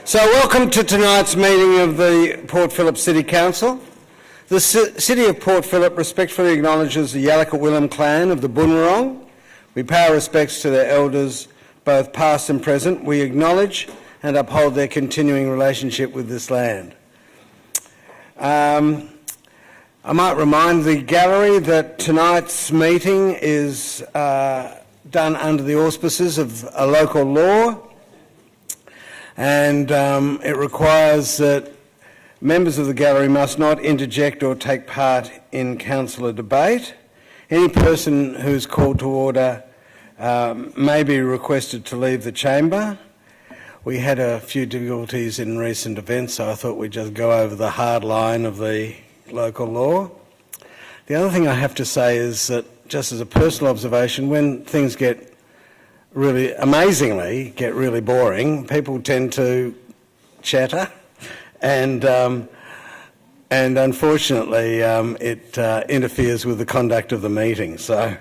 So welcome to tonight's meeting of the Port Phillip City Council. The City of Port Phillip respectfully acknowledges the Yalaka-Willam clan of the Boonwurrung. We pay our respects to their elders, both past and present. We acknowledge and uphold their continuing relationship with this land. I might remind the gallery that tonight's meeting is done under the auspices of a local law, and it requires that members of the gallery must not interject or take part in councillor debate. Any person who's called to order may be requested to leave the chamber. We had a few difficulties in recent events, so I thought we'd just go over the hard line of the local law. The other thing I have to say is that, just as a personal observation, when things get really, amazingly, get really boring, people tend to chatter, and unfortunately it interferes with the conduct of the meeting. So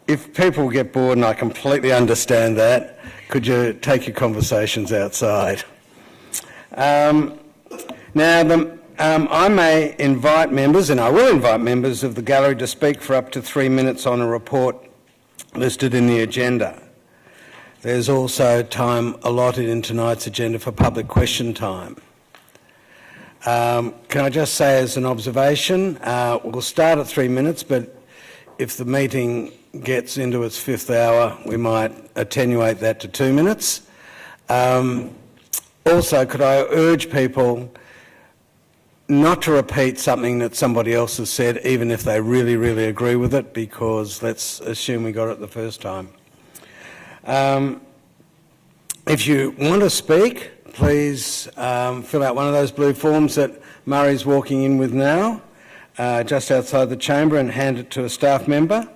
if people get bored, and I completely understand that, could you take your conversations outside? I may invite members, and I will invite members of the gallery to speak for up to 3 minutes on a report listed in the agenda. There's also time allotted in tonight's agenda for public question time. Can I just say as an observation, we'll start at 3 minutes, but if the meeting gets into its fifth hour, we might attenuate that to 2 minutes. Also, could I urge people not to repeat something that somebody else has said, even if they really, really agree with it, because let's assume we got it the first time. If you want to speak, please fill out one of those blue forms that Murray's walking in with now, just outside the chamber, and hand it to a staff member.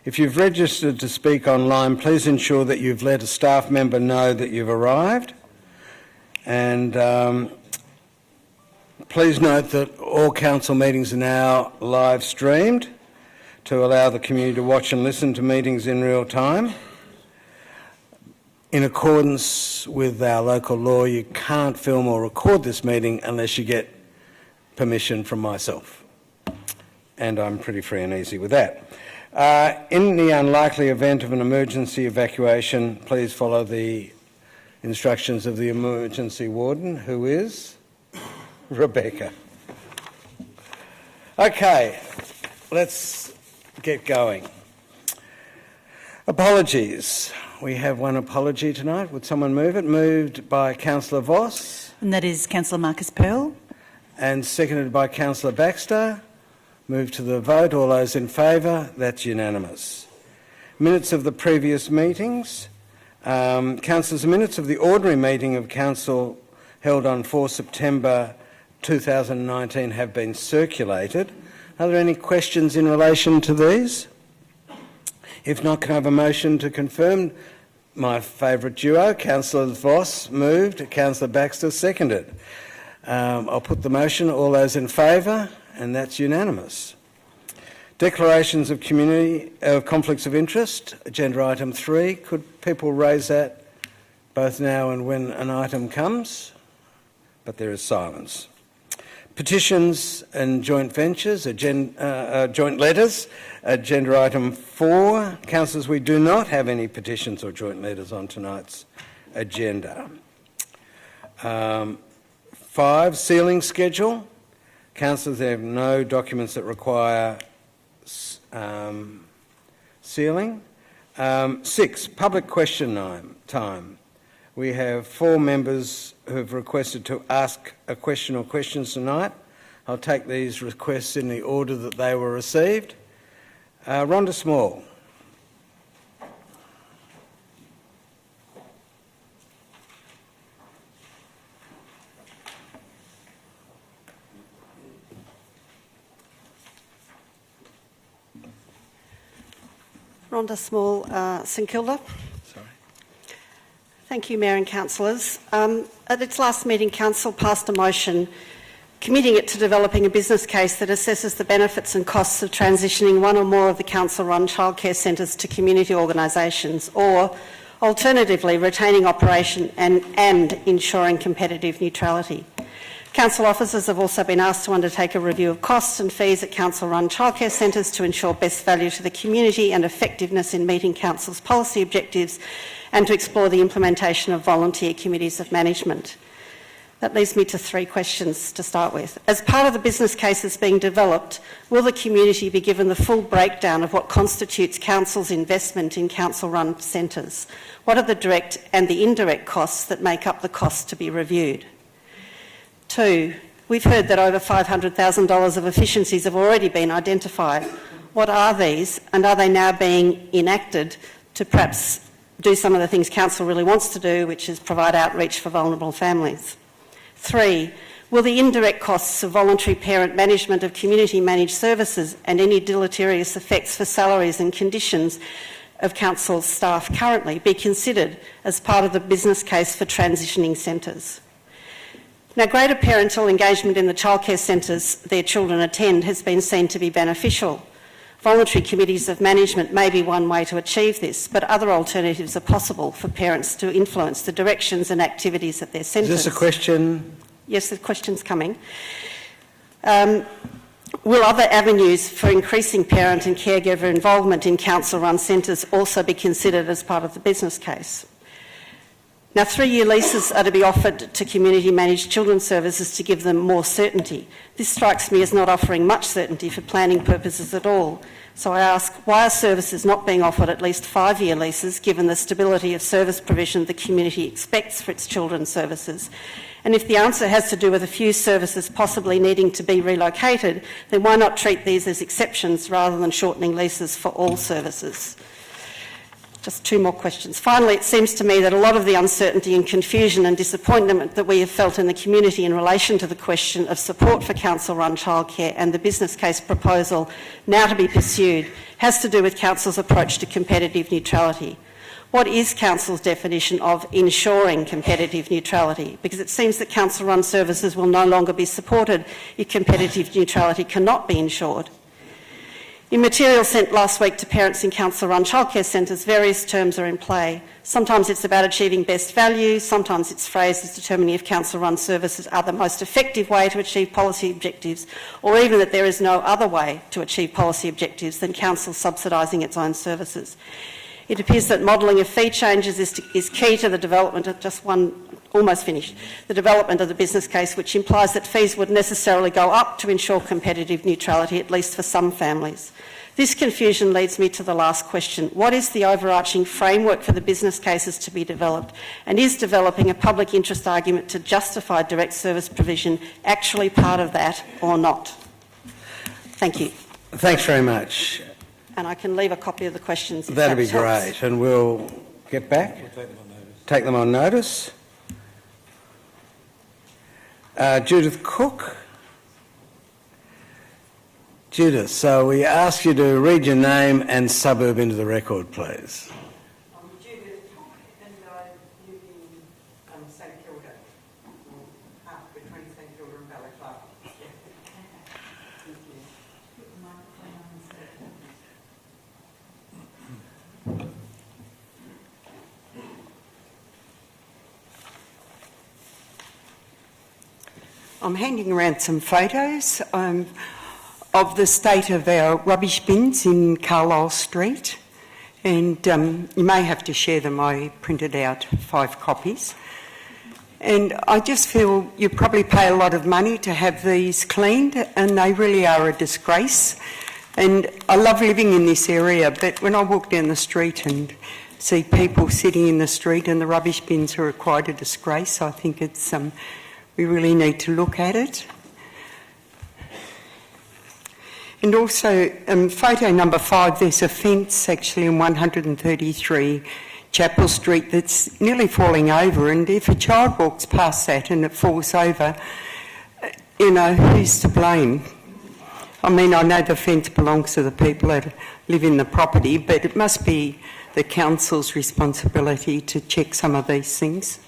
If you've registered to speak online, please ensure that you've let a staff member know that you've arrived. And please note that all council meetings are now live streamed to allow the community to watch and listen to meetings in real time. In accordance with our local law, you can't film or record this meeting unless you get permission from myself. And I'm pretty free and easy with that. In the unlikely event of an emergency evacuation, please follow the instructions of the emergency warden, who is Rebecca. Okay, let's get going. Apologies. We have one apology tonight. Would someone move it? Moved by Councillor Voss. And that is Councillor Marcus Pearl. And seconded by Councillor Baxter. Move to the vote. All those in favour? That's unanimous. Minutes of the previous meetings. Councillors, the minutes of the ordinary meeting of Council held on 4 September 2019 have been circulated. Are there any questions in relation to these? If not, can I have a motion to confirm? My favourite duo, Councillor Voss moved, Councillor Baxter seconded. I'll put the motion. All those in favour? And that's unanimous. Declarations of conflicts of interest, agenda item 3. Could people raise that both now and when an item comes? But there is silence. Petitions and joint ventures, joint letters, agenda item 4. Councillors, we do not have any petitions or joint letters on tonight's agenda. 5, sealing schedule. Councillors, there are no documents that require sealing. 6, public question time. We have 4 members who have requested to ask a question or questions tonight. I'll take these requests in the order that they were received. Rhonda Small. Rhonda Small, St Kilda. Thank you, Mayor and Councillors. At its last meeting, Council passed a motion committing it to developing a business case that assesses the benefits and costs of transitioning one or more of the council-run childcare centres to community organisations, or Alternatively, retaining operation and ensuring competitive neutrality. Council officers have also been asked to undertake a review of costs and fees at council-run childcare centres to ensure best value to the community and effectiveness in meeting council's policy objectives, and to explore the implementation of volunteer committees of management. That leads me to 3 questions to start with. As part of the business cases being developed, will the community be given the full breakdown of what constitutes council's investment in council-run centres? What are the direct and the indirect costs that make up the costs to be reviewed? 2, we've heard that over $500,000 of efficiencies have already been identified. What are these, and are they now being enacted to perhaps do some of the things council really wants to do, which is provide outreach for vulnerable families? 3, will the indirect costs of voluntary parent management of community managed services and any deleterious effects for salaries and conditions of council staff currently be considered as part of the business case for transitioning centres? Now, greater parental engagement in the childcare centres their children attend has been seen to be beneficial. Voluntary committees of management may be one way to achieve this, but other alternatives are possible for parents to influence the directions and activities at their centres. Is this a question? Yes, the question's coming. Will other avenues for increasing parent and caregiver involvement in council-run centres also be considered as part of the business case? Now, 3-year leases are to be offered to community-managed children's services to give them more certainty. This strikes me as not offering much certainty for planning purposes at all. So I ask, why are services not being offered at least 5-year leases, given the stability of service provision the community expects for its children's services? And if the answer has to do with a few services possibly needing to be relocated, then why not treat these as exceptions rather than shortening leases for all services? Just 2 more questions. Finally, it seems to me that a lot of the uncertainty and confusion and disappointment that we have felt in the community in relation to the question of support for council-run childcare and the business case proposal now to be pursued has to do with council's approach to competitive neutrality. What is council's definition of ensuring competitive neutrality? Because it seems that council-run services will no longer be supported if competitive neutrality cannot be ensured. In material sent last week to parents in council-run childcare centres, various terms are in play. Sometimes it's about achieving best value, sometimes it's phrased as determining if council-run services are the most effective way to achieve policy objectives, or even that there is no other way to achieve policy objectives than council subsidising its own services. It appears that modelling of fee changes is key to the development of the development of the business case, which implies that fees would necessarily go up to ensure competitive neutrality, at least for some families. This confusion leads me to the last question. What is the overarching framework for the business cases to be developed? And is developing a public interest argument to justify direct service provision actually part of that or not? Thank you. Thanks very much. And I can leave a copy of the questions. That'd be great. And we'll get back. We'll take them on notice. Judith Cook. Judith, so we ask you to read your name and suburb into the record, please. I'm Judith Cook and I live in St Kilda, half between St Kilda and Balaclava. I'm handing around some photos of the state of our rubbish bins in Carlisle Street, and you may have to share them. I printed out 5 copies. And I just feel you probably pay a lot of money to have these cleaned, and they really are a disgrace. And I love living in this area, but when I walk down the street and see people sitting in the street and the rubbish bins are quite a disgrace, I think it's we really need to look at it. And also, photo number 5, there's a fence actually in 133 Chapel Street that's nearly falling over, and if a child walks past that and it falls over, you know, who's to blame? I mean, I know the fence belongs to the people that live in the property, but it must be the council's responsibility to check some of these things.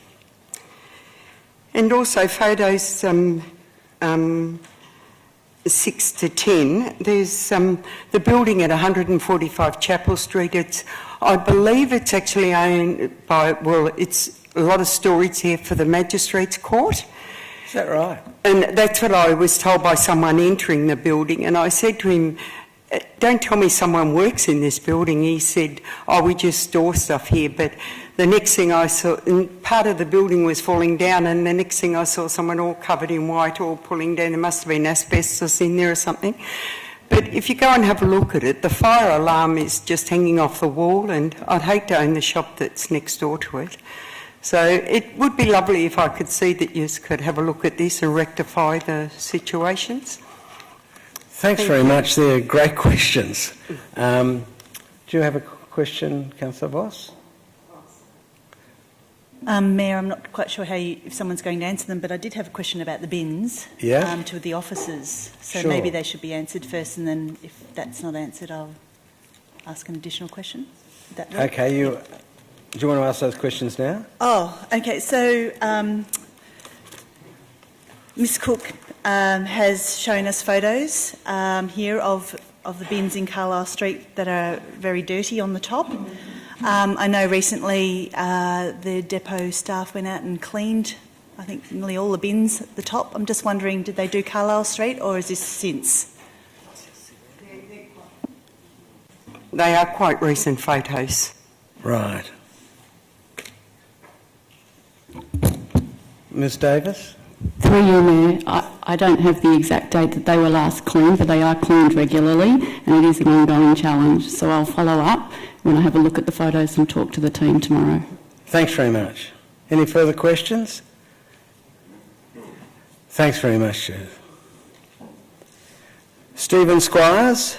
And also photos 6 to 10, there's the building at 145 Chapel Street. I believe it's actually owned by, well, it's a lot of storage here for the Magistrates Court. Is that right? And that's what I was told by someone entering the building. And I said to him, don't tell me someone works in this building. He said, oh, we just store stuff here. But the next thing I saw, part of the building was falling down, and the next thing I saw someone all covered in white, all pulling down. There must have been asbestos in there or something. But if you go and have a look at it, the fire alarm is just hanging off the wall, and I'd hate to own the shop that's next door to it. So it would be lovely if I could see that you could have a look at this and rectify the situations. Thanks very much. They're great questions. Do you have a question, Councillor Voss? Mayor, I'm not quite sure if someone's going to answer them, but I did have a question about the bins to the officers. So sure. Maybe they should be answered first, and then if that's not answered, I'll ask an additional question. Is that right? Okay, do you want to ask those questions now? Oh, okay. So Ms Cook has shown us photos here of the bins in Carlisle Street that are very dirty on the top. I know recently the depot staff went out and cleaned, I think, nearly all the bins at the top. I'm just wondering, did they do Carlisle Street, or is this since? They are quite recent photos. Right. Ms Davis? Through you, Mayor, I don't have the exact date that they were last cleaned, but they are cleaned regularly, and it is an ongoing challenge. So I'll follow up when I have a look at the photos and talk to the team tomorrow. Thanks very much. Any further questions? Thanks very much, Judith. Stephen Squires?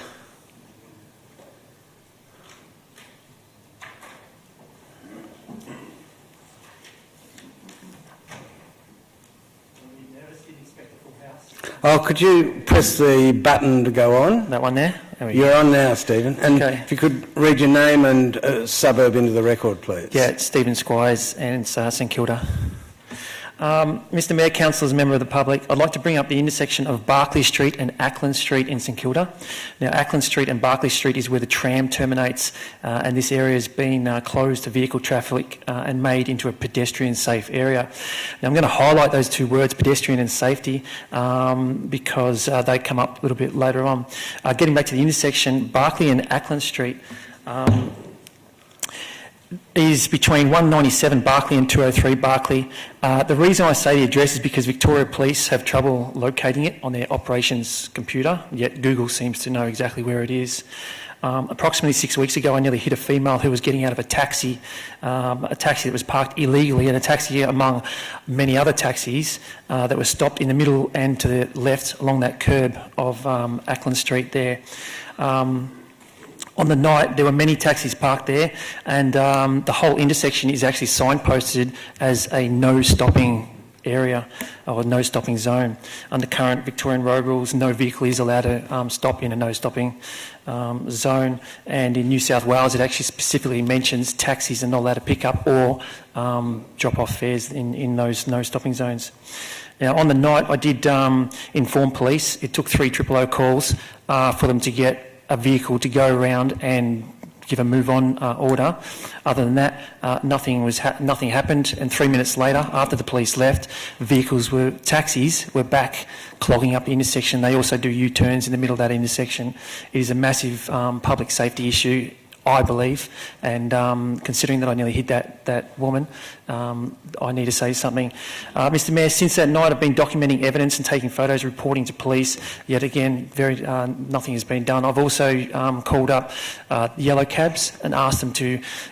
Oh, could you press the button to go on? That one there? You're on now, Stephen. And okay. If you could read your name and suburb into the record, please. Yeah, it's Stephen Squires, and it's St Kilda. Mr Mayor, councillors, member of the public, I'd like to bring up the intersection of Barclay Street and Ackland Street in St Kilda. Now, Ackland Street and Barclay Street is where the tram terminates, and this area has been closed to vehicle traffic and made into a pedestrian-safe area. Now, I'm going to highlight those two words, pedestrian and safety, because they come up a little bit later on. Getting back to the intersection, Barclay and Ackland Street is between 197 Barclay and 203 Barclay. The reason I say the address is because Victoria Police have trouble locating it on their operations computer, yet Google seems to know exactly where it is. Approximately 6 weeks ago, I nearly hit a female who was getting out of a taxi that was parked illegally, and a taxi among many other taxis that were stopped in the middle and to the left along that curb of Ackland Street there. On the night, there were many taxis parked there, and the whole intersection is actually signposted as a no-stopping area or no-stopping zone. Under current Victorian road rules, no vehicle is allowed to stop in a no-stopping zone, and in New South Wales, it actually specifically mentions taxis are not allowed to pick up or drop off fares in those no-stopping zones. Now, on the night, I did inform police. It took 3 000 calls for them to get a vehicle to go around and give a move-on order. Other than that, nothing happened. And 3 minutes later, after the police left, taxis were back clogging up the intersection. They also do U-turns in the middle of that intersection. It is a massive public safety issue, I believe, and considering that I nearly hit that woman, I need to say something. Mr Mayor, since that night I've been documenting evidence and taking photos, reporting to police, yet again nothing has been done. I've also called up yellow cabs and asked them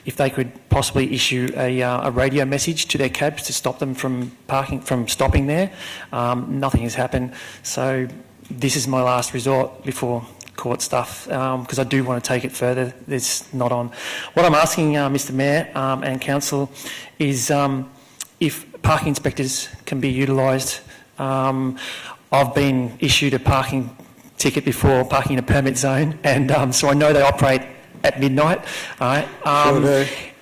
if they could possibly issue a radio message to their cabs to stop them from stopping there. Nothing has happened, so this is my last resort before court stuff, because I do want to take it further. It's not on. What I'm asking, Mr Mayor and Council, is if parking inspectors can be utilised. I've been issued a parking ticket before, parking in a permit zone, and so I know they operate at midnight.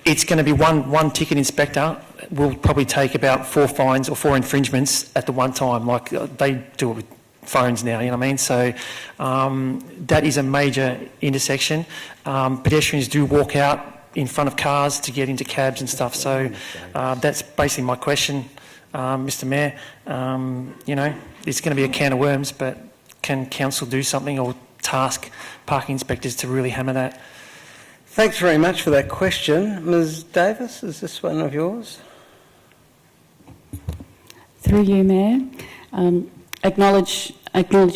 It's going to be one ticket inspector. Will probably take about 4 fines or 4 infringements at the one time. Like they do it with phones now, you know what I mean? So that is a major intersection. Pedestrians do walk out in front of cars to get into cabs and stuff. So that's basically my question, Mr Mayor. You know, it's going to be a can of worms, but can council do something or task parking inspectors to really hammer that? Thanks very much for that question. Ms Davis, is this one of yours? Through you, Mayor. Acknowledge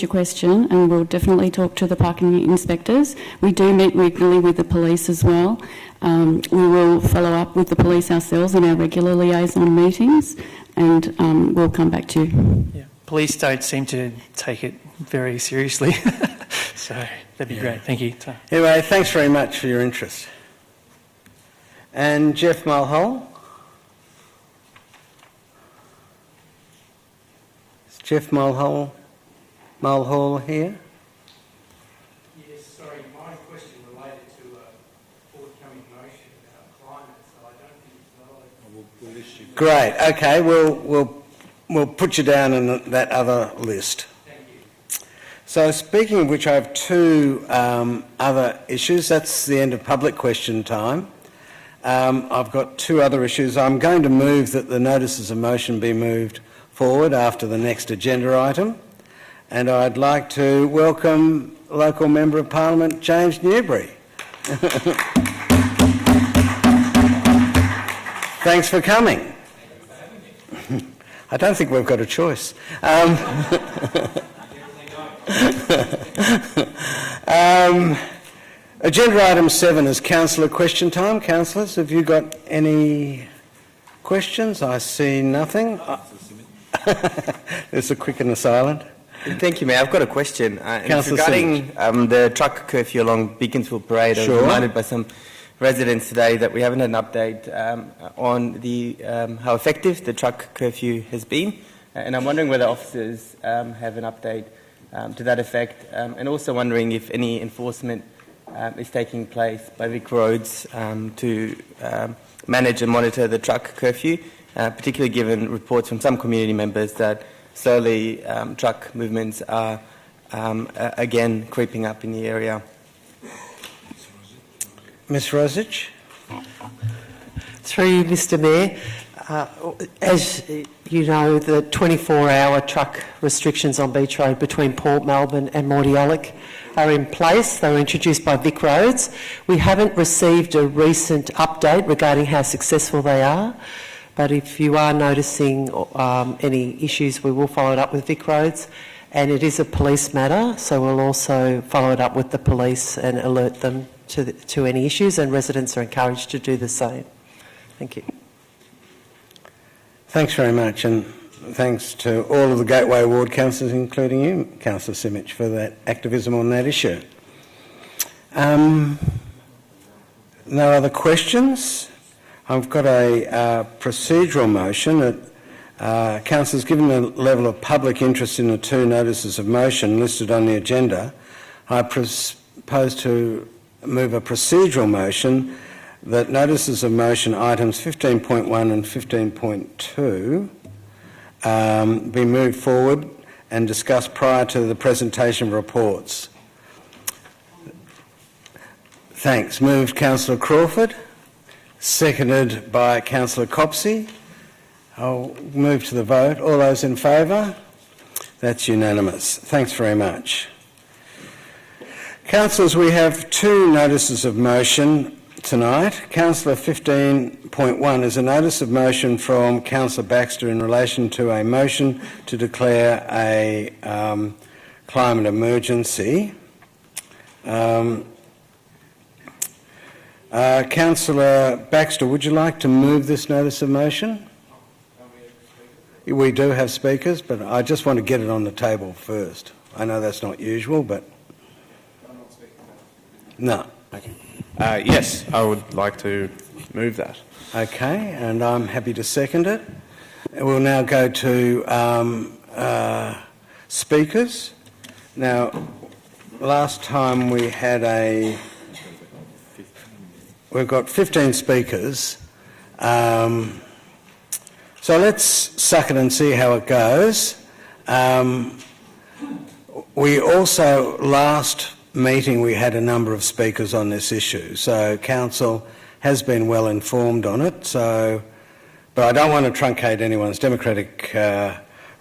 your question, and we'll definitely talk to the parking inspectors. We do meet regularly with the police as well. We will follow up with the police ourselves in our regular liaison meetings, and we'll come back to you. Yeah. Police don't seem to take it very seriously, so that'd be great. Thank you. Anyway, thanks very much for your interest. And Jeff Mulhall. Is Jeff Mulhall here? Yes, sorry, my question related to a forthcoming motion about climate, so I don't think it's relevant. Great. Okay, we'll put you down in that other list. Thank you. So speaking of which, I have two other issues. That's the end of public question time. I've got two other issues. I'm going to move that the notices of motion be moved forward after the next agenda item. And I'd like to welcome local Member of Parliament James Newbury. Thanks for coming. I don't think we've got a choice. Agenda item 7 is councillor question time. Councillors, have you got any questions? I see nothing. There's a quick and a silent. Thank you, Mayor. I've got a question. It's Councillor regarding the truck curfew along Beaconsfield Parade. I was reminded by some residents today that we haven't had an update on the how effective the truck curfew has been, and I'm wondering whether officers have an update to that effect, and also wondering if any enforcement is taking place by Vic Roads to manage and monitor the truck curfew, particularly given reports from some community members that slowly truck movements are again creeping up in the area. Ms Rosic. Through you, Mr Mayor. As you know, the 24-hour truck restrictions on Beach Road between Port Melbourne and Mordialloc are in place. They were introduced by Vic Roads. We haven't received a recent update regarding how successful they are, but if you are noticing any issues, we will follow it up with Vic Roads. And it is a police matter, so we'll also follow it up with the police and alert them to any issues, and residents are encouraged to do the same. Thank you. Thanks very much, and thanks to all of the Gateway Ward councillors, including you, Councillor Simic, for that activism on that issue. No other questions? I've got a procedural motion that councillors, given the level of public interest in the two notices of motion listed on the agenda, I propose to move a procedural motion that notices of motion items 15.1 and 15.2 be moved forward and discussed prior to the presentation of reports. Thanks. Moved Councillor Crawford, seconded by Councillor Copsey. I'll move to the vote. All those in favour? That's unanimous. Thanks very much. Councillors, we have two notices of motion tonight. Councillor 15.1 is a notice of motion from Councillor Baxter in relation to a motion to declare a climate emergency. Councillor Baxter, would you like to move this notice of motion? We do have speakers, but I just want to get it on the table first. I know that's not usual, but... No. Okay. Yes, I would like to move that. Okay, and I'm happy to second it. We'll now go to speakers. Now, last time we had we've got 15 speakers. So let's suck it and see how it goes. We also, last meeting, we had a number of speakers on this issue, so Council has been well informed on it. So, but I don't want to truncate anyone's democratic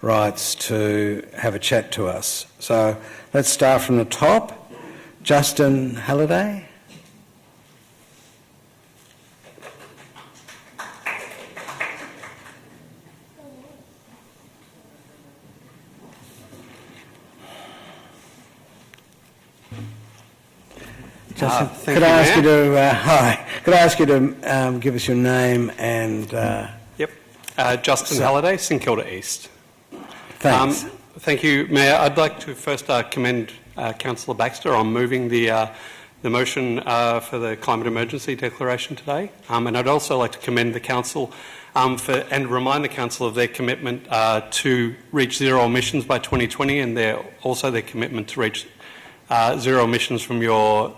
rights to have a chat to us. So let's start from the top. Justin Halliday. Could I ask you to Could I ask you to give us your name and? Justin Halliday, St Kilda East. Thanks. Thank you, Mayor. I'd like to first commend Councillor Baxter on moving the motion for the climate emergency declaration today, and I'd also like to commend the council and remind the council of their commitment to reach zero emissions by 2020, and also their commitment to reach zero emissions from your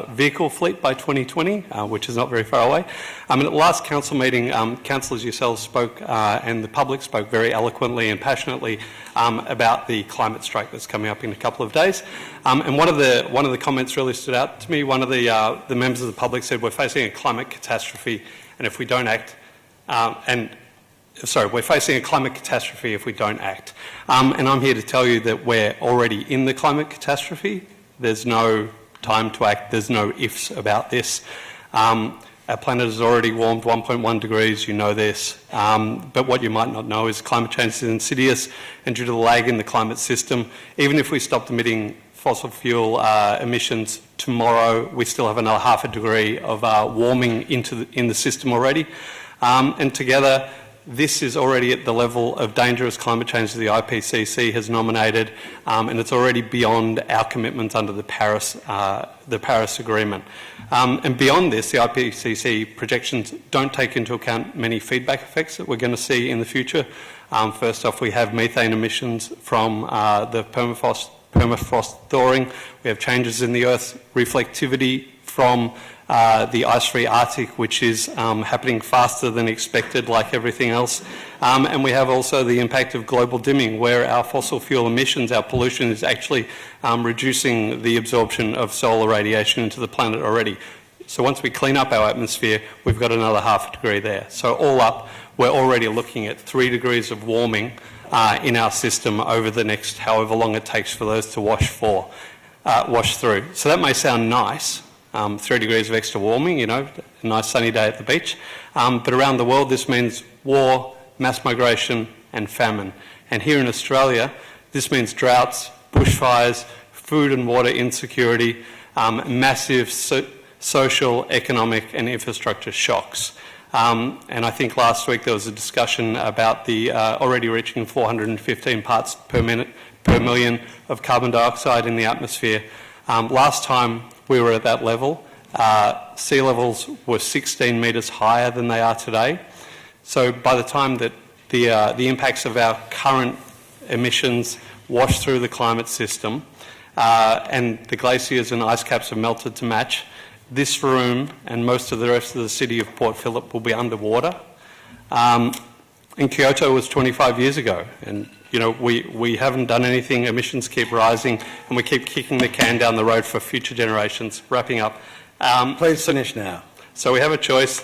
vehicle fleet by 2020, which is not very far away. At the last council meeting, councillors yourselves spoke and the public spoke very eloquently and passionately about the climate strike that's coming up in a couple of days. And one of the comments really stood out to me. One of the members of the public said, "We're facing a climate catastrophe, and if we don't act, we're facing a climate catastrophe if we don't act." And I'm here to tell you that we're already in the climate catastrophe. There's no time to act. There's no ifs about this. Our planet has already warmed 1.1 degrees, you know this. But what you might not know is climate change is insidious, and due to the lag in the climate system, even if we stopped emitting fossil fuel emissions tomorrow, we still have another half a degree of warming in the system already. And together, this is already at the level of dangerous climate change that the IPCC has nominated, and it's already beyond our commitments under the Paris Agreement. And beyond this, the IPCC projections don't take into account many feedback effects that we're going to see in the future. First off, we have methane emissions from the permafrost thawing. We have changes in the Earth's reflectivity from the ice-free Arctic, which is happening faster than expected, like everything else. And we have also the impact of global dimming, where our fossil fuel emissions, our pollution, is actually reducing the absorption of solar radiation into the planet already. So once we clean up our atmosphere, we've got another half a degree there. So all up, we're already looking at 3 degrees of warming in our system over the next however long it takes for those to wash through. So that may sound nice. 3 degrees of extra warming, you know, a nice sunny day at the beach. But around the world, this means war, mass migration and famine. And here in Australia, this means droughts, bushfires, food and water insecurity, massive social, economic and infrastructure shocks. And I think last week there was a discussion about the already reaching 415 parts per million of carbon dioxide in the atmosphere. Last time we were at that level, sea levels were 16 metres higher than they are today. So by the time that the impacts of our current emissions wash through the climate system and the glaciers and ice caps have melted to match, this room and most of the rest of the city of Port Phillip will be underwater. And Kyoto was 25 years ago, and you know, we haven't done anything, emissions keep rising, and we keep kicking the can down the road for future generations. Wrapping up. Please finish now. So we have a choice.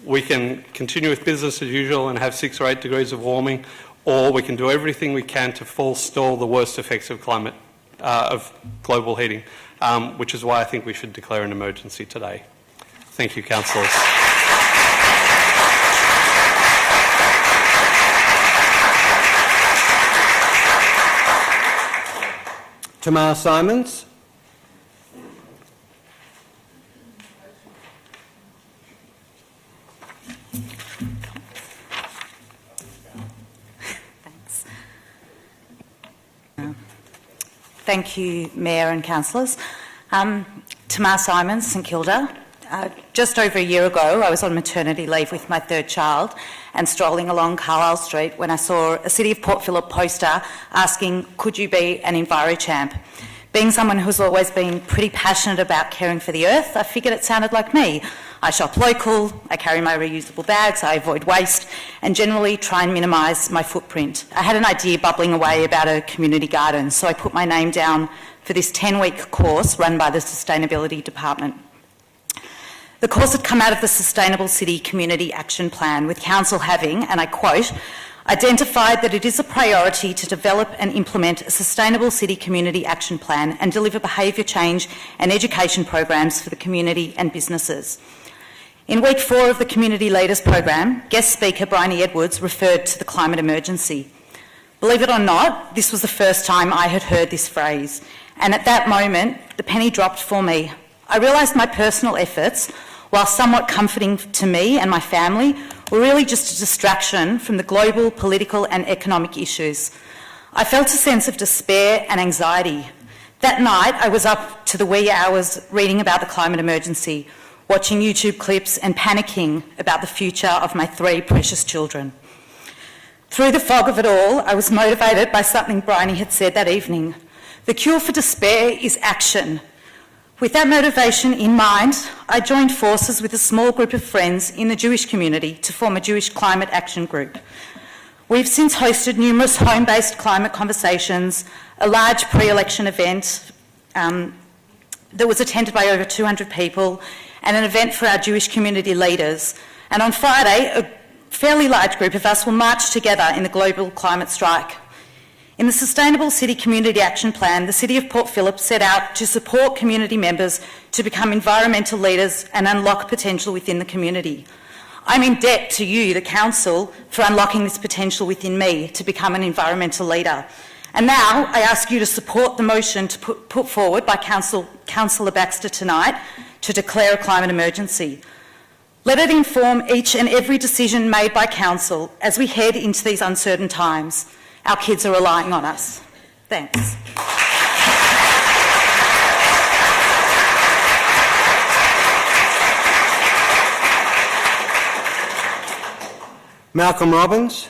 We can continue with business as usual and have 6 or 8 degrees of warming, or we can do everything we can to forestall the worst effects of global heating, which is why I think we should declare an emergency today. Thank you, councillors. Tamar Simons. Thanks. Thank you, Mayor and councillors. Tamar Simons, St Kilda. Just over a year ago, I was on maternity leave with my 3rd child and strolling along Carlisle Street when I saw a City of Port Phillip poster asking, "Could you be an Enviro Champ?" Being someone who's always been pretty passionate about caring for the earth, I figured it sounded like me. I shop local, I carry my reusable bags, I avoid waste, and generally try and minimise my footprint. I had an idea bubbling away about a community garden, so I put my name down for this 10-week course run by the Sustainability Department. The course had come out of the Sustainable City Community Action Plan, with Council having, and I quote, identified that it is a priority to develop and implement a sustainable city community action plan and deliver behaviour change and education programs for the community and businesses. In week 4 of the Community Leaders program, guest speaker Bryony Edwards referred to the climate emergency. Believe it or not, this was the first time I had heard this phrase, and at that moment, the penny dropped for me. I realised my personal efforts, while somewhat comforting to me and my family, were really just a distraction from the global political and economic issues. I felt a sense of despair and anxiety. That night, I was up to the wee hours reading about the climate emergency, watching YouTube clips and panicking about the future of my 3 precious children. Through the fog of it all, I was motivated by something Bryony had said that evening. The cure for despair is action. With that motivation in mind, I joined forces with a small group of friends in the Jewish community to form a Jewish climate action group. We've since hosted numerous home-based climate conversations, a large pre-election event that was attended by over 200 people, and an event for our Jewish community leaders. And on Friday, a fairly large group of us will march together in the global climate strike. In the Sustainable City Community Action Plan, the City of Port Phillip set out to support community members to become environmental leaders and unlock potential within the community. I'm in debt to you, the Council, for unlocking this potential within me to become an environmental leader. And now I ask you to support the motion to put forward by Councillor Baxter tonight to declare a climate emergency. Let it inform each and every decision made by Council as we head into these uncertain times. Our kids are relying on us. Thanks. Malcolm Robbins.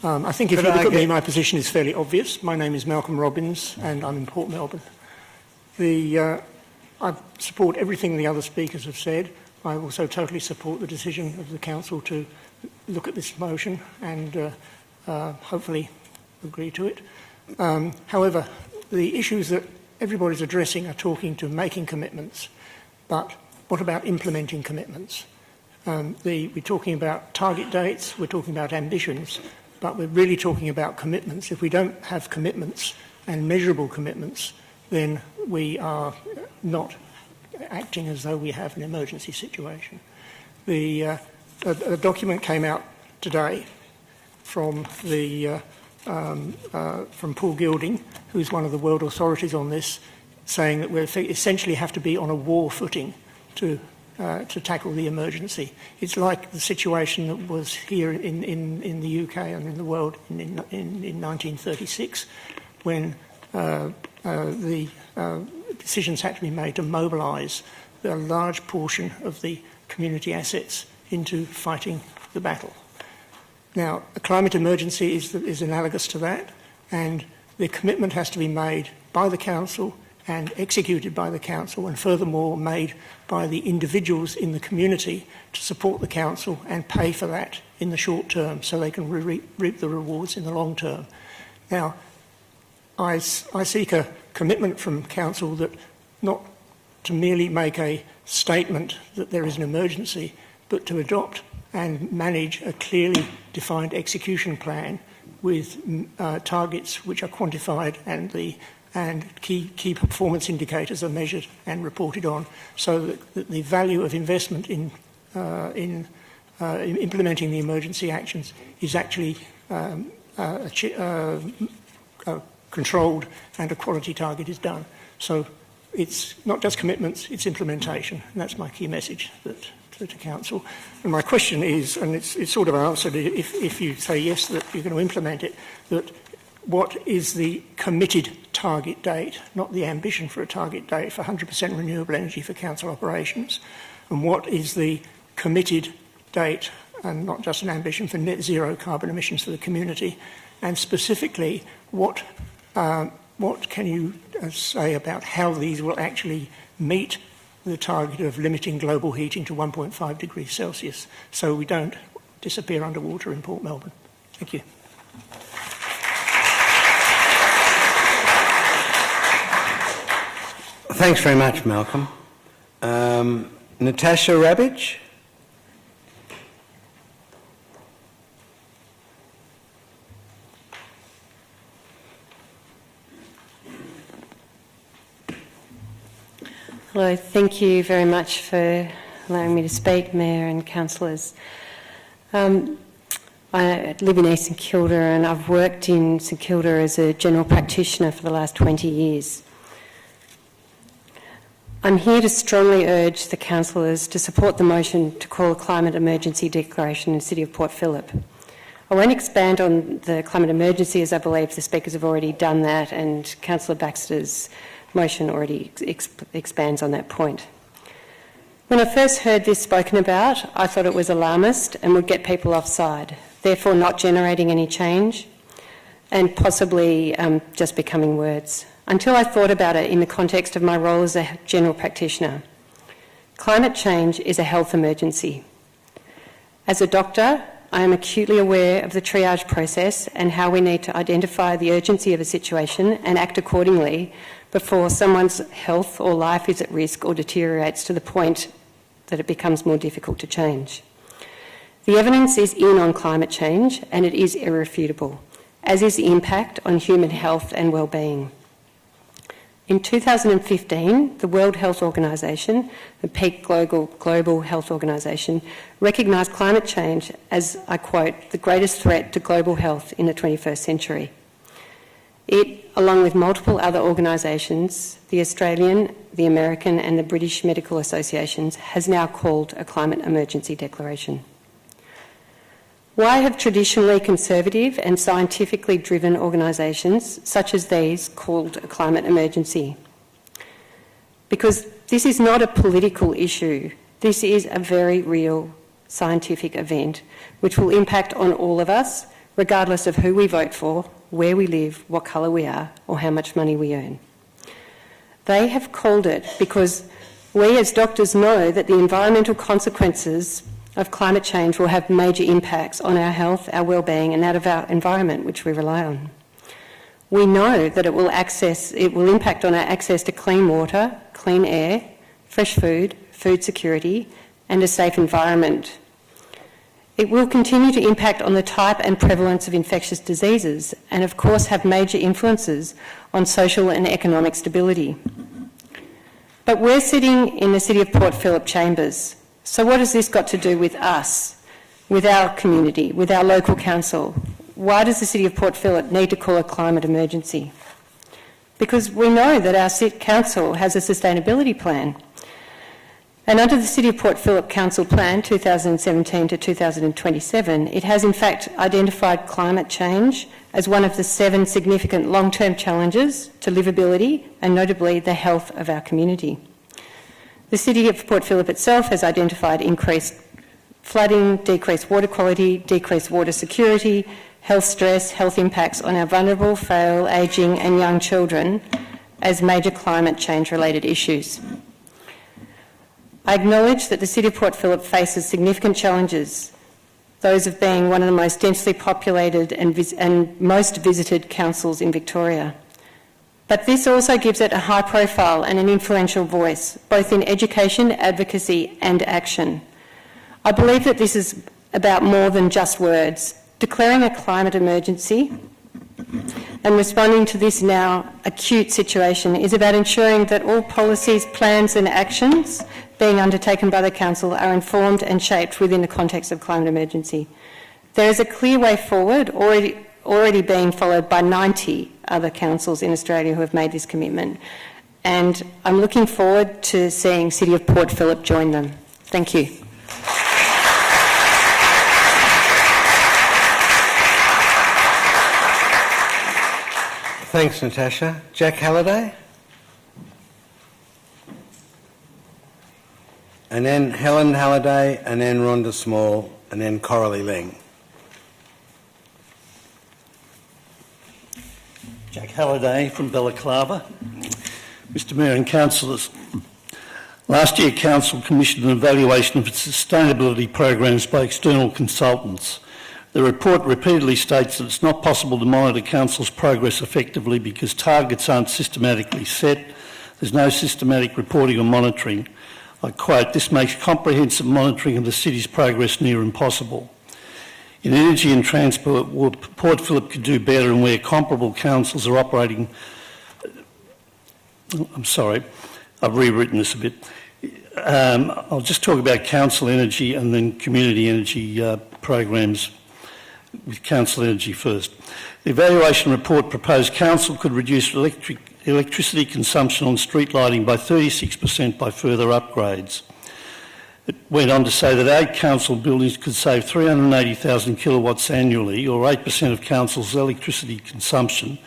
I think if you look at me, my position is fairly obvious. My name is Malcolm Robbins and I'm in Port Melbourne. I support everything the other speakers have said. I also totally support the decision of the Council to look at this motion and hopefully agree to it. However, the issues that everybody's addressing are talking to making commitments, but what about implementing commitments? We're talking about target dates, we're talking about ambitions, but we're really talking about commitments. If we don't have commitments and measurable commitments, then we are not acting as though we have an emergency situation. A document came out today from Paul Gilding, who's one of the world authorities on this, saying that we essentially have to be on a war footing to tackle the emergency. It's like the situation that was here in the UK and in the world in 1936, when the decisions had to be made to mobilise a large portion of the community assets into fighting the battle. Now, a climate emergency is analogous to that, and the commitment has to be made by the Council and executed by the Council, and furthermore made by the individuals in the community to support the Council and pay for that in the short term so they can reap the rewards in the long term. Now, I seek a commitment from Council that not to merely make a statement that there is an emergency, but to adopt and manage a clearly defined execution plan with targets which are quantified and key performance indicators are measured and reported on, so that the value of investment in implementing the emergency actions is actually controlled and a quality target is done. So it's not just commitments, it's implementation, and that's my key message to Council. And my question is, and it's sort of answered if you say yes that you're going to implement it, that what is the committed target date, not the ambition for a target date for 100% renewable energy for council operations, and what is the committed date, and not just an ambition, for net zero carbon emissions for the community, and specifically what can you say about how these will actually meet the target of limiting global heating to 1.5 degrees Celsius so we don't disappear underwater in Port Melbourne? Thank you. Thanks very much, Malcolm. Natasha Rabbage. Hello, thank you very much for allowing me to speak, Mayor and Councillors. I live in East St Kilda and I've worked in St Kilda as a general practitioner for the last 20 years. I'm here to strongly urge the councillors to support the motion to call a climate emergency declaration in the City of Port Phillip. I won't expand on the climate emergency as I believe the speakers have already done that and Councillor Baxter's motion already expands on that point. When I first heard this spoken about, I thought it was alarmist and would get people offside, therefore not generating any change and possibly just becoming words. Until I thought about it in the context of my role as a general practitioner. Climate change is a health emergency. As a doctor, I am acutely aware of the triage process and how we need to identify the urgency of a situation and act accordingly before someone's health or life is at risk or deteriorates to the point that it becomes more difficult to change. The evidence is in on climate change and it is irrefutable, as is the impact on human health and well-being. In 2015, the World Health Organization, the peak global health organisation, recognised climate change as, I quote, the greatest threat to global health in the 21st century. It, along with multiple other organisations, the Australian, the American and the British medical associations, has now called a climate emergency declaration. Why have traditionally conservative and scientifically driven organisations such as these called a climate emergency? Because this is not a political issue. This is a very real scientific event which will impact on all of us, regardless of who we vote for, where we live, what colour we are, or how much money we earn. They have called it because we as doctors know that the environmental consequences of climate change will have major impacts on our health, our well-being and that of our environment, which we rely on. We know that it will impact on our access to clean water, clean air, fresh food, food security and a safe environment. It will continue to impact on the type and prevalence of infectious diseases and of course have major influences on social and economic stability. But we're sitting in the City of Port Phillip chambers. So what has this got to do with us, with our community, with our local council? Why does the City of Port Phillip need to call a climate emergency? Because we know that our council has a sustainability plan. And under the City of Port Phillip Council Plan 2017 to 2027, it has in fact identified climate change as one of the 7 significant long-term challenges to livability and notably the health of our community. The City of Port Phillip itself has identified increased flooding, decreased water quality, decreased water security, health stress, health impacts on our vulnerable, frail, ageing and young children as major climate change related issues. I acknowledge that the City of Port Phillip faces significant challenges, those of being one of the most densely populated and most visited councils in Victoria. But this also gives it a high profile and an influential voice, both in education, advocacy and action. I believe that this is about more than just words. Declaring a climate emergency and responding to this now acute situation is about ensuring that all policies, plans and actions being undertaken by the Council are informed and shaped within the context of climate emergency. There is a clear way forward already being followed by 90 other councils in Australia who have made this commitment. And I'm looking forward to seeing City of Port Phillip join them. Thank you. Thanks, Natasha. Jack Halliday? And then Helen Halliday, and then Rhonda Small, and then Coralie Ling. Jack Halliday from Balaclava. Mr Mayor and Councillors, last year Council commissioned an evaluation of its sustainability programs by external consultants. The report repeatedly states that it's not possible to monitor Council's progress effectively because targets aren't systematically set, there's no systematic reporting or monitoring. I quote, "This makes comprehensive monitoring of the city's progress near impossible." In energy and transport, Port Phillip could do better, and where comparable councils are operating... I'm sorry, I've rewritten this a bit. I'll just talk about council energy and then community energy programs, with council energy first. The evaluation report proposed council could reduce electricity consumption on street lighting by 36% by further upgrades. It went on to say that 8 council buildings could save 380,000 kilowatts annually, or 8% of council's electricity consumption,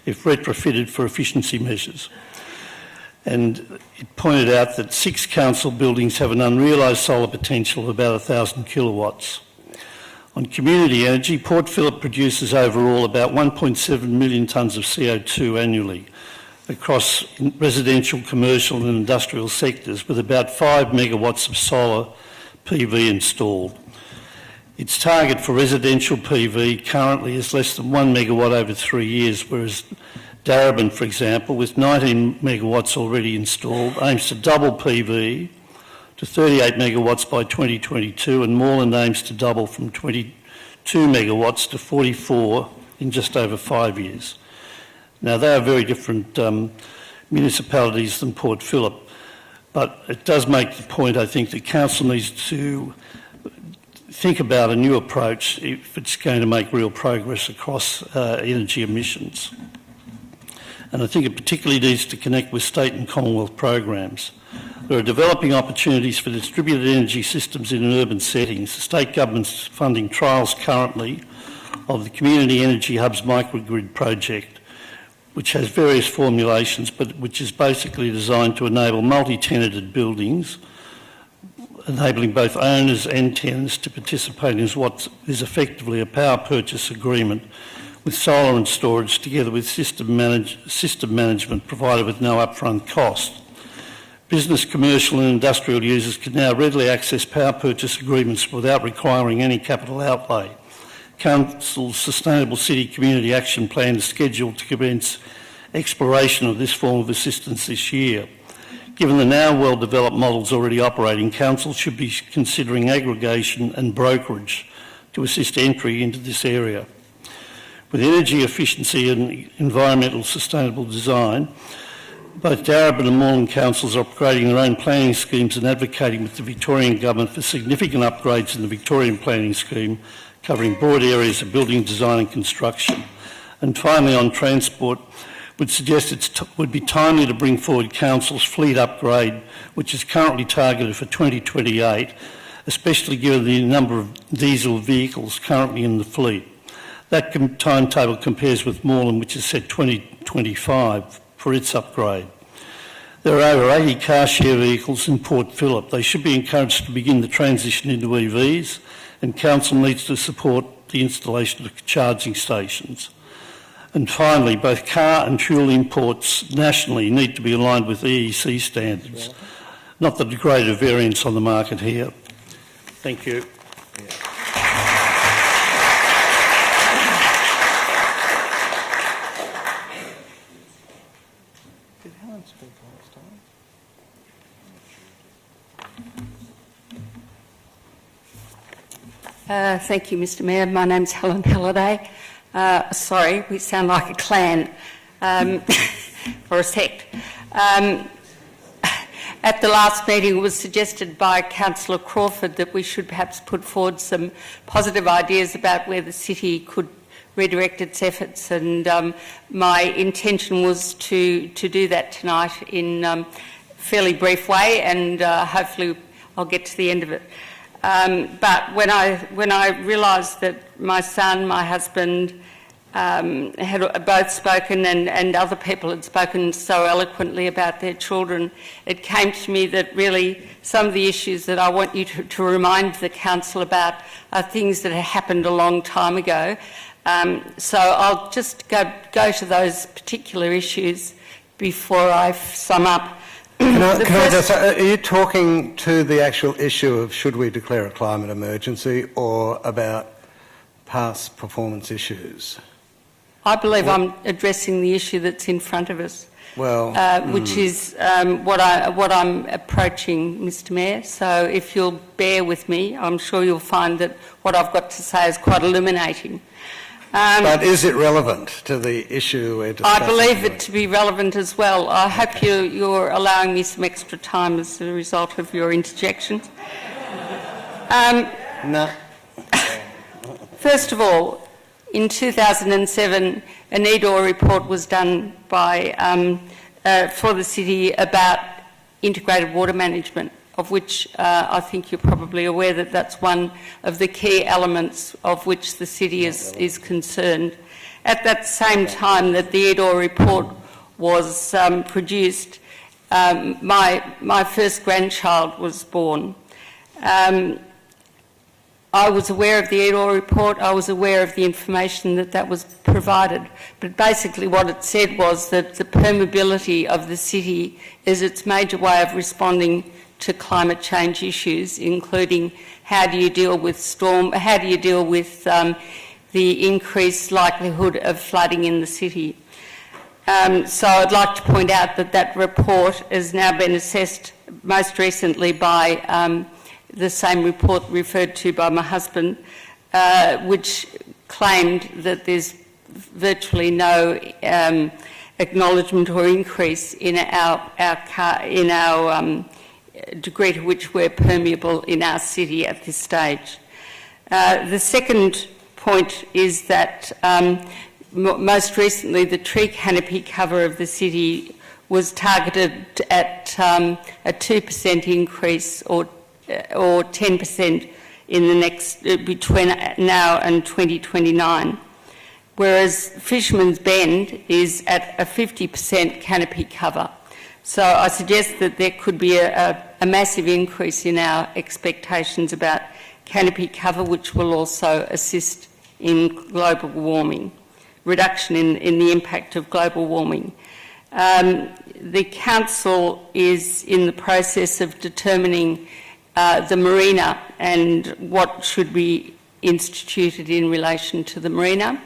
if retrofitted for efficiency measures. And it pointed out that 6 council buildings have an unrealised solar potential of about 1,000 kilowatts. On community energy, Port Phillip produces overall about 1.7 million tonnes of CO2 annually across residential, commercial and industrial sectors, with about 5 megawatts of solar PV installed. Its target for residential PV currently is less than 1 megawatt over 3 years, whereas Darebin, for example, with 19 megawatts already installed, aims to double PV to 38 megawatts by 2022, and Moreland aims to double from 22 megawatts to 44 in just over 5 years. Now, they are very different municipalities than Port Phillip, but it does make the point, I think, that Council needs to think about a new approach if it's going to make real progress across energy emissions. And I think it particularly needs to connect with state and Commonwealth programs. There are developing opportunities for distributed energy systems in urban settings. The state government's funding trials currently of the Community Energy Hubs microgrid project, which has various formulations, but which is basically designed to enable multi-tenanted buildings, enabling both owners and tenants to participate in what is effectively a power purchase agreement with solar and storage, together with system management provided with no upfront cost. Business, commercial and industrial users can now readily access power purchase agreements without requiring any capital outlay. Council's Sustainable City Community Action Plan is scheduled to commence exploration of this form of assistance this year. Given the now well-developed models already operating, Council should be considering aggregation and brokerage to assist entry into this area. With energy efficiency and environmental sustainable design, both Darebin and Moreland councils are upgrading their own planning schemes and advocating with the Victorian Government for significant upgrades in the Victorian planning scheme, covering broad areas of building design and construction. And finally, on transport, would suggest it would be timely to bring forward Council's fleet upgrade, which is currently targeted for 2028, especially given the number of diesel vehicles currently in the fleet. That timetable compares with Moreland, which is set 2025 for its upgrade. There are over 80 car share vehicles in Port Phillip. They should be encouraged to begin the transition into EVs, and Council needs to support the installation of charging stations. And finally, both car and fuel imports nationally need to be aligned with EEC standards, not the degraded variants on the market here. Thank you. Thank you, Mr Mayor. My name's Helen Halliday. Sorry, we sound like a clan or a sect. At the last meeting, it was suggested by Councillor Crawford that we should perhaps put forward some positive ideas about where the city could redirect its efforts, and my intention was to do that tonight in a fairly brief way, and hopefully I'll get to the end of it. But when I realised that my son, my husband had both spoken and other people had spoken so eloquently about their children, it came to me that really some of the issues that I want you to remind the council about are things that happened a long time ago. So I'll just go to those particular issues before I sum up. Are you talking to the actual issue of should we declare a climate emergency or about past performance issues? I believe I'm addressing the issue that's in front of us, which is what I'm approaching, Mr Mayor. So if you'll bear with me, I'm sure you'll find that what I've got to say is quite illuminating. But is it relevant to the issue we're discussing? I believe it to be relevant as well. I hope you're allowing me some extra time as a result of your interjections. No. First of all, in 2007, an EDOR report was done by, for the city about integrated water management, of which I think you're probably aware that that's one of the key elements of which the city is concerned. At that same time that the EDOR report was produced, my first grandchild was born. I was aware of the EDOR report, I was aware of the information that was provided, but basically what it said was that the permeability of the city is its major way of responding to climate change issues, including how do you deal with the increased likelihood of flooding in the city. So I'd like to point out that report has now been assessed most recently by the same report referred to by my husband, which claimed that there's virtually no acknowledgement or increase in our degree to which we're permeable in our city at this stage. The second point is that most recently the tree canopy cover of the city was targeted at a 2% increase or 10% in the next between now and 2029, whereas Fisherman's Bend is at a 50% canopy cover. So I suggest that there could be a massive increase in our expectations about canopy cover, which will also assist in global warming, reduction in the impact of global warming. The council is in the process of determining the marina and what should be instituted in relation to the marina.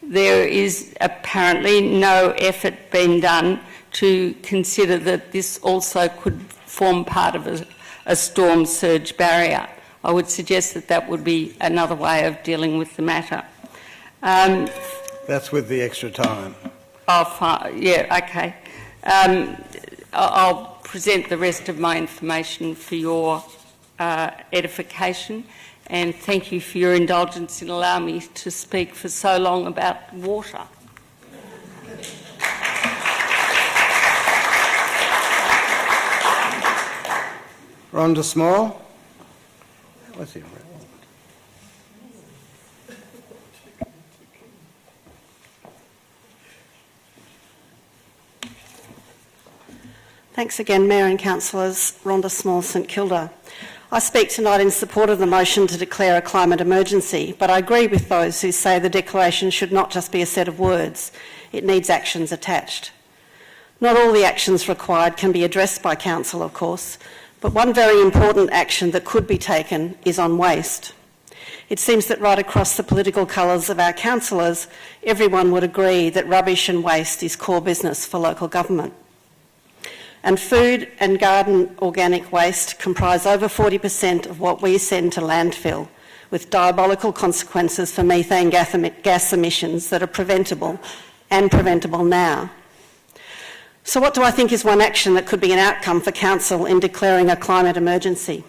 There is apparently no effort being done to consider that this also could form part of a storm surge barrier. I would suggest that would be another way of dealing with the matter. That's with the extra time. Yeah, okay. I'll present the rest of my information for your edification, and thank you for your indulgence in allowing me to speak for so long about water. Rhonda Small. What's he? Thanks again, Mayor and Councillors. Rhonda Small, St Kilda. I speak tonight in support of the motion to declare a climate emergency, but I agree with those who say the declaration should not just be a set of words. It needs actions attached. Not all the actions required can be addressed by Council, of course, but one very important action that could be taken is on waste. It seems that right across the political colours of our councillors, everyone would agree that rubbish and waste is core business for local government. And food and garden organic waste comprise over 40% of what we send to landfill, with diabolical consequences for methane gas emissions that are preventable and preventable now. So what do I think is one action that could be an outcome for Council in declaring a climate emergency?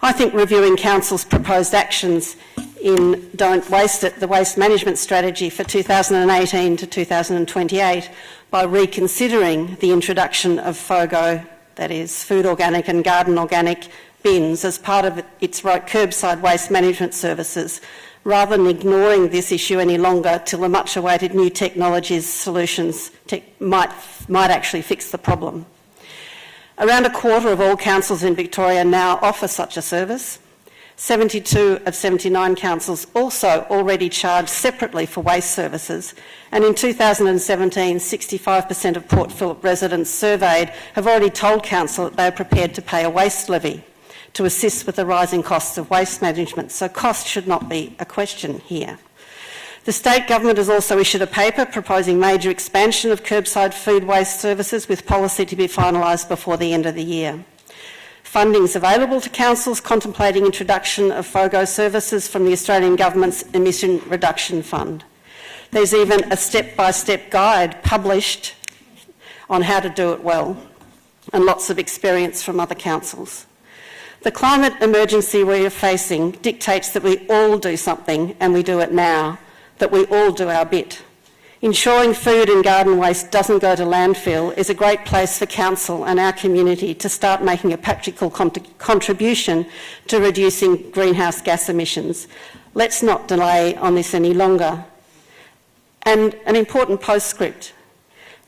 I think reviewing Council's proposed actions in Don't Waste It, the waste management strategy for 2018 to 2028, by reconsidering the introduction of FOGO, that is food organic and garden organic bins, as part of its curbside waste management services, rather than ignoring this issue any longer till the much-awaited new technologies solutions might actually fix the problem. Around a quarter of all councils in Victoria now offer such a service. 72 of 79 councils also already charge separately for waste services, and in 2017, 65% of Port Phillip residents surveyed have already told council that they are prepared to pay a waste levy to assist with the rising costs of waste management, so cost should not be a question here. The state government has also issued a paper proposing major expansion of curbside food waste services, with policy to be finalised before the end of the year. Funding is available to councils contemplating introduction of FOGO services from the Australian Government's Emission Reduction Fund. There's even a step-by-step guide published on how to do it well, and lots of experience from other councils. The climate emergency we are facing dictates that we all do something, and we do it now, that we all do our bit. Ensuring food and garden waste doesn't go to landfill is a great place for council and our community to start making a practical contribution to reducing greenhouse gas emissions. Let's not delay on this any longer. And an important postscript.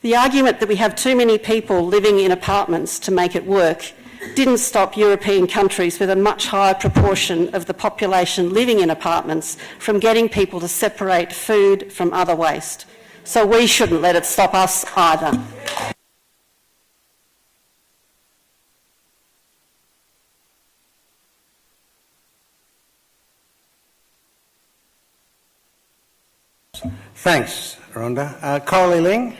The argument that we have too many people living in apartments to make it work didn't stop European countries with a much higher proportion of the population living in apartments from getting people to separate food from other waste. So we shouldn't let it stop us either. Thanks, Rhonda. Coralie Ling?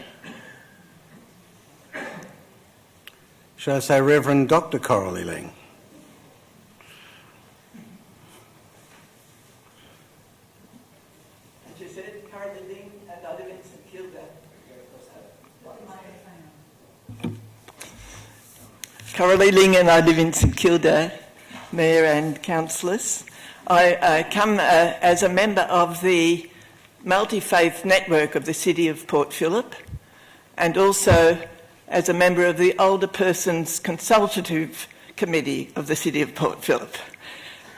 Should I say Reverend Dr. Coralie Ling? As you said, Coralie Ling and I live in St Kilda. Coralie Ling and I live in St Kilda, Mayor and Councillors. I come as a member of the multi-faith network of the City of Port Phillip, and also as a member of the Older Persons Consultative Committee of the City of Port Phillip.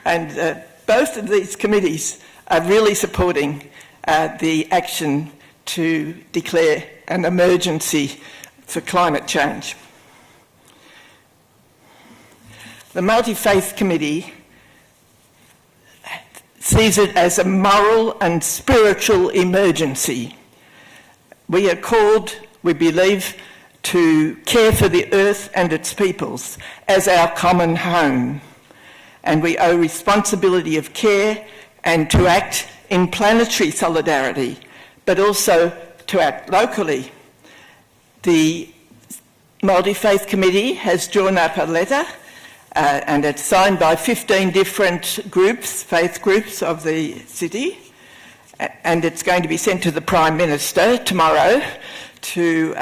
And both of these committees are really supporting the action to declare an emergency for climate change. The Multi-Faith Committee sees it as a moral and spiritual emergency. We are called, we believe, to care for the earth and its peoples as our common home. And we owe responsibility of care and to act in planetary solidarity, but also to act locally. The Multi-Faith Committee has drawn up a letter and it's signed by 15 different groups, faith groups of the city, and it's going to be sent to the Prime Minister tomorrow to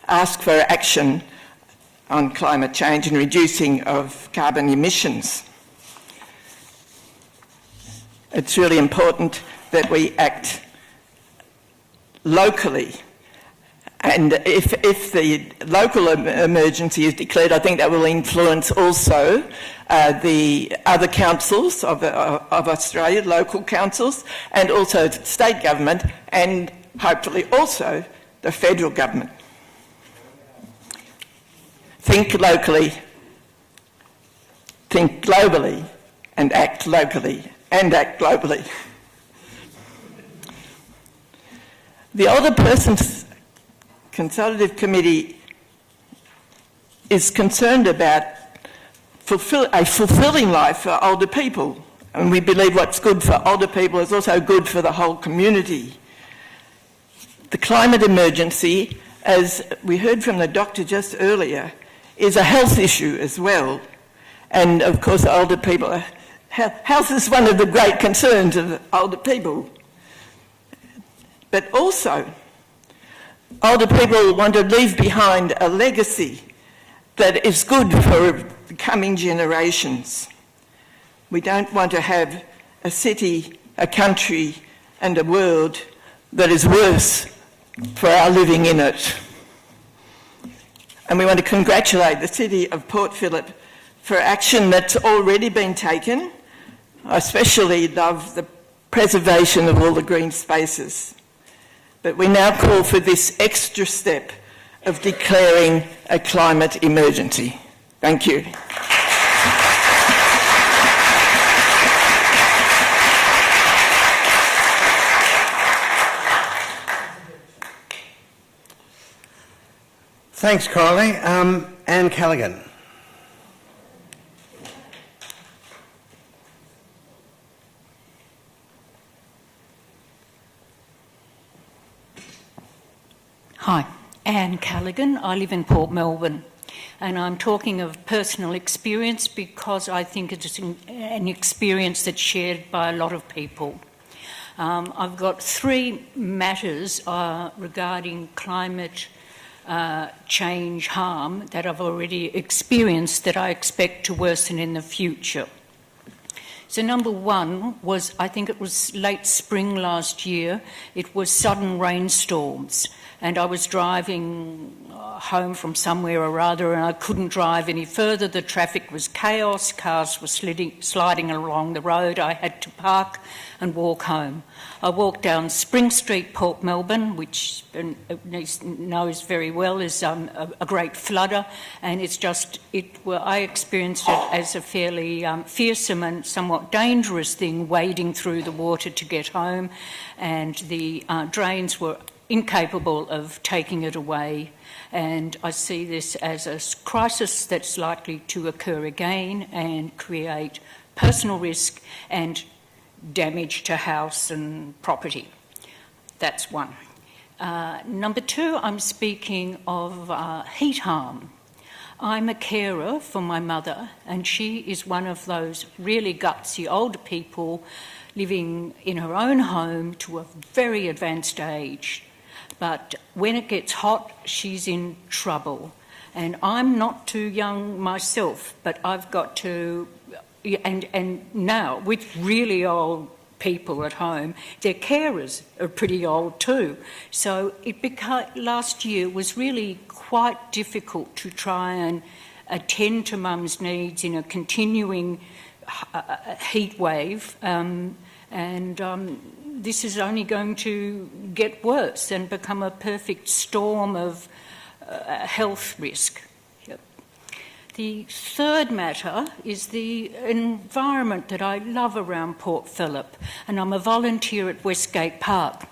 ask for action on climate change and reducing of carbon emissions. It's really important that we act locally. And if the local emergency is declared, I think that will influence also the other councils of Australia, local councils, and also state government, and hopefully also the federal government. Think locally, think globally, and act locally, and act globally. The Older Persons Consultative Committee is concerned about a fulfilling life for older people, and we believe what's good for older people is also good for the whole community. The climate emergency, as we heard from the doctor just earlier, is a health issue as well, and of course older people, health is one of the great concerns of older people, but also older people want to leave behind a legacy that is good for the coming generations. We don't want to have a city, a country and a world that is worse for our living in it. And we want to congratulate the City of Port Phillip for action that's already been taken. I especially love the preservation of all the green spaces. But we now call for this extra step of declaring a climate emergency. Thank you. Thanks, Kylie. Anne Callaghan. Hi, Anne Callaghan. I live in Port Melbourne, and I'm talking of personal experience because I think it's an experience that's shared by a lot of people. I've got three matters regarding climate change harm that I've already experienced that I expect to worsen in the future. So number one was, I think it was late spring last year, it was sudden rainstorms, and I was driving home from somewhere or other and I couldn't drive any further. The traffic was chaos, cars were sliding along the road. I had to park and walk home. I walked down Spring Street, Port Melbourne, which knows very well is a great flooder, and it's just, I experienced it as a fairly fearsome and somewhat dangerous thing, wading through the water to get home, and the drains were incapable of taking it away. And I see this as a crisis that's likely to occur again and create personal risk and damage to house and property. That's one. Number two, I'm speaking of heat harm. I'm a carer for my mother, and she is one of those really gutsy older people living in her own home to a very advanced age. But when it gets hot, she's in trouble. And I'm not too young myself, but I've got to, and now with really old people at home, their carers are pretty old too. So last year was really quite difficult to try and attend to mum's needs in a continuing heat wave, this is only going to get worse and become a perfect storm of health risk. Yep. The third matter is the environment that I love around Port Phillip, and I'm a volunteer at Westgate Park.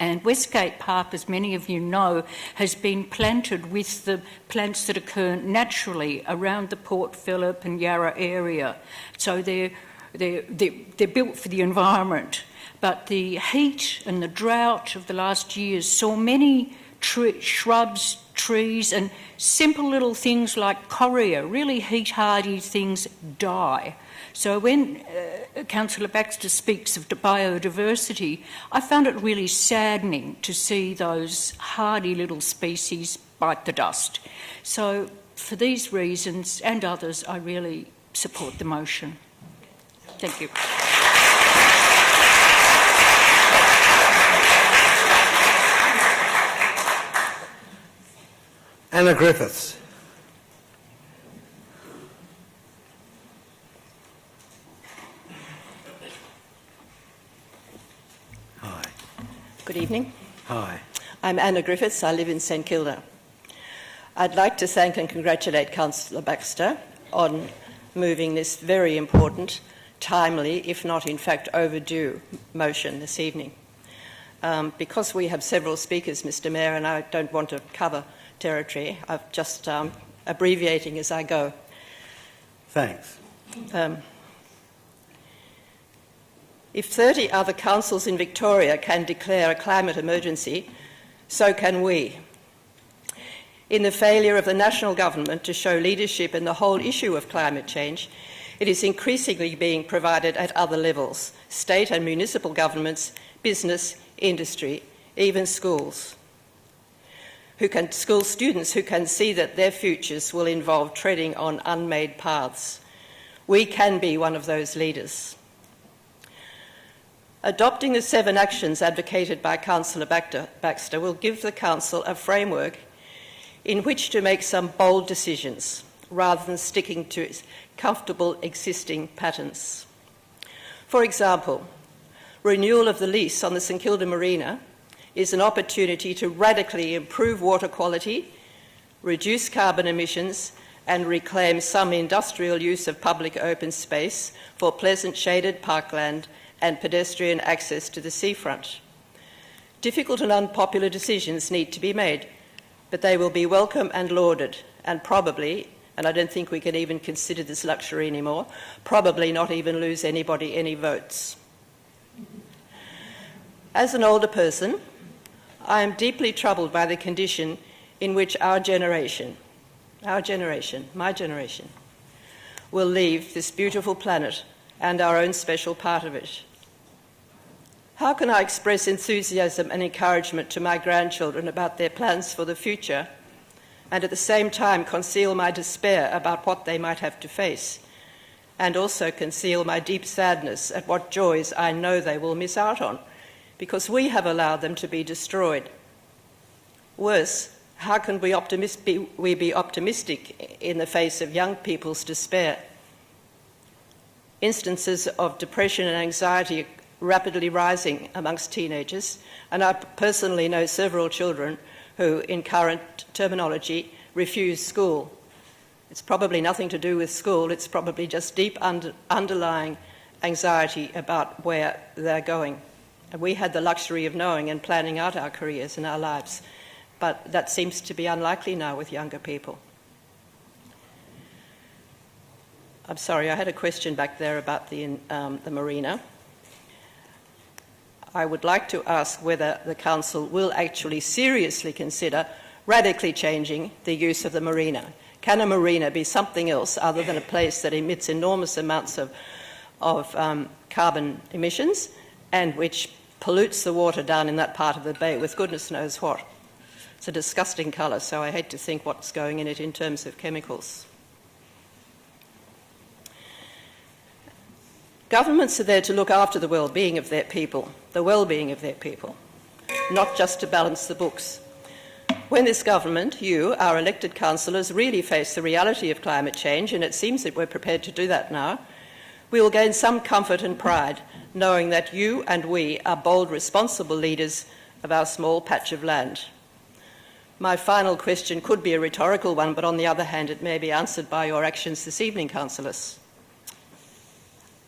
And Westgate Park, as many of you know, has been planted with the plants that occur naturally around the Port Phillip and Yarra area. So they're built for the environment. But the heat and the drought of the last years saw many shrubs, trees and simple little things like correa, really heat-hardy things, die. So when Councillor Baxter speaks of biodiversity, I found it really saddening to see those hardy little species bite the dust. So for these reasons and others, I really support the motion. Thank you. Anna Griffiths. Hi. Good evening. Hi. I'm Anna Griffiths. I live in St Kilda. I'd like to thank and congratulate Councillor Baxter on moving this very important, timely, if not in fact overdue, motion this evening. Because we have several speakers, Mr Mayor, and I don't want to cover territory, I'm just abbreviating as I go. Thanks. If 30 other councils in Victoria can declare a climate emergency, so can we. In the failure of the national government to show leadership in the whole issue of climate change, it is increasingly being provided at other levels: state and municipal governments, business, industry, even schools. School students who can see that their futures will involve treading on unmade paths. We can be one of those leaders. Adopting the 7 actions advocated by Councillor Baxter will give the Council a framework in which to make some bold decisions, rather than sticking to its comfortable existing patterns. For example, renewal of the lease on the St Kilda Marina is an opportunity to radically improve water quality, reduce carbon emissions, and reclaim some industrial use of public open space for pleasant shaded parkland and pedestrian access to the seafront. Difficult and unpopular decisions need to be made, but they will be welcome and lauded, and probably, and I don't think we can even consider this luxury anymore, probably not even lose anybody any votes. As an older person, I am deeply troubled by the condition in which my generation, will leave this beautiful planet and our own special part of it. How can I express enthusiasm and encouragement to my grandchildren about their plans for the future and at the same time conceal my despair about what they might have to face, and also conceal my deep sadness at what joys I know they will miss out on because we have allowed them to be destroyed? Worse, how can we be optimistic in the face of young people's despair? Instances of depression and anxiety are rapidly rising amongst teenagers, and I personally know several children who, in current terminology, refuse school. It's probably nothing to do with school, it's probably just deep underlying anxiety about where they're going. And we had the luxury of knowing and planning out our careers and our lives, but that seems to be unlikely now with younger people. I'm sorry, I had a question back there about the marina. I would like to ask whether the Council will actually seriously consider radically changing the use of the marina. Can a marina be something else other than a place that emits enormous amounts of carbon emissions and which pollutes the water down in that part of the bay with goodness knows what? It's a disgusting colour, so I hate to think what's going in it in terms of chemicals. Governments are there to look after the well-being of their people, not just to balance the books. When this government, you, our elected councillors, really face the reality of climate change, and it seems that we're prepared to do that now, we will gain some comfort and pride knowing that you and we are bold, responsible leaders of our small patch of land. My final question could be a rhetorical one, but on the other hand, it may be answered by your actions this evening, councillors.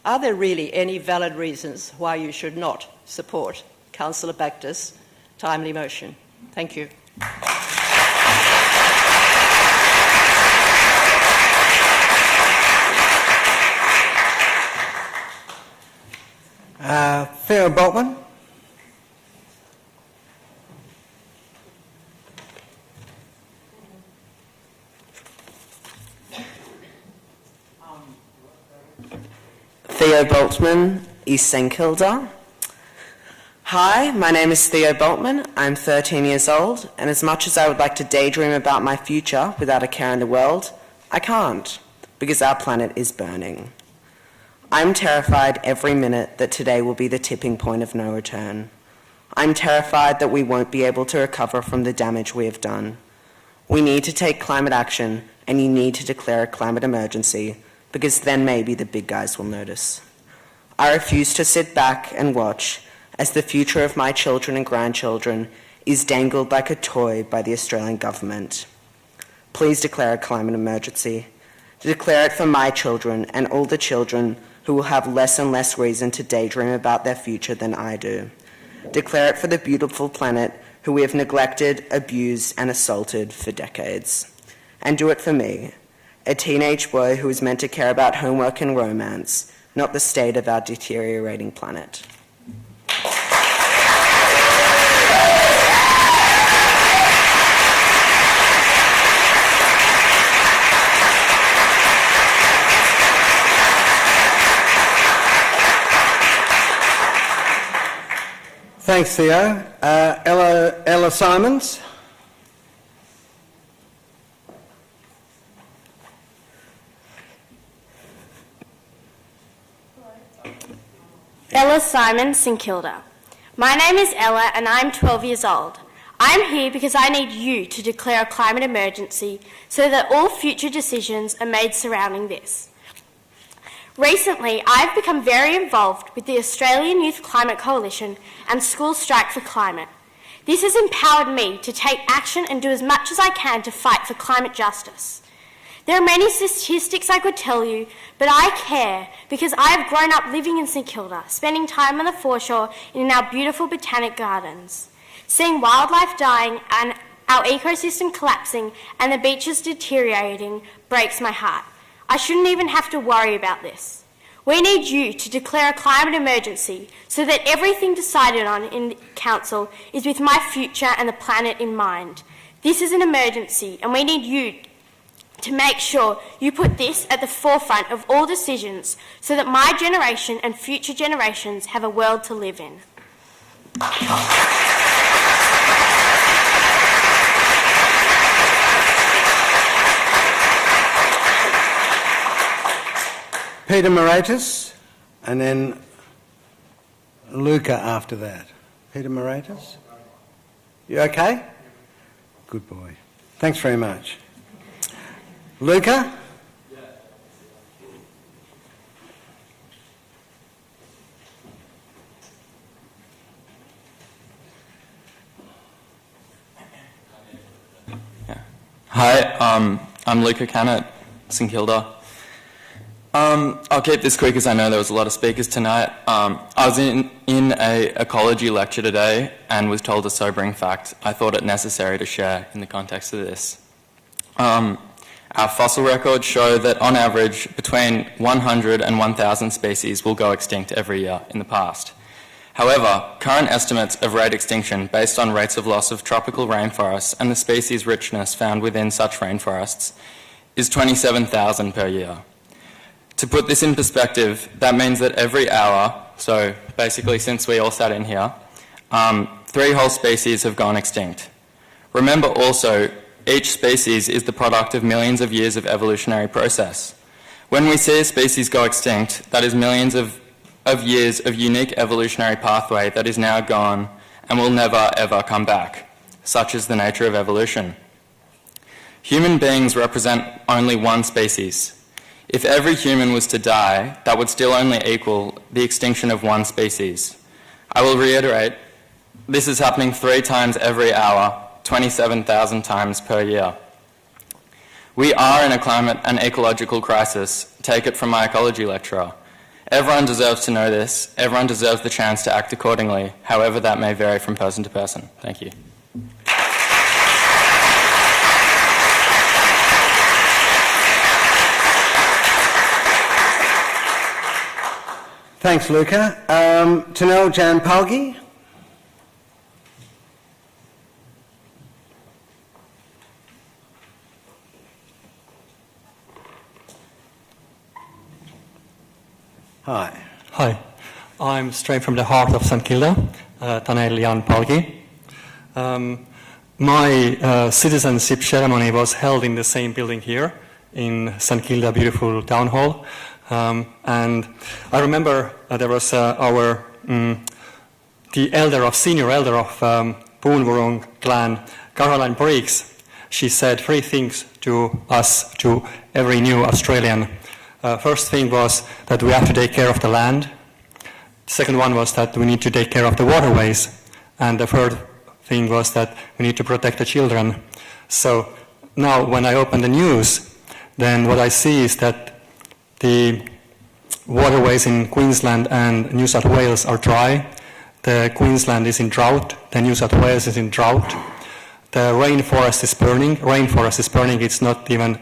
Are there really any valid reasons why you should not support Councillor Baxter's timely motion? Thank you. Theo Boltman. Theo Boltman, East St Kilda. Hi, my name is Theo Boltman. I'm 13 years old, and as much as I would like to daydream about my future without a care in the world, I can't, because our planet is burning. I'm terrified every minute that today will be the tipping point of no return. I'm terrified that we won't be able to recover from the damage we have done. We need to take climate action, and you need to declare a climate emergency, because then maybe the big guys will notice. I refuse to sit back and watch as the future of my children and grandchildren is dangled like a toy by the Australian government. Please declare a climate emergency. Declare it for my children and all the children who will have less and less reason to daydream about their future than I do. Declare it for the beautiful planet who we have neglected, abused and assaulted for decades. And do it for me, a teenage boy who is meant to care about homework and romance, not the state of our deteriorating planet. Thanks, Theo. Ella Simons. Ella Simons, St Kilda. My name is Ella and I'm 12 years old. I'm here because I need you to declare a climate emergency so that all future decisions are made surrounding this. Recently, I've become very involved with the Australian Youth Climate Coalition and School Strike for Climate. This has empowered me to take action and do as much as I can to fight for climate justice. There are many statistics I could tell you, but I care because I have grown up living in St Kilda, spending time on the foreshore and in our beautiful botanic gardens. Seeing wildlife dying and our ecosystem collapsing and the beaches deteriorating breaks my heart. I shouldn't even have to worry about this. We need you to declare a climate emergency so that everything decided on in Council is with my future and the planet in mind. This is an emergency and we need you to make sure you put this at the forefront of all decisions so that my generation and future generations have a world to live in. Peter Moratis, and then Luca after that. Peter Moratis? You okay? Good boy. Thanks very much. Luca? Hi, I'm Luca Cannett, St Kilda. I'll keep this quick as I know there was a lot of speakers tonight. I was in a ecology lecture today and was told a sobering fact I thought it necessary to share in the context of this. Our fossil records show that on average between 100 and 1,000 species will go extinct every year in the past. However, current estimates of rate extinction based on rates of loss of tropical rainforests and the species richness found within such rainforests is 27,000 per year. To put this in perspective, that means that every hour, so basically since we all sat in here, 3 whole species have gone extinct. Remember also, each species is the product of millions of years of evolutionary process. When we see a species go extinct, that is millions of years of unique evolutionary pathway that is now gone and will never ever come back. Such is the nature of evolution. Human beings represent only one species. If every human was to die, that would still only equal the extinction of one species. I will reiterate, this is happening 3 times every hour, 27,000 times per year. We are in a climate and ecological crisis. Take it from my ecology lecturer. Everyone deserves to know this. Everyone deserves the chance to act accordingly, however that may vary from person to person. Thank you. Thanks, Luca. Tanel Jan Palgi. Hi. Hi. I'm straight from the heart of St Kilda, Tanel Jan Palgi. My citizenship ceremony was held in the same building here in St Kilda, beautiful town hall. And I remember there was the senior elder of Boonwurrung clan, Caroline Briggs. She said 3 things to us, to every new Australian. First thing was that we have to take care of the land. The second one was that we need to take care of the waterways. And the third thing was that we need to protect the children. So now when I open the news, then what I see is that the waterways in Queensland and New South Wales are dry. The Queensland is in drought. The New South Wales is in drought. The rainforest is burning. Rainforest is burning. It's not even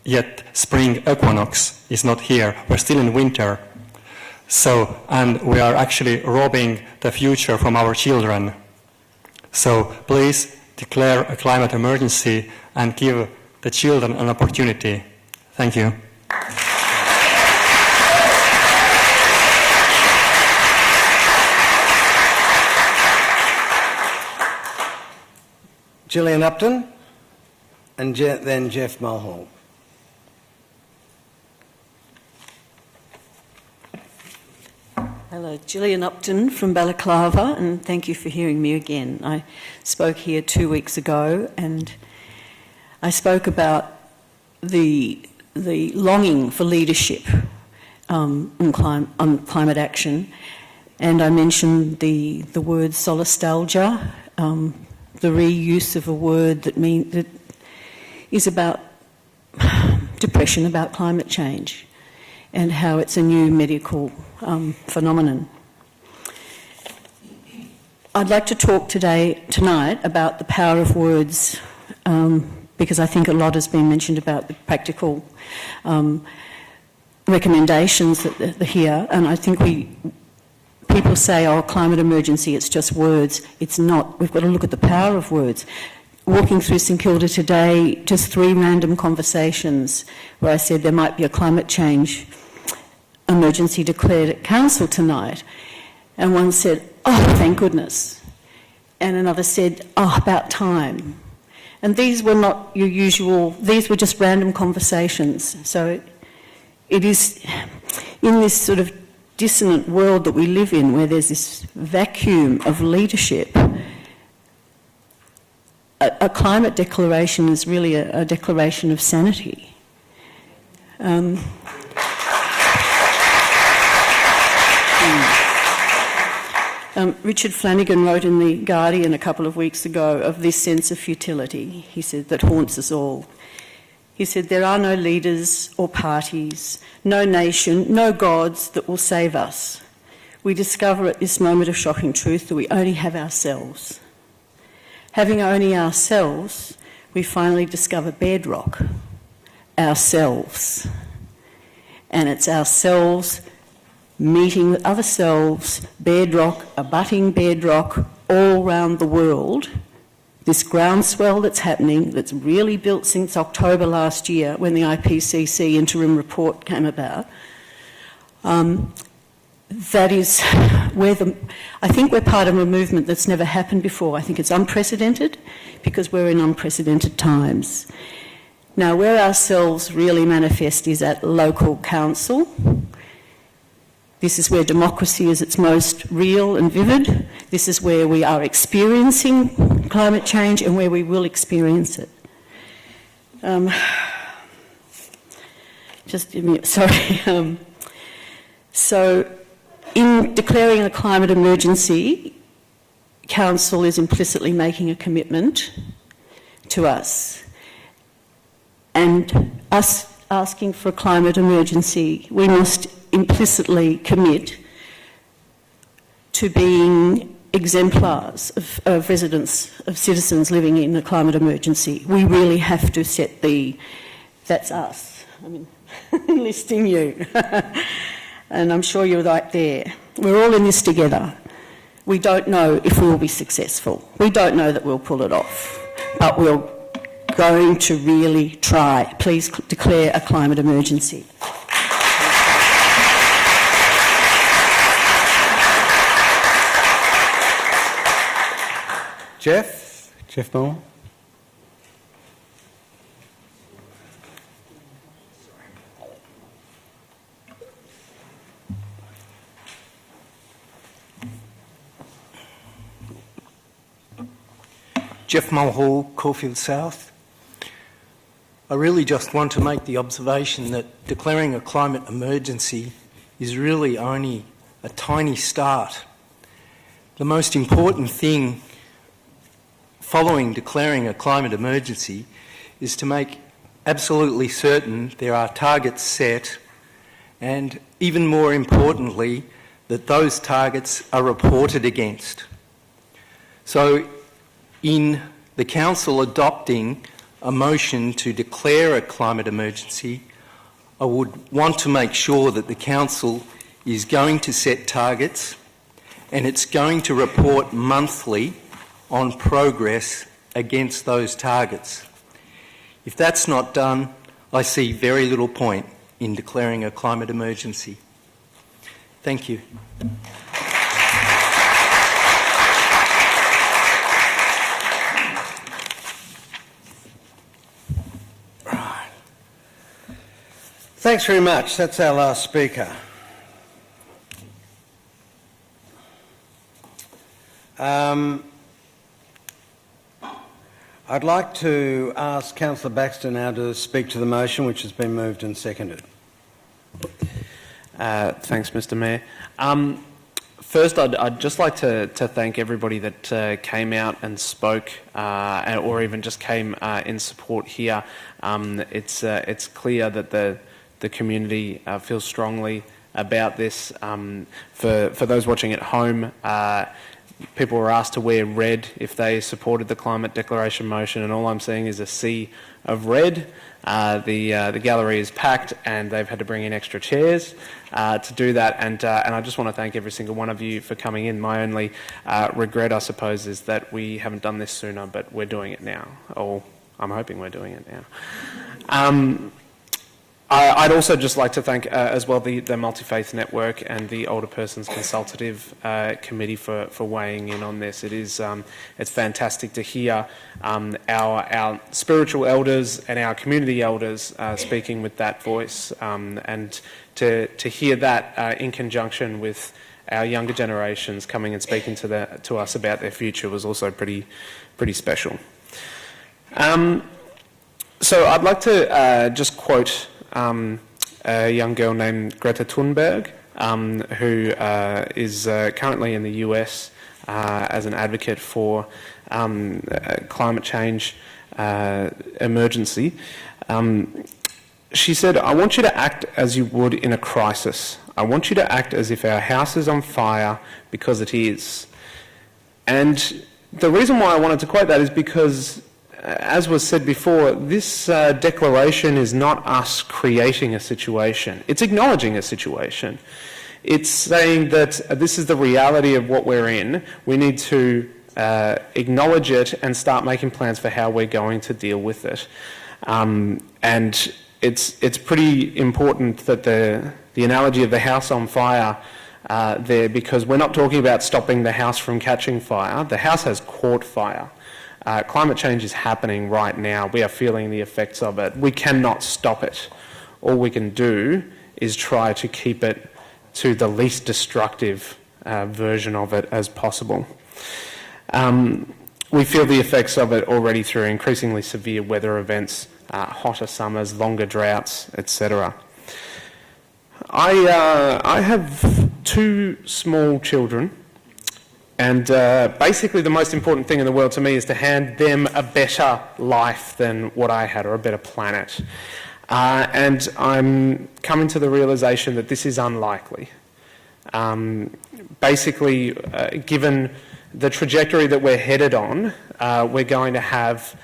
yet spring equinox. It's not here. We're still in winter. So, and we are actually robbing the future from our children. So please declare a climate emergency and give the children an opportunity. Thank you. Gillian Upton, and then Jeff Mulhall. Hello, Gillian Upton from Balaclava, and thank you for hearing me again. I spoke here 2 weeks ago, and I spoke about the longing for leadership on climate action, and I mentioned the word solastalgia, the reuse of a word that is about depression about climate change and how it's a new medical phenomenon. I'd like to talk tonight about the power of words, because I think a lot has been mentioned about the practical recommendations that are here, and I think people say, oh, climate emergency, it's just words. It's not. We've got to look at the power of words. Walking through St Kilda today, just 3 random conversations where I said there might be a climate change emergency declared at council tonight, and one said, oh, thank goodness, and another said, oh, about time. And these were not your usual, these were just random conversations. So it is in this sort of dissonant world that we live in, where there's this vacuum of leadership, a climate declaration is really a declaration of sanity. Richard Flanagan wrote in The Guardian a couple of weeks ago of this sense of futility, he said, that haunts us all. He said, there are no leaders or parties, no nation, no gods that will save us. We discover at this moment of shocking truth that we only have ourselves. Having only ourselves, we finally discover bedrock, ourselves. And it's ourselves meeting with other selves, bedrock, abutting bedrock, all round the world. This groundswell that's happening, that's really built since October last year when the IPCC interim report came about, that is where I think we're part of a movement that's never happened before. I think it's unprecedented because we're in unprecedented times. Now, where ourselves really manifest is at local council. This is where democracy is its most real and vivid. This is where we are experiencing climate change and where we will experience it. Just give me, sorry. So, in declaring a climate emergency, Council is implicitly making a commitment to us. And us asking for a climate emergency, we must implicitly commit to being exemplars of residents, of citizens living in a climate emergency. We really have to set that's us. I mean, listing you. And I'm sure you're right there. We're all in this together. We don't know if we'll be successful. We don't know that we'll pull it off, but we're going to really try. Please declare a climate emergency. Jeff Moore. Jeff Mulhall, Caulfield South. I really just want to make the observation that declaring a climate emergency is really only a tiny start. The most important thing following declaring a climate emergency is to make absolutely certain there are targets set, and even more importantly, that those targets are reported against. So in the Council adopting a motion to declare a climate emergency, I would want to make sure that the Council is going to set targets and it's going to report monthly on progress against those targets. If that's not done, I see very little point in declaring a climate emergency. Thank you. Right. Thanks very much. That's our last speaker. I'd like to ask Councillor Baxter now to speak to the motion which has been moved and seconded. Thanks, Mr. Mayor. First, I'd just like to thank everybody that came out and spoke, or even just came in support here. It's clear that the community feels strongly about this. For those watching at home, people were asked to wear red if they supported the climate declaration motion, and all I'm seeing is a sea of red. The gallery is packed, and they've had to bring in extra chairs to do that. And I just want to thank every single one of you for coming in. My only regret, I suppose, is that we haven't done this sooner, but we're doing it now. Or I'm hoping we're doing it now. I'd also just like to thank as well the Multi-Faith Network and the Older Persons Consultative Committee for weighing in on this. It's fantastic to hear our spiritual elders and our community elders speaking with that voice, and to hear that in conjunction with our younger generations coming and speaking to us about their future was also pretty special. So I'd like to just quote a young girl named Greta Thunberg, who is currently in the US as an advocate for climate change emergency. She said, "I want you to act as you would in a crisis. I want you to act as if our house is on fire, because it is." And the reason why I wanted to quote that is because, as was said before, this declaration is not us creating a situation. It's acknowledging a situation. It's saying that this is the reality of what we're in. We need to acknowledge it and start making plans for how we're going to deal with it. And it's pretty important that the analogy of the house on fire there, because we're not talking about stopping the house from catching fire. The house has caught fire. Climate change is happening right now. We are feeling the effects of it. We cannot stop it. All we can do is try to keep it to the least destructive version of it as possible. We feel the effects of it already through increasingly severe weather events, hotter summers, longer droughts, etc. I have two small children, and basically the most important thing in the world to me is to hand them a better life than what I had, or a better planet. And I'm coming to the realisation that this is unlikely. Basically, given the trajectory that we're headed on, we're going to have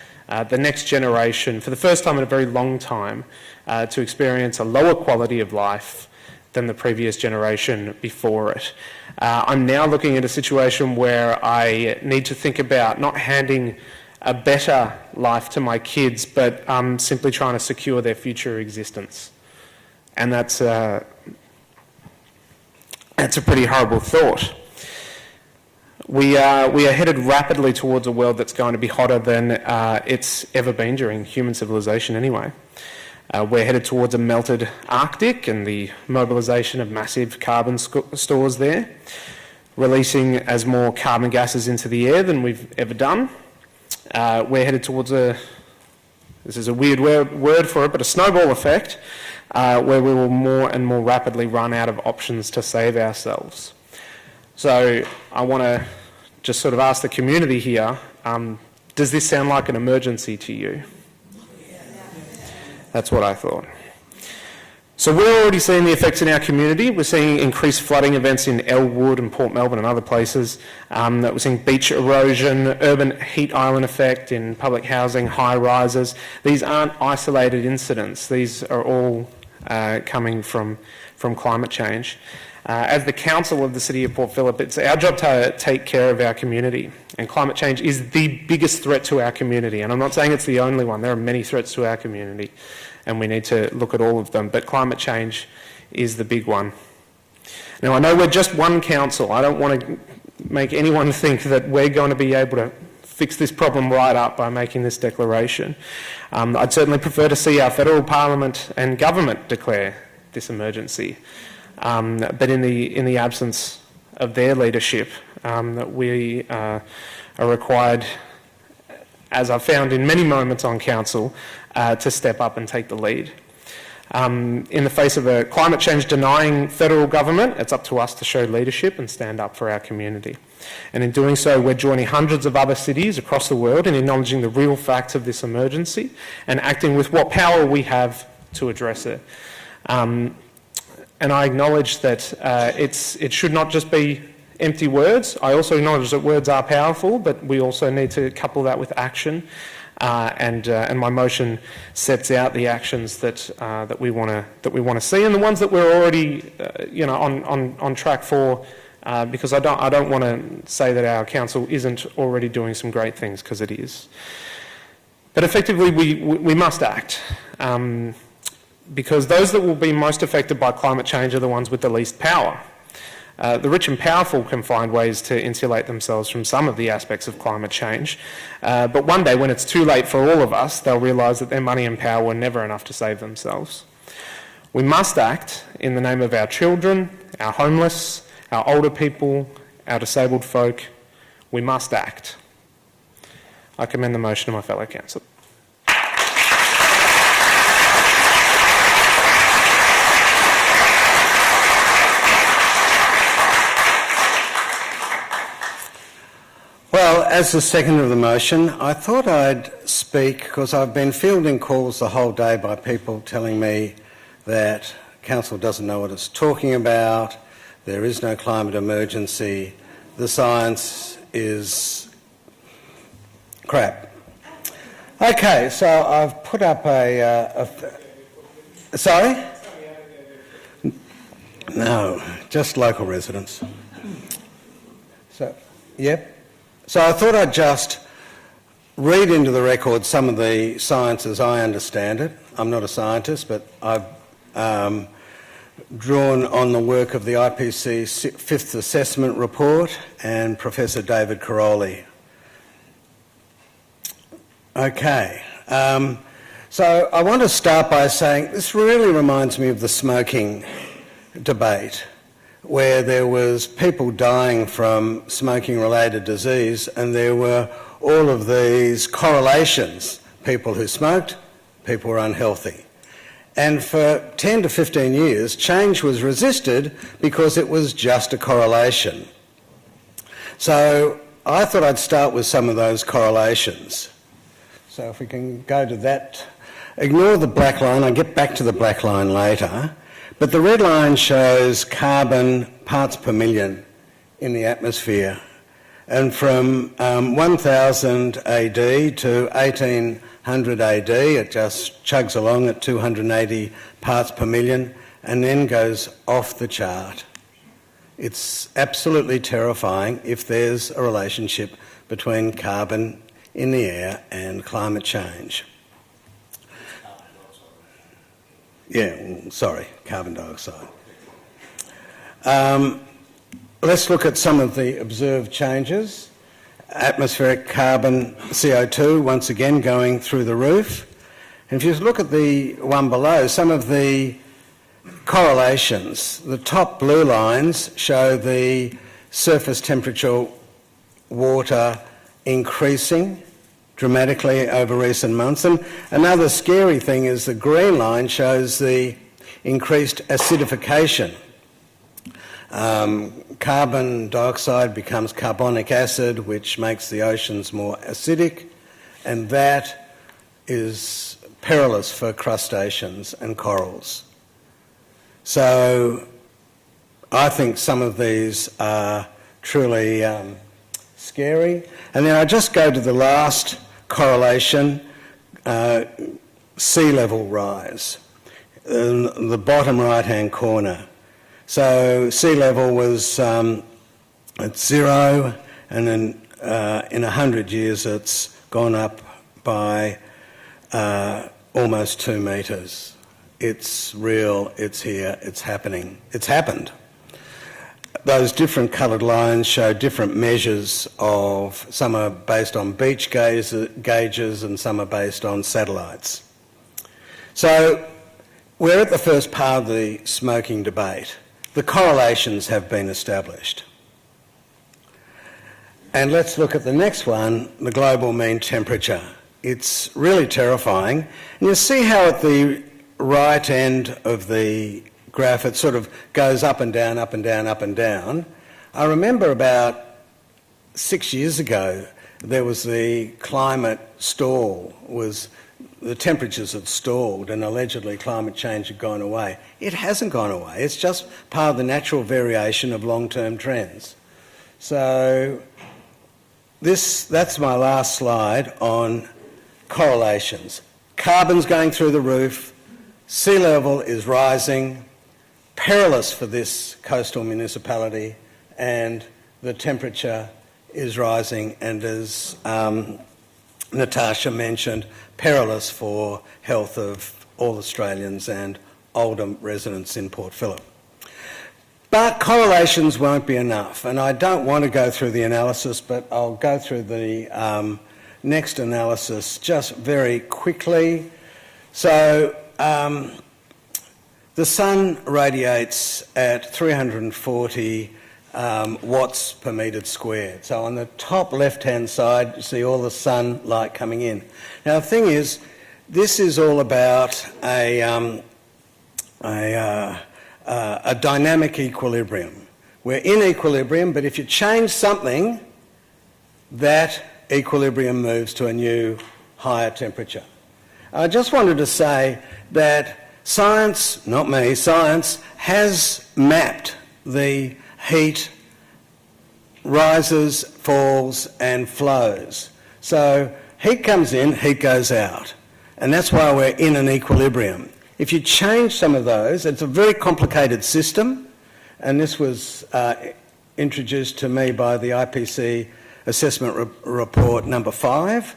the next generation, for the first time in a very long time, to experience a lower quality of life than the previous generation before it. I'm now looking at a situation where I need to think about not handing a better life to my kids, but simply trying to secure their future existence. And that's a pretty horrible thought. We are headed rapidly towards a world that's going to be hotter than it's ever been during human civilization anyway. We're headed towards a melted Arctic and the mobilisation of massive carbon stores there, releasing as more carbon gases into the air than we've ever done. We're headed towards this is a weird word for it, but a snowball effect, where we will more and more rapidly run out of options to save ourselves. So I want to just sort of ask the community here, does this sound like an emergency to you? That's what I thought. So we're already seeing the effects in our community. We're seeing increased flooding events in Elwood and Port Melbourne and other places. We're seeing beach erosion, urban heat island effect in public housing, high rises. These aren't isolated incidents. These are all coming from climate change. As the council of the City of Port Phillip, it's our job to take care of our community. And climate change is the biggest threat to our community. And I'm not saying it's the only one. There are many threats to our community, and we need to look at all of them. But climate change is the big one. Now, I know we're just one council. I don't want to make anyone think that we're going to be able to fix this problem right up by making this declaration. I'd certainly prefer to see our federal parliament and government declare this emergency. But in the absence of their leadership, we are required, as I've found in many moments on council, to step up and take the lead. In the face of a climate change denying federal government, it's up to us to show leadership and stand up for our community. And in doing so, we're joining hundreds of other cities across the world in acknowledging the real facts of this emergency and acting with what power we have to address it. And I acknowledge that it should not just be empty words. I also acknowledge that words are powerful, but we also need to couple that with action. And my motion sets out the actions that we want to see, and the ones that we're already on track for. Because I don't want to say that our council isn't already doing some great things, because it is. But effectively, we must act. Because those that will be most affected by climate change are the ones with the least power. The rich and powerful can find ways to insulate themselves from some of the aspects of climate change, but one day when it's too late for all of us, they'll realise that their money and power were never enough to save themselves. We must act in the name of our children, our homeless, our older people, our disabled folk. We must act. I commend the motion to my fellow councillor. Well, as the second of the motion, I thought I'd speak because I've been fielding calls the whole day by people telling me that council doesn't know what it's talking about, there is no climate emergency, the science is crap. Okay, so I've put up sorry? No, just local residents. So, yep. So I thought I'd just read into the record some of the science as I understand it. I'm not a scientist, but I've drawn on the work of the IPC Fifth Assessment Report and Professor David Caroli. Okay, so I want to start by saying this really reminds me of the smoking debate, where there was people dying from smoking-related disease, and there were all of these correlations. People who smoked, people were unhealthy. And for 10 to 15 years, change was resisted because it was just a correlation. So I thought I'd start with some of those correlations. So if we can go to that, ignore the black line, I'll get back to the black line later. But the red line shows carbon parts per million in the atmosphere. And from 1000 AD to 1800 AD, it just chugs along at 280 parts per million and then goes off the chart. It's absolutely terrifying if there's a relationship between carbon in the air and climate change. Yeah, sorry, carbon dioxide. Let's look at some of the observed changes. Atmospheric carbon, CO2, once again going through the roof. And if you look at the one below, some of the correlations, the top blue lines show the surface temperature water increasing dramatically over recent months. And another scary thing is the green line shows the increased acidification. Carbon dioxide becomes carbonic acid, which makes the oceans more acidic, and that is perilous for crustaceans and corals. So I think some of these are truly scary. And then I just go to the last correlation, sea level rise, in the bottom right-hand corner. So sea level was at 0, and then in 100 years it's gone up by almost 2 metres. It's real, it's here, it's happening. It's happened. Those different coloured lines show different measures of, some are based on beach gauges and some are based on satellites. So we're at the first part of the smoking debate. The correlations have been established. And let's look at the next one, the global mean temperature. It's really terrifying. And you see how at the right end of the graph, it sort of goes up and down, up and down, up and down. I remember about 6 years ago, there was the climate stall, the temperatures had stalled and allegedly climate change had gone away. It hasn't gone away. It's just part of the natural variation of long-term trends. So that's my last slide on correlations. Carbon's going through the roof, sea level is rising, perilous for this coastal municipality, and the temperature is rising, and as Natasha mentioned, perilous for health of all Australians and older residents in Port Phillip. But correlations won't be enough, and I don't want to go through the analysis, but I'll go through the next analysis just very quickly. So the sun radiates at 340 watts per metre squared. So on the top left-hand side, you see all the sunlight coming in. Now the thing is, this is all about a dynamic equilibrium. We're in equilibrium, but if you change something, that equilibrium moves to a new higher temperature. I just wanted to say that science, not me, science has mapped the heat rises, falls and flows. So heat comes in, heat goes out, and that's why we're in an equilibrium. If you change some of those, it's a very complicated system, and this was introduced to me by the IPC assessment report number 5.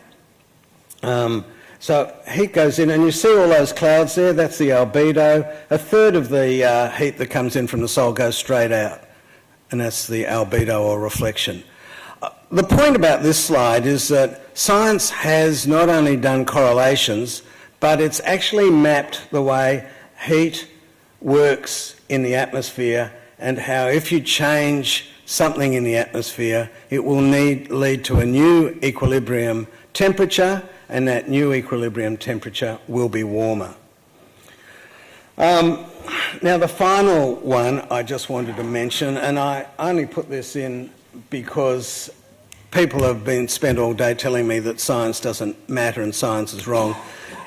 So heat goes in, and you see all those clouds there, that's the albedo. A third of the heat that comes in from the Sol goes straight out, and that's the albedo or reflection. The point about this slide is that science has not only done correlations, but it's actually mapped the way heat works in the atmosphere, and how if you change something in the atmosphere, it will lead to a new equilibrium temperature, and that new equilibrium temperature will be warmer. Now the final one I just wanted to mention, and I only put this in because people have spent all day telling me that science doesn't matter and science is wrong,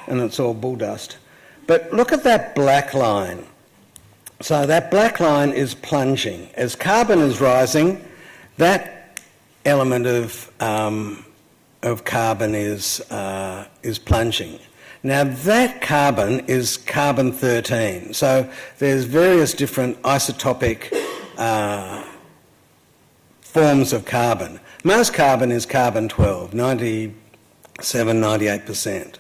and it's all bull dust. But look at that black line. So that black line is plunging. As carbon is rising, that element of carbon is plunging. Now that carbon is carbon-13. So there's various different isotopic forms of carbon. Most carbon is carbon-12, 97-98%.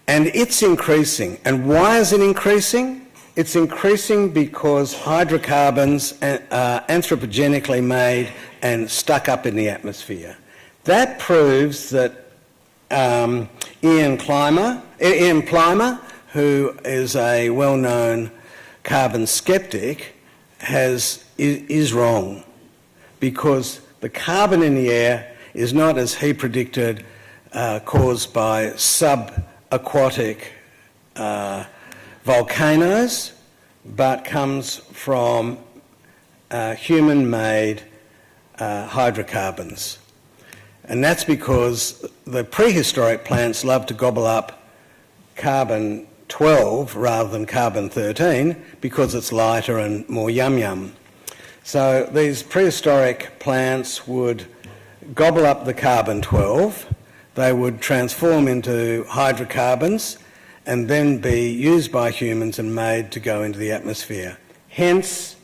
And it's increasing. And why is it increasing? It's increasing because hydrocarbons are anthropogenically made and stuck up in the atmosphere. That proves that Ian Plimer, who is a well-known carbon skeptic, is wrong, because the carbon in the air is not, as he predicted, caused by subaquatic volcanoes, but comes from human-made hydrocarbons. And that's because the prehistoric plants love to gobble up carbon-12 rather than carbon-13 because it's lighter and more yum-yum. So these prehistoric plants would gobble up the carbon-12, they would transform into hydrocarbons and then be used by humans and made to go into the atmosphere. Hence,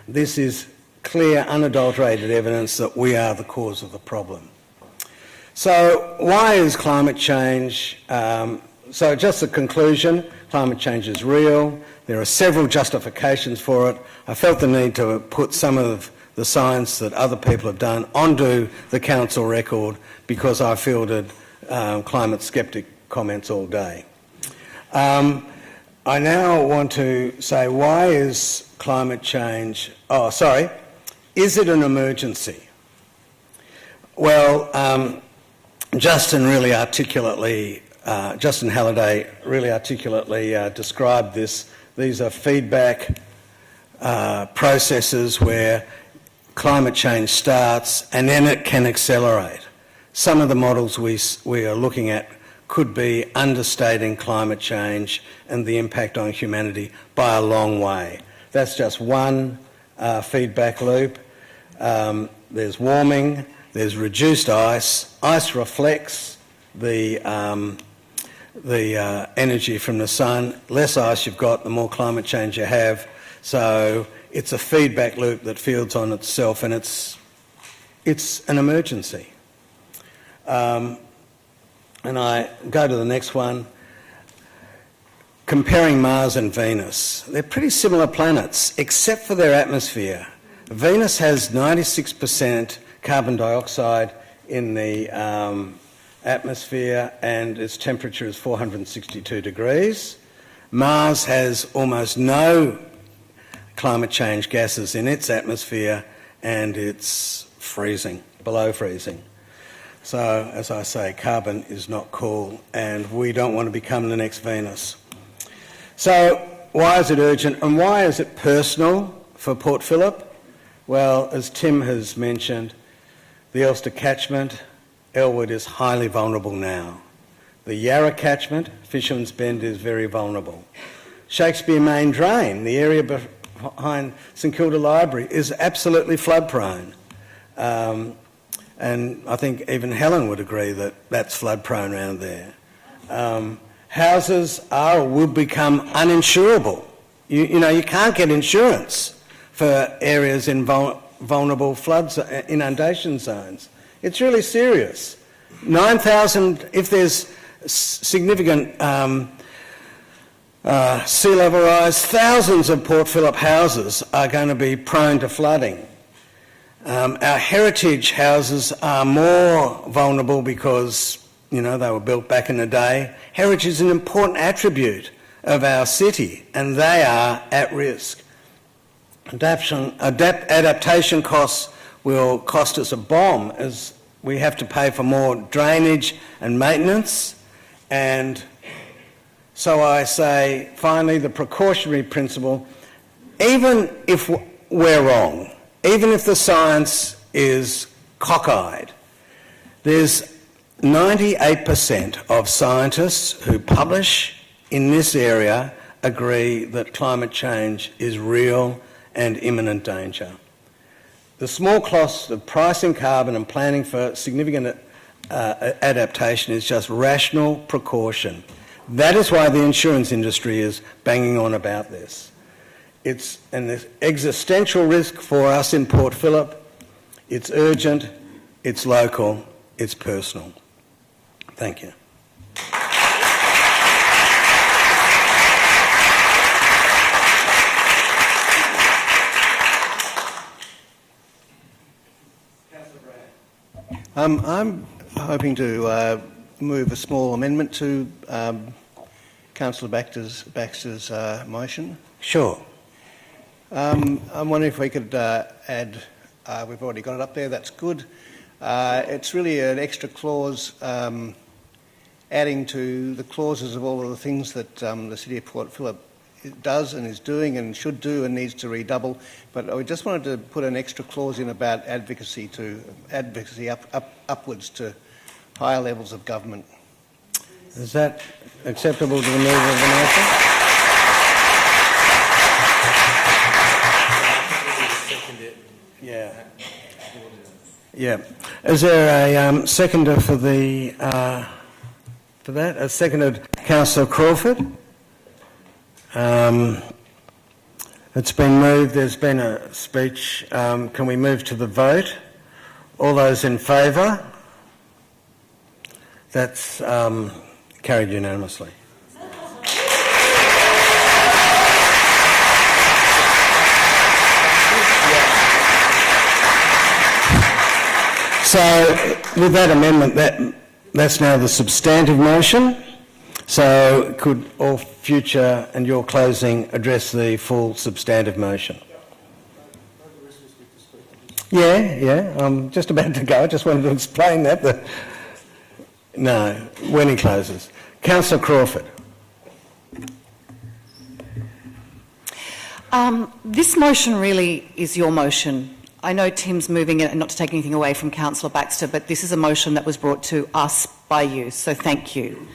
this is clear, unadulterated evidence that we are the cause of the problem. So why is climate change? So just a conclusion, climate change is real. There are several justifications for it. I felt the need to put some of the science that other people have done onto the council record because I fielded climate sceptic comments all day. I now want to say, why is climate change... is it an emergency? Well, Justin really articulately Justin Halliday really articulately described this. These are feedback processes where climate change starts and then it can accelerate. Some of the models we are looking at could be understating climate change and the impact on humanity by a long way. That's just one feedback loop. There's warming, there's reduced ice. Ice reflects the energy from the sun. Less ice you've got, the more climate change you have. So it's a feedback loop that feeds on itself, and it's an emergency. And I go to the next one. Comparing Mars and Venus. They're pretty similar planets, except for their atmosphere. Venus has 96% carbon dioxide in the atmosphere, and its temperature is 462 degrees. Mars has almost no climate change gases in its atmosphere, and it's freezing, below freezing. So, as I say, carbon is not cool, and we don't want to become the next Venus. So, why is it urgent, and why is it personal for Port Phillip? Well, as Tim has mentioned, the Ulster catchment, Elwood, is highly vulnerable now. The Yarra catchment, Fishermans Bend, is very vulnerable. Shakespeare Main Drain, the area behind St Kilda Library, is absolutely flood prone. And I think even Helen would agree that that's flood prone around there. Houses are or will become uninsurable. You know, you can't get insurance for areas in vulnerable floods, inundation zones. It's really serious. 9,000, if there's significant sea level rise, thousands of Port Phillip houses are going to be prone to flooding. Our heritage houses are more vulnerable because, you know, they were built back in the day. Heritage is an important attribute of our city, and they are at risk. Adaptation costs will cost us a bomb, as we have to pay for more drainage and maintenance. And so I say, finally, the precautionary principle, even if we're wrong, even if the science is cockeyed, there's 98% of scientists who publish in this area agree that climate change is real and imminent danger. The small cost of pricing carbon and planning for significant adaptation is just rational precaution. That is why the insurance industry is banging on about this. It's an existential risk for us in Port Phillip. It's urgent, it's local, it's personal. Thank you. I'm hoping to move a small amendment to Councillor Baxter's motion. Sure. I'm wondering if we could add, we've already got it up there, that's good. It's really an extra clause adding to the clauses of all of the things that the City of Port Phillip does and is doing and should do and needs to redouble. But I just wanted to put an extra clause in about advocacy upwards to higher levels of government. Is that acceptable to the mover of the motion? Yeah. Yeah. Is there a seconder for the for that? A seconded, Councillor Crawford. It's been moved. There's been a speech. Can we move to the vote? All those in favour? That's carried unanimously. So, with that amendment, that's now the substantive motion. So, could all future and your closing address the full substantive motion? Yeah, I'm just about to go. I just wanted to explain that. No, when he closes. Councillor Crawford. This motion really is your motion. I know Tim's moving it and not to take anything away from Councillor Baxter, but this is a motion that was brought to us by you, so thank you.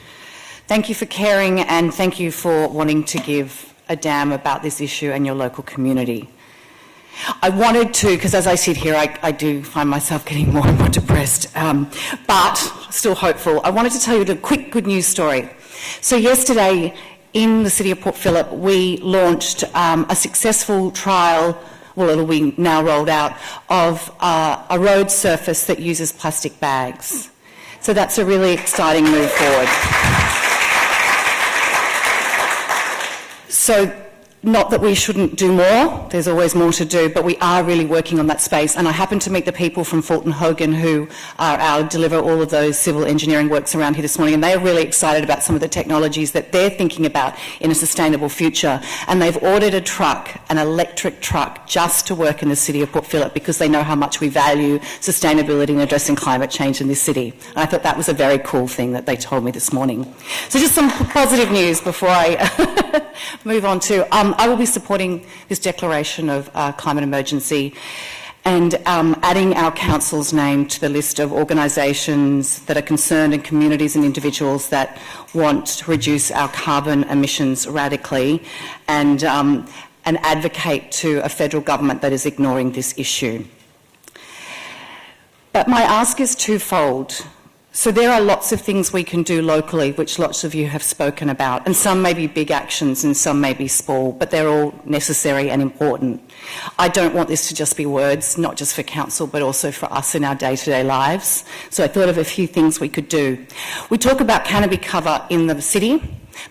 Thank you for caring and thank you for wanting to give a damn about this issue and your local community. I wanted to, because as I sit here, I do find myself getting more and more depressed, but still hopeful. I wanted to tell you a quick good news story. So yesterday, in the City of Port Phillip, we launched a successful trial, well, it'll be now rolled out, of a road surface that uses plastic bags. So that's a really exciting move forward. So, not that we shouldn't do more, there's always more to do, but we are really working on that space. And I happened to meet the people from Fulton Hogan who deliver all of those civil engineering works around here this morning, and they are really excited about some of the technologies that they're thinking about in a sustainable future. And they've ordered a truck, an electric truck, just to work in the City of Port Phillip because they know how much we value sustainability and addressing climate change in this city. And I thought that was a very cool thing that they told me this morning. So just some positive news before I move on to... I will be supporting this declaration of climate emergency and adding our council's name to the list of organisations that are concerned and communities and individuals that want to reduce our carbon emissions radically and advocate to a federal government that is ignoring this issue. But my ask is twofold. So there are lots of things we can do locally, which lots of you have spoken about, and some may be big actions and some may be small, but they're all necessary and important. I don't want this to just be words, not just for council, but also for us in our day-to-day lives. So I thought of a few things we could do. We talk about canopy cover in the city,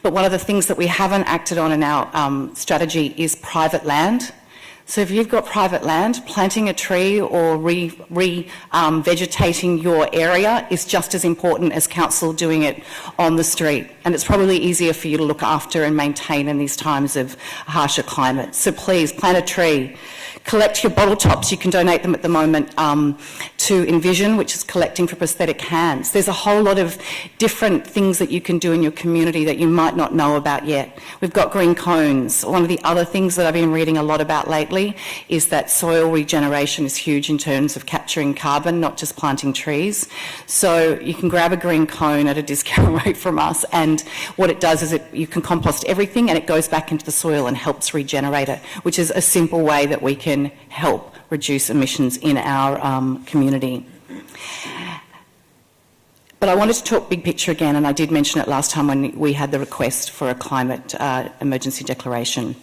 but one of the things that we haven't acted on in our strategy is private land. So if you've got private land, planting a tree or vegetating your area is just as important as council doing it on the street. And it's probably easier for you to look after and maintain in these times of harsher climate. So please, plant a tree. Collect your bottle tops. You can donate them at the moment to Envision, which is collecting for prosthetic hands. There's a whole lot of different things that you can do in your community that you might not know about yet. We've got green cones. One of the other things that I've been reading a lot about lately is that soil regeneration is huge in terms of capturing carbon, not just planting trees. So you can grab a green cone at a discount rate from us, and what it does is you can compost everything and it goes back into the soil and helps regenerate it, which is a simple way that we can help reduce emissions in our community. But I wanted to talk big picture again, and I did mention it last time when we had the request for a climate emergency declaration.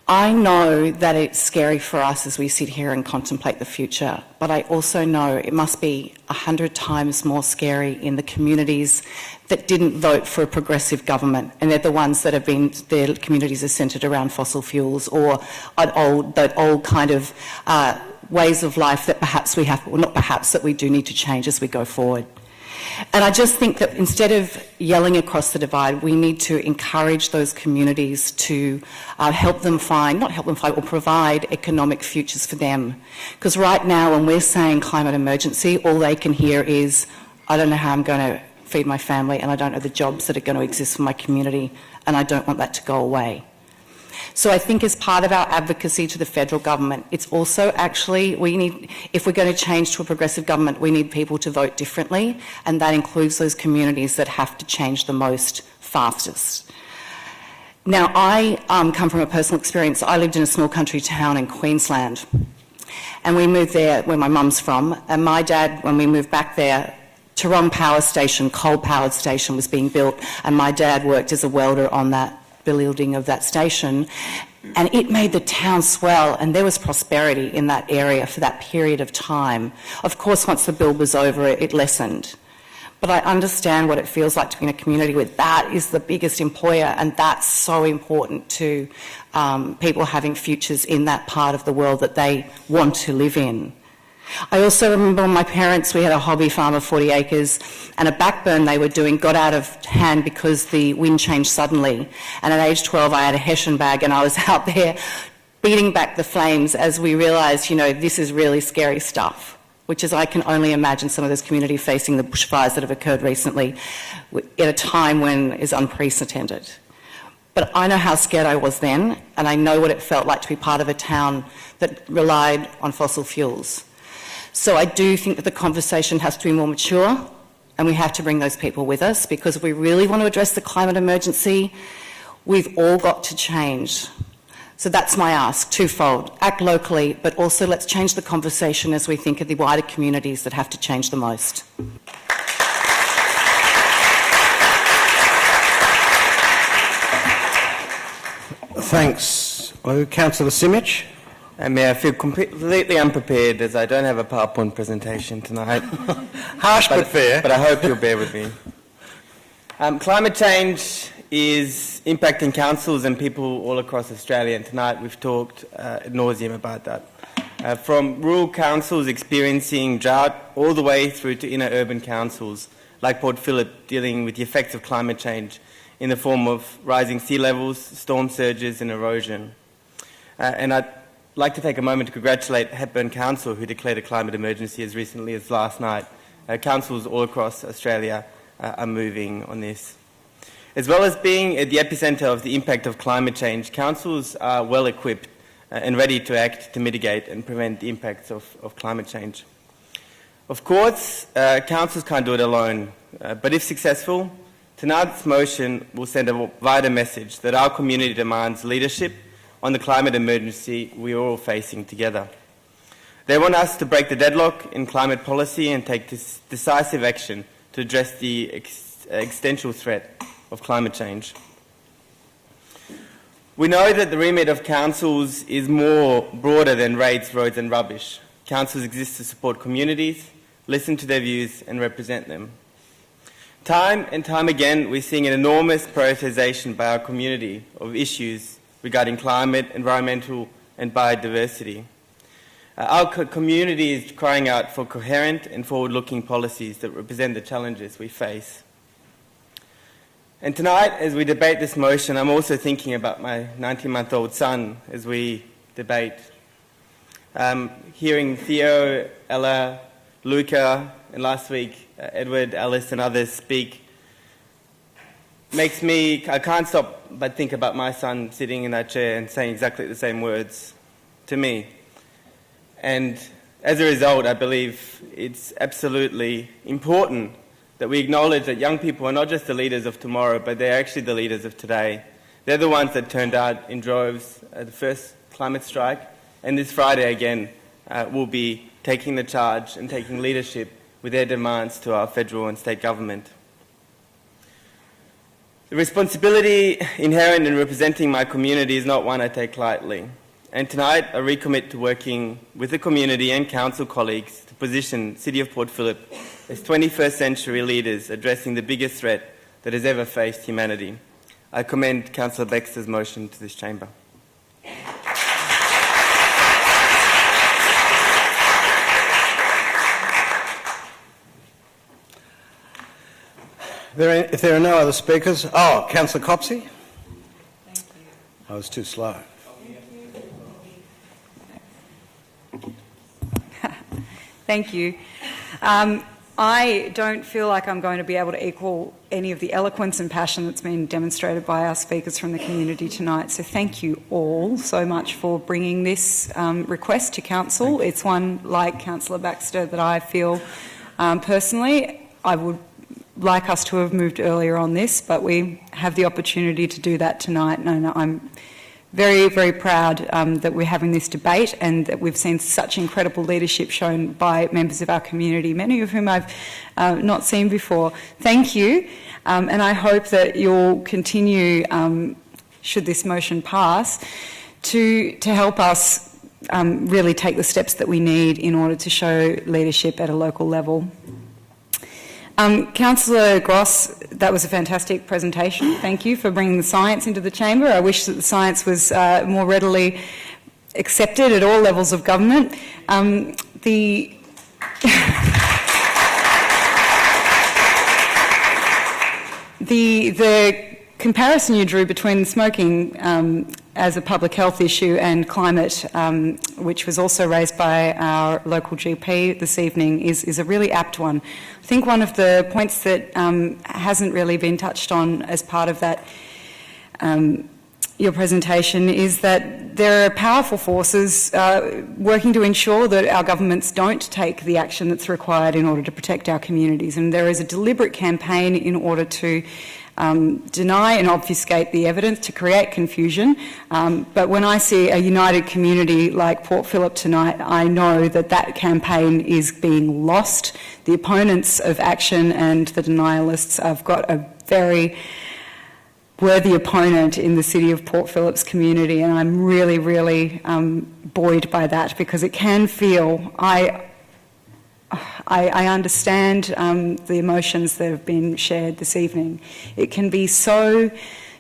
I know that it's scary for us as we sit here and contemplate the future, but I also know it must be 100 times more scary in the communities that didn't vote for a progressive government, and they're the ones that have been, their communities are centred around fossil fuels or that old kind of ways of life that perhaps we have, or not perhaps, that we do need to change as we go forward. And I just think that instead of yelling across the divide, we need to encourage those communities to help them find, not help them find, or provide economic futures for them. Because right now, when we're saying climate emergency, all they can hear is, I don't know how I'm going to feed my family, and I don't know the jobs that are going to exist for my community, and I don't want that to go away. So I think as part of our advocacy to the federal government, it's also actually, we need, if we're going to change to a progressive government, we need people to vote differently, and that includes those communities that have to change the most fastest. Now, I come from a personal experience. I lived in a small country town in Queensland, and we moved there where my mum's from, and my dad, when we moved back there, Tarong Power Station, coal-powered station, was being built, and my dad worked as a welder on that building of that station, and it made the town swell, and there was prosperity in that area for that period of time. Of course, once the build was over, it lessened. But I understand what it feels like to be in a community where that is the biggest employer, and that's so important to people having futures in that part of the world that they want to live in. I also remember when my parents, we had a hobby farm of 40 acres, and a backburn they were doing got out of hand because the wind changed suddenly. And at age 12, I had a Hessian bag, and I was out there beating back the flames as we realised, you know, this is really scary stuff. which is, I can only imagine some of those community facing the bushfires that have occurred recently at a time when is unprecedented. But I know how scared I was then, and I know what it felt like to be part of a town that relied on fossil fuels. So I do think that the conversation has to be more mature, and we have to bring those people with us, because if we really want to address the climate emergency, we've all got to change. So that's my ask, twofold. Act locally, but also let's change the conversation as we think of the wider communities that have to change the most. Thanks, Lou. Councillor Simic. Mayor, I feel completely unprepared as I don't have a PowerPoint presentation tonight. Harsh but fair. But I hope you'll bear with me. Climate change is impacting councils and people all across Australia, and tonight we've talked ad nauseum about that. From rural councils experiencing drought all the way through to inner urban councils like Port Phillip dealing with the effects of climate change in the form of rising sea levels, storm surges and erosion. And I'd like to take a moment to congratulate Hepburn Council, who declared a climate emergency as recently as last night. Councils all across Australia are moving on this. As well as being at the epicentre of the impact of climate change, councils are well equipped and ready to act to mitigate and prevent the impacts of climate change. Of course, councils can't do it alone, but if successful, tonight's motion will send a wider message that our community demands leadership on the climate emergency we are all facing together. They want us to break the deadlock in climate policy and take decisive action to address the existential threat of climate change. We know that the remit of councils is more broader than rates, roads and rubbish. Councils exist to support communities, listen to their views and represent them. Time and time again, we're seeing an enormous prioritisation by our community of issues regarding climate, environmental and biodiversity. Our community is crying out for coherent and forward-looking policies that represent the challenges we face. And tonight, as we debate this motion, I'm also thinking about my 19-month-old son as we debate. Hearing Theo, Ella, Luca, and last week Edward, Alice and others speak makes me, I can't stop but think about my son sitting in that chair and saying exactly the same words to me. And as a result, I believe it's absolutely important that we acknowledge that young people are not just the leaders of tomorrow, but they're actually the leaders of today. They're the ones that turned out in droves at the first climate strike, and this Friday again will be taking the charge and taking leadership with their demands to our federal and state government. The responsibility inherent in representing my community is not one I take lightly. And tonight I recommit to working with the community and council colleagues to position City of Port Phillip as 21st century leaders addressing the biggest threat that has ever faced humanity. I commend Councillor Baxter's motion to this chamber. If there are no other speakers... Oh, Councillor Copsey? Thank you. I was too slow. Thank you. I don't feel like I'm going to be able to equal any of the eloquence and passion that's been demonstrated by our speakers from the community tonight. So thank you all so much for bringing this request to Council. It's one, like Councillor Baxter, that I feel personally I would like us to have moved earlier on this, but we have the opportunity to do that tonight. And I'm very, very proud that we're having this debate and that we've seen such incredible leadership shown by members of our community, many of whom I've not seen before. Thank you, and I hope that you'll continue, should this motion pass, to help us really take the steps that we need in order to show leadership at a local level. Councillor Gross, that was a fantastic presentation. Thank you for bringing the science into the chamber. I wish that the science was more readily accepted at all levels of government. The comparison you drew between smoking as a public health issue, and climate, which was also raised by our local GP this evening, is a really apt one. I think one of the points that hasn't really been touched on as part of that your presentation is that there are powerful forces working to ensure that our governments don't take the action that's required in order to protect our communities, and there is a deliberate campaign in order to deny and obfuscate the evidence, to create confusion. But when I see a united community like Port Phillip tonight, I know that that campaign is being lost. The opponents of action and the denialists have got a very worthy opponent in the City of Port Phillip's community, and I'm really, really buoyed by that, because it can feel, I understand the emotions that have been shared this evening. It can be so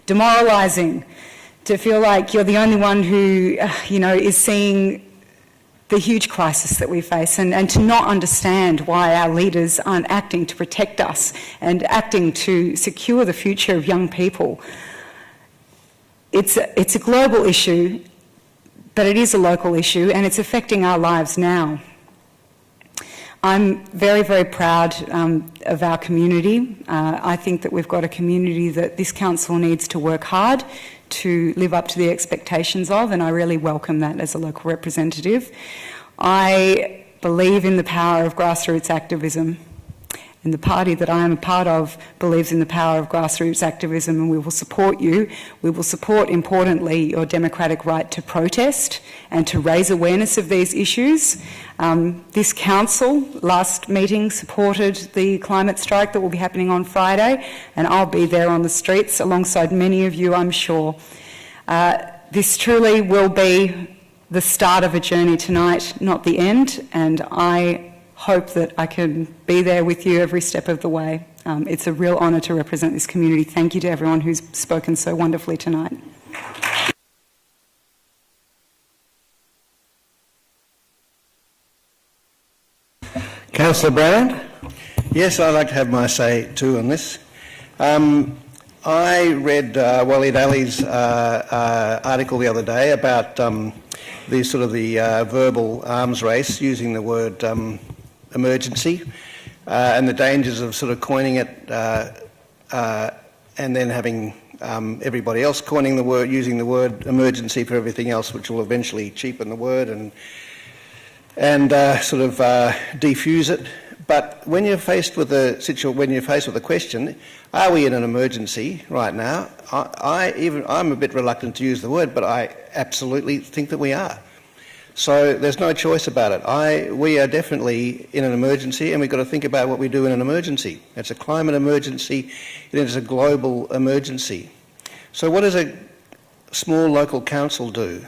demoralising to feel like you're the only one who, is seeing the huge crisis that we face, and to not understand why our leaders aren't acting to protect us and acting to secure the future of young people. It's a global issue, but it is a local issue, and it's affecting our lives now. I'm very, very proud of our community. I think that we've got a community that this council needs to work hard to live up to the expectations of, and I really welcome that as a local representative. I believe in the power of grassroots activism, and the party that I am a part of believes in the power of grassroots activism, and we will support you. We will support, importantly, your democratic right to protest and to raise awareness of these issues. This council, last meeting, supported the climate strike that will be happening on Friday, and I'll be there on the streets alongside many of you, I'm sure. This truly will be the start of a journey tonight, not the end, and I hope that I can be there with you every step of the way. It's a real honour to represent this community. Thank you to everyone who's spoken so wonderfully tonight. Councillor Brand? Yes, I'd like to have my say too on this. I read Wally Daly's article the other day about the verbal arms race using the word emergency and the dangers of sort of coining it and then having everybody else coining the word, using the word emergency for everything else, which will eventually cheapen the word and defuse it. But when you're faced with a question, are we in an emergency right now? I'm a bit reluctant to use the word, but I absolutely think that we are. So there's no choice about it. We are definitely in an emergency, and we've got to think about what we do in an emergency. It's a climate emergency, it is a global emergency. So what does a small local council do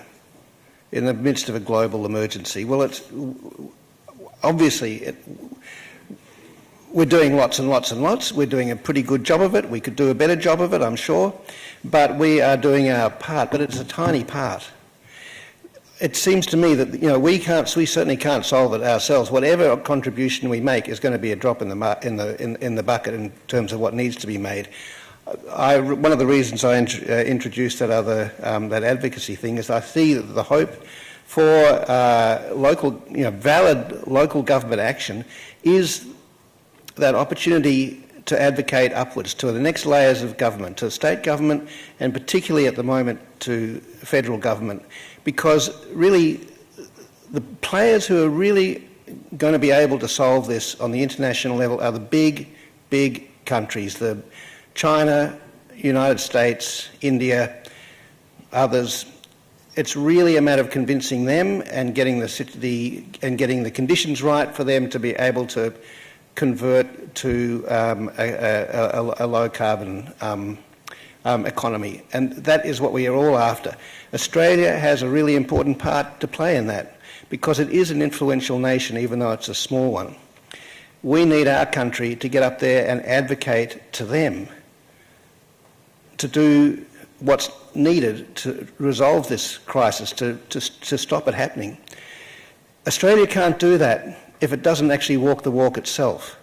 in the midst of a global emergency? Well, it's obviously we're doing lots and lots and lots. We're doing a pretty good job of it. We could do a better job of it, I'm sure. But we are doing our part, but it's a tiny part. It seems to me that we certainly can't solve it ourselves. Whatever contribution we make is going to be a drop in the bucket in terms of what needs to be made. One of the reasons I introduced that that advocacy thing is I see that the hope for valid local government action is that opportunity to advocate upwards to the next layers of government, to state government, and particularly at the moment to federal government, because really the players who are really going to be able to solve this on the international level are the big countries, the China, United States, India, others. It's really a matter of convincing them and getting the conditions right for them to be able to convert to a low carbon economy, and that is what we are all after. Australia has a really important part to play in that because it is an influential nation, even though it's a small one. We need our country to get up there and advocate to them to do what's needed to resolve this crisis, to stop it happening. Australia can't do that if it doesn't actually walk the walk itself.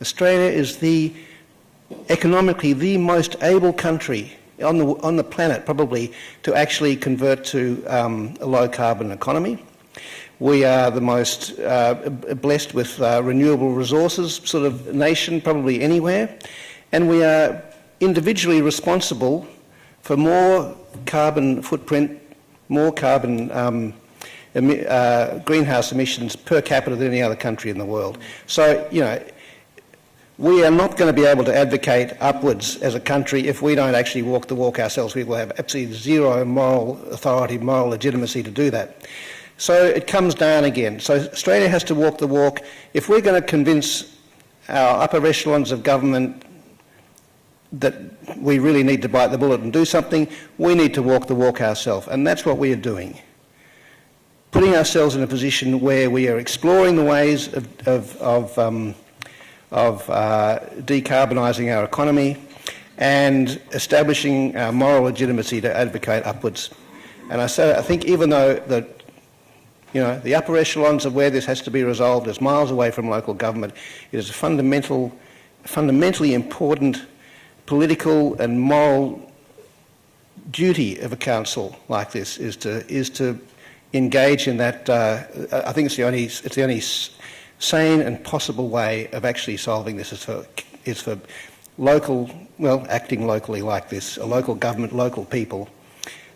Australia is economically the most able country on the planet, probably, to actually convert to a low-carbon economy. We are the most blessed with renewable resources sort of nation, probably anywhere, and we are individually responsible for more carbon footprint, more carbon greenhouse emissions per capita than any other country in the world. So, you know, we are not going to be able to advocate upwards as a country if we don't actually walk the walk ourselves. We will have absolutely zero moral authority, moral legitimacy to do that. So it comes down again. So Australia has to walk the walk. If we're going to convince our upper echelons of government that we really need to bite the bullet and do something, we need to walk the walk ourselves, and that's what we are doing. Putting ourselves in a position where we are exploring the ways of decarbonising our economy and establishing our moral legitimacy to advocate upwards. And I think even though the upper echelons of where this has to be resolved is miles away from local government, it is a fundamentally important political and moral duty of a council like this is to engage in that. I think it's the only sane and possible way of actually solving this is for local, well, acting locally like this, a local government, local people.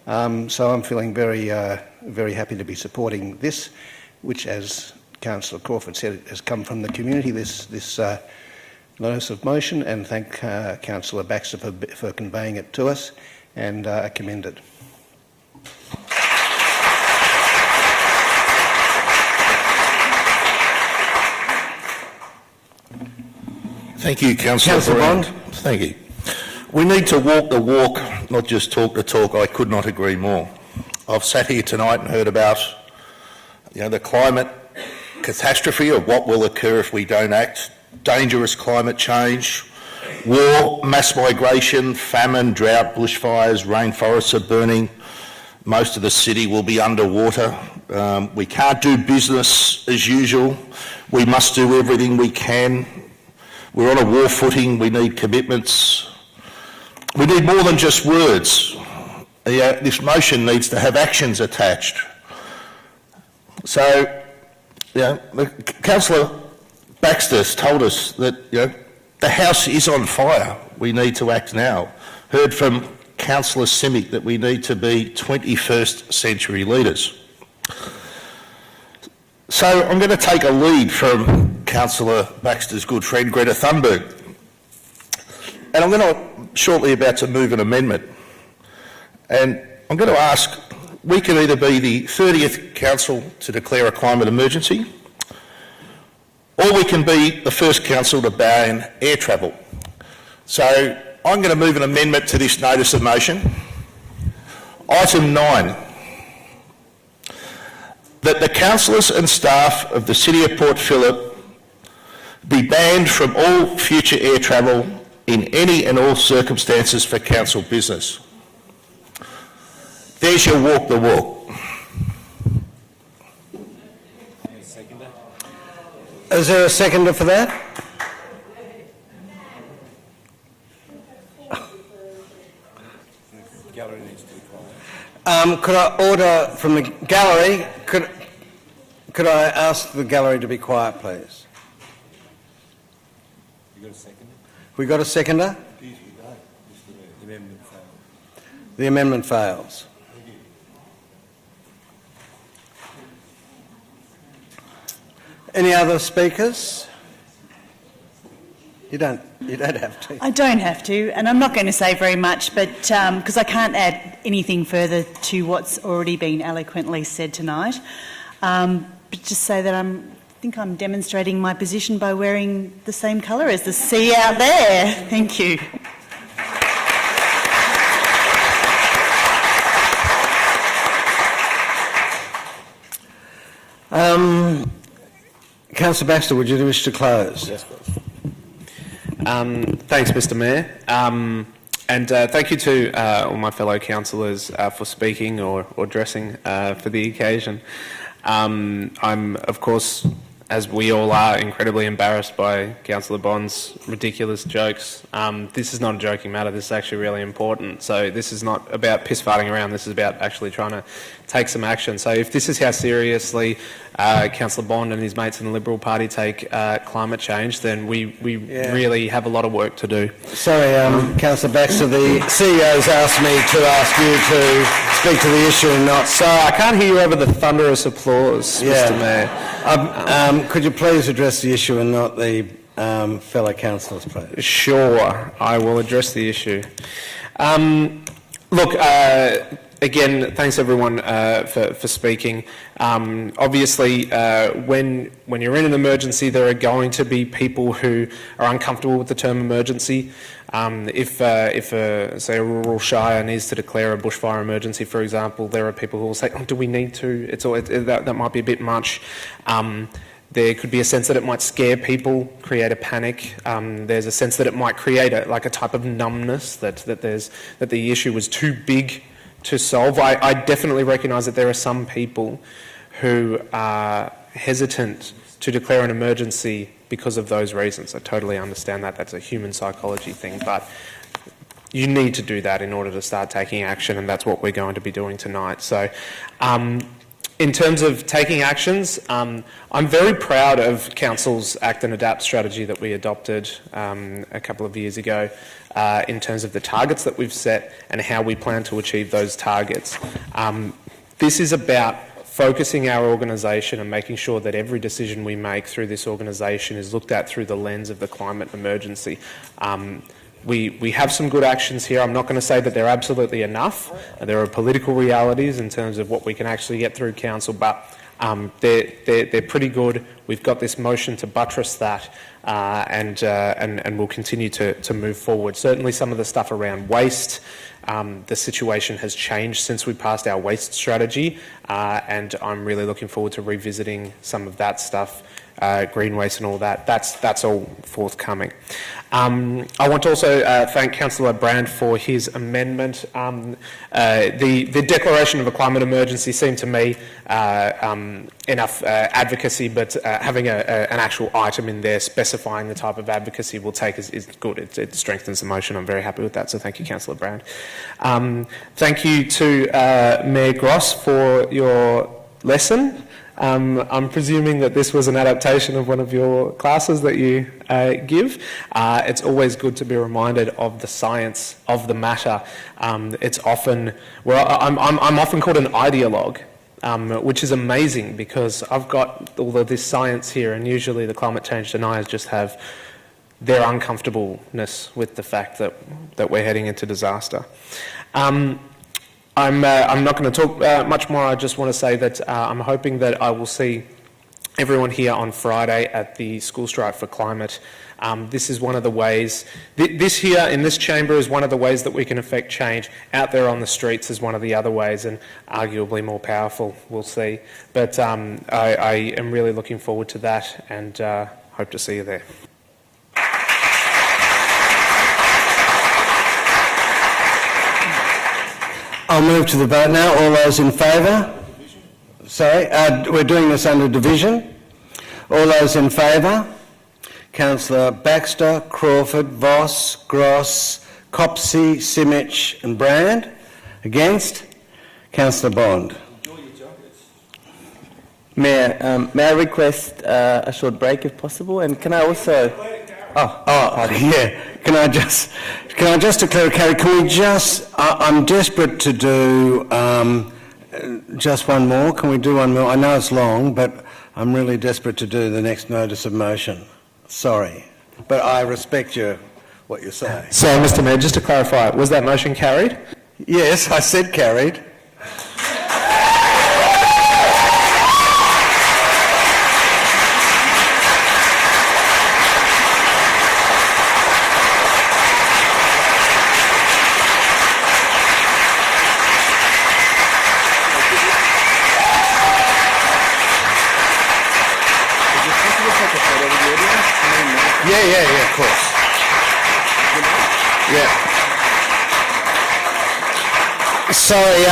So I'm feeling very happy to be supporting this, which, as Councillor Crawford said, has come from the community, this notice of motion, and thank Councillor Baxter for conveying it to us, and I commend it. Thank you, Councillor Bond. Thank you. We need to walk the walk, not just talk the talk. I could not agree more. I've sat here tonight and heard about, the climate catastrophe of what will occur if we don't act, dangerous climate change, war, mass migration, famine, drought, bushfires, rainforests are burning. Most of the city will be underwater. We can't do business as usual. We must do everything we can. We're on a war footing. We need commitments. We need more than just words. This motion needs to have actions attached. So, Councillor Baxter's told us that the house is on fire. We need to act now. Heard from Councillor Simic that we need to be 21st century leaders. So I'm going to take a lead from Councillor Baxter's good friend Greta Thunberg, and I'm going to shortly about to move an amendment, and I'm going to ask, we can either be the 30th council to declare a climate emergency, or we can be the first council to ban air travel. So I'm going to move an amendment to this notice of motion. Item 9. That the councillors and staff of the City of Port Phillip be banned from all future air travel in any and all circumstances for council business. There's your walk the walk. Is there a seconder for that? Could I order from the gallery, could I ask the gallery to be quiet, please? You got a seconder? We got a seconder? The amendment fails. The amendment fails. Any other speakers? You don't have to. I don't have to, and I'm not going to say very much, but because I can't add anything further to what's already been eloquently said tonight. But just say that I think I'm demonstrating my position by wearing the same colour as the sea out there. Thank you. Councillor Baxter, would you wish to close? Yes, please. Thanks, Mr Mayor. And thank you to all my fellow councillors for speaking or dressing for the occasion. I'm, of course, as we all are, incredibly embarrassed by Councillor Bond's ridiculous jokes. This is not a joking matter. This is actually really important. So this is not about piss-farting around. This is about actually trying to take some action. So if this is how seriously Councillor Bond and his mates in the Liberal Party take climate change, then we really have a lot of work to do. Sorry, Councillor Baxter, the CEO's asked me to ask you to speak to the issue and not... So I can't hear you over the thunderous applause, Mr Mayor. Could you please address the issue and not the fellow councillors, please? Sure, I will address the issue. Look, again, thanks everyone for speaking. Obviously, when you're in an emergency, there are going to be people who are uncomfortable with the term emergency. If say, a rural shire needs to declare a bushfire emergency, for example, there are people who will say, "Oh, do we need to?" That might be a bit much. There could be a sense that it might scare people, create a panic. There's a sense that it might create a type of numbness, that the issue was too big to solve. I definitely recognise that there are some people who are hesitant to declare an emergency because of those reasons. I totally understand that. That's a human psychology thing, but you need to do that in order to start taking action, and that's what we're going to be doing tonight. So, in terms of taking actions, I'm very proud of Council's Act and Adapt strategy that we adopted a couple of years ago in terms of the targets that we've set and how we plan to achieve those targets. This is about focusing our organisation and making sure that every decision we make through this organisation is looked at through the lens of the climate emergency. We have some good actions here. I'm not going to say that they're absolutely enough. There are political realities in terms of what we can actually get through council, but they're pretty good. We've got this motion to buttress that, and we'll continue to move forward. Certainly some of the stuff around waste, the situation has changed since we passed our waste strategy, and I'm really looking forward to revisiting some of that stuff, green waste and all that. That's all forthcoming. I want to also thank Councillor Brand for his amendment. The declaration of a climate emergency seemed to me enough advocacy, but having an actual item in there specifying the type of advocacy we'll take is good. It strengthens the motion. I'm very happy with that, so thank you, Councillor Brand. Thank you to Mayor Gross for your lesson. I'm presuming that this was an adaptation of one of your classes that you give. It's always good to be reminded of the science of the matter. It's often, I'm often called an ideologue, which is amazing because I've got all of this science here, and usually the climate change deniers just have their uncomfortableness with the fact that we're heading into disaster. I'm not going to talk much more. I just want to say that I'm hoping that I will see everyone here on Friday at the School Strike for Climate. This is one of the ways, this here in this chamber is one of the ways that we can affect change. Out there on the streets is one of the other ways, and arguably more powerful, we'll see. But I am really looking forward to that, and hope to see you there. I'll move to the vote now. All those in favour? Sorry, we're doing this under division. All those in favour? Councillor Baxter, Crawford, Voss, Gross, Copsey, Simic and Brand. Against? Councillor Bond. Mayor, may I request a short break if possible? And can I also... Yeah. Can I just declare a carry? Can we just... I'm desperate to do just one more. Can we do one more? I know it's long, but I'm really desperate to do the next notice of motion. Sorry. But I respect what you're saying. So, Mr Mayor, just to clarify, was that motion carried? Yes, I said carried. Yeah, of course. Yeah. Sorry,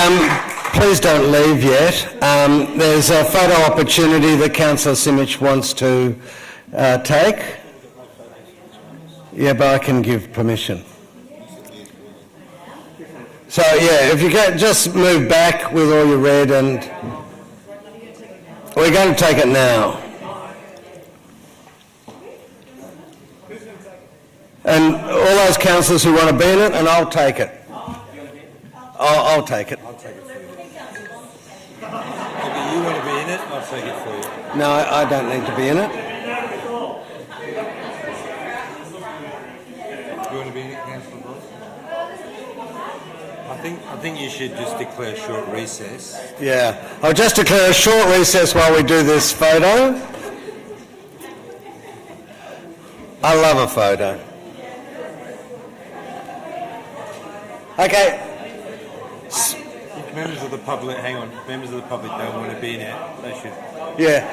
please don't leave yet. There's a photo opportunity that Councillor Simic wants to take. Yeah, but I can give permission. So yeah, if you can just move back with all your red, and we're going to take it now. And all those councillors who want to be in it, and I'll take it. I'll take it. I'll take it for you. Maybe you want to be in it, I'll take it for you. No, I don't need to be in it. You want to be in it, Councillor Boss? I think you should just declare a short recess. Yeah, I'll just declare a short recess while we do this photo. I love a photo. Okay. If members of the public, hang on, if members of the public don't want to be in it, they should. Yeah.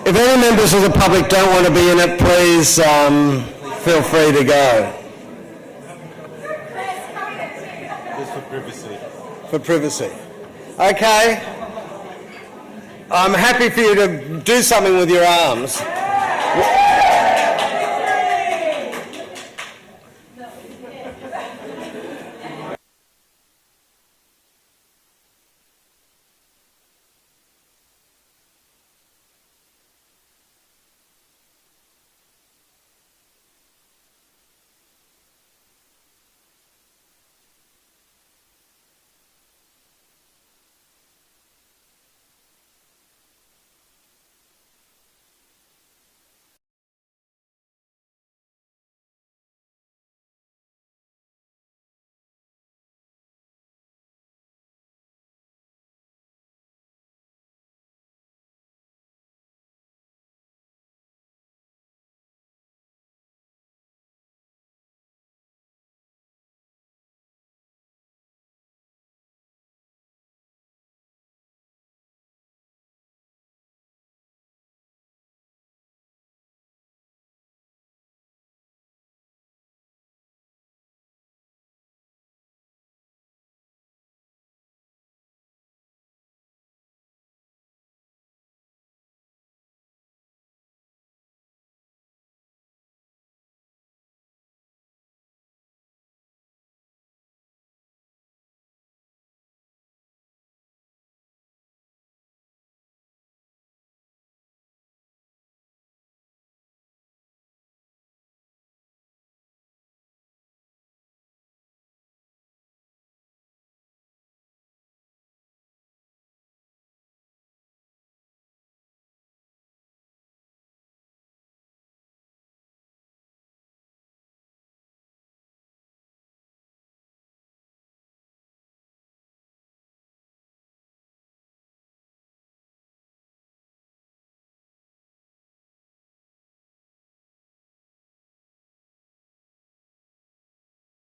If any members of the public don't want to be in it, please feel free to go. Just for privacy. For privacy. Okay. I'm happy for you to do something with your arms.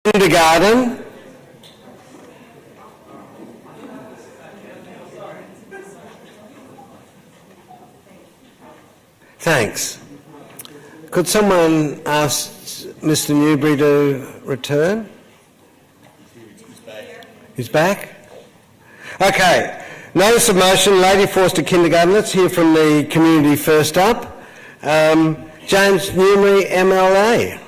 Kindergarten. Thanks. Could someone ask Mr. Newbury to return? He's back? Okay. Notice of motion, Lady Forster Kindergarten. Let's hear from the community first up. James Newbury, MLA.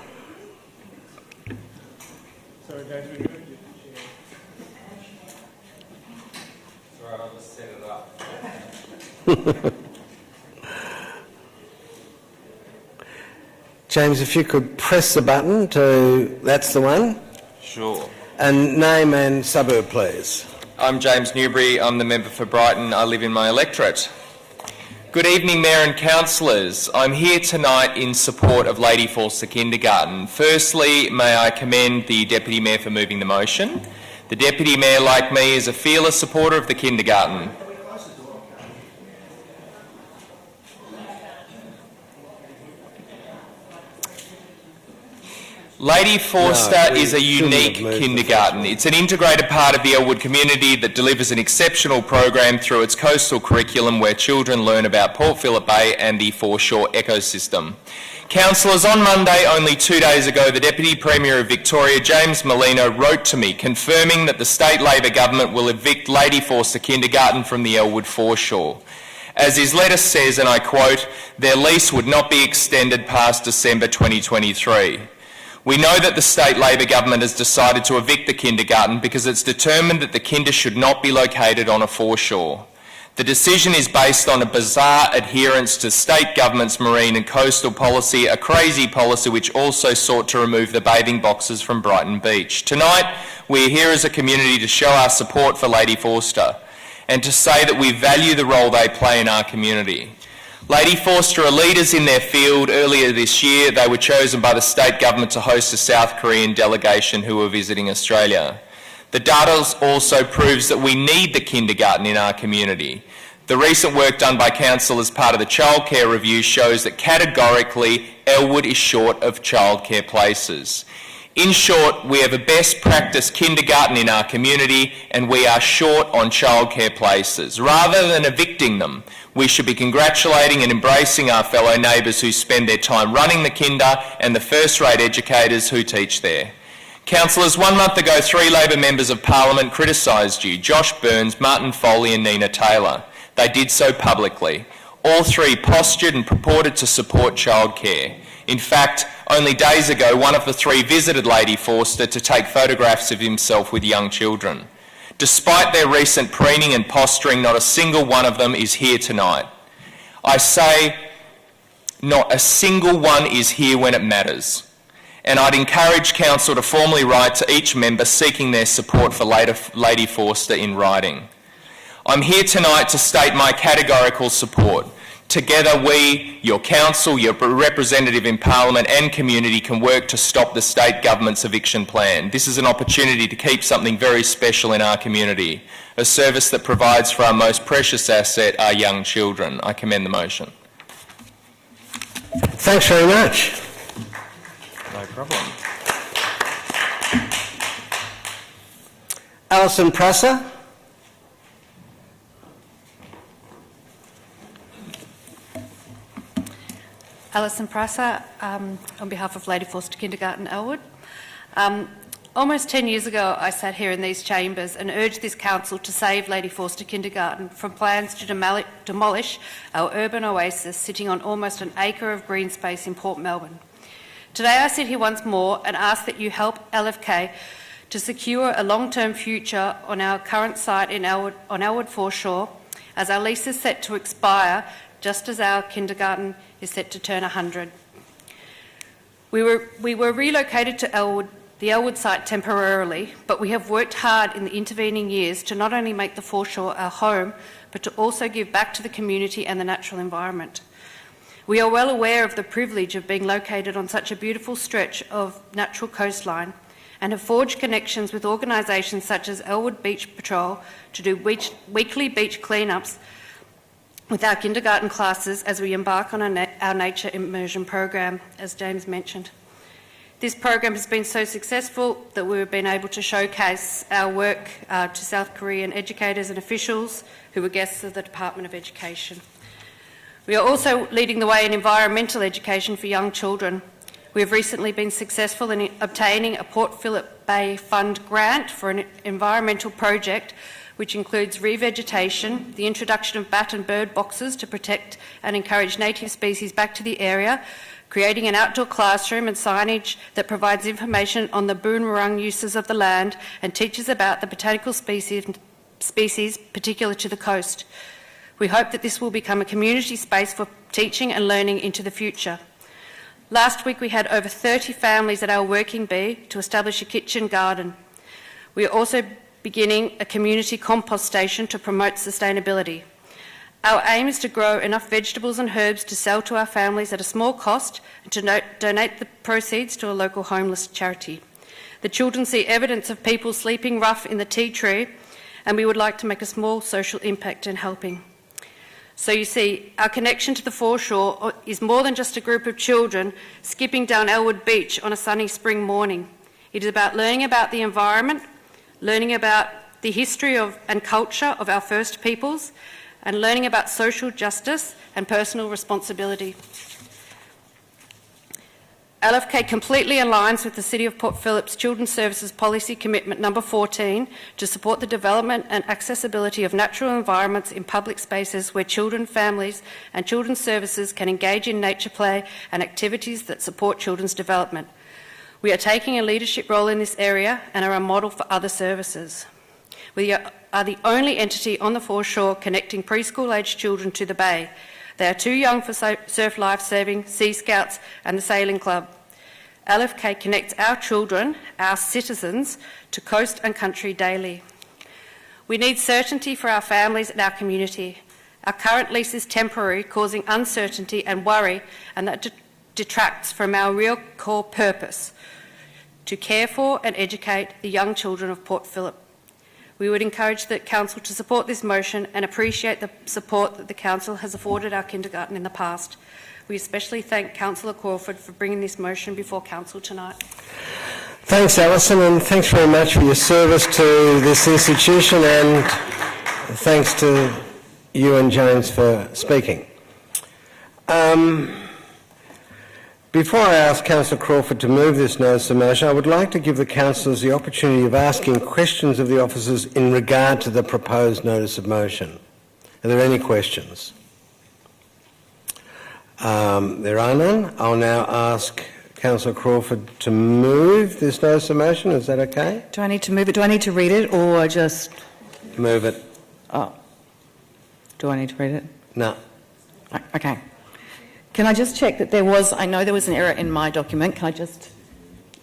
James, if you could press the button to, that's the one. Sure. And name and suburb, please. I'm James Newbury. I'm the member for Brighton. I live in my electorate. Good evening, Mayor and Councillors. I'm here tonight in support of Lady Forster Kindergarten. Firstly, may I commend the Deputy Mayor for moving the motion. The Deputy Mayor, like me, is a fearless supporter of the kindergarten. Lady Forster is a unique kindergarten. It's an integrated part of the Elwood community that delivers an exceptional program through its coastal curriculum where children learn about Port Phillip Bay and the foreshore ecosystem. Councillors, on Monday, only 2 days ago, the Deputy Premier of Victoria, James Merlino, wrote to me confirming that the state Labor government will evict Lady Forster Kindergarten from the Elwood foreshore. As his letter says, and I quote, their lease would not be extended past December 2023. We know that the state Labor government has decided to evict the kindergarten because it's determined that the kinder should not be located on a foreshore. The decision is based on a bizarre adherence to state government's marine and coastal policy, a crazy policy which also sought to remove the bathing boxes from Brighton Beach. Tonight, we are here as a community to show our support for Lady Forster and to say that we value the role they play in our community. Lady Forster are leaders in their field. Earlier this year, they were chosen by the state government to host a South Korean delegation who were visiting Australia. The data also proves that we need the kindergarten in our community. The recent work done by Council as part of the childcare review shows that categorically Elwood is short of childcare places. In short, we have a best practice kindergarten in our community and we are short on childcare places. Rather than evicting them, we should be congratulating and embracing our fellow neighbours who spend their time running the kinder and the first-rate educators who teach there. Councillors, 1 month ago, 3 Labor members of Parliament criticised you, Josh Burns, Martin Foley and Nina Taylor. They did so publicly. All 3 postured and purported to support childcare. In fact, only days ago, one of the 3 visited Lady Forster to take photographs of himself with young children. Despite their recent preening and posturing, not a single one of them is here tonight. I say, not a single one is here when it matters. And I'd encourage Council to formally write to each member seeking their support for Lady Forster in writing. I'm here tonight to state my categorical support. Together we, your Council, your representative in Parliament and community can work to stop the state government's eviction plan. This is an opportunity to keep something very special in our community, a service that provides for our most precious asset, our young children. I commend the motion. Thanks very much. No problem. Alison Prasser. Alison Prasser, on behalf of Lady Forster Kindergarten, Elwood. Almost 10 years ago, I sat here in these chambers and urged this council to save Lady Forster Kindergarten from plans to demolish our urban oasis sitting on almost an acre of green space in Port Melbourne. Today I sit here once more and ask that you help LFK to secure a long-term future on our current site in Elwood, on Elwood foreshore, as our lease is set to expire just as our kindergarten is set to turn 100. We were relocated to Elwood, the Elwood site temporarily, but we have worked hard in the intervening years to not only make the foreshore our home, but to also give back to the community and the natural environment. We are well aware of the privilege of being located on such a beautiful stretch of natural coastline and have forged connections with organisations such as Elwood Beach Patrol to do weekly beach cleanups with our kindergarten classes as we embark on our nature immersion program, as James mentioned. This program has been so successful that we've been able to showcase our work to South Korean educators and officials who were guests of the Department of Education. We are also leading the way in environmental education for young children. We have recently been successful in obtaining a Port Phillip Bay Fund grant for an environmental project which includes revegetation, the introduction of bat and bird boxes to protect and encourage native species back to the area, creating an outdoor classroom and signage that provides information on the boomerang uses of the land and teaches about the botanical species particular to the coast. We hope that this will become a community space for teaching and learning into the future. Last week we had over 30 families at our working bee to establish a kitchen garden. We are also beginning a community compost station to promote sustainability. Our aim is to grow enough vegetables and herbs to sell to our families at a small cost and to donate the proceeds to a local homeless charity. The children see evidence of people sleeping rough in the tea tree, and we would like to make a small social impact in helping. So you see, our connection to the foreshore is more than just a group of children skipping down Elwood Beach on a sunny spring morning. It is about learning about the environment, learning about the history and culture of our First Peoples, and learning about social justice and personal responsibility. LFK completely aligns with the City of Port Phillip's Children's Services Policy Commitment number 14 to support the development and accessibility of natural environments in public spaces where children, families and children's services can engage in nature play and activities that support children's development. We are taking a leadership role in this area and are a model for other services. We are the only entity on the foreshore connecting preschool-aged children to the bay. They are too young for surf lifesaving, Sea Scouts and the Sailing Club. LFK connects our children, our citizens, to coast and country daily. We need certainty for our families and our community. Our current lease is temporary, causing uncertainty and worry, and that detracts from our real core purpose, to care for and educate the young children of Port Phillip. We would encourage the Council to support this motion and appreciate the support that the Council has afforded our kindergarten in the past. We especially thank Councillor Crawford for bringing this motion before Council tonight. Thanks, Alison, and thanks very much for your service to this institution, and thanks to you and James for speaking. Before I ask Councillor Crawford to move this notice of motion, I would like to give the councillors the opportunity of asking questions of the officers in regard to the proposed notice of motion. Are there any questions? There are none. I'll now ask Councillor Crawford to move this notice of motion. Is that okay? Do I need to move it? Do I need to read it or just... Move it. Oh. Do I need to read it? No. Okay. Can I just check that there was... I know there was an error in my document. Can I just...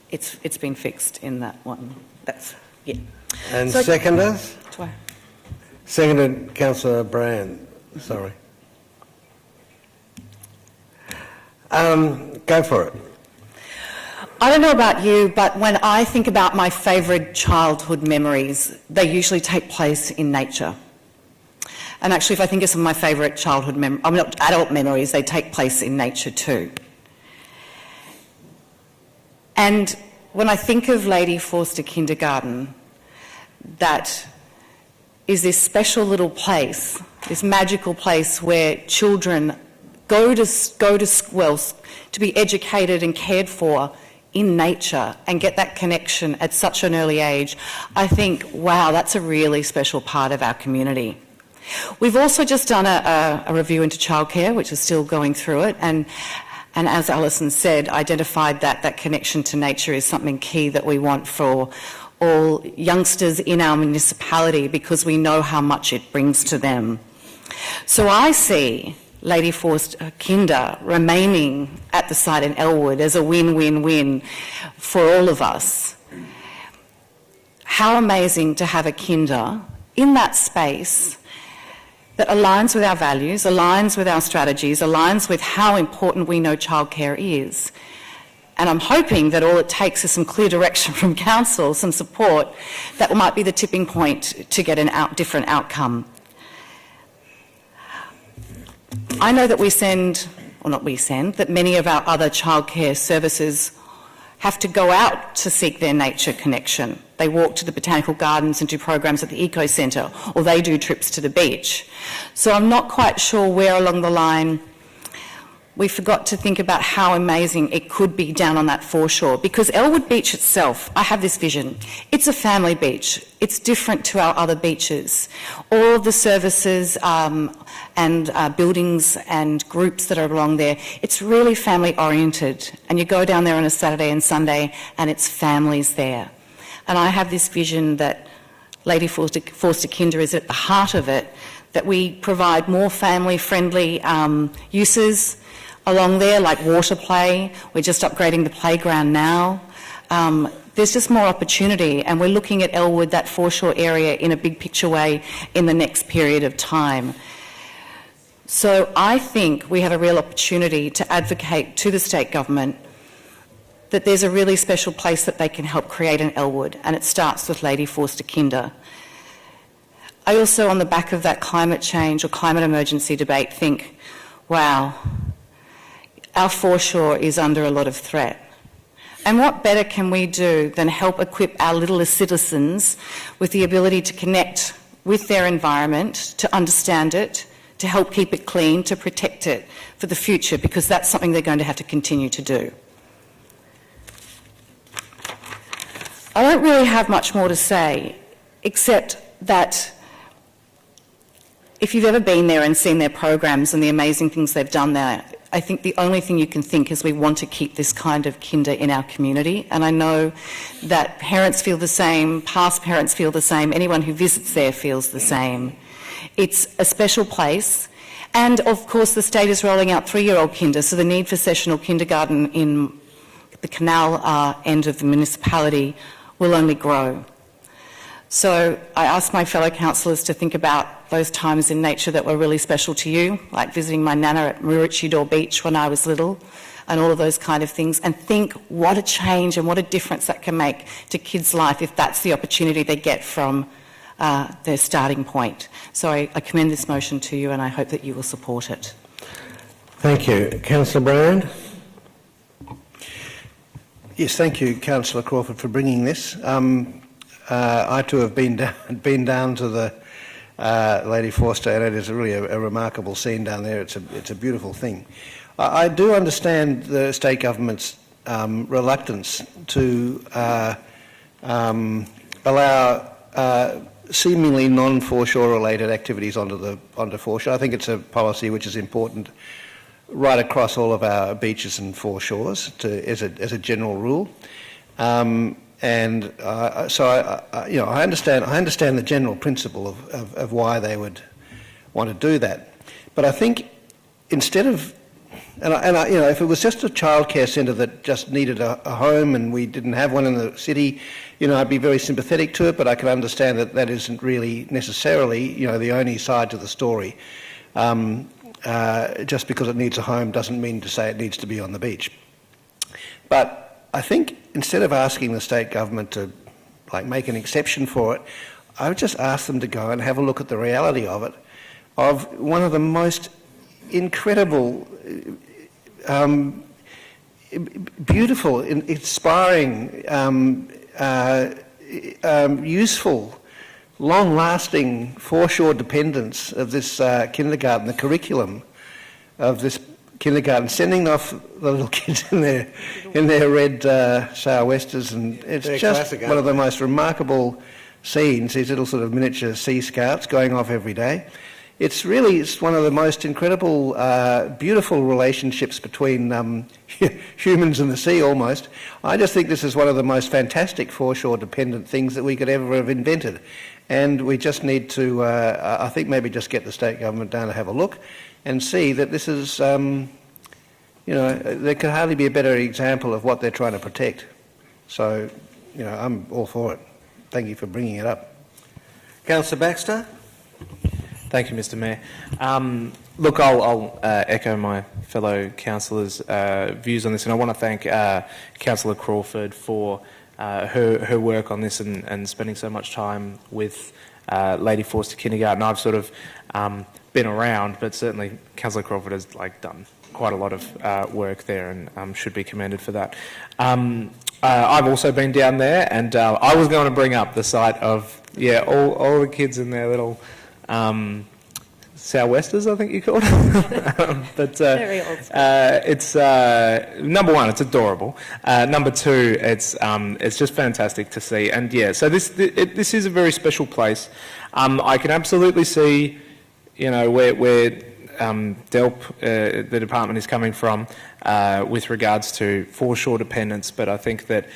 It's been fixed in that one. That's... Yeah. And so, seconder? Do I... Seconded Councillor Brand. Sorry. Go for it. I don't know about you, but when I think about my favourite childhood memories, they usually take place in nature. And actually, if I think of some of my favourite childhood memories, not adult memories, they take place in nature too. And when I think of Lady Forster Kindergarten, that is this special little place, this magical place where children go to be educated and cared for in nature and get that connection at such an early age, I think, wow, that's a really special part of our community. We've also just done a review into childcare, which is still going through it, and as Alison said, identified that connection to nature is something key that we want for all youngsters in our municipality because we know how much it brings to them. So I see Lady Forster Kinder remaining at the site in Elwood as a win-win-win for all of us. How amazing to have a kinder in that space that aligns with our values, aligns with our strategies, aligns with how important we know childcare is. And I'm hoping that all it takes is some clear direction from Council, some support, that might be the tipping point to get a different outcome. I know that that many of our other childcare services have to go out to seek their nature connection. They walk to the botanical gardens and do programs at the eco centre, or they do trips to the beach. So I'm not quite sure where along the line we forgot to think about how amazing it could be down on that foreshore, because Elwood Beach itself, I have this vision. It's a family beach. It's different to our other beaches. All of the services and buildings and groups that are along there, it's really family oriented. And you go down there on a Saturday and Sunday and it's families there. And I have this vision that Lady Forster Kinder is at the heart of it, that we provide more family-friendly uses along there, like water play. We're just upgrading the playground now. There's just more opportunity, and we're looking at Elwood, that foreshore area, in a big picture way in the next period of time. So I think we have a real opportunity to advocate to the state government that there's a really special place that they can help create in Elwood, and it starts with Lady Forster Kinder. I also, on the back of that climate change or climate emergency debate, think, wow, our foreshore is under a lot of threat. And what better can we do than help equip our littlest citizens with the ability to connect with their environment, to understand it, to help keep it clean, to protect it for the future, because that's something they're going to have to continue to do. I don't really have much more to say, except that if you've ever been there and seen their programs and the amazing things they've done there, I think the only thing you can think is we want to keep this kind of kinder in our community. And I know that parents feel the same, past parents feel the same, anyone who visits there feels the same. It's a special place. And of course the state is rolling out 3-year-old kinder, so the need for sessional kindergarten in the canal end of the municipality will only grow. So I ask my fellow councillors to think about those times in nature that were really special to you, like visiting my nana at Maroochydore Beach when I was little, and all of those kind of things, and think what a change and what a difference that can make to kids' life if that's the opportunity they get from their starting point. So I commend this motion to you, and I hope that you will support it. Thank you. Councillor Brand? Yes, thank you, Councillor Crawford, for bringing this. I too have been down to the Lady Forster, and it is really a remarkable scene down there. It's a beautiful thing. I do understand the state government's reluctance to allow seemingly non-foreshore related activities onto foreshore. I think it's a policy which is important right across all of our beaches and foreshores as a general rule. So I understand the general principle of why they would want to do that. But I think instead of, if it was just a childcare centre that just needed a home and we didn't have one in the city, I'd be very sympathetic to it. But I can understand that that isn't really necessarily, the only side to the story. Just because it needs a home doesn't mean to say it needs to be on the beach. But I think instead of asking the state government to make an exception for it, I would just ask them to go and have a look at the reality of it, of one of the most incredible, beautiful, inspiring, useful, long-lasting foreshore dependence of this kindergarten, the curriculum of this kindergarten, sending off the little kids in their red sou'westers, and it's just one of the most remarkable scenes, these little sort of miniature sea scouts going off every day. It's one of the most incredible, beautiful relationships between humans and the sea, almost. I just think this is one of the most fantastic foreshore-dependent things that we could ever have invented. And we just need to, I think, maybe just get the state government down to have a look and see that this is, there could hardly be a better example of what they're trying to protect. So, I'm all for it. Thank you for bringing it up. Councillor Baxter? Thank you, Mr Mayor. Look, I'll echo my fellow councillors' views on this, and I want to thank Councillor Crawford for her work on this and spending so much time with Lady Forster Kindergarten. I've sort of been around, but certainly Councillor Crawford has done quite a lot of work there and should be commended for that. I've also been down there, and I was going to bring up the sight of all the kids in their little sou'westers, I think you called them. But it's number one, it's adorable. Number two, it's just fantastic to see. And so this is a very special place. I can absolutely see, where DELP, the department, is coming from with regards to foreshore dependence. But I think that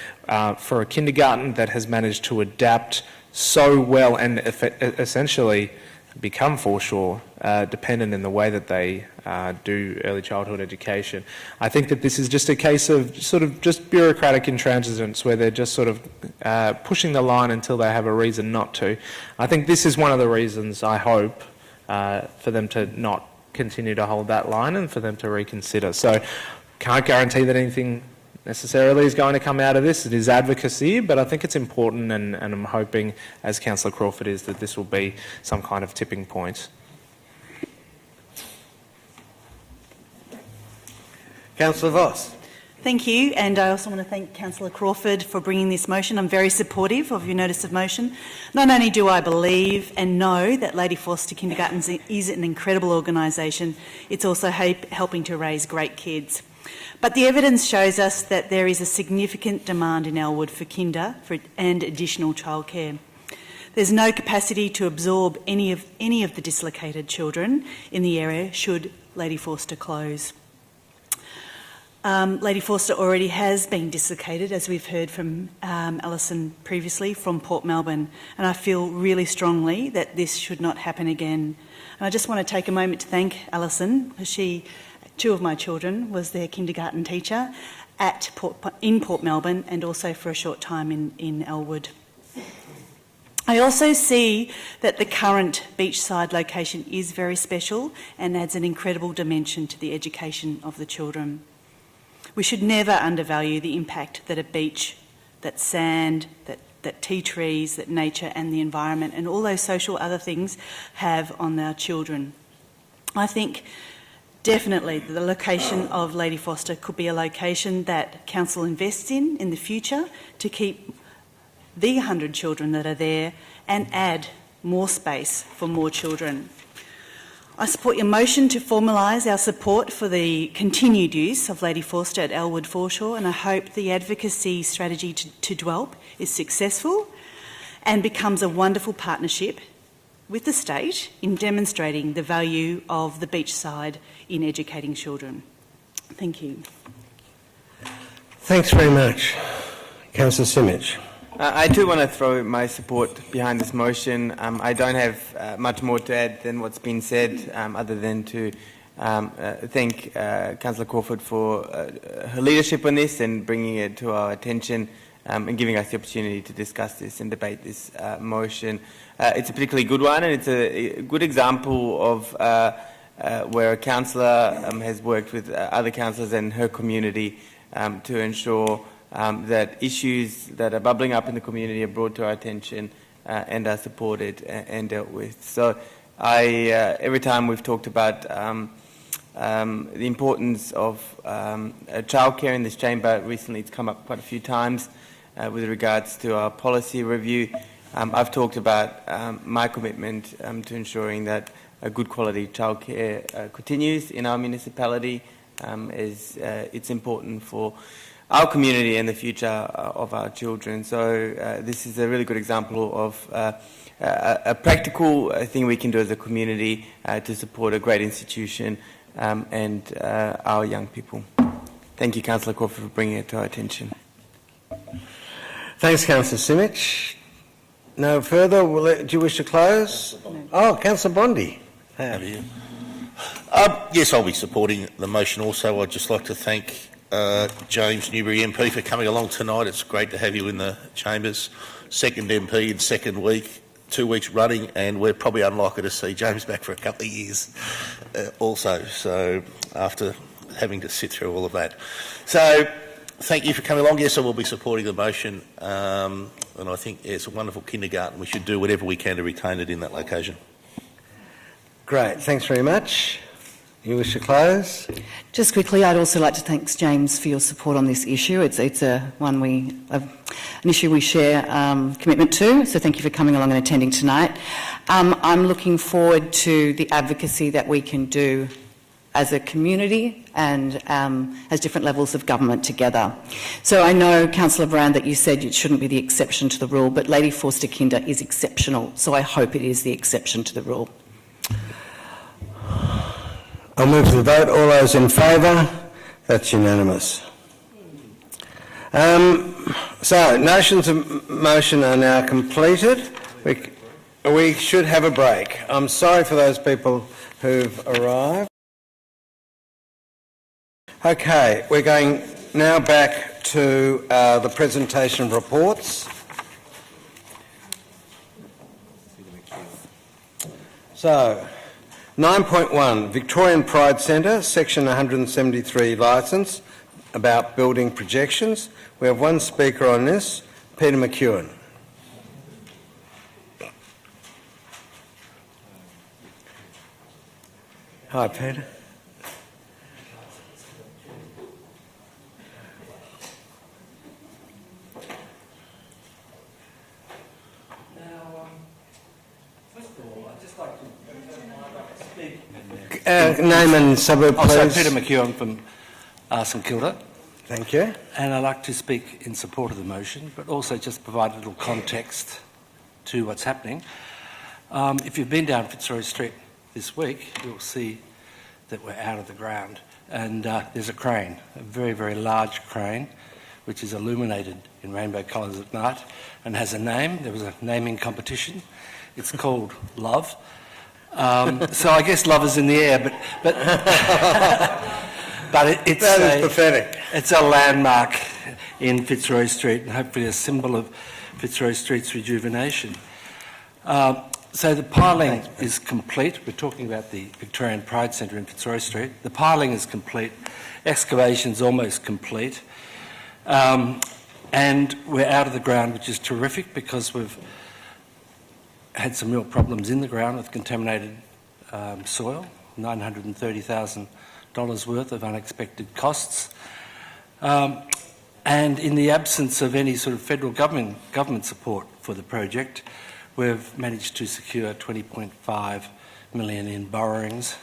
for a kindergarten that has managed to adapt so well and essentially become foreshore dependent in the way that they do early childhood education, I think that this is just a case of sort of just bureaucratic intransigence where they're just sort of pushing the line until they have a reason not to. I think this is one of the reasons, I hope, for them to not continue to hold that line and for them to reconsider. So can't guarantee that anything necessarily is going to come out of this. It is advocacy, but I think it's important, and I'm hoping, as Councillor Crawford is, that this will be some kind of tipping point. Councillor Voss. Thank you, and I also want to thank Councillor Crawford for bringing this motion. I'm very supportive of your notice of motion. Not only do I believe and know that Lady Forster Kindergarten is an incredible organisation, it's also helping to raise great kids. But the evidence shows us that there is a significant demand in Elwood for kinder and additional childcare. There's no capacity to absorb any of the dislocated children in the area should Lady Forster close. Lady Forster already has been dislocated, as we've heard from Alison previously, from Port Melbourne, and I feel really strongly that this should not happen again. And I just want to take a moment to thank Alison, because two of my children was their kindergarten teacher in Port Melbourne and also for a short time in Elwood. I also see that the current beachside location is very special and adds an incredible dimension to the education of the children. We should never undervalue the impact that a beach, that sand, that tea trees, that nature and the environment and all those social other things have on our children. I think definitely the location of Lady Forster could be a location that Council invests in the future to keep the 100 children that are there and add more space for more children. I support your motion to formalise our support for the continued use of Lady Forster at Elwood Foreshore, and I hope the advocacy strategy to DWELP is successful and becomes a wonderful partnership with the state in demonstrating the value of the beachside in educating children. Thank you. Thanks very much. Councillor Simic. I too want to throw my support behind this motion. I don't have much more to add than what's been said, other than to thank Councillor Crawford for her leadership on this and bringing it to our attention and giving us the opportunity to discuss this and debate this motion. It's a particularly good one, and it's a good example of where a councillor has worked with other councillors and her community to ensure that issues that are bubbling up in the community are brought to our attention and are supported and dealt with. So every time we've talked about the importance of childcare in this chamber, recently it's come up quite a few times with regards to our policy review. I've talked about my commitment to ensuring that a good quality childcare continues in our municipality, as it's important for our community and the future of our children. So this is a really good example of a practical thing we can do as a community to support a great institution and our young people. Thank you, Councillor Crawford, for bringing it to our attention. Thanks, Councillor Simic. No further. Do you wish to close? No. Oh, Councillor Bondi. Yes, I'll be supporting the motion also. I'd just like to thank James Newbury MP for coming along tonight. It's great to have you in the chambers. Second MP in second week, 2 weeks running, and we're probably unlikely to see James back for a couple of years also, so after having to sit through all of that. So thank you for coming along. Yes, I will be supporting the motion, and I think it's a wonderful kindergarten. We should do whatever we can to retain it in that location. Great, thanks very much. You wish to close? Just quickly, I'd also like to thank James for your support on this issue. It's an issue we share commitment to, so thank you for coming along and attending tonight. I'm looking forward to the advocacy that we can do as a community and as different levels of government together. So I know, Councillor Brown, that you said it shouldn't be the exception to the rule, but Lady Forster Kinder is exceptional, so I hope it is the exception to the rule. I'll move to the vote. All those in favour? That's unanimous. So, notions of motion are now completed. We should have a break. I'm sorry for those people who've arrived. Okay, we're going now back to the presentation of reports. So, 9.1, Victorian Pride Centre, Section 173 licence, about building projections. We have one speaker on this, Peter McEwen. Hi, Peter. Name and suburb, please. Peter McEwen from St Kilda. Thank you. And I'd like to speak in support of the motion, but also just provide a little context to what's happening. If you've been down Fitzroy Street this week, you'll see that we're out of the ground. And there's a crane, a very, very large crane, which is illuminated in rainbow colours at night and has a name. There was a naming competition. It's called Love. So I guess love is in the air, but it's that is pathetic. It's a landmark in Fitzroy Street and hopefully a symbol of Fitzroy Street's rejuvenation. So the piling is complete. We're talking about the Victorian Pride Centre in Fitzroy Street. The piling is complete. Excavation's almost complete. And we're out of the ground, which is terrific because we've had some real problems in the ground with contaminated soil, $930,000 worth of unexpected costs. And in the absence of any sort of federal government support for the project, we've managed to secure $20.5 million in borrowings,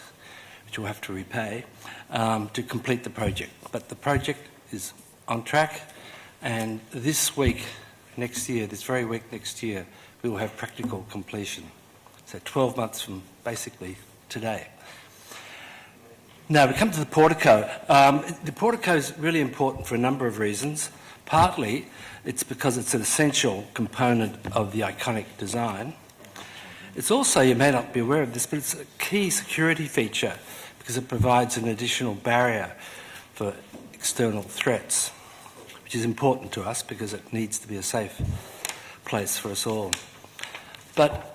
which we'll have to repay, to complete the project. But the project is on track, and this week, next year, this very week next year, we will have practical completion. So 12 months from basically today. Now we come to the portico. The portico is really important for a number of reasons. Partly, it's because it's an essential component of the iconic design. It's also, you may not be aware of this, but it's a key security feature because it provides an additional barrier for external threats, which is important to us because it needs to be a safe place for us all. But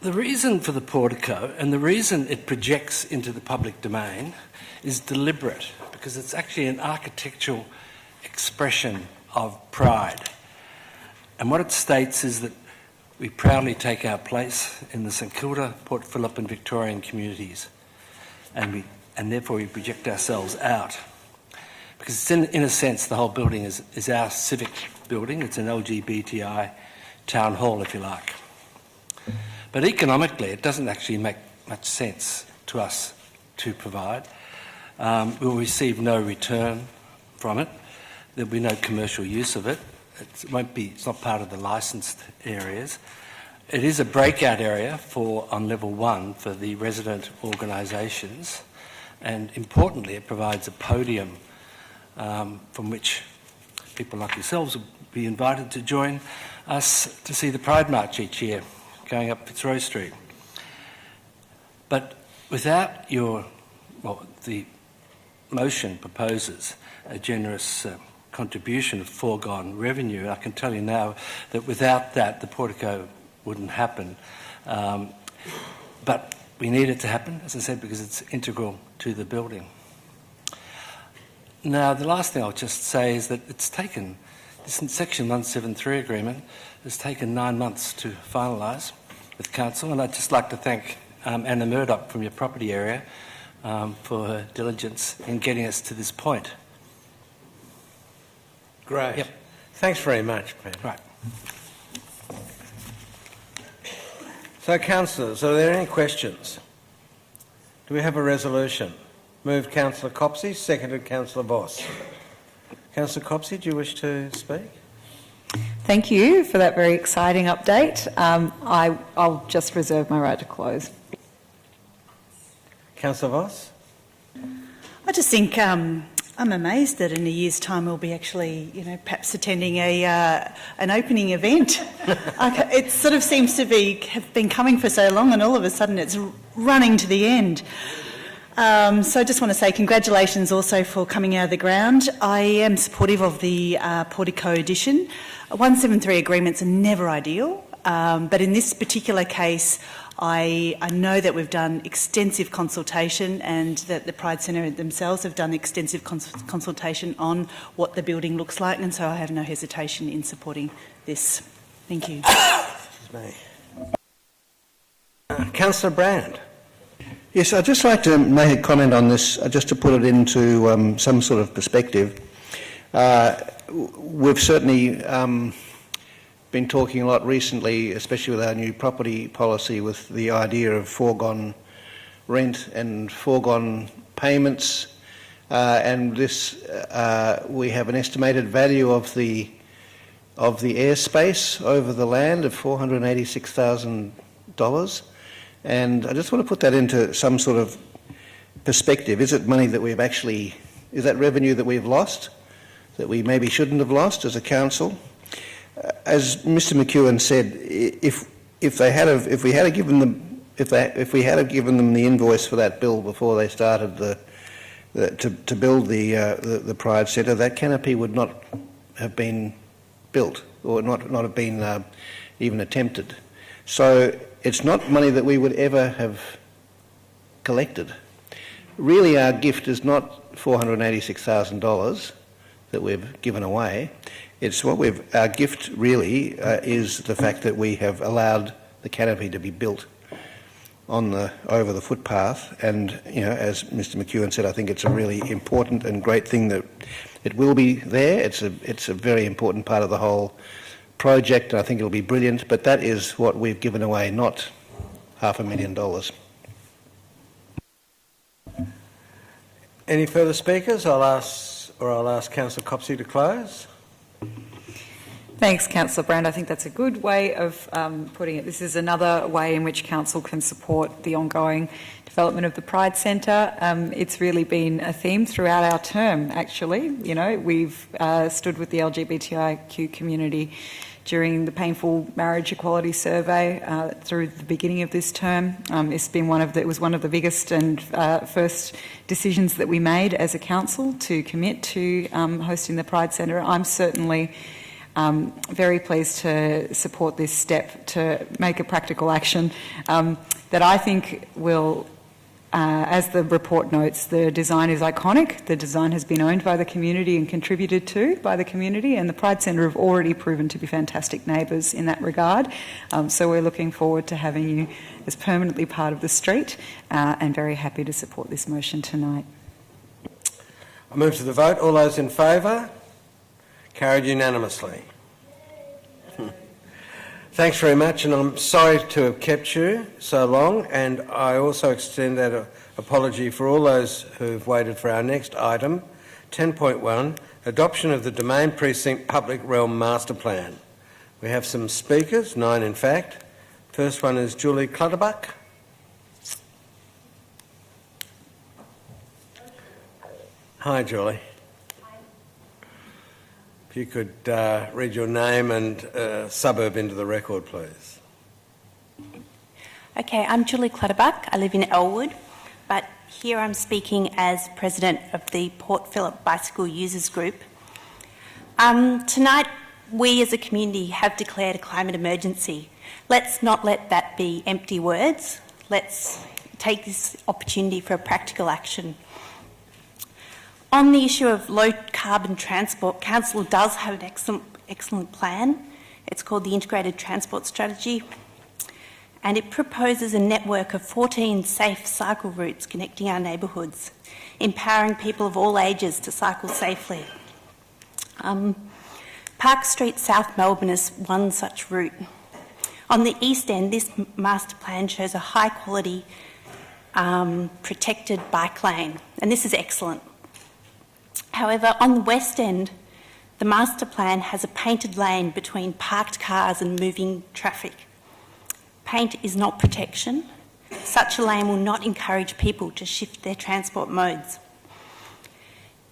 the reason for the portico and the reason it projects into the public domain is deliberate because it's actually an architectural expression of pride. And what it states is that we proudly take our place in the St Kilda, Port Phillip and Victorian communities, and therefore we project ourselves out. Because it's in a sense the whole building is our civic building. It's an LGBTI town hall, if you like. But economically it doesn't actually make much sense to us to provide. We'll receive no return from it. There'll be no commercial use of it. It's not part of the licensed areas. It is a breakout area on level 1 for the resident organisations, and importantly it provides a podium from which people like yourselves will be invited to join us to see the Pride March each year going up Fitzroy Street. But without the motion proposes a generous contribution of foregone revenue. I can tell you now that without that, the portico wouldn't happen. But we need it to happen, as I said, because it's integral to the building. Now, the last thing I'll just say is that it's taken, this Section 173 agreement has taken 9 months to finalise with Council, and I'd just like to thank Anna Murdoch from your property area for her diligence in getting us to this point. Great. Yep. Thanks very much, Ben. Right. So, councillors, are there any questions? Do we have a resolution? Moved Councillor Copsey, seconded Councillor Voss. Councillor Copsey, do you wish to speak? Thank you for that very exciting update. I'll just reserve my right to close. Councillor Voss? I just think I'm amazed that in a year's time we'll be actually, perhaps attending an opening event. It sort of seems to have been coming for so long, and all of a sudden it's running to the end. So I just want to say congratulations also for coming out of the ground. I am supportive of the portico addition. 173 agreements are never ideal, but in this particular case, I know that we've done extensive consultation and that the Pride Centre themselves have done extensive consultation on what the building looks like, and so I have no hesitation in supporting this. Thank you. Councillor Brand. Yes, I'd just like to make a comment on this, just to put it into some sort of perspective. We've certainly been talking a lot recently, especially with our new property policy, with the idea of foregone rent and foregone payments and this we have an estimated value of the airspace over the land of $486,000, and I just want to put that into some sort of perspective. Is it money that we've actually, is that revenue that we've lost, that we maybe shouldn't have lost as a council? As Mr. McEwen said, if we had given them the invoice for that bill before they started to build the Pride Centre, that canopy would not have been built, or not have been even attempted. So it's not money that we would ever have collected. Really, our gift is not $486,000 that we've given away. It's our gift really is the fact that we have allowed the canopy to be built over the footpath, and as Mr. McEwen said, I think it's a really important and great thing that it will be there. It's a very important part of the whole project, and I think it'll be brilliant. But that is what we've given away, not $500,000. Any further speakers? I'll ask Councillor Copsey to close. Thanks, Councillor Brand. I think that's a good way of putting it. This is another way in which Council can support the ongoing development of the Pride Centre. It's really been a theme throughout our term, actually. We've stood with the LGBTIQ community during the painful marriage equality survey through the beginning of this term. It was one of the biggest and first decisions that we made as a council to commit to hosting the Pride Centre. I'm certainly very pleased to support this step to make a practical action that I think will, as the report notes, the design is iconic. The design has been owned by the community and contributed to by the community, and the Pride Centre have already proven to be fantastic neighbours in that regard. So we're looking forward to having you as permanently part of the street, and very happy to support this motion tonight. I move to the vote. All those in favour? Carried unanimously. Thanks very much, and I'm sorry to have kept you so long, and I also extend that apology for all those who've waited for our next item, 10.1, Adoption of the Domain Precinct Public Realm Master Plan. We have some speakers, 9 in fact. First one is Julie Clutterbuck. Hi, Julie. If you could read your name and suburb into the record, please. Okay, I'm Julie Clutterbuck. I live in Elwood, but here I'm speaking as President of the Port Phillip Bicycle Users Group. Tonight, we as a community have declared a climate emergency. Let's not let that be empty words. Let's take this opportunity for a practical action. On the issue of low-carbon transport, Council does have an excellent plan. It's called the Integrated Transport Strategy, and it proposes a network of 14 safe cycle routes connecting our neighbourhoods, empowering people of all ages to cycle safely. Park Street, South Melbourne is one such route. On the east end, this master plan shows a high-quality protected bike lane, and this is excellent. However, on the west end, the master plan has a painted lane between parked cars and moving traffic. Paint is not protection. Such a lane will not encourage people to shift their transport modes.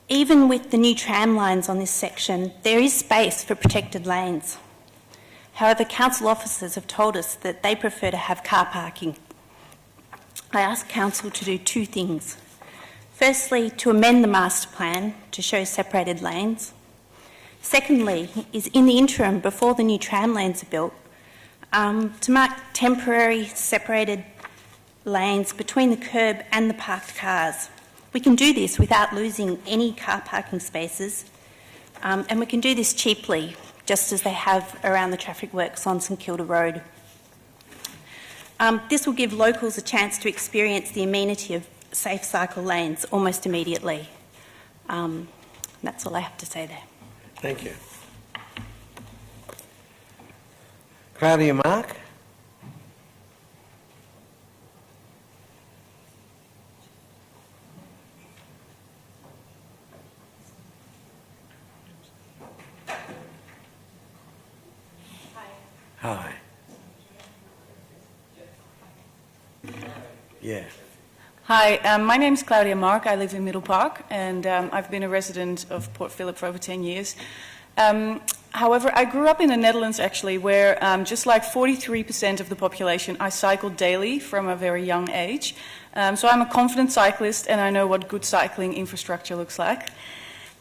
Even with the new tram lines on this section, there is space for protected lanes. However, council officers have told us that they prefer to have car parking. I ask council to do two things. Firstly, to amend the master plan to show separated lanes. Secondly, is in the interim, before the new tram lanes are built, to mark temporary separated lanes between the curb and the parked cars. We can do this without losing any car parking spaces, and we can do this cheaply, just as they have around the traffic works on St Kilda Road. This will give locals a chance to experience the amenity of safe cycle lanes almost immediately. That's all I have to say there. Thank you. Claudia Mark. Yeah. Hi, my name's Claudia Mark. I live in Middle Park, and I've been a resident of Port Phillip for over 10 years. However, I grew up in the Netherlands, actually, where just like 43% of the population, I cycled daily from a very young age. So I'm a confident cyclist, and I know what good cycling infrastructure looks like.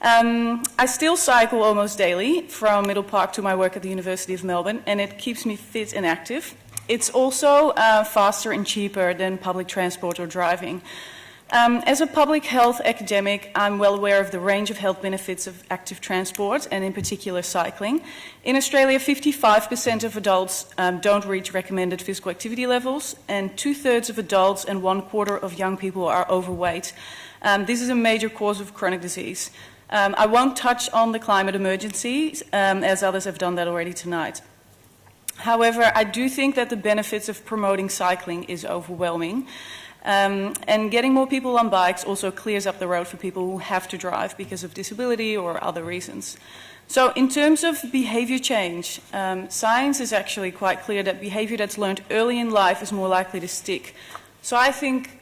I still cycle almost daily from Middle Park to my work at the University of Melbourne, and it keeps me fit and active. It's also faster and cheaper than public transport or driving. As a public health academic, I'm well aware of the range of health benefits of active transport, and in particular cycling. In Australia, 55% of adults don't reach recommended physical activity levels, and 2/3 of adults and 1/4 of young people are overweight. This is a major cause of chronic disease. I won't touch on the climate emergency, as others have done that already tonight. However, I do think that the benefits of promoting cycling is overwhelming. And getting more people on bikes also clears up the road for people who have to drive because of disability or other reasons. So in terms of behaviour change, science is actually quite clear that behaviour that's learned early in life is more likely to stick. So I think,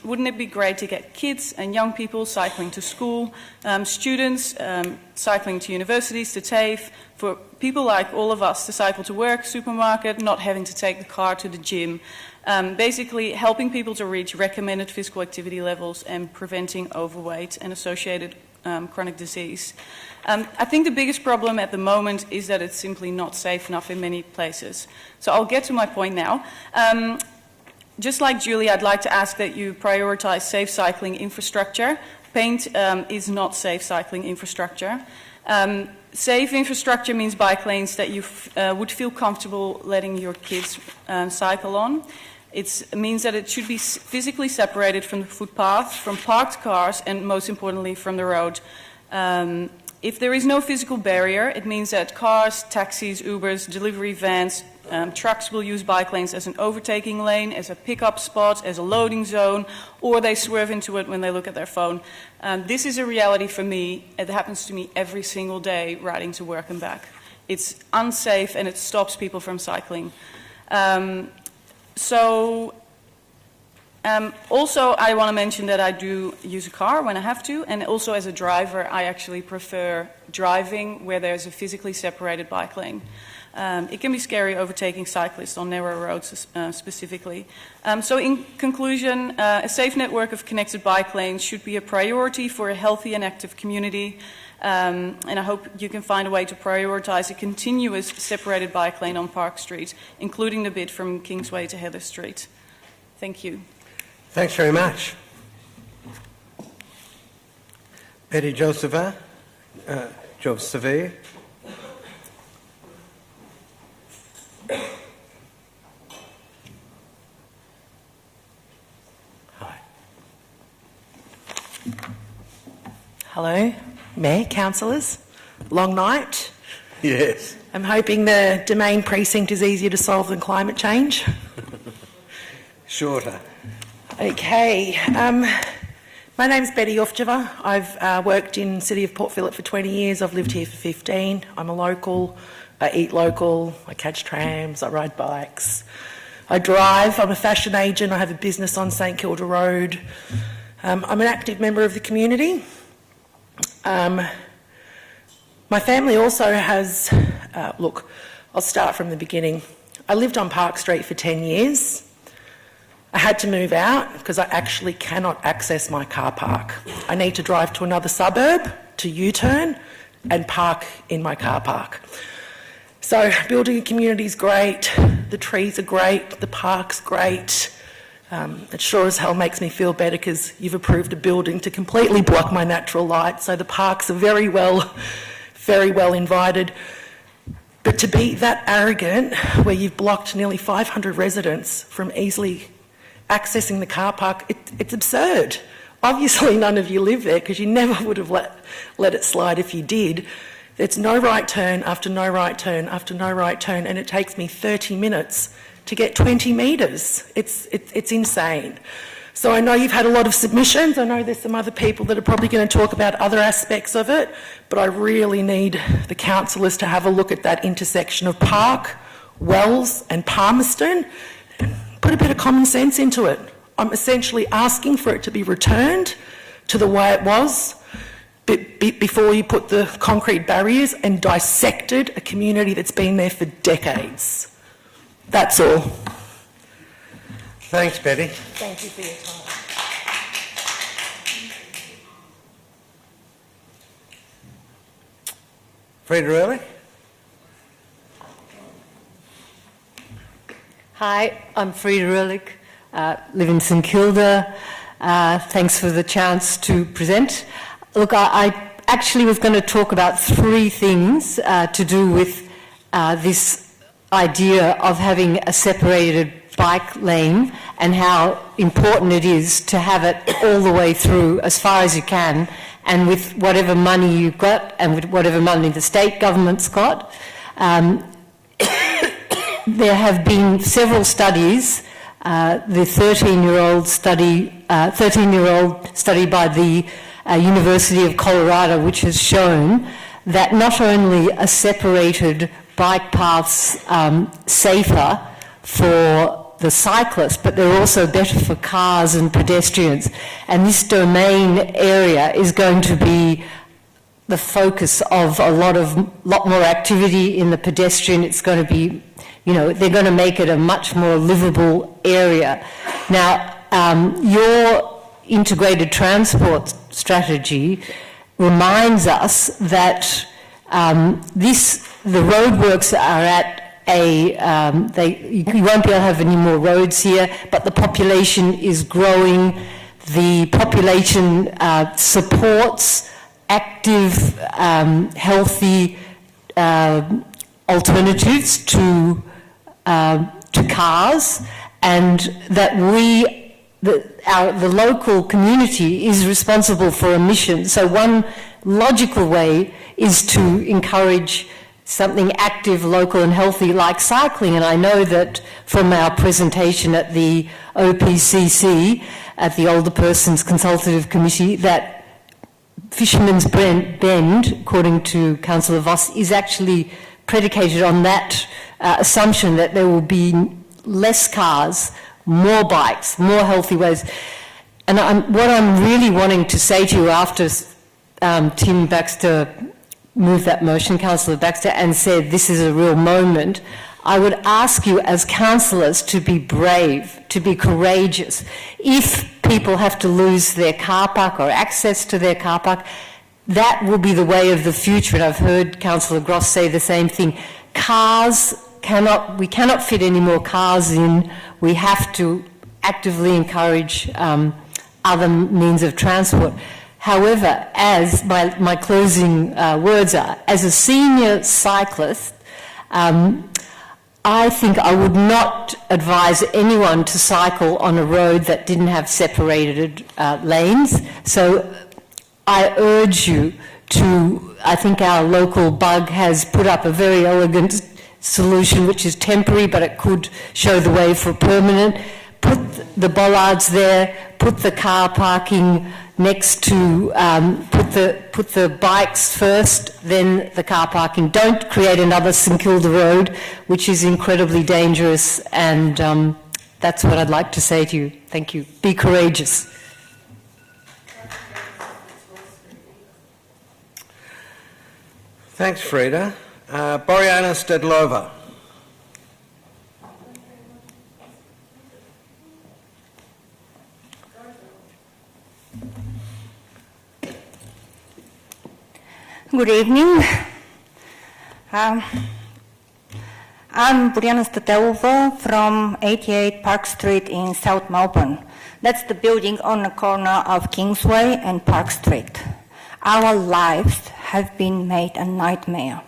wouldn't it be great to get kids and young people cycling to school, students cycling to universities, to TAFE, for people like all of us to cycle to work, supermarket, not having to take the car to the gym. Basically helping people to reach recommended physical activity levels and preventing overweight and associated chronic disease. I think the biggest problem at the moment is that it's simply not safe enough in many places. So I'll get to my point now. Just like Julie, I'd like to ask that you prioritise safe cycling infrastructure. Paint is not safe cycling infrastructure. Safe infrastructure means bike lanes that you would feel comfortable letting your kids cycle on. It means that it should be physically separated from the footpath, from parked cars, and most importantly from the road. If there is no physical barrier, it means that cars, taxis, Ubers, delivery vans, trucks will use bike lanes as an overtaking lane, as a pickup spot, as a loading zone, or they swerve into it when they look at their phone. This is a reality for me. It happens to me every single day riding to work and back. It's unsafe and it stops people from cycling. Also, I want to mention that I do use a car when I have to, and also as a driver, I actually prefer driving where there's a physically separated bike lane. It can be scary overtaking cyclists on narrow roads specifically. So in conclusion, a safe network of connected bike lanes should be a priority for a healthy and active community, and I hope you can find a way to prioritise a continuous separated bike lane on Park Street, including the bit from Kingsway to Heather Street. Thank you. Thanks very much. Betty Josepha, Josephe. Hello, Mayor, Councillors. Long night. Yes. I'm hoping the Domain Precinct is easier to solve than climate change. Shorter. Okay. My name's Betty Ufjeva. I've worked in the City of Port Phillip for 20 years. I've lived here for 15. I'm a local. I eat local. I catch trams. I ride bikes. I drive. I'm a fashion agent. I have a business on St Kilda Road. I'm an active member of the community. My family also has... look, I'll start from the beginning. I lived on Park Street for 10 years. I had to move out because I actually cannot access my car park. I need to drive to another suburb, to U-turn, and park in my car park. So building a community is great, the trees are great, the park's great. It sure as hell makes me feel better because you've approved a building to completely block my natural light, so the parks are very well invited. But to be that arrogant, where you've blocked nearly 500 residents from easily accessing the car park, it's absurd. Obviously none of you live there because you never would have let it slide if you did. It's no right turn after no right turn after no right turn, and it takes me 30 minutes to get 20 metres. It's insane. So I know you've had a lot of submissions. I know there's some other people that are probably going to talk about other aspects of it, but I really need the councillors to have a look at that intersection of Park, Wells and Palmerston. Put a bit of common sense into it. I'm essentially asking for it to be returned to the way it was before you put the concrete barriers and dissected a community that's been there for decades. That's all. Thanks, Betty. Thank you for your time. Freda Ehrlich. Hi, I'm Freda Ehrlich, live in St Kilda. Thanks for the chance to present. Look, I actually was going to talk about three things to do with this idea of having a separated bike lane and how important it is to have it all the way through as far as you can, and with whatever money you've got and with whatever money the state government's got. There have been several studies. The 13-year-old study by the University of Colorado, which has shown that not only are separated bike paths safer for the cyclists, but they're also better for cars and pedestrians. And this domain area is going to be the focus of a lot more activity in the pedestrian. It's going to be, they're going to make it a much more livable area. Now, your integrated transport strategy reminds us that the roadworks are at you won't be able to have any more roads here, but the population is growing. The population supports active, healthy alternatives to cars, and that the local community is responsible for emissions. So one logical way is to encourage something active, local and healthy like cycling. And I know that from our presentation at the OPCC, at the Older Persons Consultative Committee, that Fisherman's Bend, according to Councillor Voss, is actually predicated on that assumption that there will be less cars, more bikes, more healthy ways. And what I'm really wanting to say to you after Tim Baxter moved that motion, Councillor Baxter, and said this is a real moment, I would ask you as councillors to be brave, to be courageous. If people have to lose their car park or access to their car park, that will be the way of the future. And I've heard Councillor Gross say the same thing. We cannot fit any more cars in. We have to actively encourage other means of transport. However, as my closing words are, as a senior cyclist, I think I would not advise anyone to cycle on a road that didn't have separated lanes. So I urge you to, I think our local bug has put up a very elegant solution which is temporary, but it could show the way for permanent. Put the bollards there, put the car parking next to, put the bikes first, then the car parking. Don't create another St Kilda Road, which is incredibly dangerous, and that's what I'd like to say to you. Thank you. Be courageous. Thanks, Freda. Boriana Stedlova. Good evening. I'm Boriana Stedlova from 88 Park Street in South Melbourne. That's the building on the corner of Kingsway and Park Street. Our lives have been made a nightmare.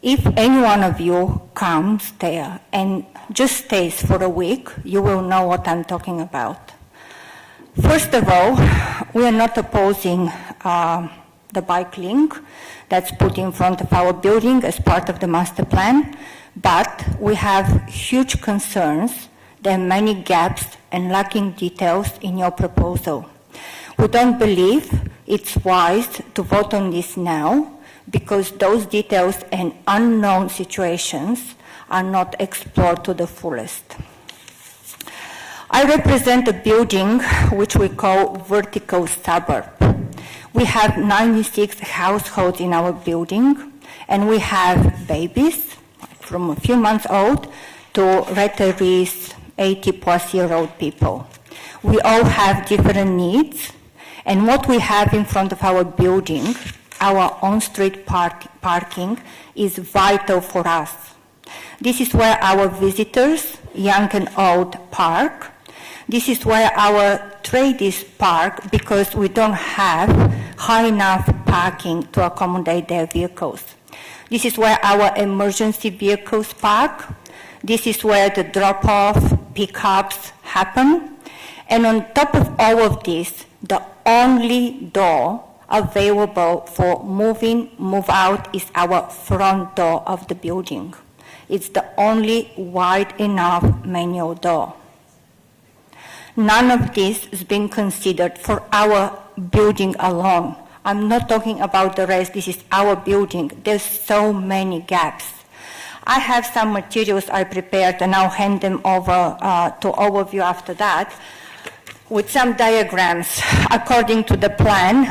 If any one of you comes there and just stays for a week, you will know what I'm talking about. First of all, we are not opposing the bike link that's put in front of our building as part of the master plan, but we have huge concerns. There are many gaps and lacking details in your proposal. We don't believe it's wise to vote on this now because those details and unknown situations are not explored to the fullest. I represent a building which we call vertical suburb. We have 96 households in our building, and we have babies from a few months old to retirees, 80-plus-year-old people. We all have different needs, and what we have in front of our building, our on-street parking, is vital for us. This is where our visitors, young and old, park. This is where our tradies park because we don't have high enough parking to accommodate their vehicles. This is where our emergency vehicles park. This is where the drop-off, pickups happen. And on top of all of this, the only door available for move-in, move-out is our front door of the building. It's the only wide enough manual door. None of this is being considered for our building alone. I'm not talking about the rest. This is our building. There's so many gaps. I have some materials I prepared, and I'll hand them over to all of you after that, with some diagrams according to the plan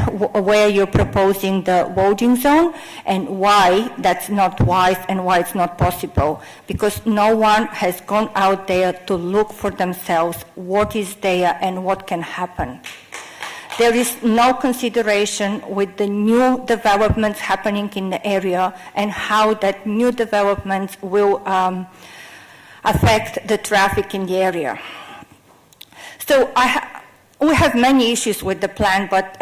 where you're proposing the loading zone and why that's not wise and why it's not possible, because no one has gone out there to look for themselves what is there and what can happen. There is no consideration with the new developments happening in the area and how that new developments will affect the traffic in the area. So we have many issues with the plan, but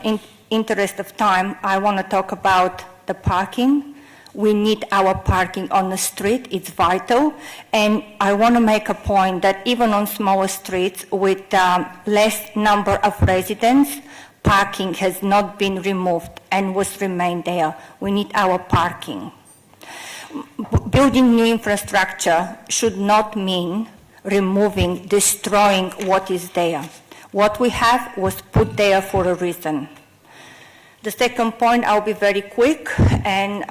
in interest of time, I want to talk about the parking. We need our parking on the street. It's vital. And I want to make a point that even on smaller streets with less number of residents, parking has not been removed and was remained there. We need our parking. Building new infrastructure should not mean removing, destroying what is there. What we have was put there for a reason. The second point, I'll be very quick, and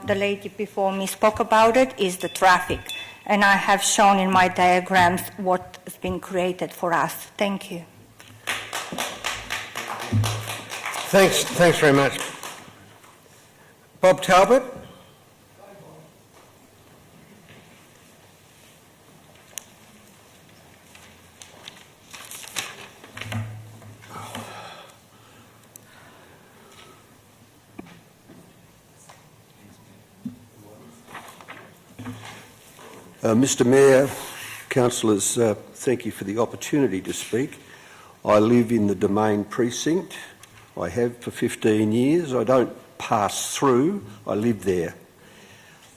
the lady before me spoke about it, is the traffic. And I have shown in my diagrams what has been created for us. Thank you. Thanks very much. Bob Talbot? Mr Mayor, Councillors, thank you for the opportunity to speak. I live in the Domain Precinct. I have for 15 years. I don't pass through, I live there.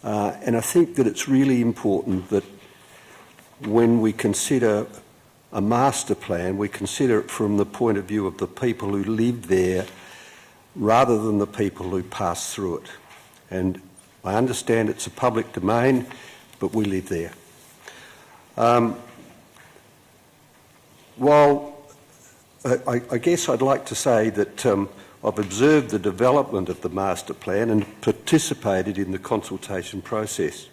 And I think that it's really important that when we consider a master plan, we consider it from the point of view of the people who live there rather than the people who pass through it. And I understand it's a public domain, but we live there. While I guess I'd like to say that I've observed the development of the master plan and participated in the consultation process.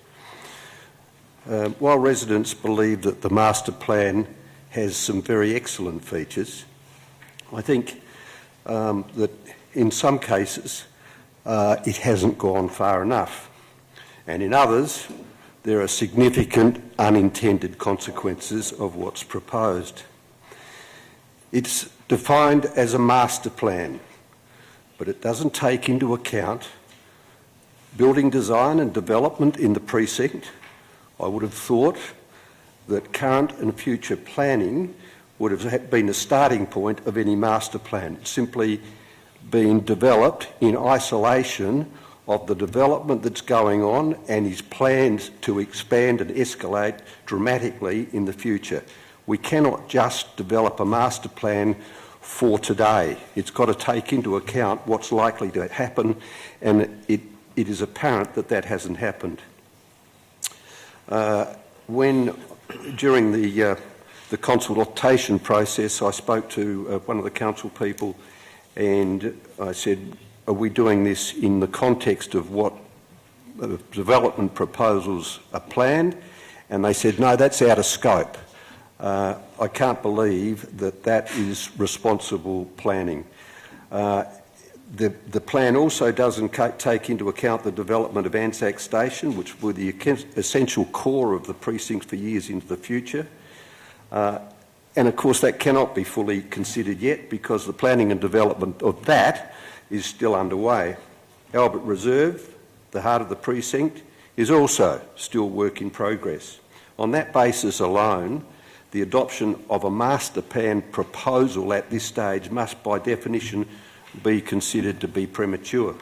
While residents believe that the master plan has some very excellent features, I think that in some cases it hasn't gone far enough, and in others there are significant unintended consequences of what's proposed. It's defined as a master plan, but it doesn't take into account building design and development in the precinct. I would have thought that current and future planning would have been a starting point of any master plan. It's simply been developed in isolation of the development that's going on and his plans to expand and escalate dramatically in the future. We cannot just develop a master plan for today. It's got to take into account what's likely to happen, and it is apparent that that hasn't happened. During the consultation process, I spoke to one of the council people and I said, are we doing this in the context of what development proposals are planned? And they said, no, that's out of scope. I I can't believe that that is responsible planning. The plan also doesn't take into account the development of Anzac Station, which will be the essential core of the precinct for years into the future. And of course that cannot be fully considered yet because the planning and development of that is still underway. Albert Reserve, the heart of the precinct, is also still work in progress. On that basis alone, the adoption of a master plan proposal at this stage must by definition be considered to be premature.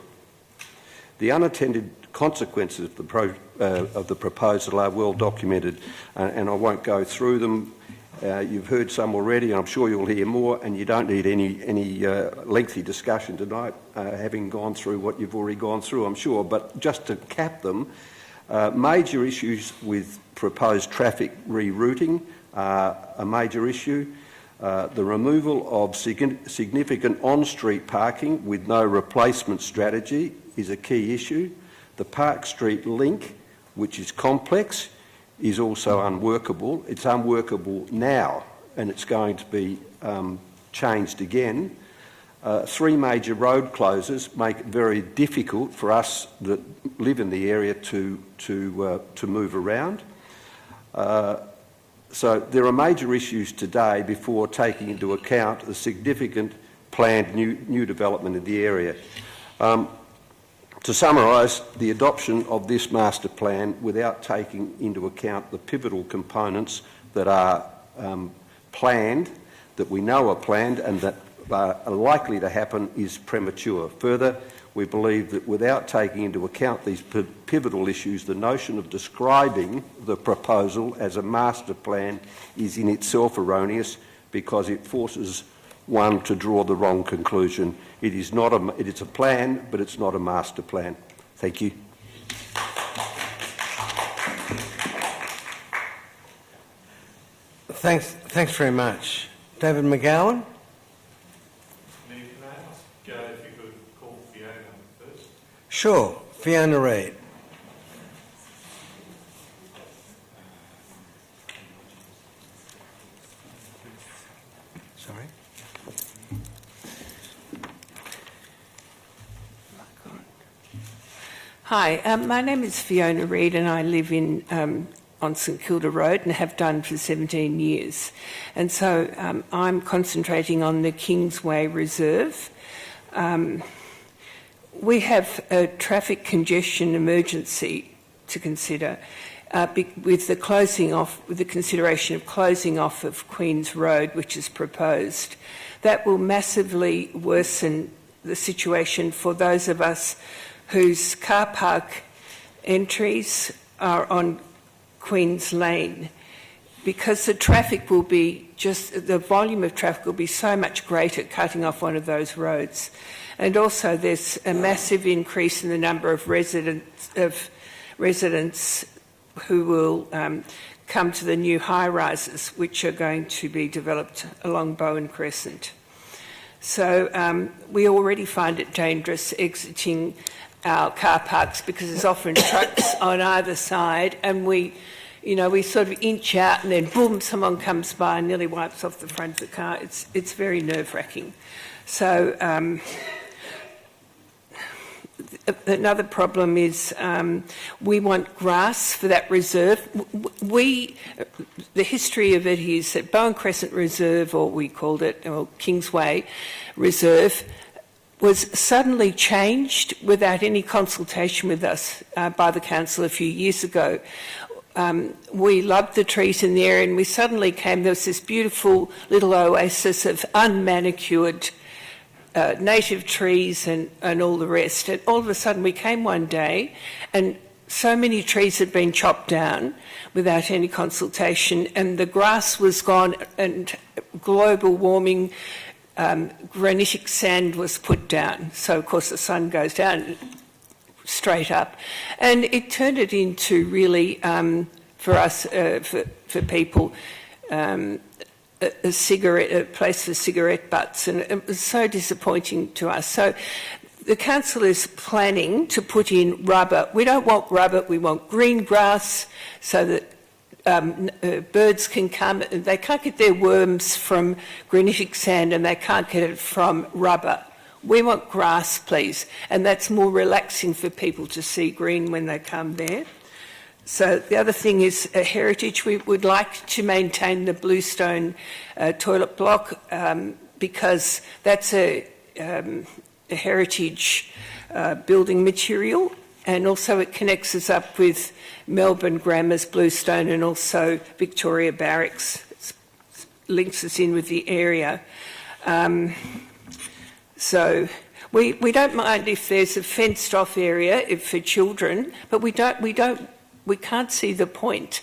The unintended consequences of the proposal are well documented, and I won't go through them. You've heard some already, and I'm sure you'll hear more, and you don't need any lengthy discussion tonight, having gone through what you've already gone through, I'm sure. But just to cap them, major issues with proposed traffic rerouting are a major issue. The removal of significant on-street parking with no replacement strategy is a key issue. The Park Street link, which is complex, is also unworkable. It's unworkable now, and it's going to be changed again. 3 major road closures make it very difficult for us that live in the area to move around. So there are major issues today before taking into account the significant planned new development in the area. To summarise, the adoption of this master plan without taking into account the pivotal components that are planned, that we know are planned and that are likely to happen is premature. Further, we believe that without taking into account these pivotal issues, the notion of describing the proposal as a master plan is in itself erroneous because it forces one to draw the wrong conclusion. It is a plan, but it's not a master plan. Thank you. Thanks very much. David McGowan? Sure, Fiona Reid. Sorry. Hi, my name is Fiona Reid and I live on St Kilda Road and have done for 17 years. And so I'm concentrating on the Kingsway Reserve. We have a traffic congestion emergency to consider with the consideration of closing off of Queen's Road, which is proposed. That will massively worsen the situation for those of us whose car park entries are on Queen's Lane, because the traffic will be the volume of traffic will be so much greater cutting off one of those roads. And also there's a massive increase in the number of residents who will come to the new high-rises which are going to be developed along Bowen Crescent. So we already find it dangerous exiting our car parks because there's often trucks on either side, and we sort of inch out and then boom, someone comes by and nearly wipes off the front of the car. It's very nerve-wracking. So another problem is we want grass for that reserve. The history of it is that Bowen Crescent Reserve, or we called it, or Kingsway Reserve, was suddenly changed without any consultation with us by the council a few years ago. We loved the trees in the area, and we suddenly there was this beautiful little oasis of unmanicured native trees and all the rest. And all of a sudden we came one day and so many trees had been chopped down without any consultation, and the grass was gone, and global warming, granitic sand was put down. So of course the sun goes down straight up, and it turned it into really, for us, for people, a place for cigarette butts, and it was so disappointing to us. So the council is planning to put in rubber. We don't want rubber, we want green grass, so that birds can come, they can't get their worms from granitic sand and they can't get it from rubber. We want grass, please, and that's more relaxing for people to see green when they come there. So the other thing is heritage. We would like to maintain the bluestone toilet block because that's a heritage building material, and also it connects us up with Melbourne Grammar's bluestone and also Victoria Barracks. It links us in with the area. So we don't mind if there's a fenced off area for children, but we can't see the point.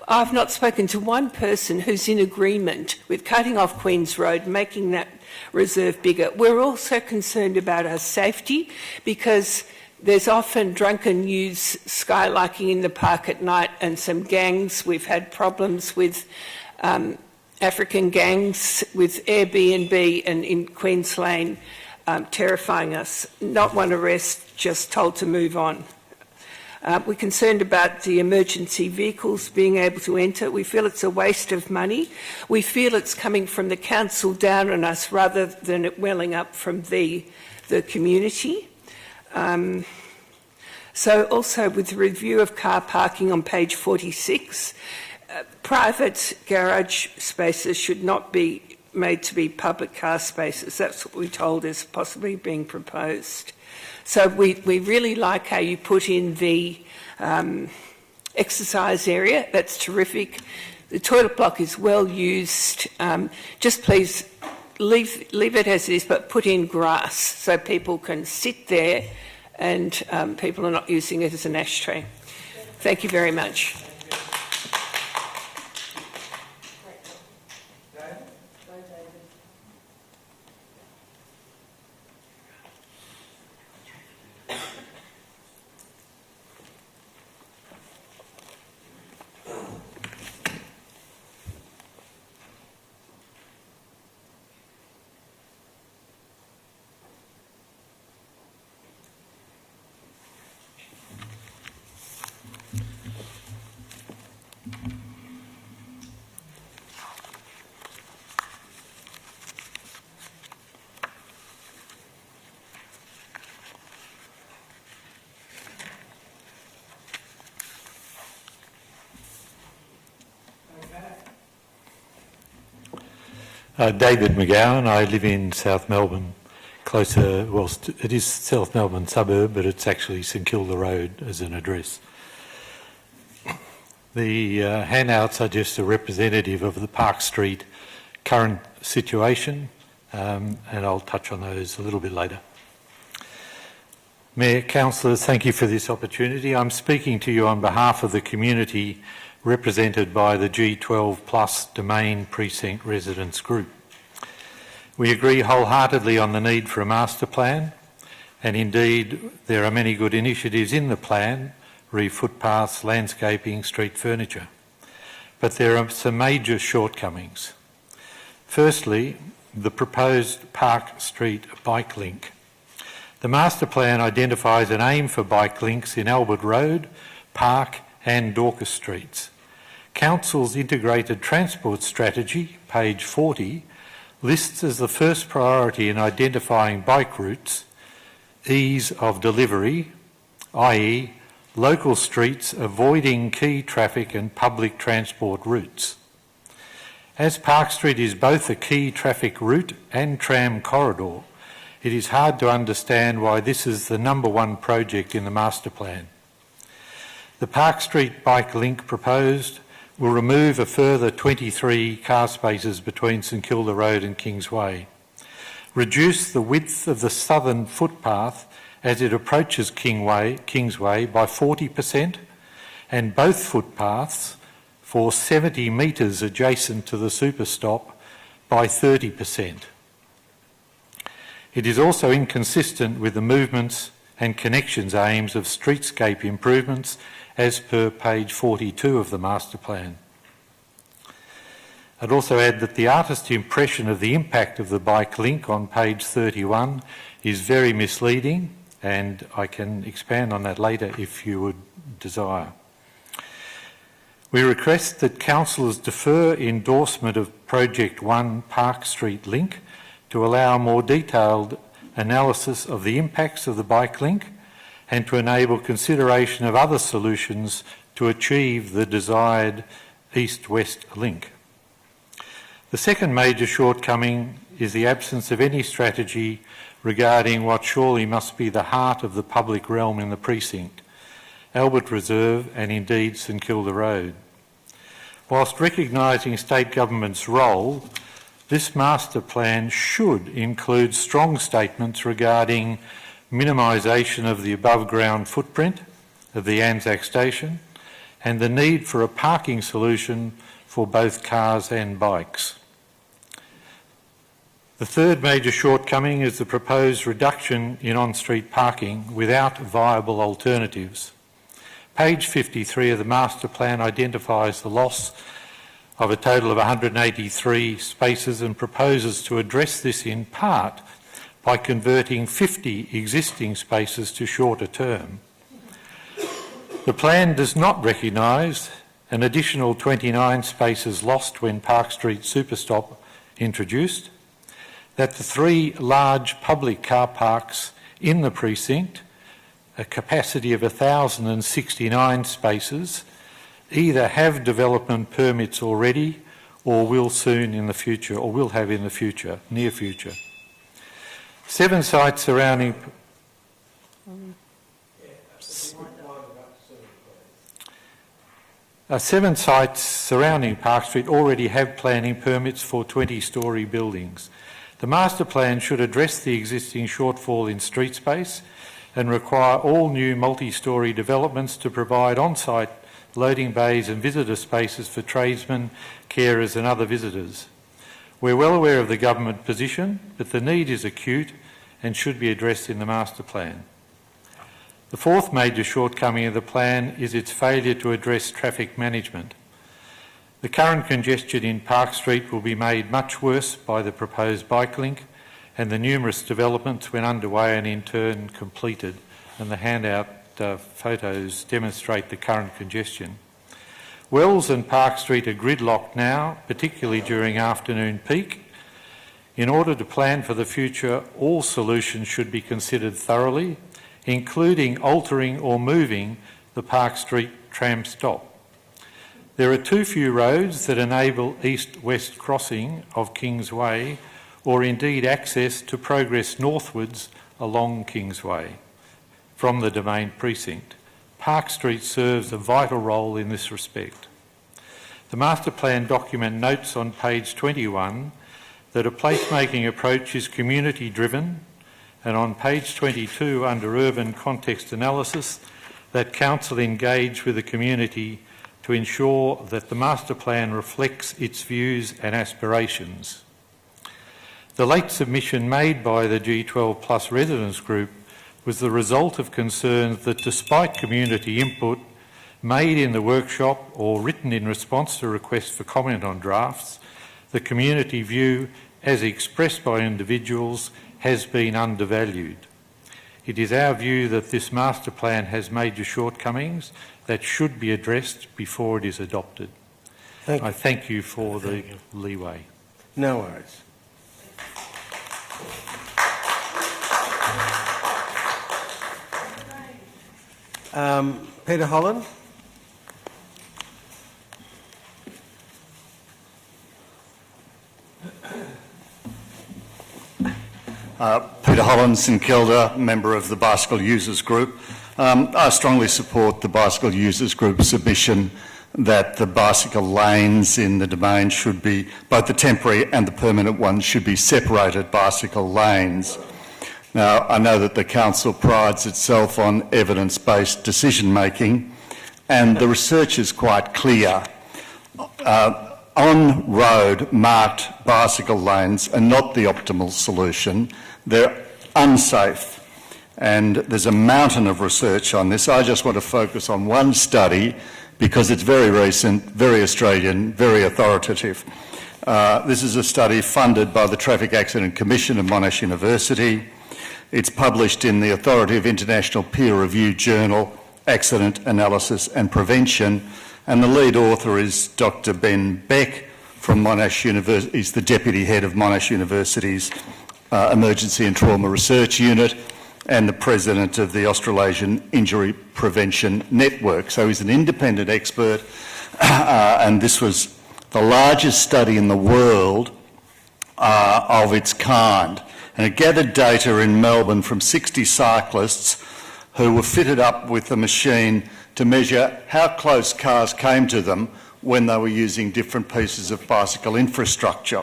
I've not spoken to one person who's in agreement with cutting off Queen's Road, making that reserve bigger. We're also concerned about our safety because there's often drunken youths skylarking in the park at night and some gangs. We've had problems with African gangs with Airbnb and in Queen's Lane, terrifying us. Not one arrest, just told to move on. We're concerned about the emergency vehicles being able to enter. We feel it's a waste of money. We feel it's coming from the council down on us rather than it welling up from the community. So also with the review of car parking on page 46, private garage spaces should not be made to be public car spaces. That's what we're told is possibly being proposed. So we really like how you put in the exercise area. That's terrific. The toilet block is well used. Just please leave it as it is, but put in grass so people can sit there and people are not using it as an ashtray. Thank you very much. David McGowan. I live in South Melbourne, closer, well, it is South Melbourne suburb, but it's actually St Kilda Road as an address. The handouts are just a representative of the Park Street current situation, and I'll touch on those a little bit later. Mayor, Councillors, thank you for this opportunity. I'm speaking to you on behalf of the community represented by the G12 Plus Domain Precinct Residents Group. We agree wholeheartedly on the need for a master plan, and indeed there are many good initiatives in the plan, re footpaths, landscaping, street furniture. But there are some major shortcomings. Firstly, the proposed Park Street bike link. The master plan identifies an aim for bike links in Elwood Road, Park and Dorcas Streets. Council's integrated transport strategy, page 40, lists as the first priority in identifying bike routes ease of delivery, i.e. local streets avoiding key traffic and public transport routes. As Park Street is both a key traffic route and tram corridor, it is hard to understand why this is the #1 project in the master plan. The Park Street bike link proposed will remove a further 23 car spaces between St Kilda Road and Kingsway, reduce the width of the southern footpath as it approaches Kingsway by 40%, and both footpaths for 70 metres adjacent to the super stop by 30%. It is also inconsistent with the movements and connections aims of streetscape improvements as per page 42 of the master plan. I'd also add that the artist's impression of the impact of the bike link on page 31 is very misleading, and I can expand on that later if you would desire. We request that councillors defer endorsement of Project 1 Park Street link to allow more detailed analysis of the impacts of the bike link and to enable consideration of other solutions to achieve the desired east-west link. The second major shortcoming is the absence of any strategy regarding what surely must be the heart of the public realm in the precinct, Elwood Reserve and indeed St Kilda Road. Whilst recognising state government's role, this master plan should include strong statements regarding minimisation of the above-ground footprint of the Anzac station and the need for a parking solution for both cars and bikes. The third major shortcoming is the proposed reduction in on-street parking without viable alternatives. Page 53 of the master plan identifies the loss of a total of 183 spaces and proposes to address this in part by converting 50 existing spaces to shorter term. The plan does not recognise an additional 29 spaces lost when Park Street Superstop introduced, that the 3 large public car parks in the precinct, a capacity of 1,069 spaces, either have development permits already or will soon in the future, or will have in the future, near future. 7 sites surrounding Park Street already have planning permits for 20-storey buildings. The master plan should address the existing shortfall in street space and require all new multi-storey developments to provide on-site loading bays and visitor spaces for tradesmen, carers and other visitors. We're well aware of the government position, but the need is acute and should be addressed in the master plan. The fourth major shortcoming of the plan is its failure to address traffic management. The current congestion in Park Street will be made much worse by the proposed bike link and the numerous developments when underway and in turn completed, and the handout photos demonstrate the current congestion. Wells and Park Street are gridlocked now, particularly during afternoon peak. In order to plan for the future, all solutions should be considered thoroughly, including altering or moving the Park Street tram stop. There are too few roads that enable east-west crossing of Kingsway or indeed access to progress northwards along Kingsway from the Domain precinct. Park Street serves a vital role in this respect. The master plan document notes on page 21 that a placemaking approach is community driven, and on page 22 under urban context analysis that council engage with the community to ensure that the master plan reflects its views and aspirations. The late submission made by the G12 Plus residents group was the result of concerns that despite community input made in the workshop or written in response to requests for comment on drafts, the community view as expressed by individuals has been undervalued. It is our view that this master plan has major shortcomings that should be addressed before it is adopted. I thank you for the leeway. No worries. Peter Holland. Peter Holland, St Kilda, member of the Bicycle Users Group. I strongly support the Bicycle Users Group submission that the bicycle lanes in the Domain should be, both the temporary and the permanent ones, should be separated bicycle lanes. Now, I know that the Council prides itself on evidence-based decision-making, and the research is quite clear. On-road marked bicycle lanes are not the optimal solution. They're unsafe, and there's a mountain of research on this. I just want to focus on one study because it's very recent, very Australian, very authoritative. This is a study funded by the Traffic Accident Commission of Monash University. It's published in the authoritative international peer-reviewed journal Accident Analysis and Prevention, And the lead author is Dr. Ben Beck from Monash University. He's the Deputy Head of Monash University's Emergency and Trauma Research Unit and the President of the Australasian Injury Prevention Network. So he's an independent expert, and this was the largest study in the world of its kind. And it gathered data in Melbourne from 60 cyclists who were fitted up with a machine to measure how close cars came to them when they were using different pieces of bicycle infrastructure.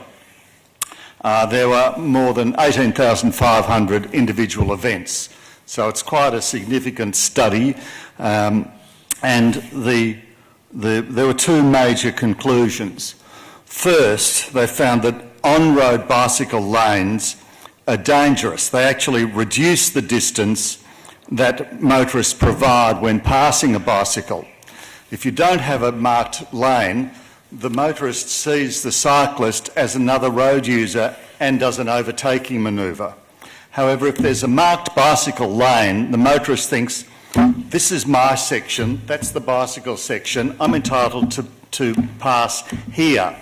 There were more than 18,500 individual events, so it's quite a significant study. And there were two major conclusions. First, they found that on-road bicycle lanes are dangerous. They actually reduce the distance that motorists provide when passing a bicycle. If you don't have a marked lane, the motorist sees the cyclist as another road user and does an overtaking manoeuvre. However, if there's a marked bicycle lane, the motorist thinks, this is my section, that's the bicycle section, I'm entitled to pass here.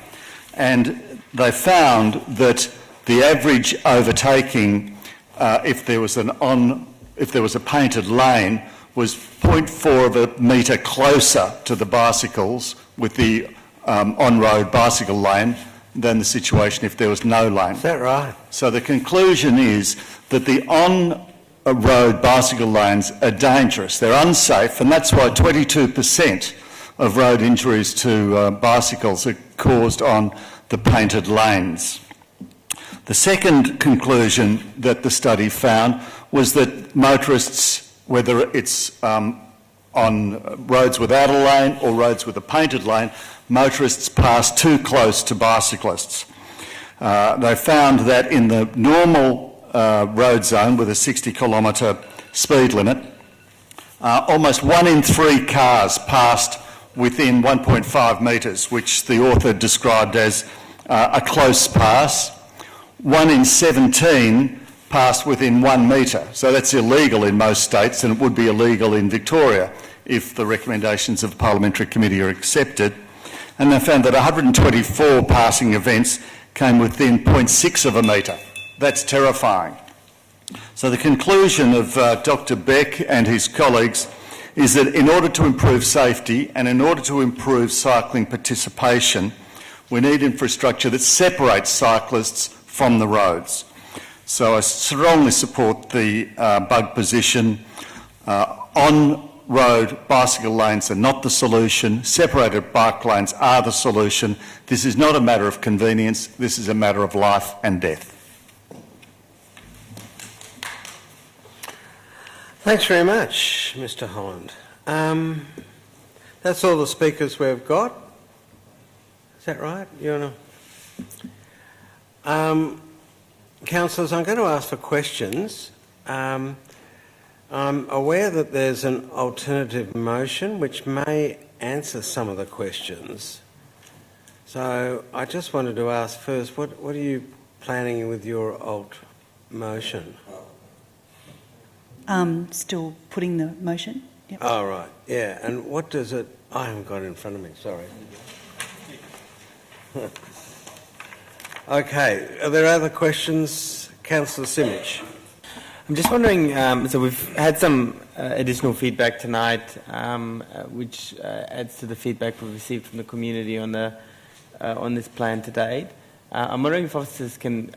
And they found that the average overtaking, if there was a painted lane, was 0.4 of a metre closer to the bicycles with the on-road bicycle lane than the situation if there was no lane. Is that right? So the conclusion is that the on-road bicycle lanes are dangerous. They're unsafe, and that's why 22% of road injuries to bicycles are caused on the painted lanes. The second conclusion that the study found was that motorists, whether it's on roads without a lane or roads with a painted lane, motorists pass too close to bicyclists. They found that in the normal road zone with a 60-kilometre speed limit, almost 1 in 3 cars passed within 1.5 metres, which the author described as a close pass. 1 in 17 passed within 1 metre. So that's illegal in most states, and it would be illegal in Victoria if the recommendations of the Parliamentary Committee are accepted. And they found that 124 passing events came within 0.6 of a metre. That's terrifying. So the conclusion of Dr. Beck and his colleagues is that in order to improve safety and in order to improve cycling participation, we need infrastructure that separates cyclists from the roads. So I strongly support the bug position. On-road bicycle lanes are not the solution. Separated bike lanes are the solution. This is not a matter of convenience. This is a matter of life and death. Thanks very much, Mr. Holland. That's all the speakers we've got. Is that right? Councillors, I'm going to ask for questions. I'm aware that there's an alternative motion which may answer some of the questions. So I just wanted to ask first, what are you planning with your alt motion? Still putting the motion. Yep. Oh, right. Yeah. And what does it... I haven't got it in front of me, sorry. Okay. Are there other questions? Councillor Simic. I'm just wondering, so we've had some additional feedback tonight, which adds to the feedback we've received from the community on this plan to date. I'm wondering if officers can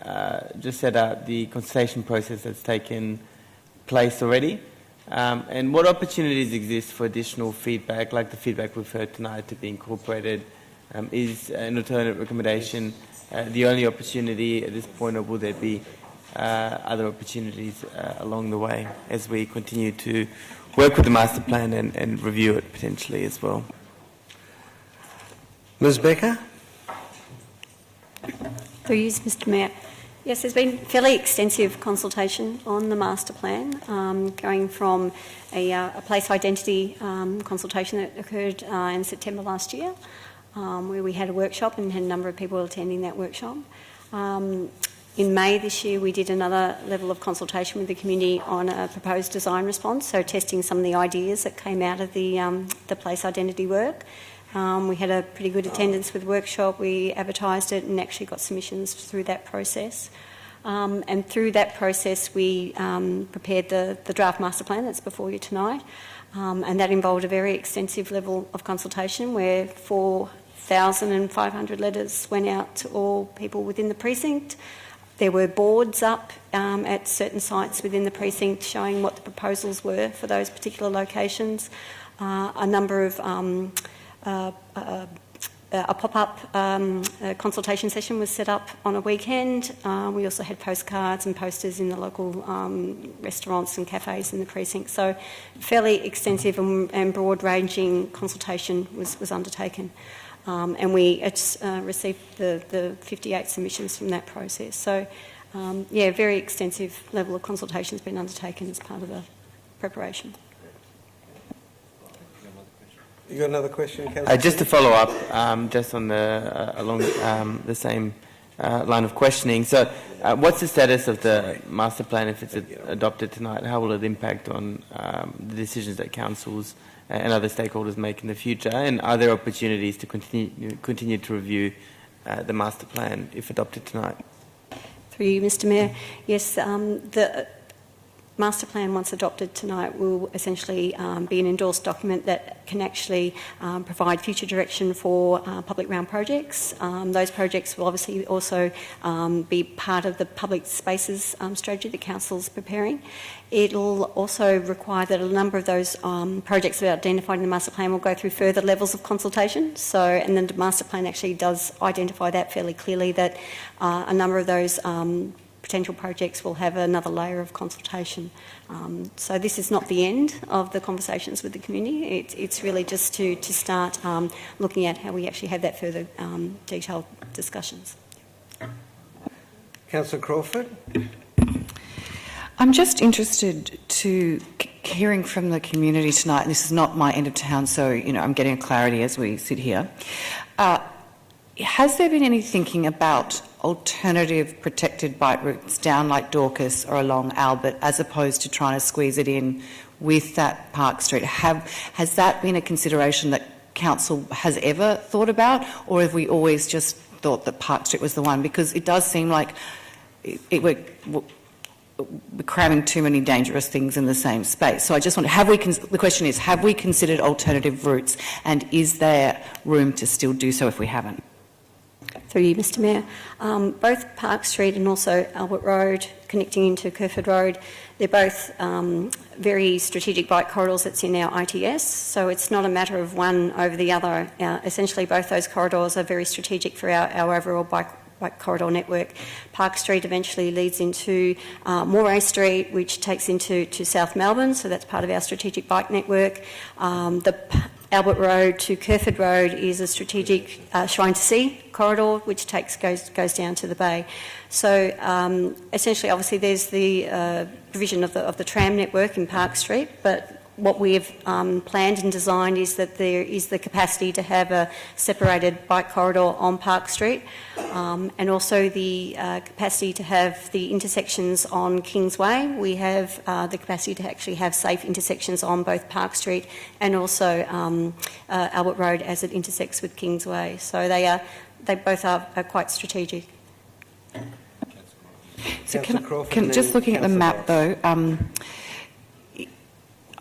just set out the consultation process that's taken place already, and what opportunities exist for additional feedback, like the feedback we've heard tonight, to be incorporated. Is an alternate recommendation the only opportunity at this point, or will there be other opportunities along the way as we continue to work with the master plan and review it potentially as well? Ms. Becker? Louise, Mr. Mayor. Yes, there's been fairly extensive consultation on the master plan, going from a place identity consultation that occurred in September last year, where we had a workshop and had a number of people attending that workshop. In May this year, we did another level of consultation with the community on a proposed design response, so testing some of the ideas that came out of the place identity work. We had a pretty good attendance with the workshop. We advertised it and actually got submissions through that process. And through that process, we prepared the draft master plan that's before you tonight. And that involved a very extensive level of consultation where 4,500 letters went out to all people within the precinct. There were boards up at certain sites within the precinct showing what the proposals were for those particular locations. A number of a pop-up consultation session was set up on a weekend. We also had postcards and posters in the local restaurants and cafes in the precinct. So fairly extensive and broad-ranging consultation was undertaken. And we received the 58 submissions from that process. So, yeah, very extensive level of consultation has been undertaken as part of the preparation. You got another question, Councillor? Just to follow up, just on along the same line of questioning. So, what's the status of the master plan if it's adopted tonight? How will it impact on the decisions that councils and other stakeholders make in the future? And are there opportunities to continue to review the master plan if adopted tonight? Through you, Mr. Mayor. Yes, the master plan, once adopted tonight, will essentially be an endorsed document that can actually provide future direction for public realm projects. Those projects will obviously also be part of the public spaces strategy that Council's preparing. It'll also require that a number of those projects that are identified in the master plan will go through further levels of consultation. So, and then the master plan actually does identify that fairly clearly, that a number of those potential projects will have another layer of consultation. So this is not the end of the conversations with the community. It's really just to start looking at how we actually have that further detailed discussions. Councillor Crawford? I'm just interested to hearing from the community tonight, and this is not my end of town, so I'm getting clarity as we sit here. Has there been any thinking about alternative protected bike routes down like Dorcas or along Albert, as opposed to trying to squeeze it in with that Park Street? Has that been a consideration that Council has ever thought about, or have we always just thought that Park Street was the one? Because it does seem like we're cramming too many dangerous things in the same space. So I just want the question is, have we considered alternative routes, and is there room to still do so if we haven't? Through you, Mr. Mayor. Both Park Street and also Albert Road connecting into Crawford Road, they're both very strategic bike corridors that's in our ITS, so it's not a matter of one over the other. Essentially, both those corridors are very strategic for our overall bike corridor network. Park Street eventually leads into Moray Street, which takes into South Melbourne, so that's part of our strategic bike network. The Albert Road to Crawford Road is a strategic Shrine to Sea corridor, which goes down to the bay. So essentially, obviously, there's the provision of the tram network in Park Street, but what we have planned and designed is that there is the capacity to have a separated bike corridor on Park Street, and also the capacity to have the intersections on Kingsway. We have the capacity to actually have safe intersections on both Park Street and also Albert Road as it intersects with Kingsway. So they both are quite strategic. So just looking at the map though,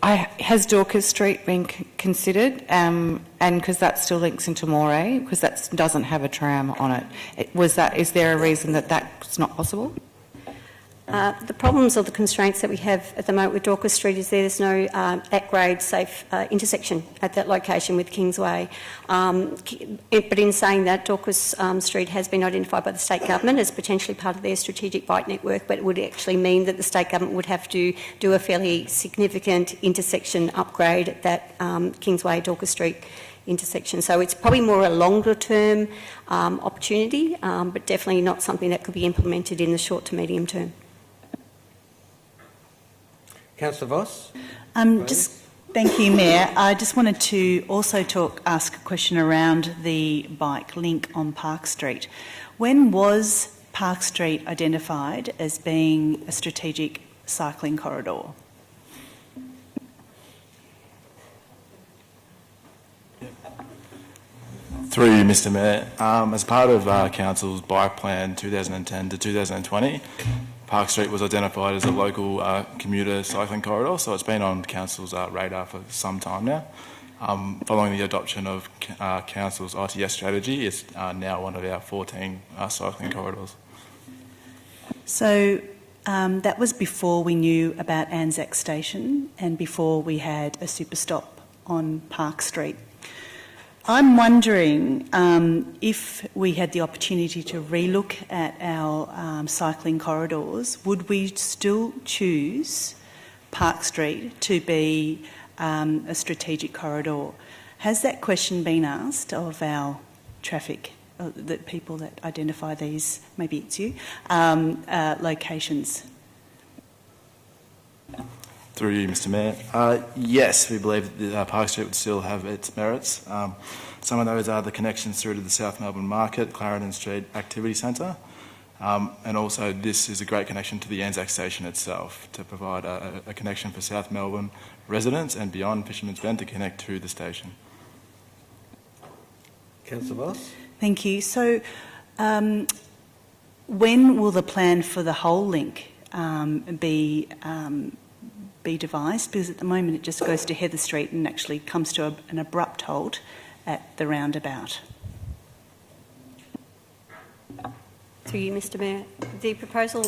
has Dorcas Street been considered? And because that still links into Moray, because that doesn't have a tram on it. Is there a reason that that's not possible? The problems or the constraints that we have at the moment with Dorcas Street is there's no at-grade safe intersection at that location with Kingsway. But in saying that, Dorcas Street has been identified by the state government as potentially part of their strategic bike network, but it would actually mean that the state government would have to do a fairly significant intersection upgrade at that Kingsway-Dorcas Street intersection. So it's probably more a longer-term opportunity, but definitely not something that could be implemented in the short to medium term. Councillor Voss? Thank you, Mayor. I just wanted to also ask a question around the bike link on Park Street. When was Park Street identified as being a strategic cycling corridor? Through you, Mr Mayor, as part of Council's bike plan 2010 to 2020, Park Street was identified as a local commuter cycling corridor, so it's been on Council's radar for some time now. Following the adoption of Council's ITS strategy, it's now one of our 14 cycling corridors. So that was before we knew about Anzac Station and before we had a super stop on Park Street. I'm wondering if we had the opportunity to relook at our cycling corridors, would we still choose Park Street to be a strategic corridor? Has that question been asked of our traffic, the people that identify these, maybe it's you, locations? Through you, Mr Mayor. Yes, we believe that Park Street would still have its merits. Some of those are the connections through to the South Melbourne Market, Clarendon Street Activity Centre, and also this is a great connection to the Anzac Station itself to provide a connection for South Melbourne residents and beyond Fisherman's Bend to connect to the station. Councillor Voss? Thank you. So when will the plan for the whole link be devised? Because at the moment it just goes to Heather Street and actually comes to an abrupt halt at the roundabout. Through you, Mr Mayor. The proposal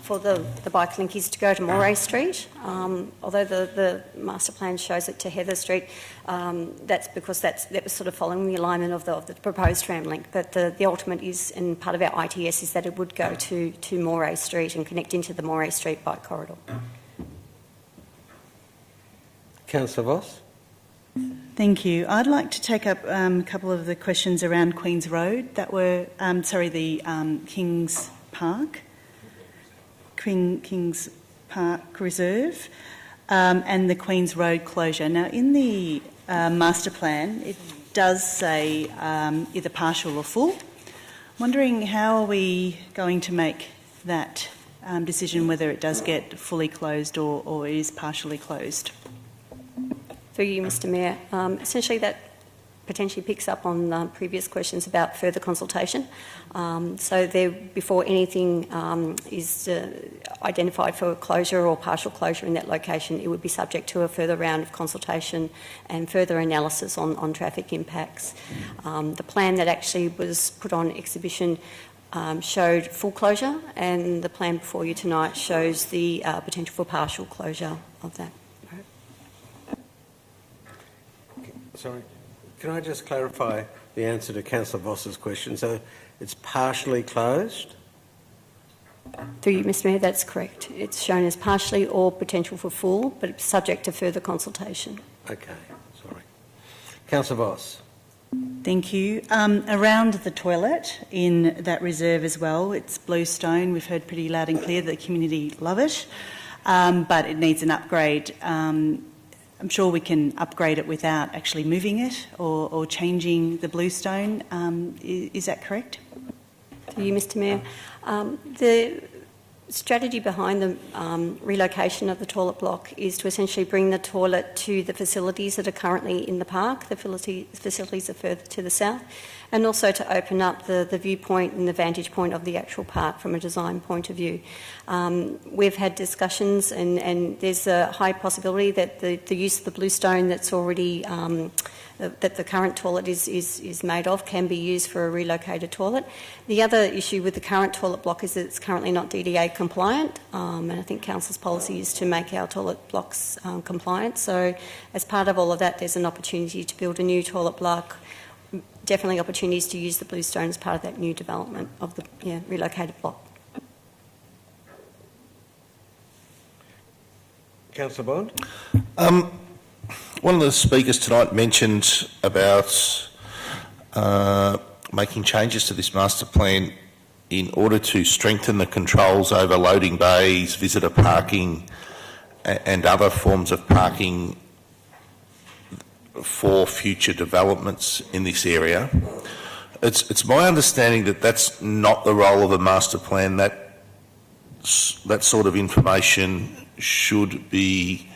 for the bike link is to go to Moray Street. Although the master plan shows it to Heather Street, that's because that was sort of following the alignment of the proposed tram link. But the ultimate is, and part of our ITS, is that it would go to Moray Street and connect into the Moray Street bike corridor. Councillor Voss? Thank you. I'd like to take up a couple of the questions around Queen's Road that were, Kings Park, Kings Park Reserve, and the Queen's Road closure. Now, in the master plan, it does say either partial or full. I'm wondering how are we going to make that decision whether it does get fully closed or is partially closed? Through you, Mr Mayor. Essentially that potentially picks up on previous questions about further consultation. So there, before anything is identified for closure or partial closure in that location, it would be subject to a further round of consultation and further analysis on traffic impacts. The plan that actually was put on exhibition showed full closure, and the plan before you tonight shows the potential for partial closure of that. Sorry, can I just clarify the answer to Councillor Voss's question? So it's partially closed? Through you, Mr Mayor, that's correct. It's shown as partially or potential for full, but it's subject to further consultation. Okay, sorry. Councillor Voss? Thank you. Around the toilet in that reserve as well, it's bluestone. We've heard pretty loud and clear that the community love it, but it needs an upgrade. I'm sure we can upgrade it without actually moving it or changing the bluestone. Is that correct? Through you, Mr Mayor. The strategy behind the relocation of the toilet block is to essentially bring the toilet to the facilities that are currently in the park. The facilities are further to the south, and also to open up the viewpoint and the vantage point of the actual park from a design point of view. We've had discussions, and there's a high possibility that the use of the bluestone that's already that the current toilet is made of can be used for a relocated toilet. The other issue with the current toilet block is that it's currently not DDA compliant, and I think Council's policy is to make our toilet blocks compliant. So as part of all of that, there's an opportunity to build a new toilet block, definitely opportunities to use the bluestone as part of that new development of the relocated block. Councillor Bond? One of the speakers tonight mentioned about making changes to this master plan in order to strengthen the controls over loading bays, visitor parking and other forms of parking for future developments in this area. It's my understanding that that's not the role of a master plan. That sort of information should be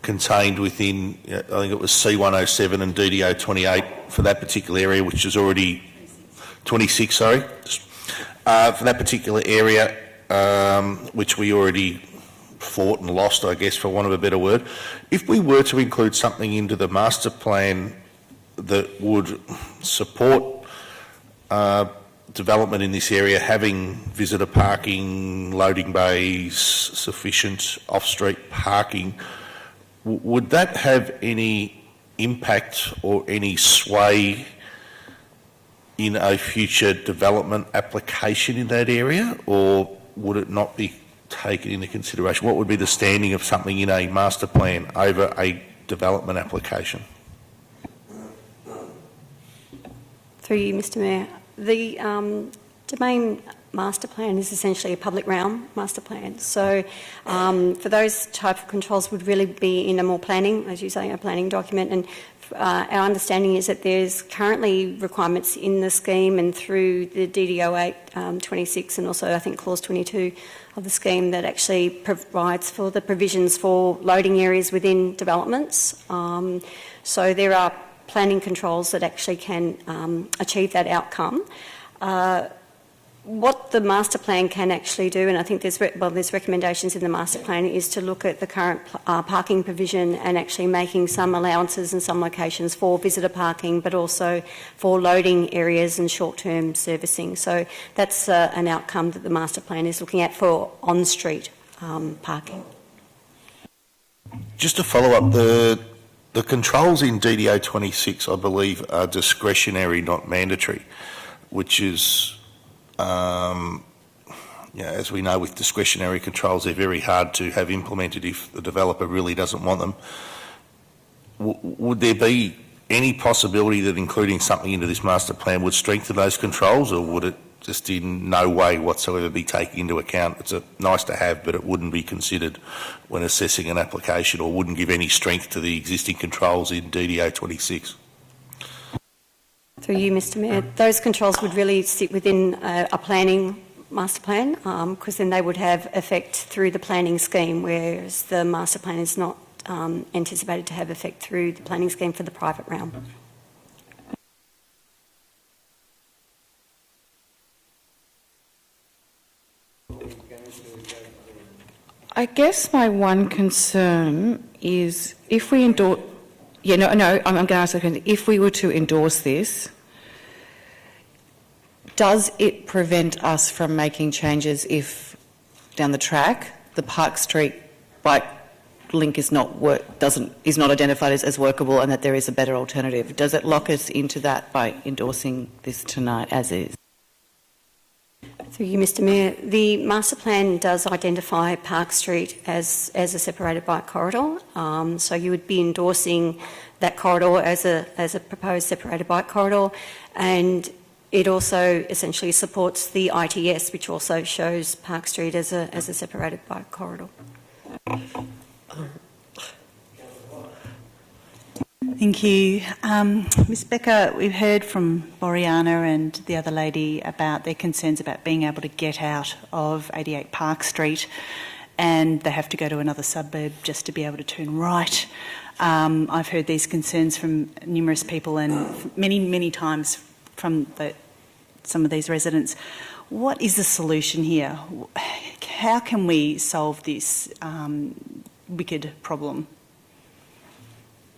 contained within, I think it was C107 and DDO 28 for that particular area, which is already 26, sorry, for that particular area, which we already fought and lost, I guess, for want of a better word. If we were to include something into the master plan that would support development in this area, having visitor parking, loading bays, sufficient off-street parking, would that have any impact or any sway in a future development application in that area, or would it not be taken into consideration? What would be the standing of something in a master plan over a development application? Through you, Mr Mayor. The domain master plan is essentially a public realm master plan. So for those type of controls would really be in a more planning, as you say, a planning document. And our understanding is that there's currently requirements in the scheme and through the DDO 8 26 and also I think clause 22 of the scheme that actually provides for the provisions for loading areas within developments. So there are planning controls that actually can achieve that outcome. What the master plan can actually do, and I think there's recommendations in the master plan, is to look at the current parking provision and actually making some allowances in some locations for visitor parking, but also for loading areas and short-term servicing. So that's an outcome that the master plan is looking at for on-street parking. Just to follow up, the controls in DDO 26, I believe, are discretionary, not mandatory, which is, as we know, with discretionary controls, they're very hard to have implemented if the developer really doesn't want them. Would there be any possibility that including something into this master plan would strengthen those controls, or would it just in no way whatsoever be taken into account? It's nice to have, but it wouldn't be considered when assessing an application, or wouldn't give any strength to the existing controls in DDO 26. Through you, Mr Mayor, those controls would really sit within a planning master plan, because then they would have effect through the planning scheme, whereas the master plan is not anticipated to have effect through the planning scheme for the private realm. I guess my one concern is if we endorse... I'm going to ask a question. If we were to endorse this, does it prevent us from making changes if, down the track, the Park Street bike link is not identified as workable and that there is a better alternative? Does it lock us into that by endorsing this tonight as is? Through you, Mr Mayor, the master plan does identify Park Street as a separated bike corridor, so you would be endorsing that corridor as a proposed separated bike corridor, and it also essentially supports the ITS, which also shows Park Street as a separated bike corridor. Thank you. Ms Becker, we've heard from Boriana and the other lady about their concerns about being able to get out of 88 Park Street, and they have to go to another suburb just to be able to turn right. I've heard these concerns from numerous people and many, many times from some of these residents. What is the solution here? How can we solve this wicked problem?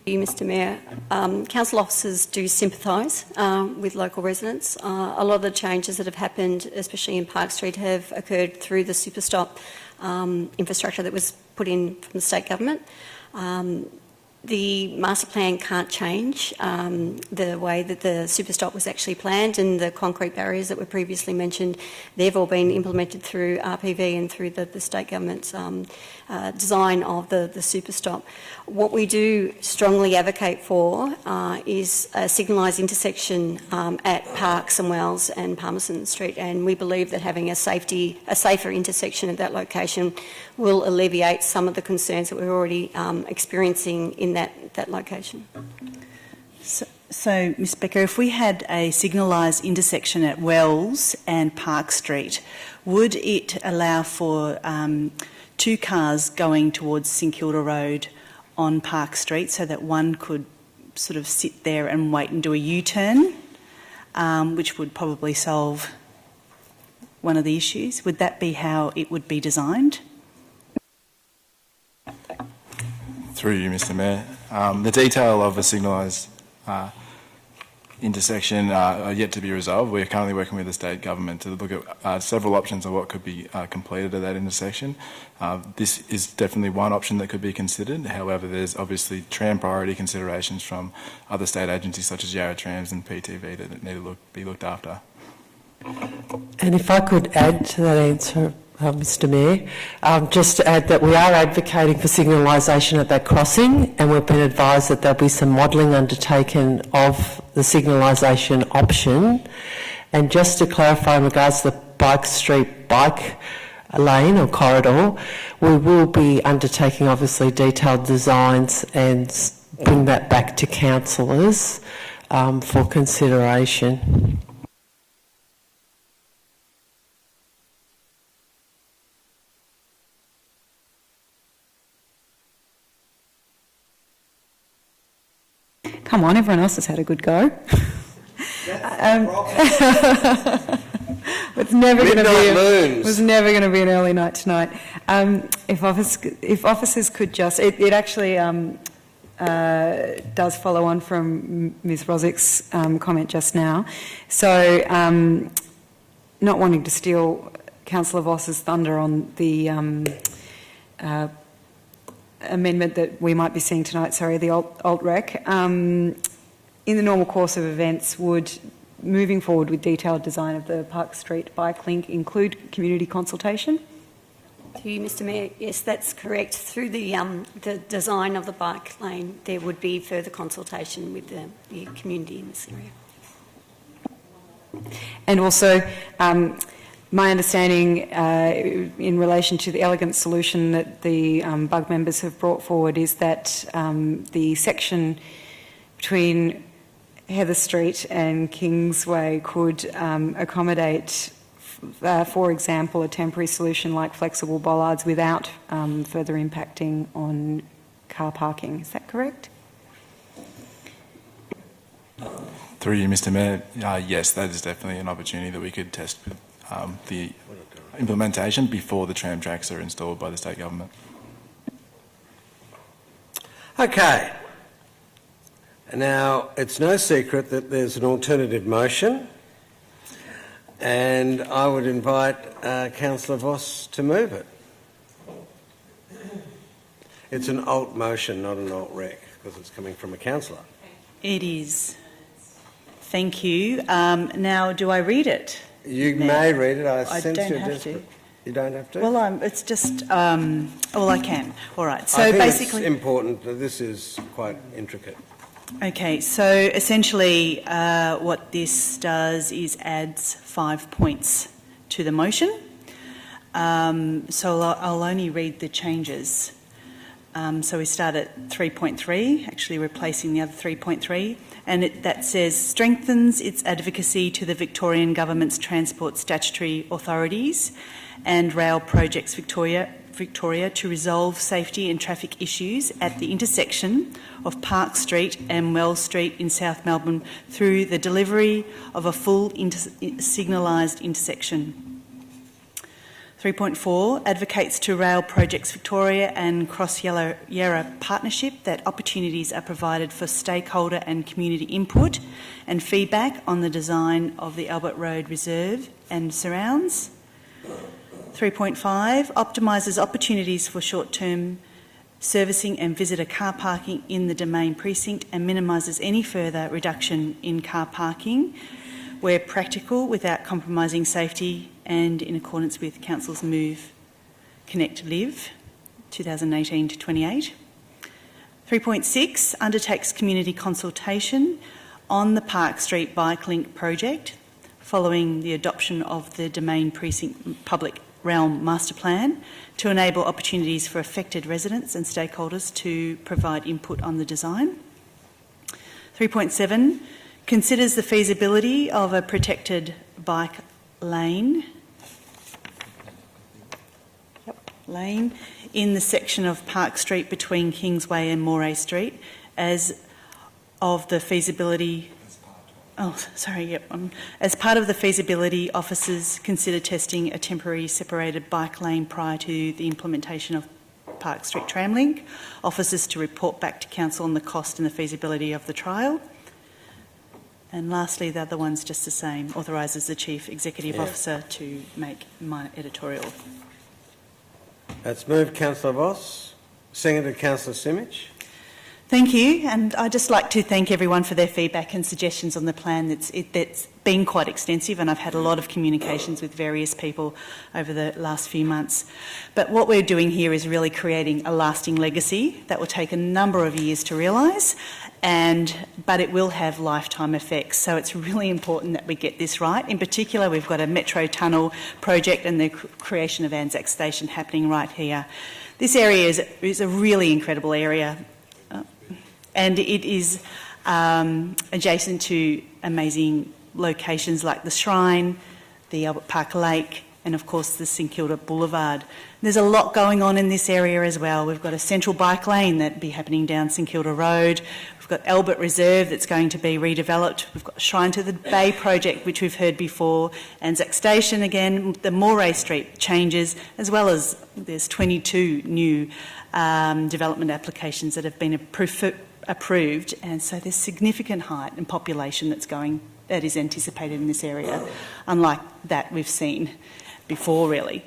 You, Mr Mayor. Council officers do sympathise with local residents. A lot of the changes that have happened, especially in Park Street, have occurred through the Superstop infrastructure that was put in from the state government. The master plan can't change the way that the Superstop was actually planned, and the concrete barriers that were previously mentioned, they've all been implemented through RPV and through the state government's design of the Superstop. What we do strongly advocate for is a signalised intersection at Parks and Wells and Palmerston Street, and we believe that having a safer intersection at that location will alleviate some of the concerns that we're already experiencing in that location. So, Ms Becker, if we had a signalised intersection at Wells and Park Street, would it allow for two cars going towards St Kilda Road on Park Street so that one could sort of sit there and wait and do a U-turn, which would probably solve one of the issues. Would that be how it would be designed? Through you, Mr Mayor. The detail of a signalised intersection are yet to be resolved. We're currently working with the state government to look at several options of what could be completed at that intersection. This is definitely one option that could be considered. However, there's obviously tram priority considerations from other state agencies such as Yarra Trams and PTV that need to be looked after. And if I could add to that answer, Mr Mayor, just to add that we are advocating for signalisation at that crossing, and we've been advised that there'll be some modelling undertaken of the signalisation option. And just to clarify in regards to the Bike Street bike lane or corridor, we will be undertaking obviously detailed designs and bring that back to councillors for consideration. Come on, everyone else has had a good go. It's never going to be an early night tonight. If officers could just, it actually does follow on from Ms. Rosick's comment just now. So, not wanting to steal Councillor Voss's thunder on the amendment that we might be seeing tonight, the alt-rec, in the normal course of events, would moving forward with detailed design of the Park Street bike link include community consultation? To you, Mr Mayor, yes, that's correct. Through the design of the bike lane, there would be further consultation with the community in this area. And also, my understanding in relation to the elegant solution that the bug members have brought forward is that the section between Heather Street and Kingsway could accommodate, for example, a temporary solution like flexible bollards without further impacting on car parking. Is that correct? Through you, Mr Mayor, yes, that is definitely an opportunity that we could test with the implementation before the tram tracks are installed by the state government. Okay. Now, it's no secret that there's an alternative motion, and I would invite Councillor Voss to move it. It's an alt motion, not an alt rec, because it's coming from a councillor. It is. Thank you. Now, do I read it? You may read it. I sense don't you're have desperate. to. You don't have to? Well, it's just, well, I can. All right. So I think basically, it's important that this is quite intricate. Okay, so essentially what this does is adds 5 points to the motion. So I'll only read the changes. So we start at 3.3, actually replacing the other 3.3, and that says, strengthens its advocacy to the Victorian Government's transport statutory authorities and Rail Projects Victoria to resolve safety and traffic issues at the intersection of Park Street and Wells Street in South Melbourne through the delivery of a full signalised intersection. 3.4 advocates to Rail Projects Victoria and Cross Yarra Partnership that opportunities are provided for stakeholder and community input and feedback on the design of the Albert Road Reserve and surrounds. 3.5 optimises opportunities for short-term servicing and visitor car parking in the Domain Precinct and minimises any further reduction in car parking where practical without compromising safety and in accordance with Council's Move, Connect, Live 2018 to 28. 3.6 undertakes community consultation on the Park Street Bike Link project following the adoption of the Domain Precinct Public Realm Master Plan to enable opportunities for affected residents and stakeholders to provide input on the design. 3.7 considers the feasibility of a protected bike lane in the section of Park Street between Kingsway and Moray Street as of the feasibility... As part of the feasibility, officers consider testing a temporary separated bike lane prior to the implementation of Park Street Tram Link. Officers to report back to Council on the cost and the feasibility of the trial. And lastly, the other one's just the same. Authorises the Chief Executive Officer to make my editorial. That's moved, Councillor Voss. Seconded, Councillor Simic. Thank you, and I'd just like to thank everyone for their feedback and suggestions on the plan. That's been quite extensive, and I've had a lot of communications with various people over the last few months. But what we're doing here is really creating a lasting legacy that will take a number of years to realise, but it will have lifetime effects. So it's really important that we get this right. In particular, we've got a metro tunnel project and the creation of Anzac Station happening right here. This area is a really incredible area. And it is adjacent to amazing locations like the Shrine, the Albert Park Lake, and of course the St Kilda Boulevard. There's a lot going on in this area as well. We've got a central bike lane that'll be happening down St Kilda Road. We've got Albert Reserve that's going to be redeveloped. We've got Shrine to the Bay project, which we've heard before. Anzac Station again, the Moray Street changes, as well as there's 22 new development applications that have been approved, and so there's significant height and population that is anticipated in this area, unlike that we've seen before, really.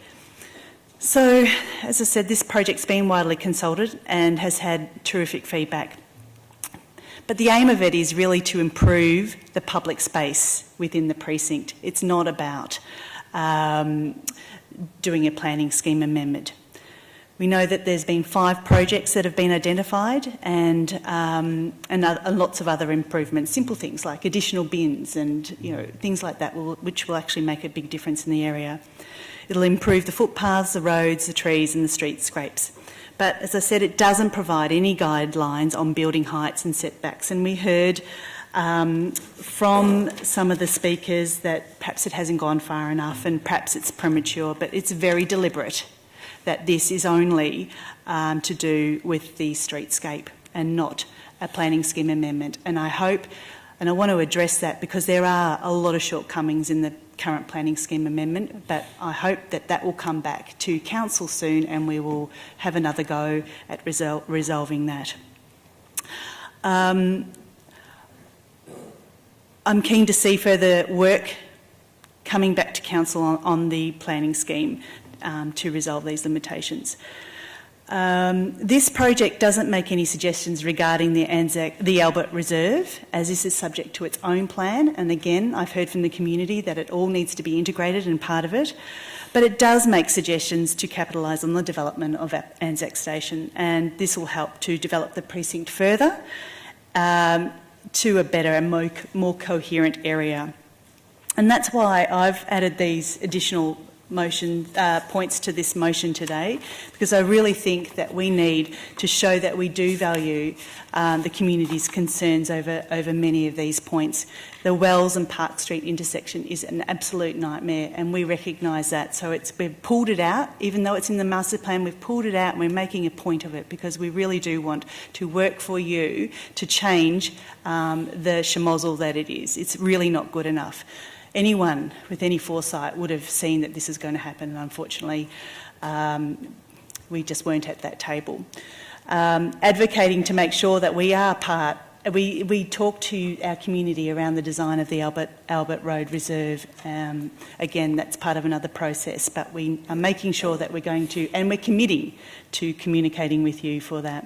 So, as I said, this project's been widely consulted and has had terrific feedback. But the aim of it is really to improve the public space within the precinct. It's not about doing a planning scheme amendment. We know that there's been 5 projects that have been identified and lots of other improvements, simple things like additional bins and things like that, which will actually make a big difference in the area. It'll improve the footpaths, the roads, the trees and the streetscapes. But as I said, it doesn't provide any guidelines on building heights and setbacks. And we heard from some of the speakers that perhaps it hasn't gone far enough and perhaps it's premature, but it's very deliberate that this is only to do with the streetscape and not a planning scheme amendment. And I hope, and I want to address that because there are a lot of shortcomings in the current planning scheme amendment, but I hope that that will come back to Council soon and we will have another go at resolving that. I'm keen to see further work coming back to Council on the planning scheme to resolve these limitations. This project doesn't make any suggestions regarding the Albert Reserve, as this is subject to its own plan. And again, I've heard from the community that it all needs to be integrated and part of it. But it does make suggestions to capitalise on the development of Anzac Station, and this will help to develop the precinct further to a better and more coherent area. And that's why I've added these additional points to this motion today, because I really think that we need to show that we do value the community's concerns over many of these points. The Wells and Park Street intersection is an absolute nightmare, and we recognise that. So we've pulled it out, even though it's in the master plan, we've pulled it out and we're making a point of it because we really do want to work for you to change the schmozzle that it is. It's really not good enough. Anyone with any foresight would have seen that this is going to happen, and unfortunately we just weren't at that table. Advocating to make sure that we are we talk to our community around the design of the Albert Road Reserve. Again, that's part of another process, but we are making sure that we're going to, and we're committing to communicating with you for that.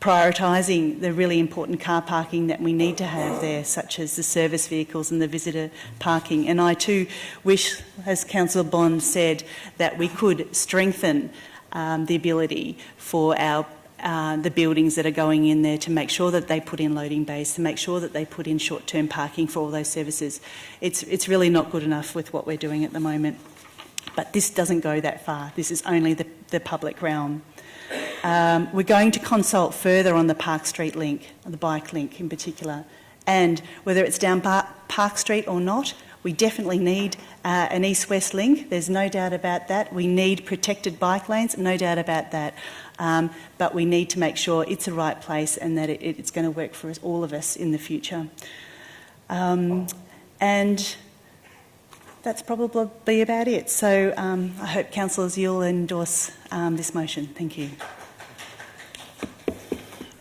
Prioritising the really important car parking that we need to have there, such as the service vehicles and the visitor parking. And I too wish, as Councillor Bond said, that we could strengthen the ability for the buildings that are going in there to make sure that they put in loading bays, to make sure that they put in short-term parking for all those services. It's really not good enough with what we're doing at the moment. But this doesn't go that far. This is only the public realm. We're going to consult further on the Park Street link, the bike link in particular, and whether it's down Park Street or not, We definitely need an east-west link, there's no doubt about that. We need protected bike lanes, no doubt about that. But we need to make sure it's the right place and that it's going to work for us, all of us in the future. And that's probably about it. So I hope, councillors, you'll endorse this motion. Thank you.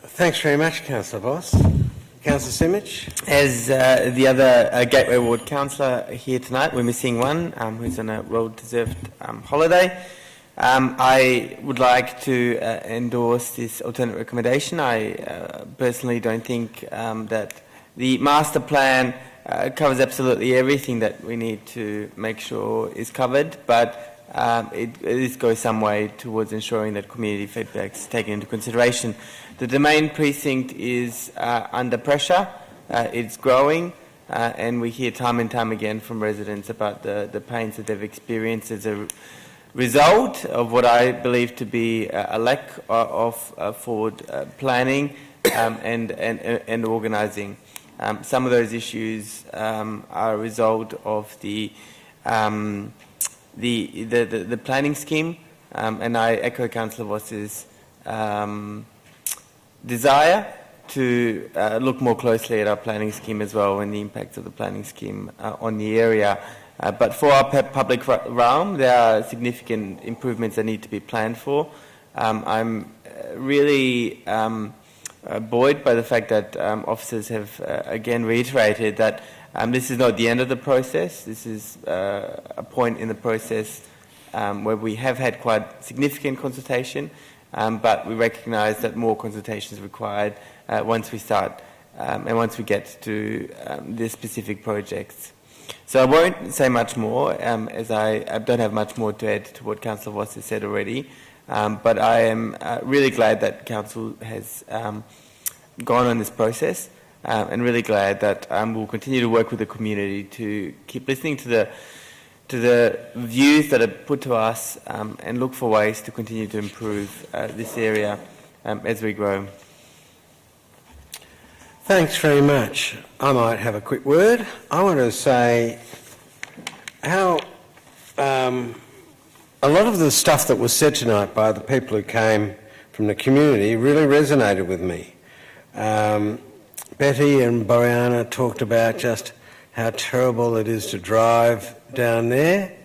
Thanks very much, Councillor Voss. Councillor Simic? As the other Gateway Ward councillor here tonight, we're missing one who's on a well-deserved holiday. I would like to endorse this alternate recommendation. I personally don't think that the master plan covers absolutely everything that we need to make sure is covered, but it goes some way towards ensuring that community feedback is taken into consideration. The domain precinct is under pressure. It's growing, and we hear time and time again from residents about the pains that they've experienced as a result of what I believe to be a lack of forward planning and organising. Some of those issues are a result of the planning scheme, and I echo Councillor Voss's desire to look more closely at our planning scheme as well and the impacts of the planning scheme on the area. But for our public realm, there are significant improvements that need to be planned for. I'm really buoyed by the fact that officers have again reiterated that this is not the end of the process. This is a point in the process where we have had quite significant consultation, but we recognise that more consultation is required once we start and once we get to the specific projects. So I won't say much more, as I don't have much more to add to what Councillor Voss has said already, but I am really glad that Council has gone on this process, and really glad that we'll continue to work with the community to keep listening to the views that are put to us and look for ways to continue to improve this area as we grow. Thanks very much. I might have a quick word. I want to say how a lot of the stuff that was said tonight by the people who came from the community really resonated with me. Betty and Boriana talked about just how terrible it is to drive down there.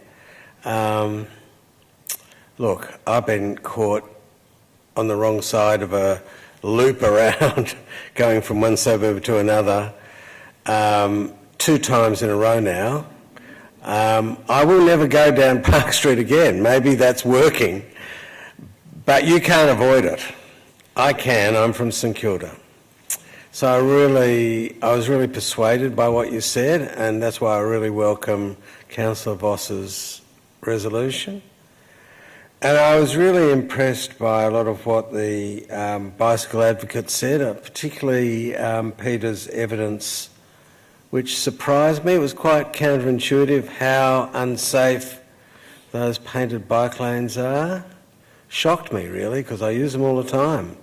Look, I've been caught on the wrong side of a loop around going from one suburb to another 2 times in a row now. I will never go down Park Street again. Maybe that's working, but you can't avoid it. I can. I'm from St Kilda. So I was really persuaded by what you said, and that's why I really welcome Councillor Voss's resolution. And I was really impressed by a lot of what the bicycle advocate said, particularly Peter's evidence, which surprised me. It was quite counterintuitive how unsafe those painted bike lanes are. Shocked me, really, because I use them all the time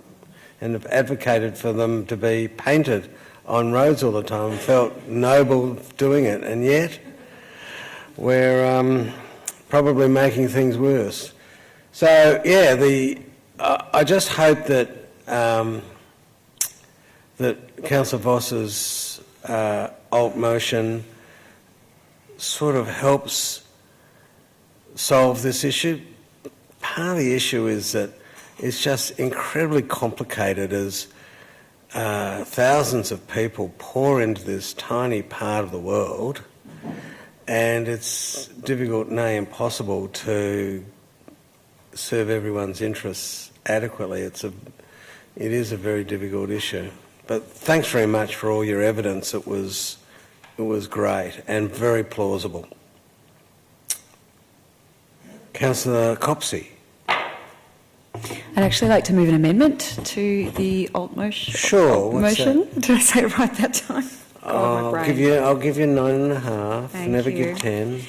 and have advocated for them to be painted on roads all the time. Felt noble doing it, and yet we're probably making things worse. So yeah, I just hope that that Councillor Voss's alt motion sort of helps solve this issue. Part of the issue is that it's just incredibly complicated as thousands of people pour into this tiny part of the world, and it's difficult, nay impossible, to serve everyone's interests adequately. It is a very difficult issue. But thanks very much for all your evidence. It was great and very plausible. Councillor Copsey. I'd actually like to move an amendment to the alt motion. Sure. Motion. Did I say it right that time? I'll give you 9.5. Never give 10.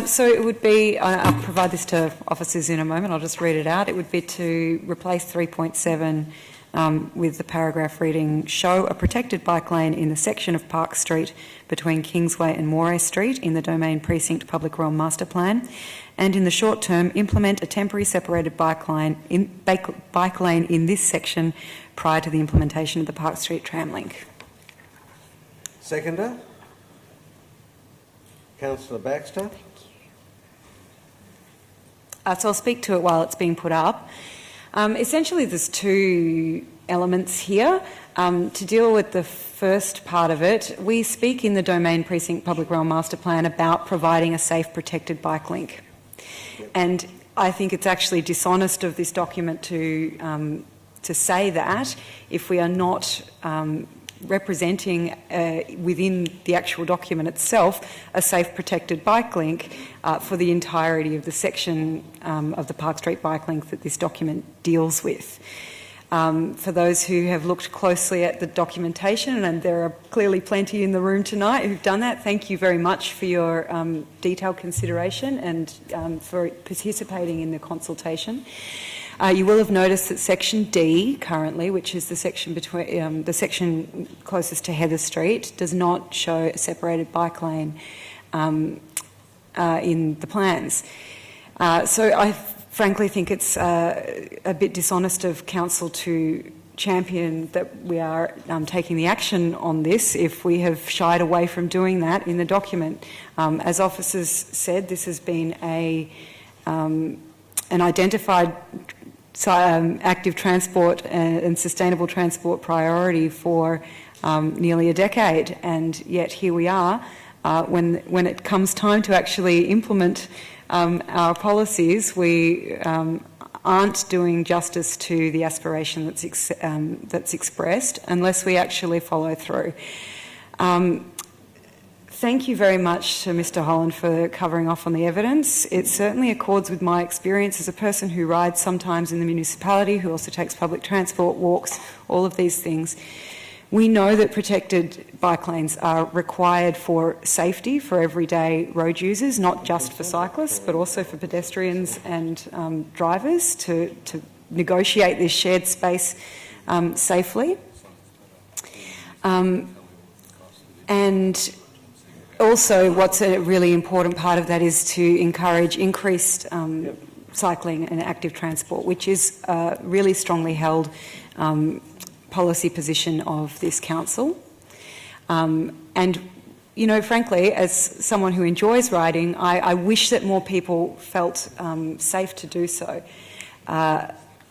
So it would be, I'll provide this to officers in a moment, I'll just read it out. It would be to replace 3.7 with the paragraph reading, show a protected bike lane in the section of Park Street between Kingsway and Moray Street in the Domain Precinct Public Realm Master Plan, and in the short term implement a temporary separated bike lane in this section prior to the implementation of the Park Street tram link. Seconder? Councillor Baxter? So I'll speak to it while it's being put up. Essentially, there's two elements here. To deal with the first part of it, we speak in the Domain Precinct Public Realm Master Plan about providing a safe, protected bike link. And I think it's actually dishonest of this document to say that if we are not representing within the actual document itself a safe, protected bike link for the entirety of the section of the Park Street bike link that this document deals with. For those who have looked closely at the documentation, and there are clearly plenty in the room tonight who've done that, thank you very much for your detailed consideration and for participating in the consultation. You will have noticed that Section D currently, which is the section between the section closest to Heather Street, does not show a separated bike lane in the plans. So I frankly think it's a bit dishonest of council to champion that we are taking the action on this if we have shied away from doing that in the document. As officers said, this has been an identified active transport and sustainable transport priority for nearly a decade, and yet here we are when it comes time to actually implement our policies, we aren't doing justice to the aspiration that's expressed unless we actually follow through. Thank you very much to Mr Holland for covering off on the evidence. It certainly accords with my experience as a person who rides sometimes in the municipality, who also takes public transport, walks, all of these things. We know that protected bike lanes are required for safety for everyday road users, not just for cyclists, but also for pedestrians and drivers to negotiate this shared space safely. And also, what's a really important part of that is to encourage increased cycling and active transport, which is a really strongly held policy position of this council. And, you know, frankly, as someone who enjoys riding, I wish that more people felt safe to do so.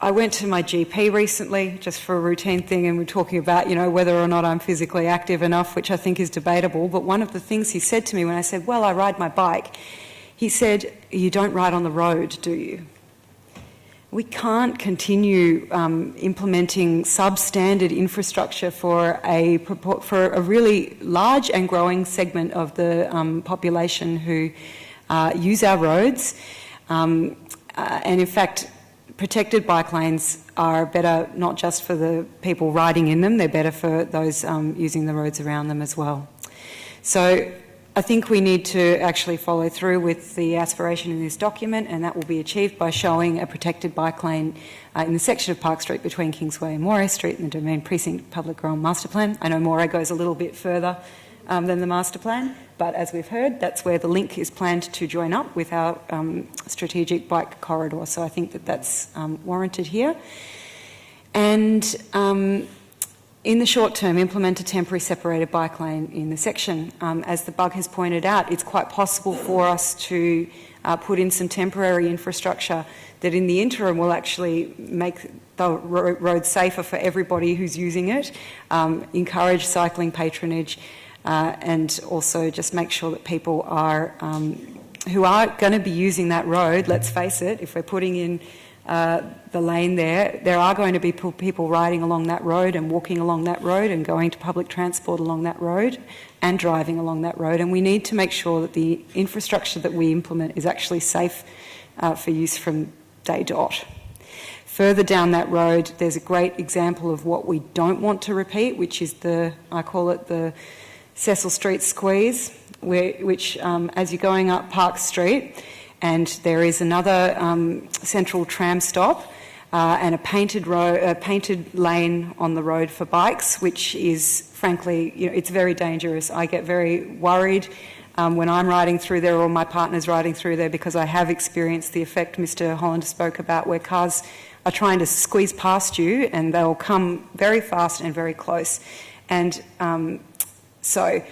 I went to my GP recently just for a routine thing, and we're talking about, you know, whether or not I'm physically active enough, which I think is debatable. But one of the things he said to me when I said, well, I ride my bike, he said, you don't ride on the road, do you? We can't continue implementing substandard infrastructure for a really large and growing segment of the population who use our roads. And in fact, protected bike lanes are better not just for the people riding in them, they're better for those using the roads around them as well. So I think we need to actually follow through with the aspiration in this document, and that will be achieved by showing a protected bike lane in the section of Park Street between Kingsway and Moray Street in the Domain Precinct Public Realm Master Plan. I know Moray goes a little bit further than the master plan, but as we've heard, that's where the link is planned to join up with our strategic bike corridor. So I think that that's warranted here. And in the short term, implement a temporary separated bike lane in the section. As the bug has pointed out, it's quite possible for us to put in some temporary infrastructure that in the interim will actually make the road safer for everybody who's using it, encourage cycling patronage, and also just make sure that people are who are going to be using that road. Let's face it, if we're putting in the lane there are going to be people riding along that road and walking along that road and going to public transport along that road and driving along that road, and we need to make sure that the infrastructure that we implement is actually safe for use from day dot. Further down that road, there's a great example of what we don't want to repeat, which is I call it the Cecil Street squeeze, which as you're going up Park Street, and there is another central tram stop, and a painted lane on the road for bikes, which is, frankly, it's very dangerous. I get very worried when I'm riding through there or my partner's riding through there, because I have experienced the effect Mr. Holland spoke about, where cars are trying to squeeze past you and they'll come very fast and very close. And so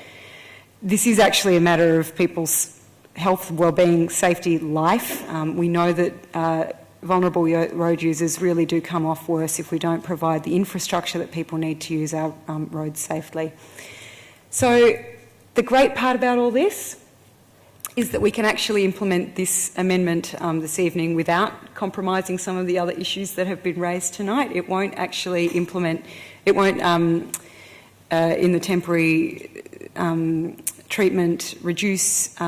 this is actually a matter of people's health, well-being, safety, life. We know that vulnerable road users really do come off worse if we don't provide the infrastructure that people need to use our roads safely. So the great part about all this is that we can actually implement this amendment this evening without compromising some of the other issues that have been raised tonight. It won't actually implement, it won't, in the temporary treatment, reduce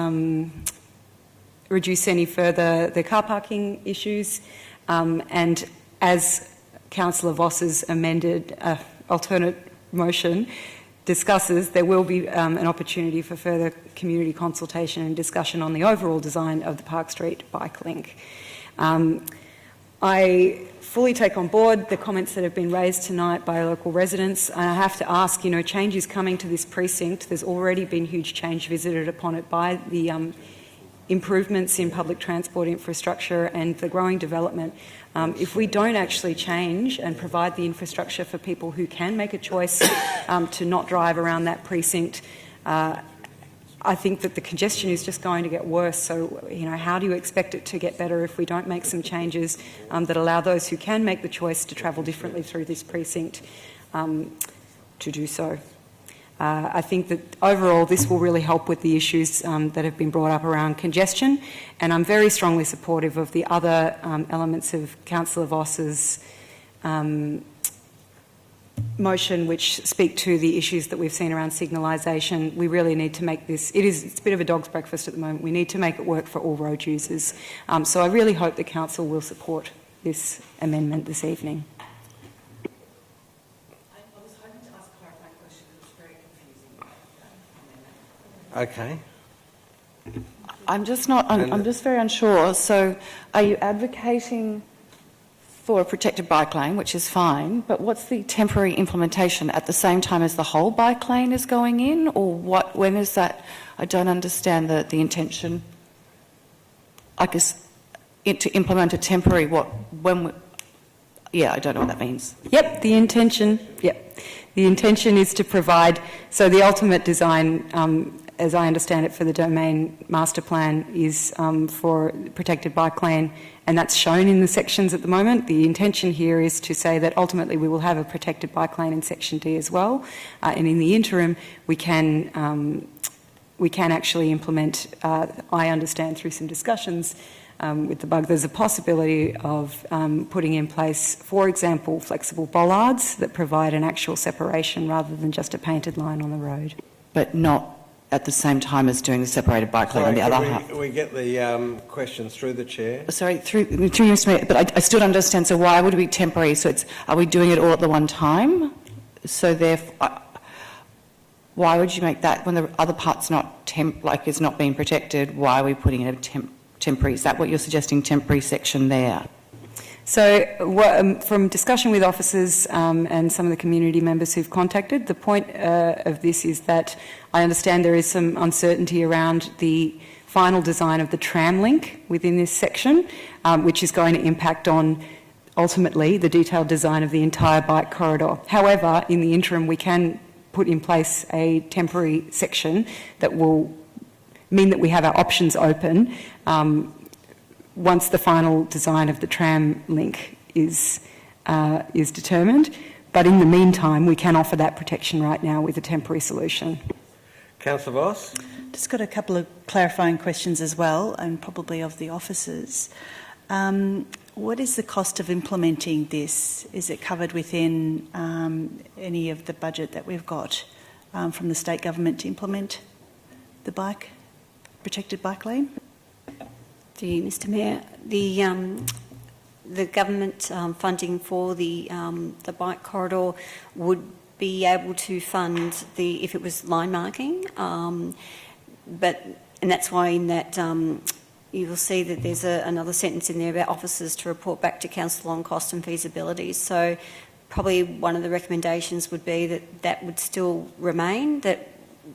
any further the car parking issues, and as Councillor Voss's amended alternate motion discusses, there will be an opportunity for further community consultation and discussion on the overall design of the Park Street bike link. I fully take on board the comments that have been raised tonight by local residents, and I have to ask, change is coming to this precinct. There's already been huge change visited upon it by the improvements in public transport infrastructure and the growing development. If we don't actually change and provide the infrastructure for people who can make a choice to not drive around that precinct, I think that the congestion is just going to get worse. So, how do you expect it to get better if we don't make some changes that allow those who can make the choice to travel differently through this precinct to do so? I think that overall this will really help with the issues that have been brought up around congestion, and I'm very strongly supportive of the other elements of Councillor Voss's motion, which speak to the issues that we've seen around signalisation. We really need to make this, it's a bit of a dog's breakfast at the moment. We need to make it work for all road users. So I really hope the Council will support this amendment this evening. Okay. I'm just very unsure. So are you advocating for a protected bike lane, which is fine, but what's the temporary implementation at the same time as the whole bike lane is going in, or what? When is that? I don't understand the intention. I guess to implement a temporary I don't know what that means. Yep, the intention is to provide, so the ultimate design, as I understand it, for the domain master plan is for protected bike lane, and that's shown in the sections at the moment. The intention here is to say that ultimately we will have a protected bike lane in section D as well, and in the interim we can actually implement, I understand through some discussions with the bug, there's a possibility of putting in place, for example, flexible bollards that provide an actual separation rather than just a painted line on the road. But not at the same time as doing the separated bike lane on the other half. We get the questions through the chair. Sorry, through you, Mr. Mayor, but I still don't understand. So why would it be temporary? So are we doing it all at the one time? So therefore, why would you make that when the other part's not is not being protected? Why are we putting in a temporary? Is that what you're suggesting? Temporary section there? So from discussion with officers and some of the community members who've contacted, the point of this is that I understand there is some uncertainty around the final design of the tram link within this section, which is going to impact on ultimately the detailed design of the entire bike corridor. However, in the interim we can put in place a temporary section that will mean that we have our options open once the final design of the tram link is determined. But in the meantime, we can offer that protection right now with a temporary solution. Councillor Voss? Just got a couple of clarifying questions as well, and probably of the officers. What is the cost of implementing this? Is it covered within any of the budget that we've got from the state government to implement the protected bike lane? Mr. Mayor, the government funding for the bike corridor would be able to fund if it was line marking, and that's why in that you will see that there's another sentence in there about officers to report back to council on cost and feasibility. So probably one of the recommendations would be that that would still remain, that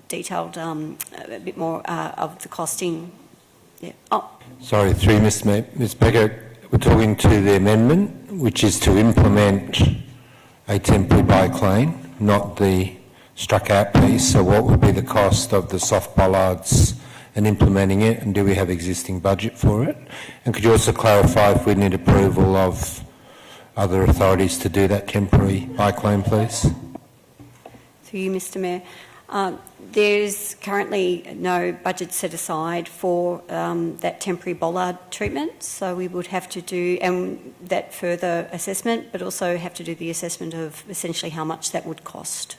detailed a bit more of the costing. Yeah. Oh. Sorry, through Ms. Becker, we're talking to the amendment, which is to implement a temporary bike lane, not the struck out piece. So what would be the cost of the soft bollards and implementing it, and do we have existing budget for it? And could you also clarify if we need approval of other authorities to do that temporary bike lane, please? Through you, Mr. Mayor. There's currently no budget set aside for that temporary bollard treatment, so we would have to do that further assessment, but also have to do the assessment of essentially how much that would cost.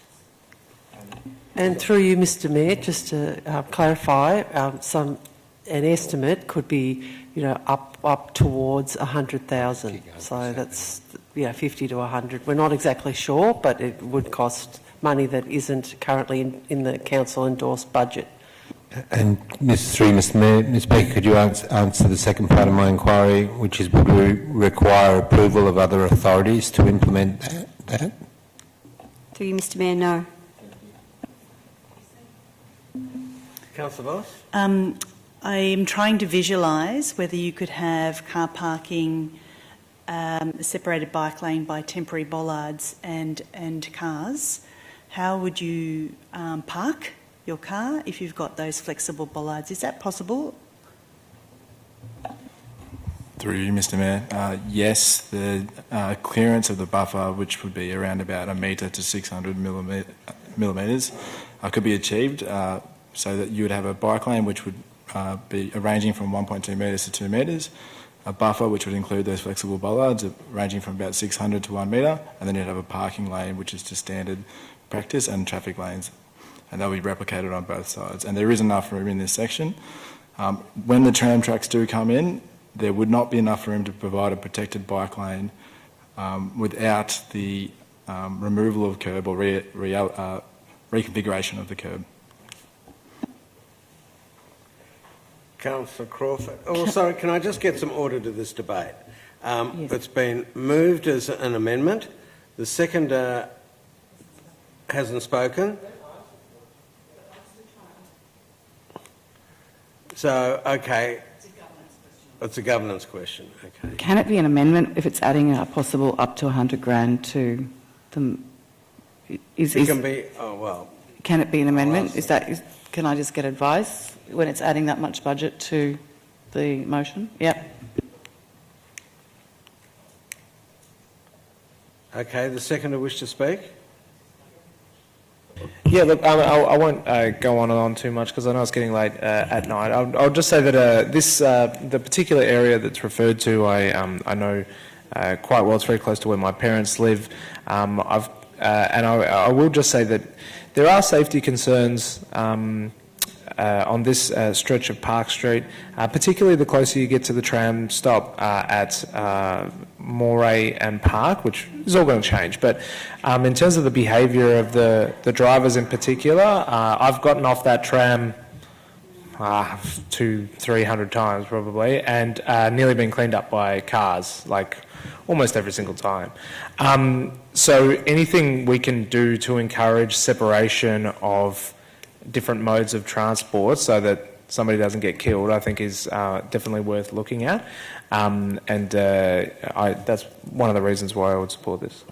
And through you, Mr. Mayor, just to clarify, an estimate could be, up towards 100,000. So that's 50 to 100. We're not exactly sure, but it would cost money that isn't currently in the council endorsed budget. And Mr. Mayor, Ms. Baker, could you answer the second part of my inquiry, which is would we require approval of other authorities to implement that? Through you, Mr. Mayor, no. Councillor Voss? I am trying to visualise whether you could have car parking, a separated bike lane by temporary bollards and cars. How would you park your car if you've got those flexible bollards? Is that possible? Through you, Mr. Mayor, yes, the clearance of the buffer, which would be around about 1 metre to 600 millimetres, could be achieved so that you would have a bike lane which would be ranging from 1.2 metres to 2 metres, a buffer which would include those flexible bollards ranging from about 600 to 1 metre, and then you'd have a parking lane which is just standard practice, and traffic lanes, and they'll be replicated on both sides. And there is enough room in this section. When the tram tracks do come in, there would not be enough room to provide a protected bike lane without the removal of curb or reconfiguration of the curb. Councillor Crawford. Oh, sorry, can I just get some order to this debate? Yes. It's been moved as an amendment. The seconder hasn't spoken. So, okay. It's a governance question. Okay. Can it be an amendment if it's adding a possible up to 100 grand to them? Can be. Oh well. Can it be an amendment? Can I just get advice when it's adding that much budget to the motion? Yep. Okay. The seconder wish to speak. Yeah, look, I won't go on and on too much because I know it's getting late at night. I'll just say that the particular area that's referred to, I know quite well. It's very close to where my parents live. I will just say that there are safety concerns on this stretch of Park Street, particularly the closer you get to the tram stop at Moray and Park, which is all going to change. But in terms of the behaviour of the drivers in particular, I've gotten off that tram 200-300 times probably, and nearly been cleaned up by cars, like almost every single time. So anything we can do to encourage separation of different modes of transport so that somebody doesn't get killed, I think is definitely worth looking at. That's one of the reasons why I would support this.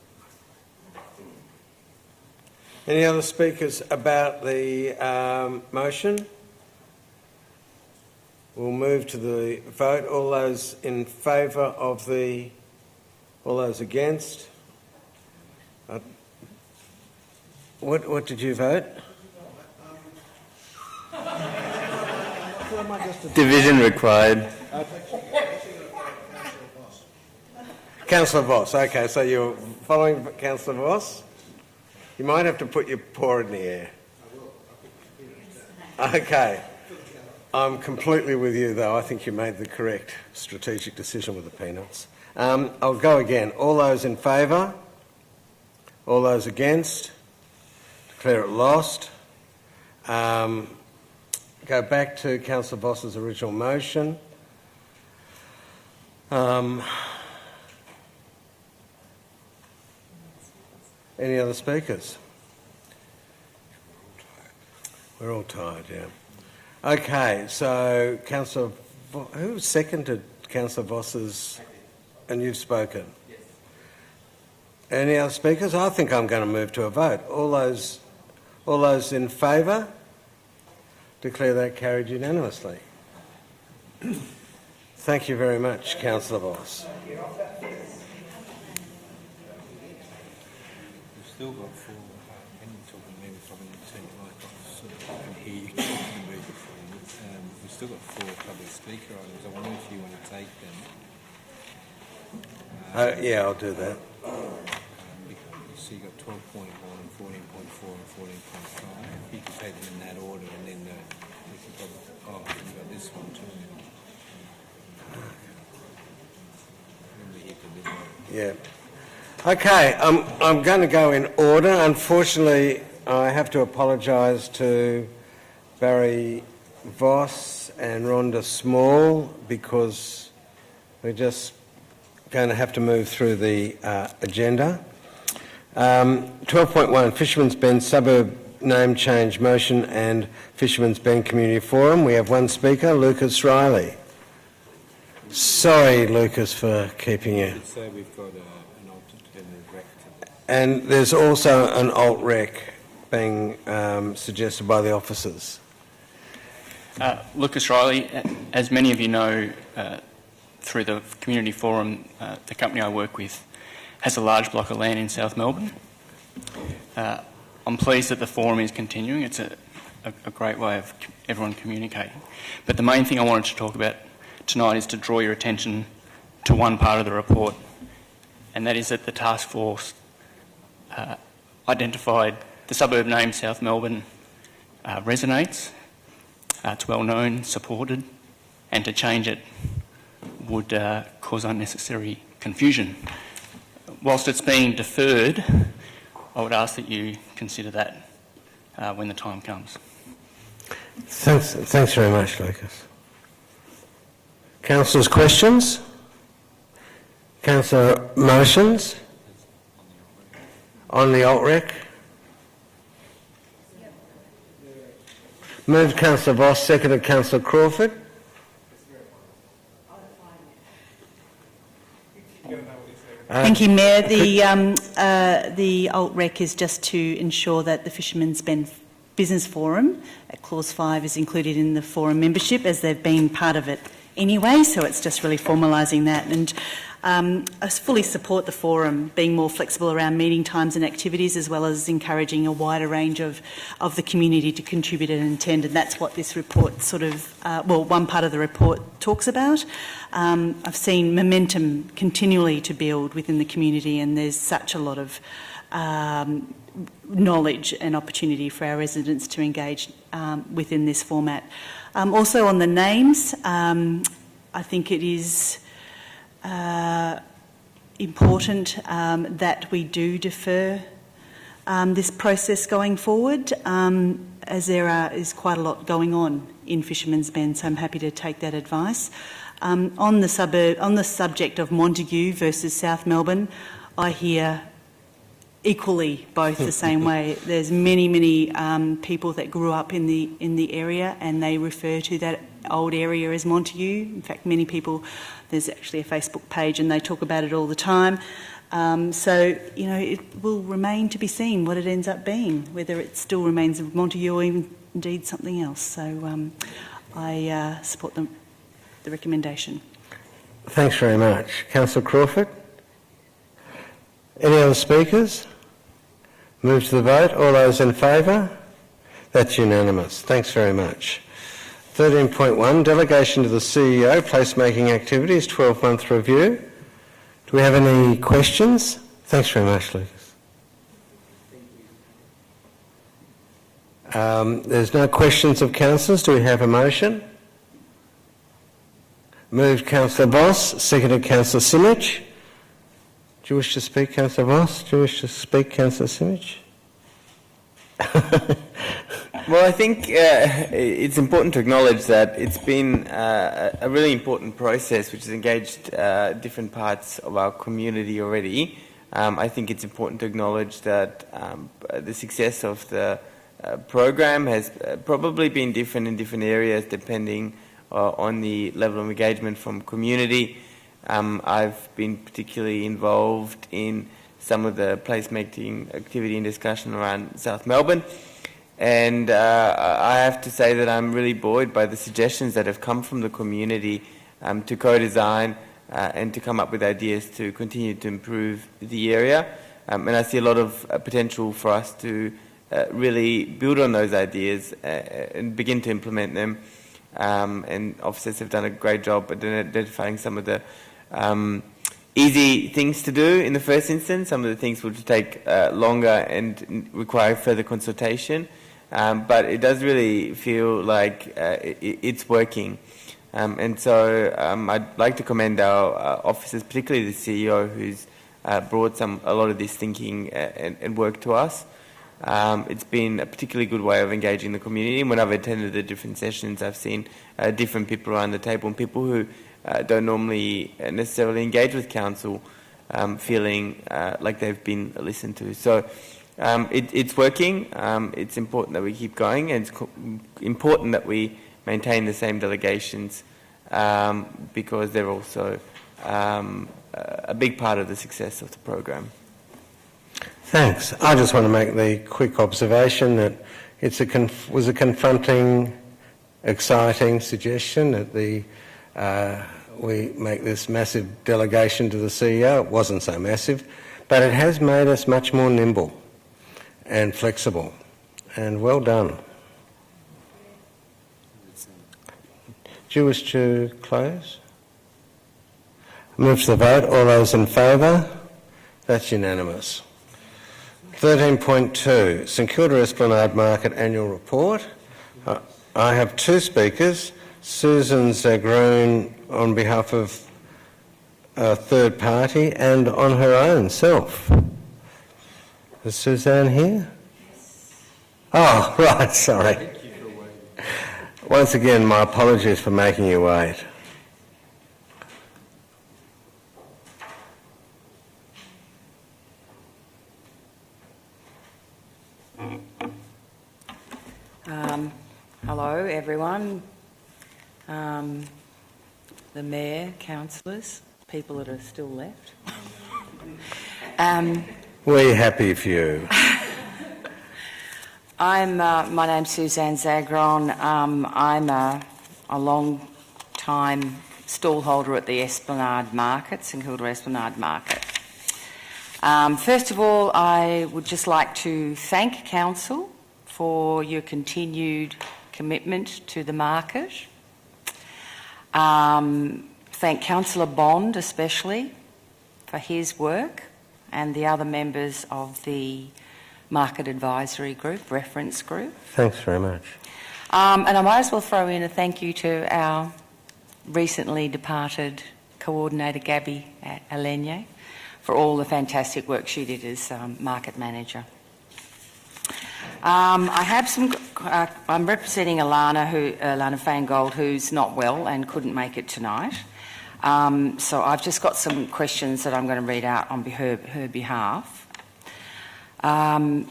Any other speakers about the motion? We'll move to the vote. All those in favour of the... All those against? What did you vote? Division required. Councillor Voss. Okay, so you're following Councillor Voss? You might have to put your paw in the air. Okay. I'm completely with you, though. I think you made the correct strategic decision with the peanuts. I'll go again. All those in favour? All those against? Declare it lost. Go back to Councillor Voss's original motion. Any other speakers? We're all tired, yeah. Okay, so Councillor, who seconded Councillor Voss's, and you've spoken? Yes. Any other speakers? I think I'm going to move to a vote. All those in favour? Declare that carried unanimously. Thank you very much, Councillor Voss. We've still got 4. When you're talking, maybe probably I can hear you talking about the form. We've still got 4 public speaker items. I wonder if you want to take them. Yeah, I'll do that. So you've got 12.1, 14.4 and 14.5. You can take them in that order, and then we can probably... Oh, you've got this one too. Yeah. Okay, I'm going to go in order. Unfortunately, I have to apologise to Barry Voss and Rhonda Small because we're just going to have to move through the agenda. 12.1, Fisherman's Bend Suburb Name Change Motion and Fisherman's Bend Community Forum. We have one speaker, Lucas Riley. Sorry, Lucas, for keeping you. So we've got an alternative rec. And there's also an alt-rec being suggested by the officers. Lucas Riley, as many of you know, through the community forum, the company I work with has a large block of land in South Melbourne. I'm pleased that the forum is continuing. It's a great way of everyone communicating. But the main thing I wanted to talk about tonight is to draw your attention to one part of the report, and that is that the task force identified the suburb name South Melbourne resonates, it's well known, supported, and to change it would cause unnecessary confusion. Whilst it's being deferred, I would ask that you consider that when the time comes. Thanks very much, Lucas. Councillors, questions? Councillor, motions? On the alt-rec? Moved Councillor Voss, seconded Councillor Crawford. Thank you, Mayor. The alt-rec is just to ensure that the Fisherman's Bend Business Forum at Clause 5 is included in the forum membership, as they've been part of it anyway, so it's just really formalising that. And I fully support the forum being more flexible around meeting times and activities, as well as encouraging a wider range of the community to contribute and attend, and that's what this report sort of, one part of the report talks about. I've seen momentum continually to build within the community, and there's such a lot of knowledge and opportunity for our residents to engage within this format. Also on the names, I think it is important that we do defer this process going forward, as there is quite a lot going on in Fisherman's Bend, so I'm happy to take that advice. On the subject of Montague versus South Melbourne, I hear equally both the same way. There's many people that grew up in the area, and they refer to that old area as Montague. In fact, many people, there's actually a Facebook page and they talk about it all the time. So, you know, it will remain to be seen what it ends up being, whether it still remains Montague or even indeed something else. So I support the recommendation. Thanks very much. Councillor Crawford? Any other speakers? Move to the vote. All those in favour? That's unanimous. Thanks very much. 13.1, Delegation to the CEO, Placemaking Activities, 12-month review. Do we have any questions? Thanks very much, Lucas. There's no questions of councillors. Do we have a motion? Moved Councillor Voss, seconded Councillor Simic. Do you wish to speak, Councillor Voss? Do you wish to speak, Councillor Simic? Well, I think it's important to acknowledge that it's been a really important process which has engaged different parts of our community already. I think it's important to acknowledge that the success of the program has probably been different in different areas depending on the level of engagement from community. I've been particularly involved in some of the placemaking activity and discussion around South Melbourne. And I have to say that I'm really buoyed by the suggestions that have come from the community to co-design and to come up with ideas to continue to improve the area. And I see a lot of potential for us to really build on those ideas and begin to implement them. And officers have done a great job at identifying some of the easy things to do in the first instance. Some of the things will take longer and require further consultation. But it does really feel like it's working. And so I'd like to commend our officers, particularly the CEO, who's brought a lot of this thinking and work to us. It's been a particularly good way of engaging the community. And when I've attended the different sessions, I've seen different people around the table and people who don't normally necessarily engage with council feeling like they've been listened to. So it's working. It's important that we keep going, and it's important that we maintain the same delegations because they're also a big part of the success of the program. Thanks. I just want to make the quick observation that it was a confronting, exciting suggestion that we make this massive delegation to the CEO. It wasn't so massive, but it has made us much more nimble and flexible, and well done. Do you wish to close? Move to the vote. All those in favour? That's unanimous. 13.2, St Kilda Esplanade Market Annual Report. I have two speakers, Susan Zagroon on behalf of a third party and on her own self. Is Suzanne here? Oh, right, sorry. Once again, my apologies for making you wait. Hello everyone, the Mayor, Councillors, people that are still left. We're happy for you. My name's Suzanne Zagron. I'm a long time stallholder at the Esplanade Market, St Kilda Esplanade Market. First of all, I would just like to thank Council for your continued commitment to the market. Thank Councillor Bond especially for his work and the other members of the Market Advisory Group, Reference Group. Thanks very much. And I might as well throw in a thank you to our recently departed coordinator, Gabby Alenye, for all the fantastic work she did as market manager. I'm representing Alana Fangold, who's not well and couldn't make it tonight. So I've just got some questions that I'm going to read out on her behalf. Can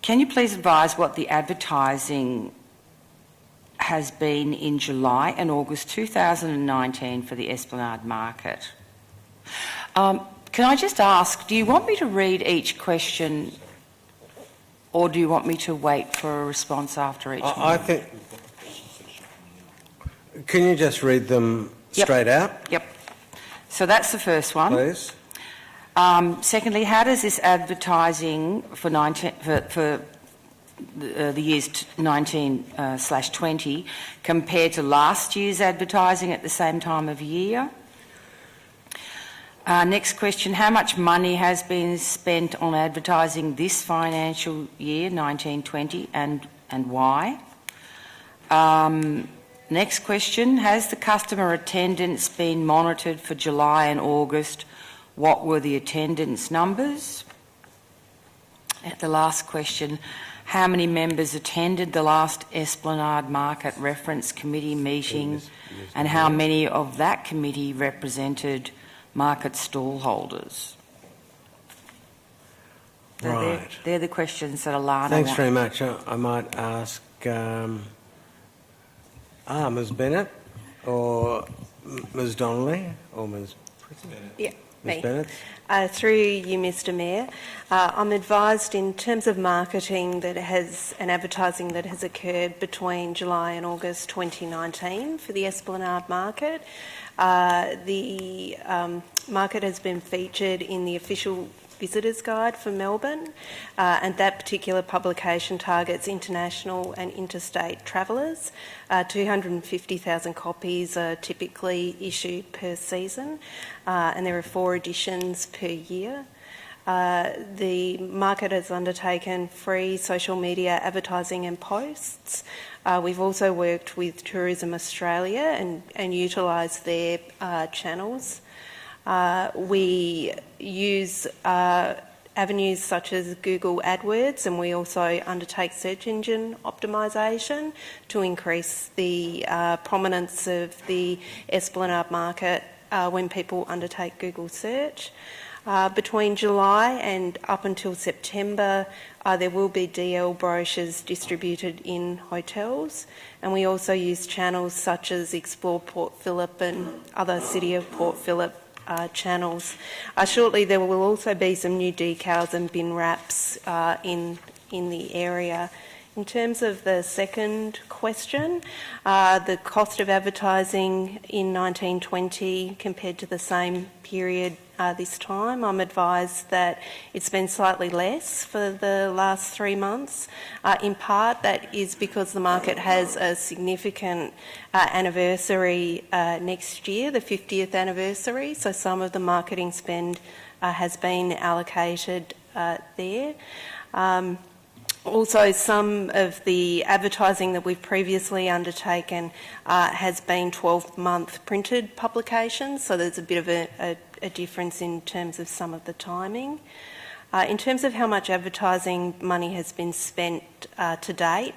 you please advise what the advertising has been in July and August 2019 for the Esplanade Market? Can I just ask, do you want me to read each question or do you want me to wait for a response after each one? I think... Can you just read them straight out? Yep. So that's the first one. Please. Secondly, how does this advertising for the years 19/20 compare to last year's advertising at the same time of year? Next question, how much money has been spent on advertising this financial year, 19/20, and why? Next question, has the customer attendance been monitored for July and August? What were the attendance numbers? At the last question, how many members attended the last Esplanade Market Reference Committee meeting, and how many of that committee represented market stallholders? So Right. They're the questions that Alana Thanks very much. I might ask Ms Bennett or Ms Donnelly or Ms Yeah, Ms me. Bennett. Through you, Mr Mayor, I'm advised in terms of marketing and advertising that has occurred between July and August 2019 for the Esplanade Market. The market has been featured in the official Visitors Guide for Melbourne, and that particular publication targets international and interstate travellers. 250,000 copies are typically issued per season, and there are 4 editions per year. The market has undertaken free social media advertising and posts. We've also worked with Tourism Australia and utilised their channels. We use avenues such as Google AdWords, and we also undertake search engine optimisation to increase the prominence of the Esplanade market when people undertake Google search. Between July and up until September, there will be DL brochures distributed in hotels, and we also use channels such as Explore Port Phillip and other City of Port Phillip channels. Shortly there will also be some new decals and bin wraps in the area. In terms of the second question, the cost of advertising in 1920 compared to the same period this time, I'm advised that it's been slightly less for the last 3 months. In part, that is because the market has a significant anniversary next year, the 50th anniversary, so some of the marketing spend has been allocated there. Also, some of the advertising that we've previously undertaken has been 12-month printed publications, so there's a bit of a difference in terms of some of the timing. In terms of how much advertising money has been spent to date,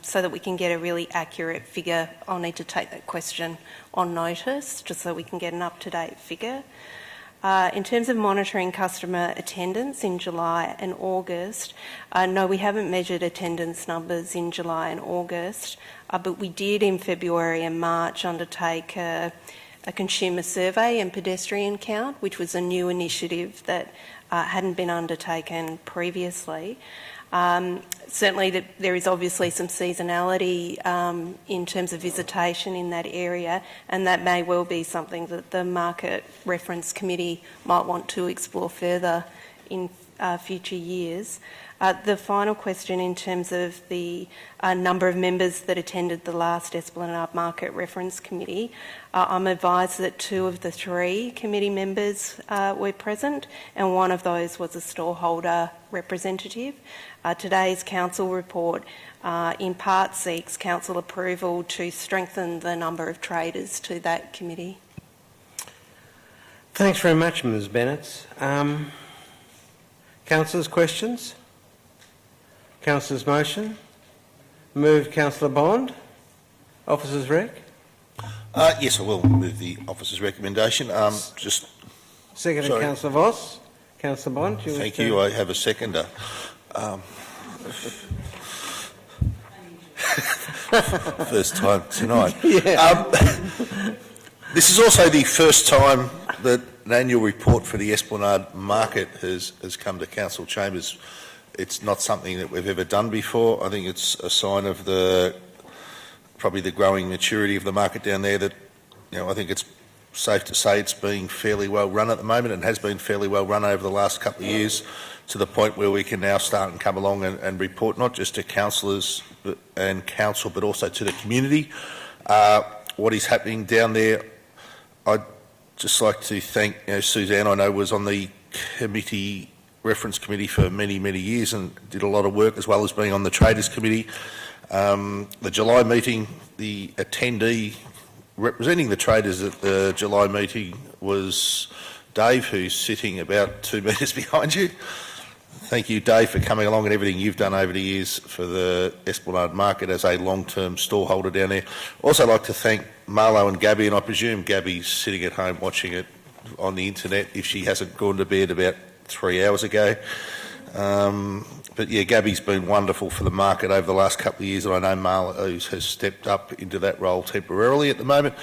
so that we can get a really accurate figure, I'll need to take that question on notice, just so we can get an up-to-date figure. In terms of monitoring customer attendance in July and August, no, we haven't measured attendance numbers in July and August, but we did in February and March undertake a consumer survey and pedestrian count, which was a new initiative that hadn't been undertaken previously. Certainly there is obviously some seasonality in terms of visitation in that area, and that may well be something that the Market Reference Committee might want to explore further in future years. The final question in terms of the number of members that attended the last Esplanade Market Reference Committee, I'm advised that 2 of the 3 committee members were present, and 1 of those was a stallholder representative. Today's council report in part seeks council approval to strengthen the number of traders to that committee. Thanks very much, Ms Bennett. Councillors, questions? Councillors, motion? Moved, Councillor Bond. Officers' rec? Yes, I will move the officer's recommendation. Seconded, Councillor Voss. Councillor Bond, do you Thank you. I have a seconder. First time tonight. Yeah. This is also the first time that an annual report for the Esplanade Market has come to council chambers. It's not something that we've ever done before. I think it's a sign of probably the growing maturity of the market down there. That, I think it's safe to say it's being fairly well run at the moment, and has been fairly well run over the last couple of years, to the point where we can now start and come along and report not just to councillors and council, but also to the community what is happening down there. I'd just like to thank Suzanne. I know was on the reference committee for many, many years and did a lot of work, as well as being on the traders committee. The July meeting, the attendee representing the traders at the July meeting was Dave, who's sitting about 2 metres behind you. thank you, Dave, for coming along and everything you've done over the years for the Esplanade market as a long-term storeholder down there. Also like to thank Marlo and Gabby, and I presume Gabby's sitting at home watching it on the internet if she hasn't gone to bed about 3 hours ago. But yeah, Gabby's been wonderful for the market over the last couple of years, and I know Marlo has stepped up into that role temporarily at the moment.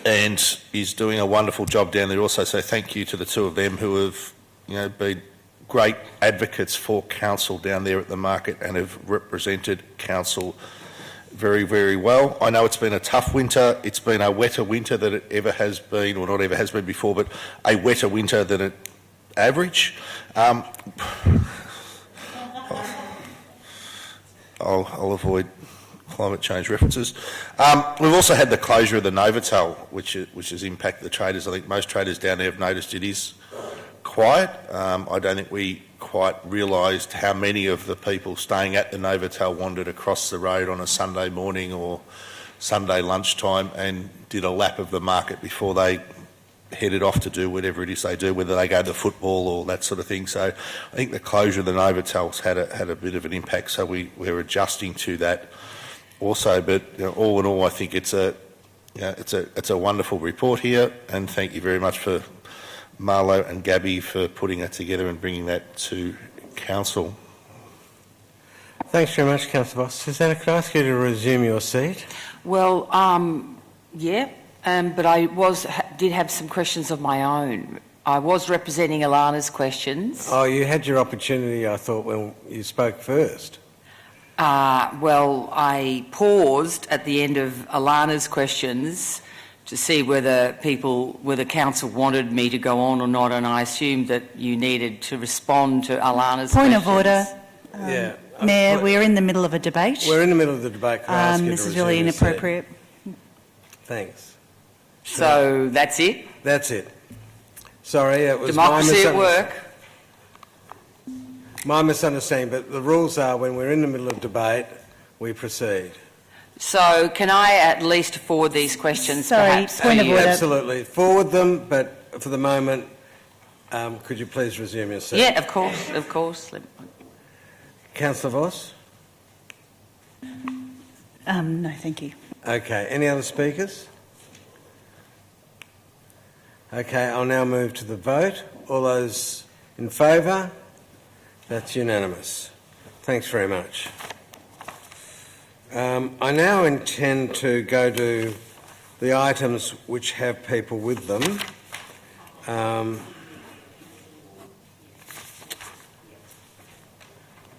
And is doing a wonderful job down there also. So thank you to the two of them who have, been great advocates for council down there at the market and have represented council very, very well. I know it's been a tough winter. It's been a wetter winter than it ever has been, or not ever has been before, but a wetter winter than it average. I'll avoid climate change references. We've also had the closure of the Novotel, which has impacted the traders. I think most traders down there have noticed it is quiet. I don't think we quite realised how many of the people staying at the Novotel wandered across the road on a Sunday morning or Sunday lunchtime and did a lap of the market before they headed off to do whatever it is they do, whether they go to football or that sort of thing. So I think the closure of the Novotels had a bit of an impact, so we're adjusting to that also. But all in all, I think it's a wonderful report here, and thank you very much for Marlo and Gabby for putting it together and bringing that to council. Thanks very much, Councillor Voss. Susanna, could I ask you to resume your seat? Well, yeah, but I did have some questions of my own. I was representing Alana's questions. Oh, you had your opportunity, I thought, when you spoke first. Well, I paused at the end of Alana's questions to see whether council wanted me to go on or not, and I assumed that you needed to respond to Alana's Point questions. of order. Yeah. Mayor, we're in the middle of a debate. We're in the middle of the debate. Can I ask you this to is really resume your seat? inappropriate. Thanks. So that's it? That's it. Sorry, it was Democracy at work. My misunderstanding, but the rules are when we're in the middle of debate, we proceed. So can I at least forward these questions Sorry, perhaps point to of you? order. Absolutely. Forward them, but for the moment, could you please resume your seat? Yeah, of course, of course. Councillor Voss? No, thank you. Okay, any other speakers? Okay, I'll now move to the vote. All those in favour? That's unanimous. Thanks very much. I now intend to go to the items which have people with them.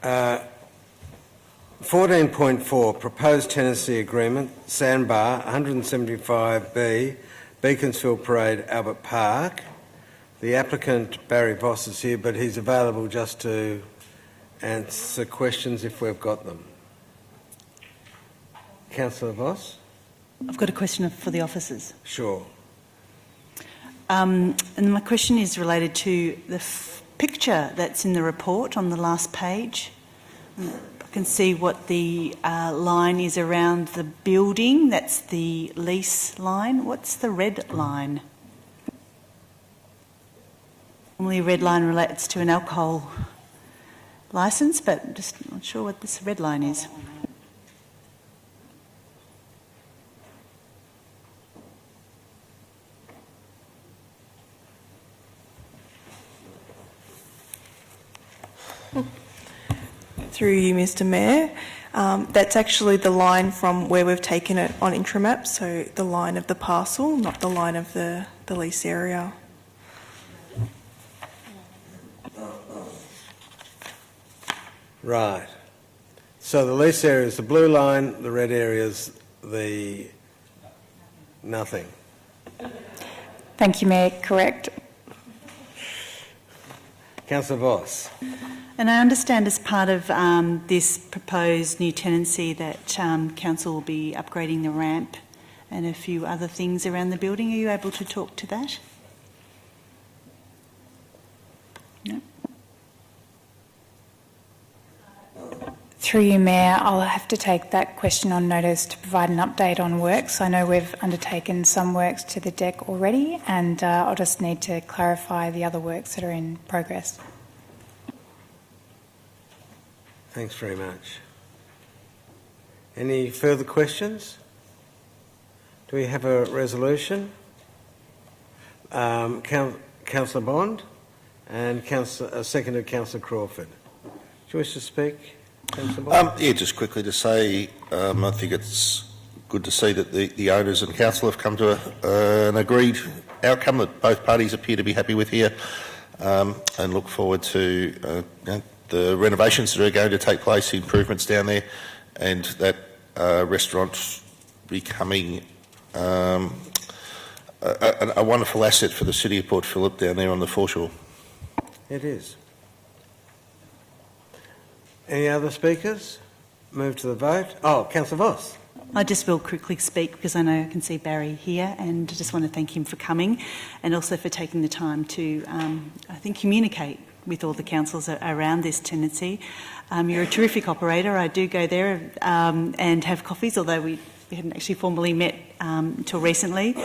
14.4, Proposed Tenancy Agreement, Sandbar, 175B, Beaconsfield Parade, Albert Park. The applicant, Barry Voss, is here, but he's available just to answer questions if we've got them. Councillor Voss? I've got a question for the officers. Sure. And my question is related to the picture that's in the report on the last page. I can see what the line is around the building. That's the lease line. What's the red line? Normally a red line relates to an alcohol licence, but I'm just not sure what this red line is. Through you, Mr. Mayor. That's actually the line from where we've taken it on Intramap, so the line of the parcel, not the line of the lease area. Right. So the lease area is the blue line, the red area is the nothing. Thank you, Mayor. Correct. Councillor Voss. And I understand as part of this proposed new tenancy that council will be upgrading the ramp and a few other things around the building. Are you able to talk to that? No. Through you, Mayor, I'll have to take that question on notice to provide an update on works. I know we've undertaken some works to the deck already, and I'll just need to clarify the other works that are in progress. Thanks very much. Any further questions? Do we have a resolution? Councillor Bond and seconded Councillor Crawford. Do you wish to speak, Councillor Bond? Yeah, just quickly to say, I think it's good to see that the owners and council have come to an agreed outcome that both parties appear to be happy with here, and look forward to the renovations that are going to take place, the improvements down there, and that restaurant becoming a wonderful asset for the city of Port Phillip down there on the foreshore. It is. Any other speakers? Move to the vote. Oh, Councillor Voss. I just will quickly speak because I know I can see Barry here, and I just want to thank him for coming and also for taking the time to, I think, communicate with all the councils around this tenancy. You're a terrific operator. I do go there and have coffees, although we hadn't actually formally met until recently.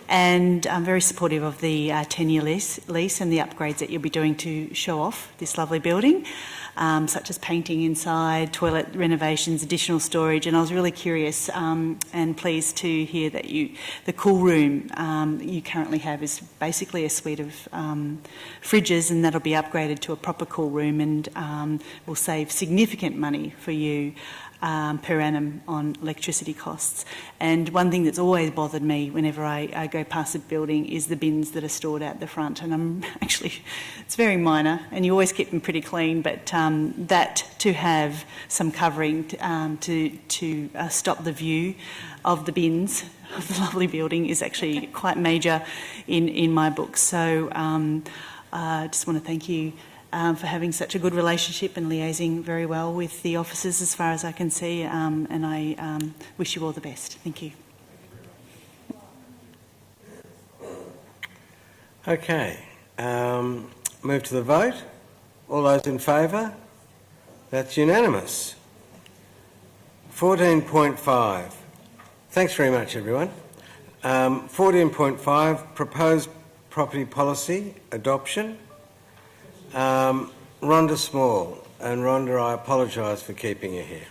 And I'm very supportive of the 10-year lease and the upgrades that you'll be doing to show off this lovely building, such as painting inside, toilet renovations, additional storage. And I was really curious and pleased to hear that the cool room you currently have is basically a suite of fridges, and that'll be upgraded to a proper cool room and will save significant money for you per annum on electricity costs. And one thing that's always bothered me whenever I go past the building is the bins that are stored out the front. And I'm actually, it's very minor, and you always keep them pretty clean, but that to have some covering to stop the view of the bins of the lovely building is actually quite major in my book. So I just want to thank you for having such a good relationship and liaising very well with the officers as far as I can see, and I wish you all the best. Thank you. Okay, move to the vote. All those in favour? That's unanimous. 14.5. Thanks very much, everyone. 14.5, proposed property policy adoption. Rhonda Small. And Rhonda, I apologise for keeping you here.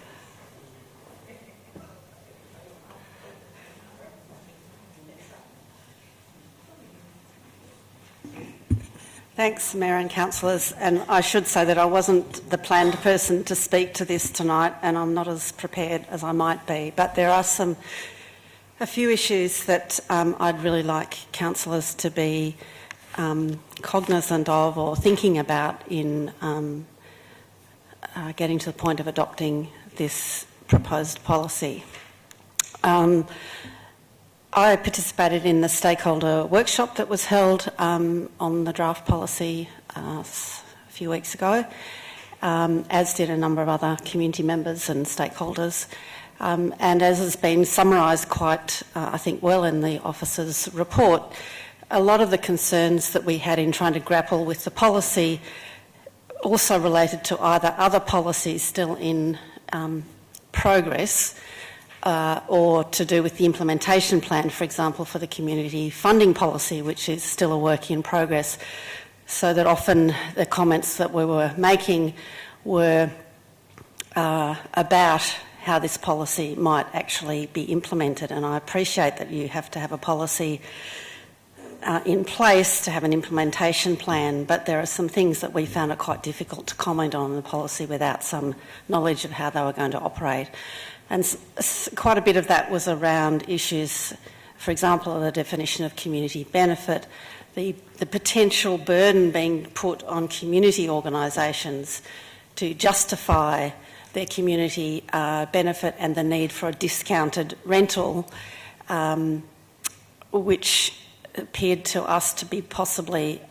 Thanks, Mayor and Councillors. And I should say that I wasn't the planned person to speak to this tonight, and I'm not as prepared as I might be. But there are a few issues that I'd really like councillors to be cognisant of or thinking about in getting to the point of adopting this proposed policy. I participated in the stakeholder workshop that was held on the draft policy a few weeks ago, as did a number of other community members and stakeholders. And as has been summarised quite, I think, well in the officer's report, a lot of the concerns that we had in trying to grapple with the policy also related to either other policies still in progress or to do with the implementation plan, for example, for the community funding policy, which is still a work in progress, so that often the comments that we were making were about how this policy might actually be implemented. And I appreciate that you have to have a policy in place to have an implementation plan, but there are some things that we found it quite difficult to comment on the policy without some knowledge of how they were going to operate. And quite a bit of that was around issues, for example, the definition of community benefit, the potential burden being put on community organisations to justify their community benefit and the need for a discounted rental, which appeared to us to be possibly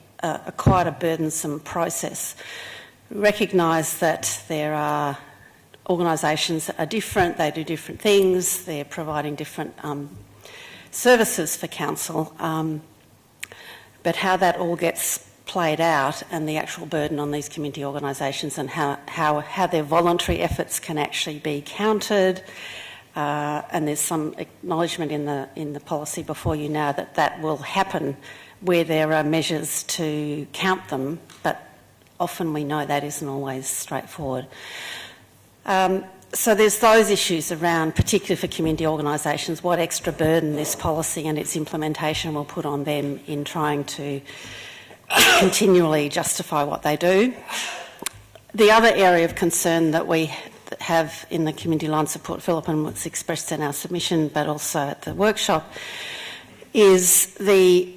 quite a burdensome process. We recognise that there are organisations that are different, they do different things, they're providing different services for council, but how that all gets played out and the actual burden on these community organisations and how their voluntary efforts can actually be counted. And there's some acknowledgement in the policy before you now that will happen where there are measures to count them, but often we know that isn't always straightforward. So there's those issues around, particularly for community organisations, what extra burden this policy and its implementation will put on them in trying to continually justify what they do. The other area of concern that we have in the community line support, Phillip, and what's expressed in our submission but also at the workshop, is the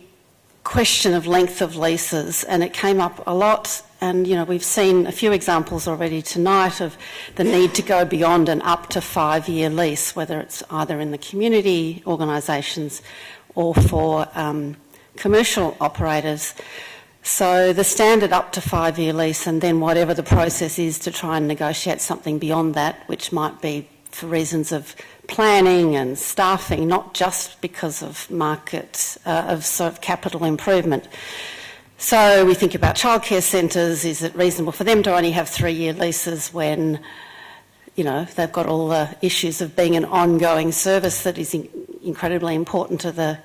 question of length of leases, and it came up a lot. And, you know, we've seen a few examples already tonight of the need to go beyond an up to 5-year lease, whether it's either in the community organisations or for commercial operators. So the standard up to 5-year lease, and then whatever the process is to try and negotiate something beyond that, which might be for reasons of planning and staffing, not just because of market, of sort of capital improvement. So we think about childcare centres. Is it reasonable for them to only have 3-year leases when, you know, they've got all the issues of being an ongoing service that is incredibly important to the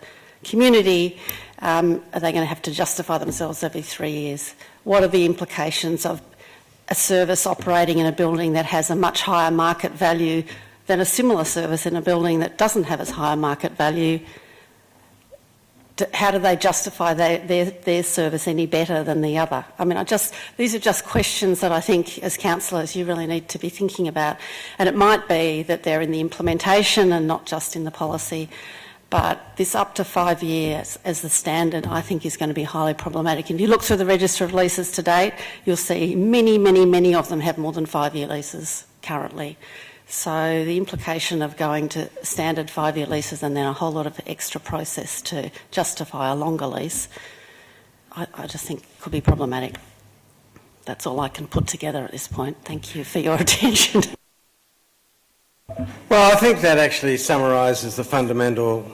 community? Are they going to have to justify themselves every 3 years? What are the implications of a service operating in a building that has a much higher market value than a similar service in a building that doesn't have as high a market value? How do they justify their service any better than the other? I mean, these are just questions that I think as councillors you really need to be thinking about. And it might be that they're in the implementation and not just in the policy. But this up to 5 years as the standard, I think, is going to be highly problematic. If you look through the register of leases to date, you'll see many of them have more than 5-year leases currently. So the implication of going to standard 5-year leases and then a whole lot of extra process to justify a longer lease, I just think could be problematic. That's all I can put together at this point. Thank you for your attention. Well, I think that actually summarises the fundamental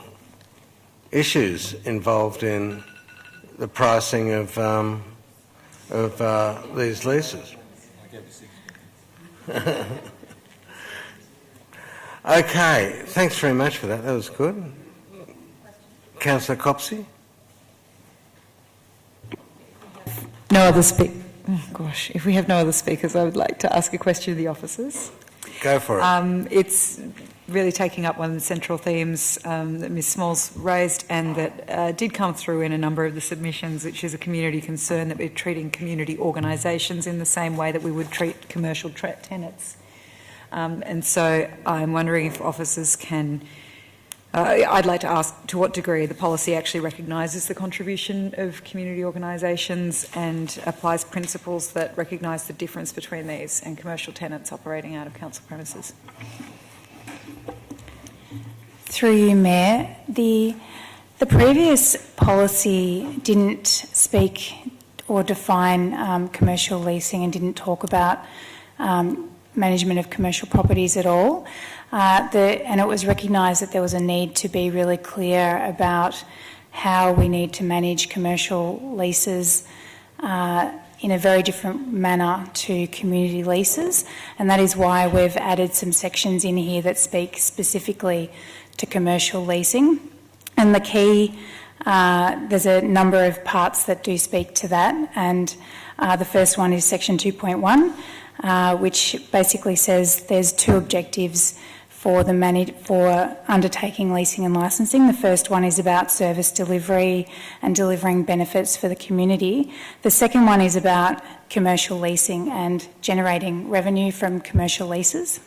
issues involved in the pricing of these leases. Okay, thanks very much for that. That was good. Councillor Copsey? No other if we have no other speakers, I would like to ask a question of the officers. Go for it. It's really taking up one of the central themes that Ms Smalls raised and that did come through in a number of the submissions, which is a community concern that we're treating community organisations in the same way that we would treat commercial tenants. And so I'm wondering if officers can... I'd like to ask to what degree the policy actually recognises the contribution of community organisations and applies principles that recognise the difference between these and commercial tenants operating out of council premises. Through you, Mayor, the previous policy didn't speak or define commercial leasing and didn't talk about management of commercial properties at all. And it was recognised that there was a need to be really clear about how we need to manage commercial leases in a very different manner to community leases, and that is why we've added some sections in here that speak specifically to commercial leasing. And the key, there's a number of parts that do speak to that, and the first one is section 2.1, which basically says there's 2 objectives for undertaking leasing and licensing. The first one is about service delivery and delivering benefits for the community. The second one is about commercial leasing and generating revenue from commercial leases.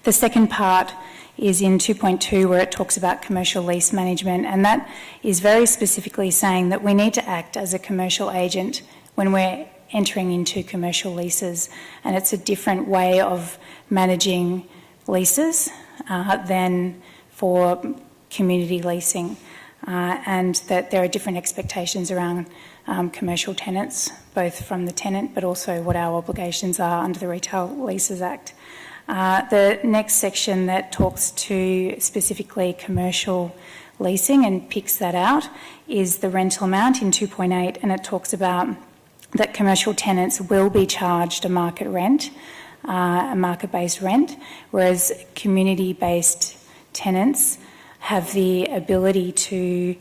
The second part is in 2.2, where it talks about commercial lease management, and that is very specifically saying that we need to act as a commercial agent when we're entering into commercial leases, and it's a different way of managing leases than for community leasing, and that there are different expectations around commercial tenants, both from the tenant but also what our obligations are under the Retail Leases Act. The next section that talks to specifically commercial leasing and picks that out, is the rental amount in 2.8, and it talks about that commercial tenants will be charged a market rent, a market-based rent, whereas community-based tenants have the ability to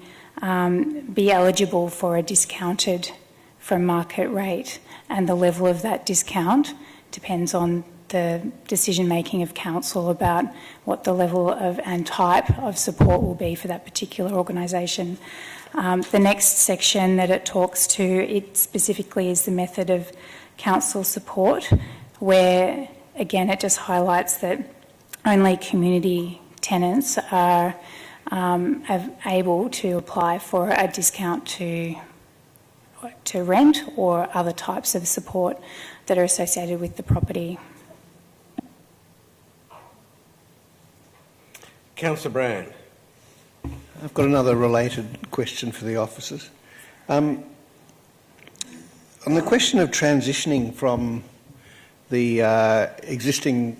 be eligible for a discounted from market rate, and the level of that discount depends on the decision-making of council about what the level of and type of support will be for that particular organisation. The next section that it talks to, it specifically is the method of council support, where again it just highlights that only community tenants are able to apply for a discount to rent or other types of support that are associated with the property. Councillor Brand. I've got another related question for the officers. On the question of transitioning from the existing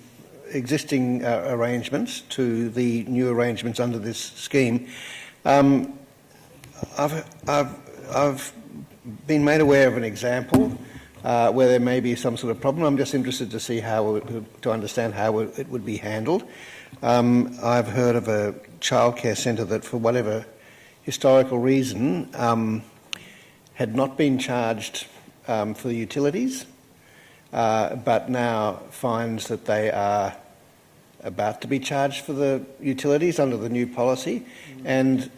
arrangements to the new arrangements under this scheme, I've been made aware of an example where there may be some sort of problem. I'm just interested to see to understand how it would be handled. I've heard of a childcare centre that, for whatever historical reason, had not been charged for the utilities, but now finds that they are about to be charged for the utilities under the new policy. And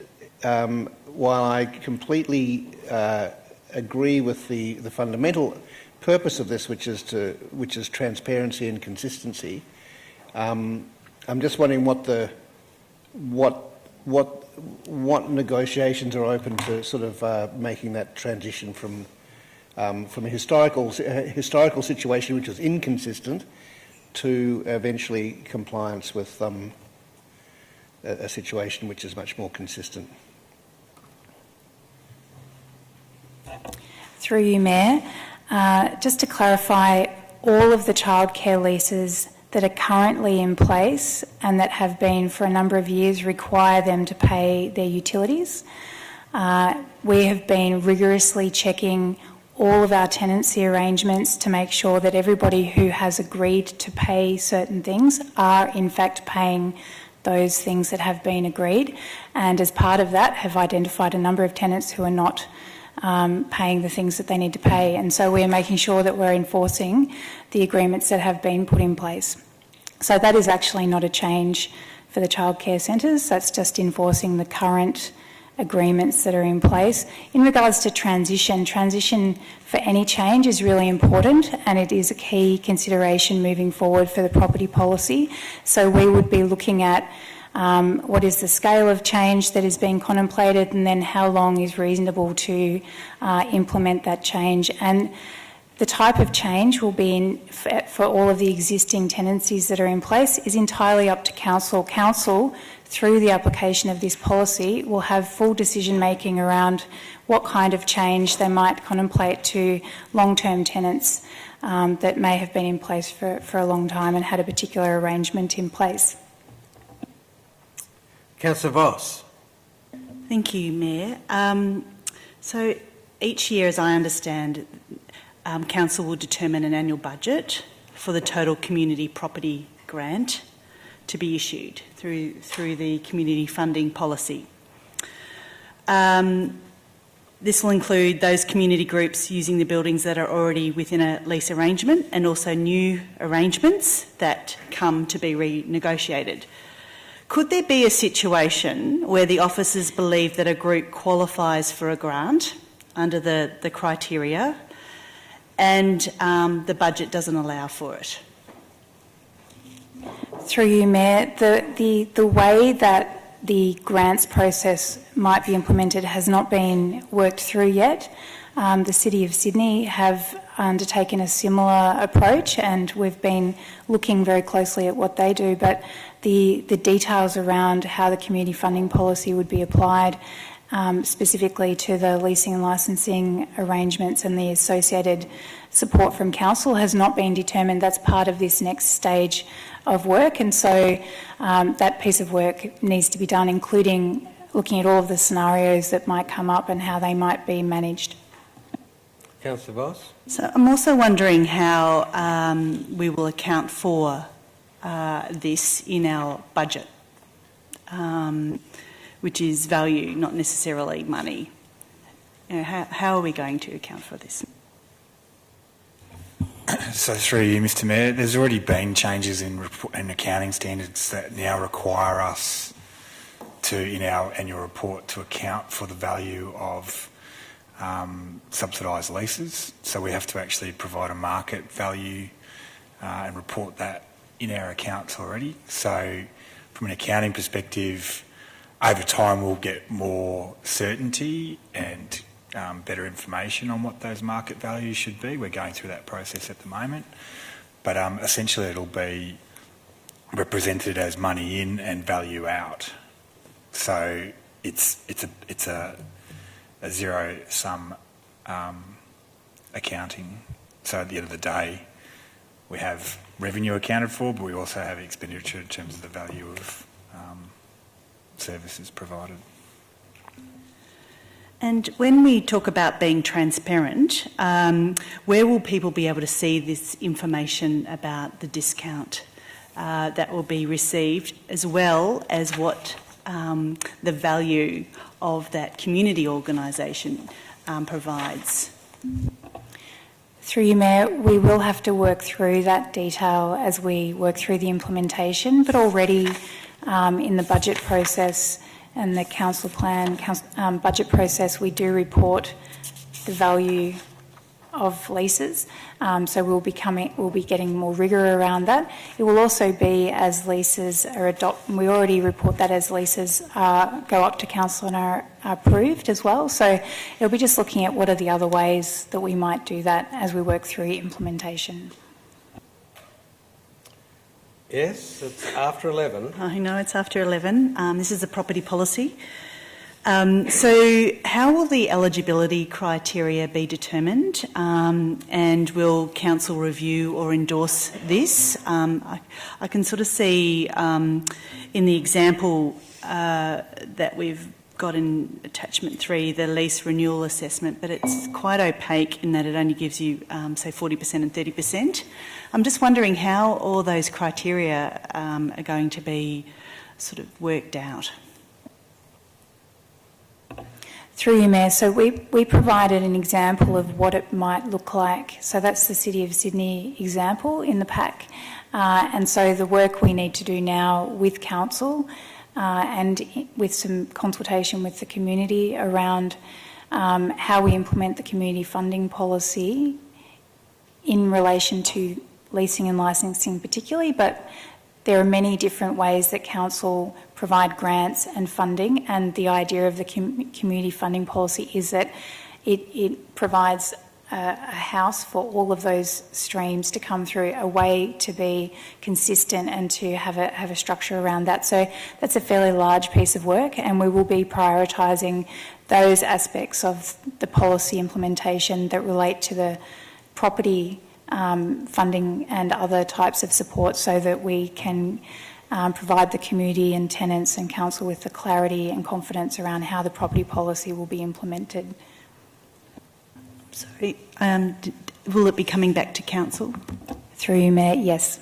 while I completely agree with the fundamental purpose of this, which is transparency and consistency, I'm just wondering what negotiations are open to sort of making that transition from a historical situation which is inconsistent to eventually compliance with a situation which is much more consistent. Through you, Mayor, just to clarify, all of the childcare leases that are currently in place and that have been for a number of years require them to pay their utilities. We have been rigorously checking all of our tenancy arrangements to make sure that everybody who has agreed to pay certain things are in fact paying those things that have been agreed, and as part of that have identified a number of tenants who are not paying the things that they need to pay, and so we're making sure that we're enforcing the agreements that have been put in place. So that is actually not a change for the childcare centres, that's just enforcing the current agreements that are in place. In regards to transition for any change is really important, and it is a key consideration moving forward for the property policy. So we would be looking at what is the scale of change that is being contemplated, and then how long is reasonable to implement that change. And the type of change will be for all of the existing tenancies that are in place is entirely up to council. Council, through the application of this policy, will have full decision making around what kind of change they might contemplate to long-term tenants that may have been in place for a long time and had a particular arrangement in place. Councillor Voss. Thank you, Mayor. So each year, as I understand, Council will determine an annual budget for the total community property grant to be issued through the community funding policy. This will include those community groups using the buildings that are already within a lease arrangement, and also new arrangements that come to be renegotiated. Could there be a situation where the officers believe that a group qualifies for a grant under the criteria and the budget doesn't allow for it? Through you, Mayor, the way that the grants process might be implemented has not been worked through yet. The City of Sydney have undertaken a similar approach, and we've been looking very closely at what they do, but the details around how the community funding policy would be applied specifically to the leasing and licensing arrangements and the associated support from council has not been determined. That's part of this next stage of work, and so that piece of work needs to be done, including looking at all of the scenarios that might come up and how they might be managed. Councillor Voss? So I'm also wondering how we will account for this in our budget, which is value, not necessarily money. You know, how are we going to account for this? So through you, Mr Mayor, there's already been changes in accounting standards that now require us to, in our annual report, to account for the value of subsidised leases. So we have to actually provide a market value and report that in our accounts already. So from an accounting perspective, over time we'll get more certainty and better information on what those market values should be. We're going through that process at the moment, but essentially it'll be represented as money in and value out. So it's a zero sum accounting. So at the end of the day, we have revenue accounted for, but we also have expenditure in terms of the value of services provided. And when we talk about being transparent, where will people be able to see this information about the discount that will be received, as well as what the value of that community organisation provides? Through you, Mayor, we will have to work through that detail as we work through the implementation, but already in the budget process and the council plan budget process, we do report the value of leases. So we'll be getting more rigour around that. It will also be as leases are adopted. We already report that as leases go up to council and are approved as well. So it'll be just looking at what are the other ways that we might do that as we work through implementation. Yes, it's after 11. I know it's after 11. This is a property policy. So how will the eligibility criteria be determined, and will council review or endorse this? I can sort of see in the example that we've got in attachment 3, the lease renewal assessment, but it's quite opaque in that it only gives you, say, 40% and 30%. I'm just wondering how all those criteria are going to be sort of worked out. Through you, Mayor, so we provided an example of what it might look like. So that's the City of Sydney example in the pack. And so the work we need to do now with council and with some consultation with the community around how we implement the community funding policy in relation to leasing and licensing particularly, but there are many different ways that council provide grants and funding, and the idea of the community funding policy is that it provides a house for all of those streams to come through, a way to be consistent and to have a structure around that. So that's a fairly large piece of work, and we will be prioritising those aspects of the policy implementation that relate to the property funding and other types of support, so that we can provide the community and tenants and council with the clarity and confidence around how the property policy will be implemented. Sorry, will it be coming back to council? Through you, Mayor, yes.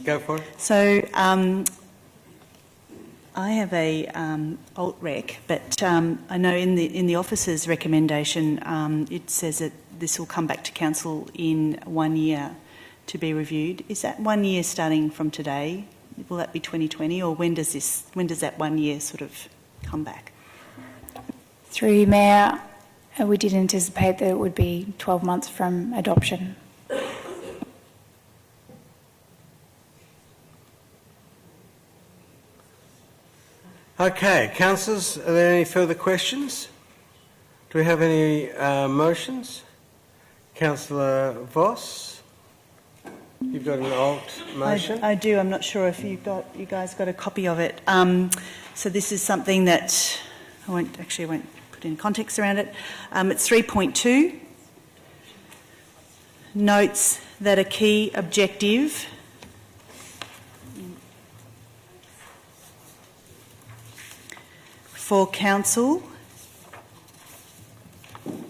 Go for it. So I have a alt rec, but I know in the officer's recommendation it says that this will come back to council in 1 year to be reviewed. Is that 1 year starting from today? Will that be 2020, or when does that 1 year sort of come back? Through you, Mayor, we did anticipate that it would be 12 months from adoption. Okay, councillors, are there any further questions? Do we have any motions? Councillor Voss, you've got an alt motion. I do. I'm not sure if you guys got a copy of it. So this is something that I won't put any context around it. It's 3.2. Notes that a key objective for council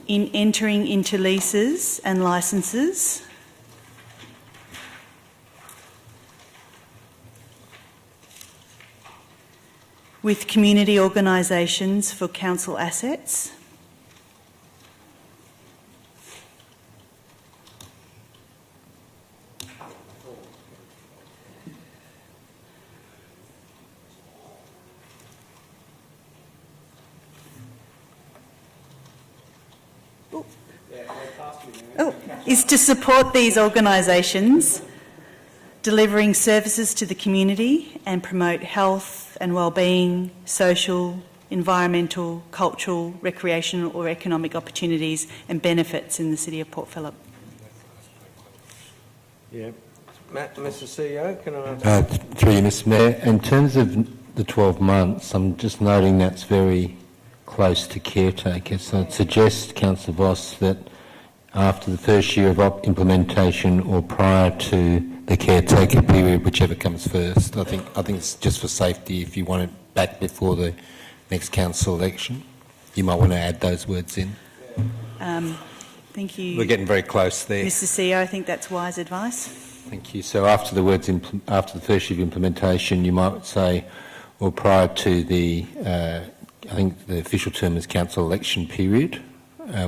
in entering into leases and licences with community organisations for council assets is to support these organisations delivering services to the community and promote health and wellbeing, social, environmental, cultural, recreational or economic opportunities and benefits in the City of Port Phillip. Yeah. Mr CEO, can I ask? Through you, Mr Mayor. In terms of the 12 months, I'm just noting that's very close to caretaker. So I'd suggest, Councillor Voss, that after the first year of implementation or prior to the caretaker period, whichever comes first. I think it's just for safety. If you want it back before the next council election, you might want to add those words in. Thank you. We're getting very close there. Mr CEO, I think that's wise advice. Thank you. So after the words after the first year of implementation, you might say, or prior to the, I think the official term is council election period,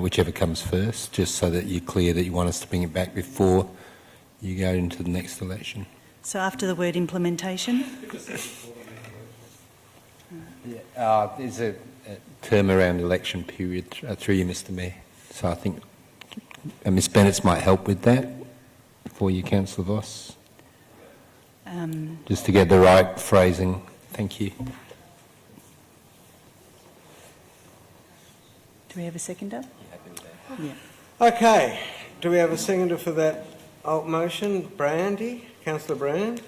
whichever comes first, just so that you're clear that you want us to bring it back before you go into the next election. So after the word implementation? There's a term around election period through you, Mr Mayor. So I think Ms Bennett might help with that for you, Councillor Voss. Just to get the right phrasing. Thank you. Do we have a seconder? Yeah. Okay. Do we have a seconder for that alt motion? Brandy? Councillor Brand?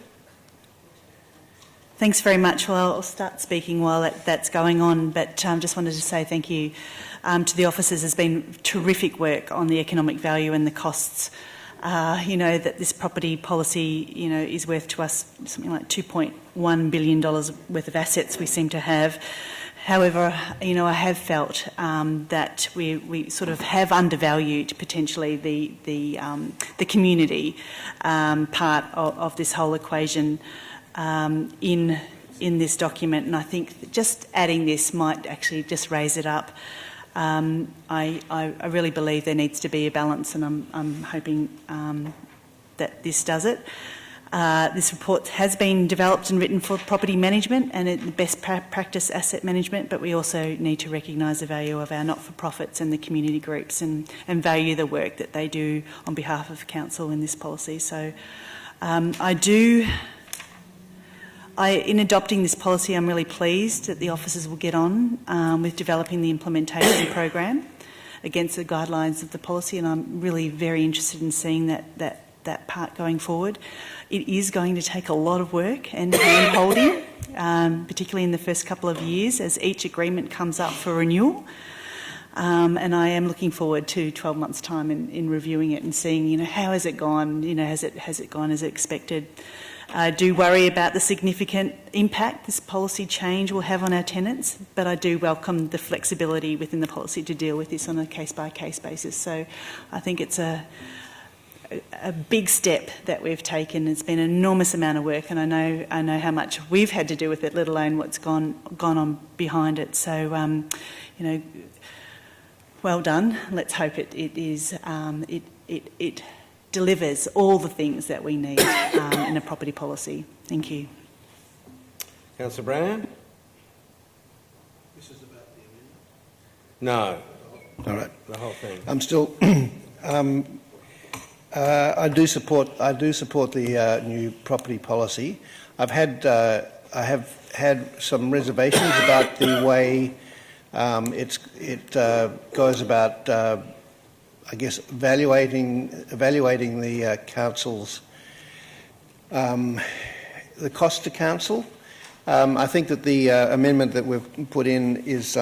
Thanks very much. Well, I'll start speaking while that's going on, but just wanted to say thank you to the officers. There's been terrific work on the economic value and the costs. You know, that this property policy, you know, is worth to us something like $2.1 billion worth of assets we seem to have. However, you know, I have felt that we sort of have undervalued potentially the community part of this whole equation in this document, and I think just adding this might actually just raise it up. I really believe there needs to be a balance, and I'm hoping that this does it. This report has been developed and written for property management and best practice asset management, but we also need to recognise the value of our not-for-profits and the community groups and value the work that they do on behalf of council in this policy. So in adopting this policy, I'm really pleased that the officers will get on with developing the implementation program against the guidelines of the policy, and I'm really very interested in seeing that part going forward. It is going to take a lot of work and hand-holding, particularly in the first couple of years as each agreement comes up for renewal. And I am looking forward to 12 months' time in reviewing it and seeing, you know, how has it gone? You know, has it gone as expected? I do worry about the significant impact this policy change will have on our tenants, but I do welcome the flexibility within the policy to deal with this on a case-by-case basis. So I think it's a big step that we've taken. It's been an enormous amount of work, and I know how much we've had to do with it, let alone what's gone on behind it. So, you know, well done. Let's hope it delivers all the things that we need in a property policy. Thank you. Councillor Brown? This is about the amendment? No. All right. The whole thing. I'm still. I do support the new property policy. I have had some reservations about the way it goes about. I guess evaluating the council's the cost to council. I think that the amendment that we've put in is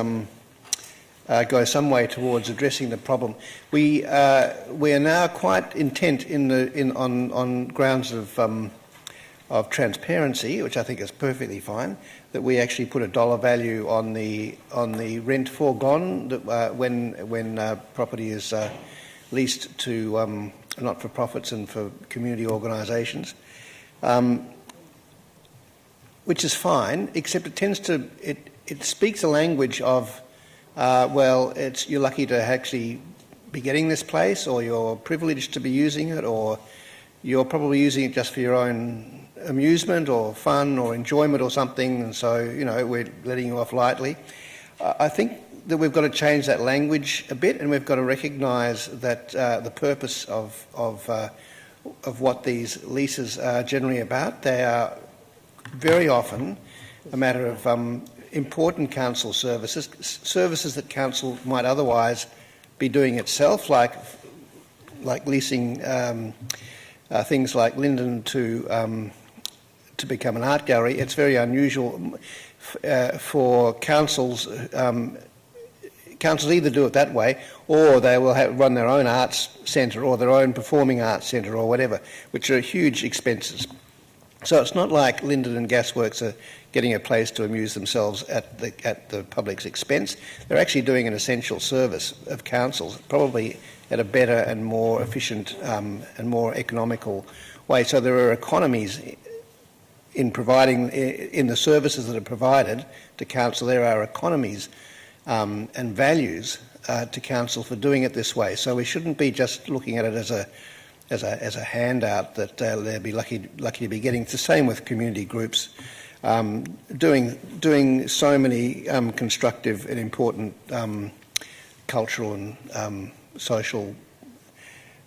goes some way towards addressing the problem. We are now quite intent on grounds of transparency, which I think is perfectly fine, that we actually put a dollar value on the rent foregone that, when property is leased to not-for-profits and for community organisations, which is fine, except it tends to it speaks a language of well, you're lucky to actually be getting this place, or you're privileged to be using it, or you're probably using it just for your own amusement or fun or enjoyment or something, and so, you know, we're letting you off lightly. I think that we've got to change that language a bit, and we've got to recognise that the purpose of what these leases are generally about, they are very often a matter of important council services that council might otherwise be doing itself, like leasing things like Linden to become an art gallery. It's very unusual for councils. Councils either do it that way, or they will run their own arts centre or their own performing arts centre or whatever, which are huge expenses. So it's not like Linden and Gasworks are getting a place to amuse themselves at the public's expense. They're actually doing an essential service of councils, probably at a better and more efficient and more economical way. So there are economies in providing, in the services that are provided to council. There are economies and values to council for doing it this way. So we shouldn't be just looking at it as a handout that they'll be lucky to be getting. It's the same with community groups doing so many constructive and important cultural and social,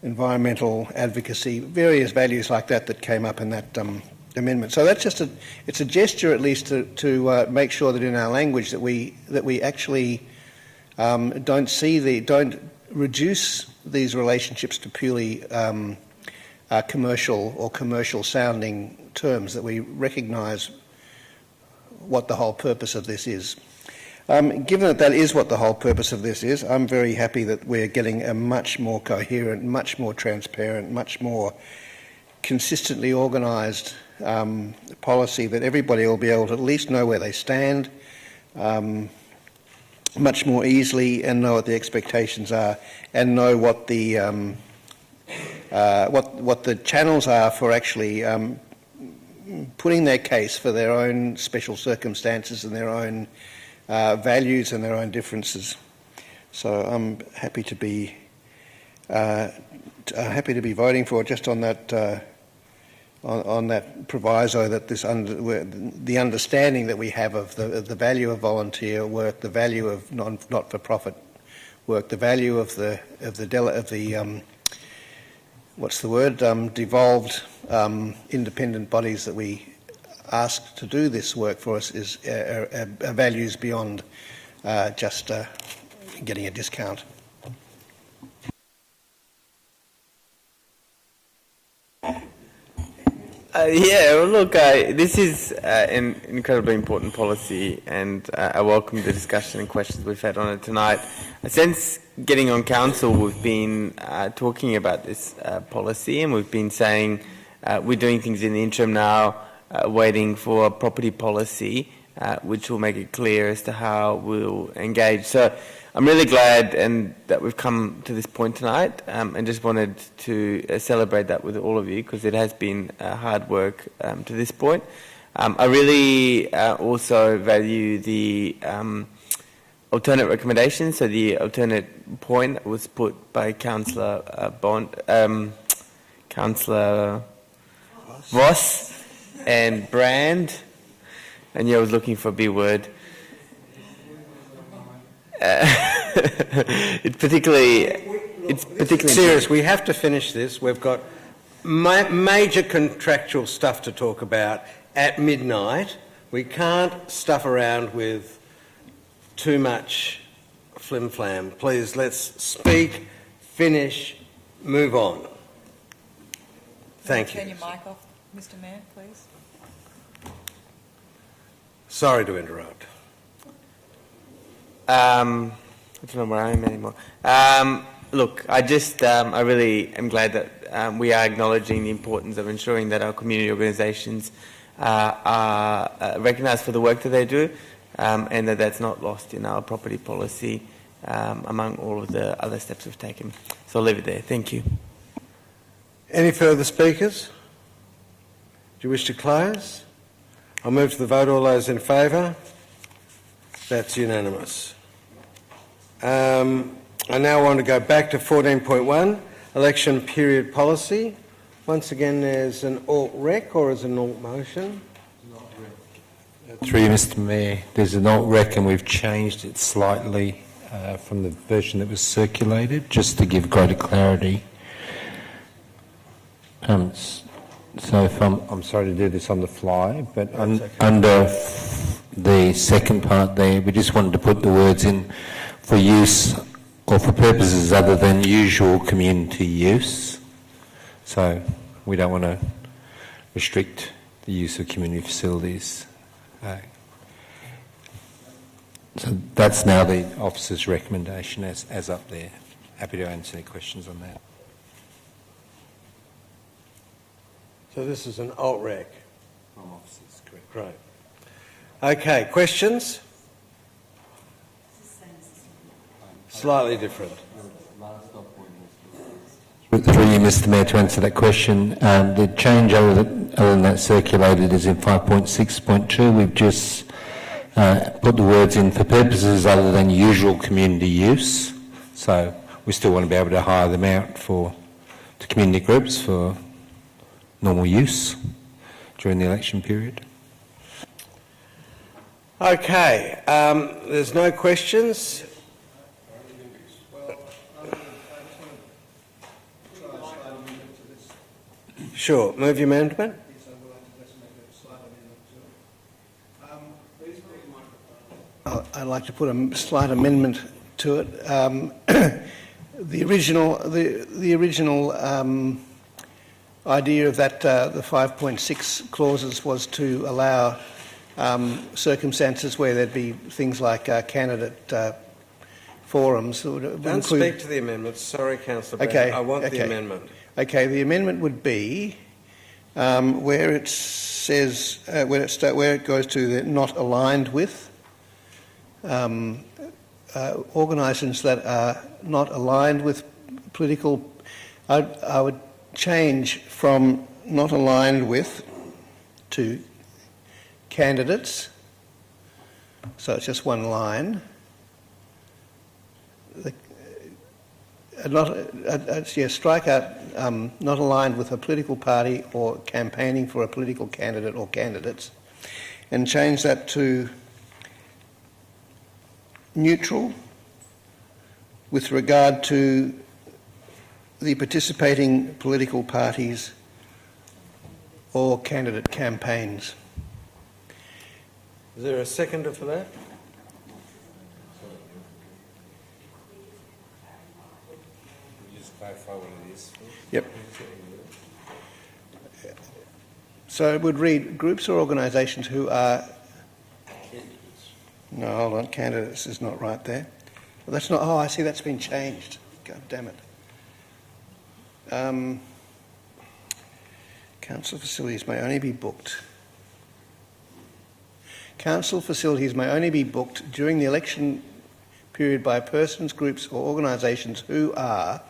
environmental advocacy, various values like that came up in that amendment. So that's just it's a gesture, at least, to make sure that in our language that we actually don't reduce these relationships to purely commercial or commercial sounding terms, that we recognise what the whole purpose of this is. Given that is what the whole purpose of this is, I'm very happy that we're getting a much more coherent, much more transparent, much more consistently organised policy that everybody will be able to at least know where they stand much more easily, and know what the expectations are, and know what the what the channels are for actually putting their case for their own special circumstances and their own values and their own differences. So I'm happy to be voting for it, just on that on that proviso, that the understanding that we have of the value of volunteer work, the value of not-for-profit work, the value of the what's the word, devolved independent bodies that we ask to do this work for us, is values beyond just getting a discount. Yeah, well, look, this is an incredibly important policy, and I welcome the discussion and questions we've had on it tonight. Since getting on council, we've been talking about this policy, and we've been saying we're doing things in the interim now, waiting for a property policy, which will make it clear as to how we'll engage. So I'm really glad that we've come to this point tonight, and just wanted to celebrate that with all of you, because it has been hard work to this point. I really also value the alternate recommendations. So the alternate point that was put by Councillor Councillor Voss and Brand, and I was looking for a B word. It's particularly serious. We have to finish this. We've got major contractual stuff to talk about at midnight. We can't stuff around with too much flim-flam. Please, let's speak, finish, move on. Thank you. Turn your mic off, Mr. Mayor, please. Sorry to interrupt. I don't know where I am anymore. Look, I really am glad that we are acknowledging the importance of ensuring that our community organisations are recognised for the work that they do, and that that's not lost in our property policy among all of the other steps we've taken. So I'll leave it there. Thank you. Any further speakers? Do you wish to close? I'll move to the vote. All those in favour? That's unanimous. I now want to go back to 14.1, election period policy. Once again, there's an alt-rec or is an alt-motion? Through you, Mr Mayor, there's an alt-rec and we've changed it slightly from the version that was circulated, just to give greater clarity. So if I'm sorry to do this on the fly, but under the second part there, we just wanted to put the words in for use or for purposes other than usual community use. So we don't want to restrict the use of community facilities. So that's now the officer's recommendation as up there. Happy to answer any questions on that. So this is an alt-rec? From officers, correct. Great. Okay, questions? Slightly different. Through you, Mr Mayor, to answer that question, the change other than that circulated is in 5.6.2. We've just put the words in for purposes other than usual community use. So we still want to be able to hire them out to community groups for normal use during the election period. Okay, there's no questions. Sure, move your amendment. I'd like to put a slight amendment to it. The original idea of that the 5.6 clauses was to allow circumstances where there'd be things like candidate forums. Don't speak to the amendment. Sorry, Councillor. Okay. I want the amendment. Okay, the amendment would be where it says where it goes to the not aligned with organisations that are not aligned with political. I would change from not aligned with to candidates. So it's just one line. Strike out not aligned with a political party or campaigning for a political candidate or candidates, and change that to neutral with regard to the participating political parties or candidate campaigns. Is there a seconder for that? Clarify what it is. Yep. So it would read groups or organisations who are... No, hold on, candidates is not right there. Well, that's not... Oh, I see, that's been changed. God damn it. Council facilities may only be booked. Council facilities may only be booked during the election period by persons, groups or organisations who are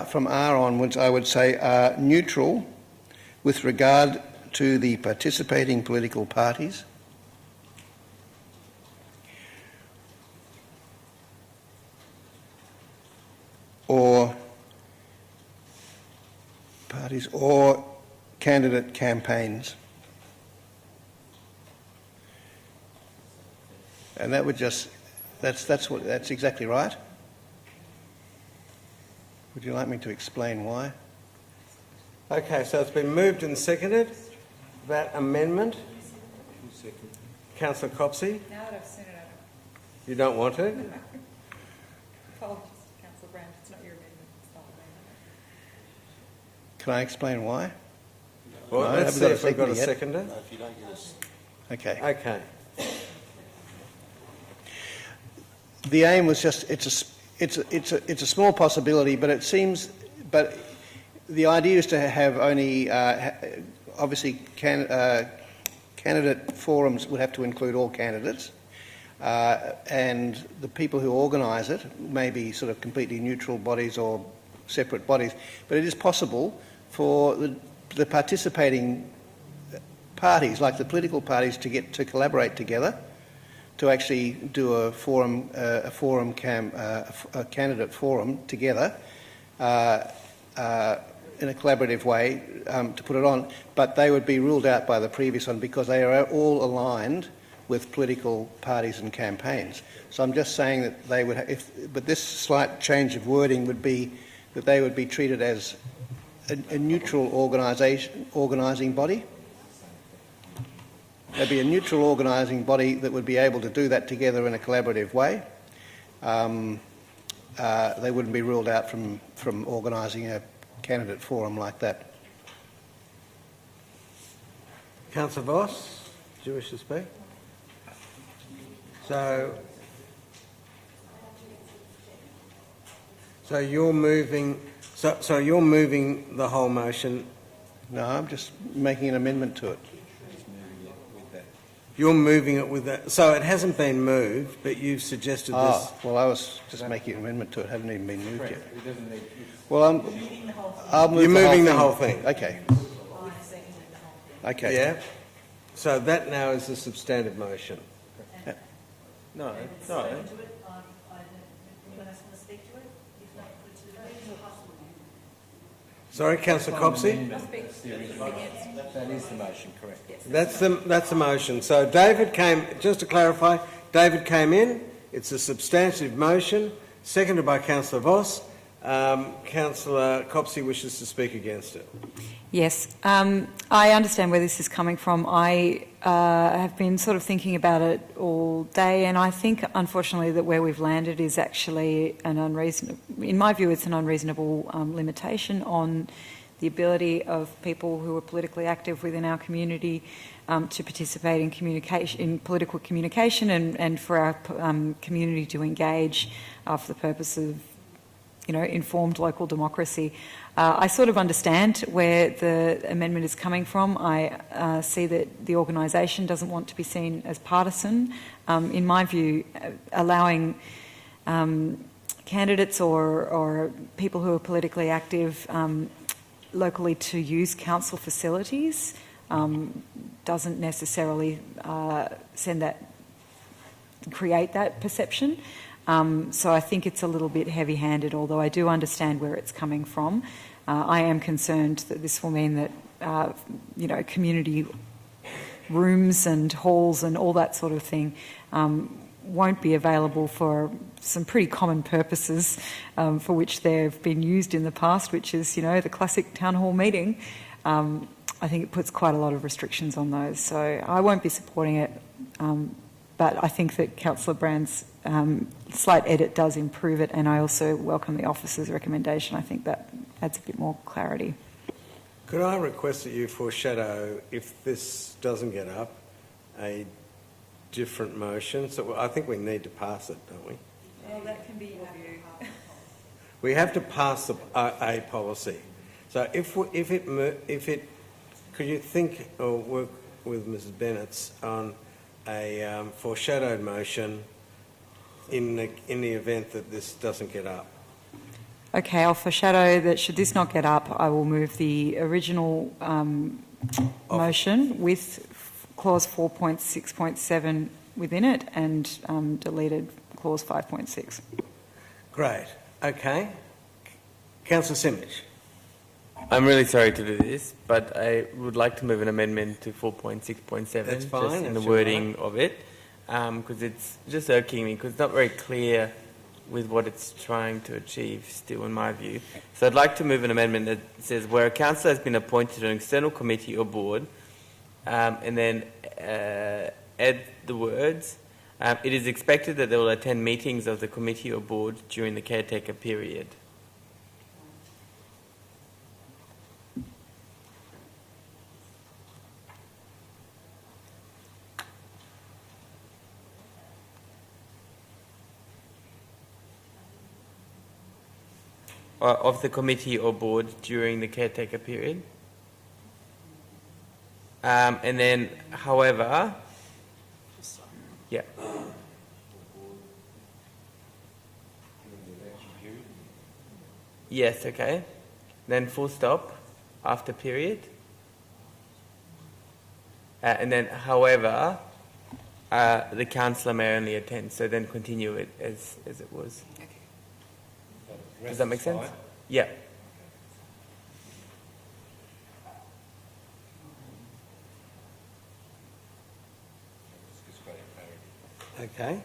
from R onwards, I would say, are neutral with regard to the participating political parties or candidate campaigns. And that would just, that's exactly right. Would you like me to explain why? Okay, so it's been moved and seconded. That amendment. Councillor Copsey. Now that I've seen it, I don't. You don't want to? Apologies, Councillor Brand. It's not your amendment. It's not Can I explain why? Well, no, let's see if we've got a seconder. No, if you don't get us. Okay. Okay. The aim was just, it's a small possibility, but it seems. But the idea is to have only obviously candidate forums would have to include all candidates, and the people who organise it may be sort of completely neutral bodies or separate bodies. But it is possible for the participating parties, like the political parties, to get to collaborate together to actually do a candidate forum together in a collaborative way to put it on, but they would be ruled out by the previous one because they are all aligned with political parties and campaigns. So I'm just saying that they would, but this slight change of wording would be that they would be treated as a neutral organising body. There'd be a neutral organising body that would be able to do that together in a collaborative way. They wouldn't be ruled out from organising a candidate forum like that. Councillor Voss, do you wish to speak? So you're moving. So you're moving the whole motion. No, I'm just making an amendment to it. You're moving it with that. So it hasn't been moved, but you've suggested this. Well, I was just making an amendment to it. It hasn't even been moved yet. Well, I'll move You're moving the whole thing. Okay. Okay. Yeah. So that now is a substantive motion. No. Sorry, Councillor Copsey? That is the motion, correct. That's the motion. So David came, just to clarify, David came in, it's a substantive motion, seconded by Councillor Voss. Councillor Copsey wishes to speak against it. Yes, I understand where this is coming from. I have been sort of thinking about it all day, and I think, unfortunately, that where we've landed is actually in my view, it's an unreasonable limitation on the ability of people who are politically active within our community to participate in political communication, and for our community to engage for the purpose of informed local democracy. I sort of understand where the amendment is coming from. I see that the organisation doesn't want to be seen as partisan. In my view, allowing candidates or people who are politically active locally to use council facilities doesn't necessarily create that perception. So I think it's a little bit heavy-handed, although I do understand where it's coming from. I am concerned that this will mean that, community rooms and halls and all that sort of thing won't be available for some pretty common purposes for which they've been used in the past, which is, the classic town hall meeting. I think it puts quite a lot of restrictions on those. So I won't be supporting it, but I think that Councillor Brand's slight edit does improve it, and I also welcome the officer's recommendation. I think that adds a bit more clarity. Could I request that you foreshadow, if this doesn't get up, a different motion? So I think we need to pass it, don't we? Well, that can be your view. We have to pass a policy. So if it, could you think or work with Mrs. Bennett on a foreshadowed motion in the event that this doesn't get up? Okay, I'll foreshadow that should this not get up, I will move the original motion with clause 4.6.7 within it and deleted clause 5.6. Great. Okay. Councillor Simic. I'm really sorry to do this, but I would like to move an amendment to 4.6.7. That's fine. Just in the wording of it, because it's just irking me, because it's not very clear with what it's trying to achieve still, in my view. So I'd like to move an amendment that says, where a councillor has been appointed to an external committee or board, and then add the words, it is expected that they will attend meetings of the committee or board during the caretaker period. of the committee or board during the caretaker period. And then, however, yeah. Yes, okay. Then full stop after period. And then, however, the councillor may only attend, so then continue it as it was. Okay. Does that make sense? Yeah. Okay.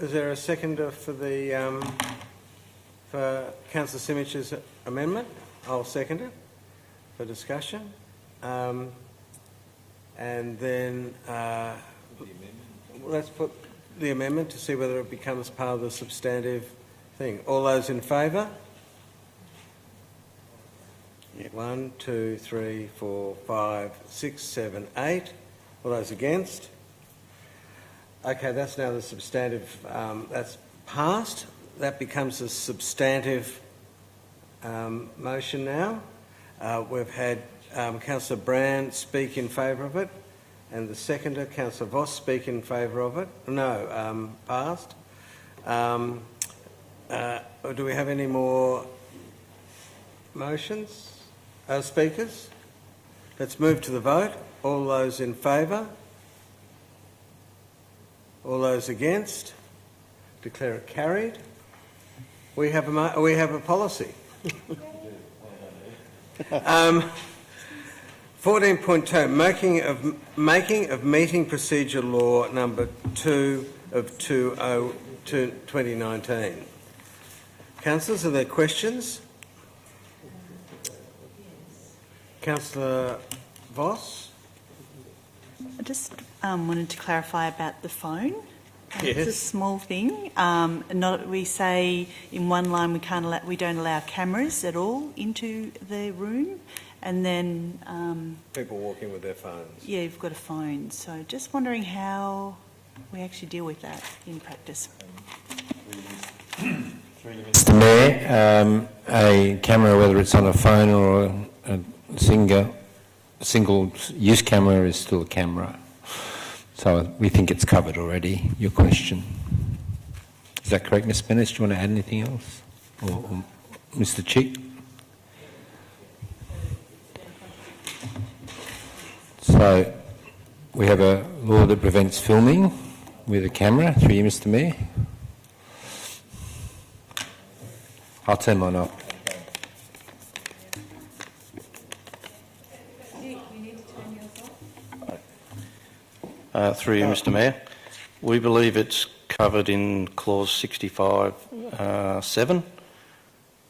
Is there a seconder for the for Councillor Simich's amendment? I'll second it for discussion. And then let's put the amendment to see whether it becomes part of the substantive thing. All those in favour? 1, 2, 3, 4, 5, 6, 7, 8. All those against? Okay, that's now the substantive. That's passed. That becomes a substantive motion now. We've had Councillor Brand speak in favour of it, and the seconder, Councillor Voss, speak in favour of it. No, passed. Do we have any more motions? Speakers? Let's move to the vote. All those in favour? All those against? Declare it carried. We have a policy. 14.2, making of meeting procedure law number 2 of 2019. Councillors, are there questions? Councillor Voss? I just wanted to clarify about the phone. Yes. It's a small thing. We say in one line we don't allow cameras at all into the room, and then people walking with their phones. Yeah, you've got a phone. So just wondering how we actually deal with that in practice. Mr. Mayor, a camera, whether it's on a phone or a single-use camera, is still a camera. So we think it's covered already, your question. Is that correct, Ms. Bennett? Do you want to add anything else? Or Mr. Chick? So we have a law that prevents filming with a camera. Through you, Mr. Mayor. I'll turn mine off. Through you, Mr. Mayor. We believe it's covered in clause 65(7),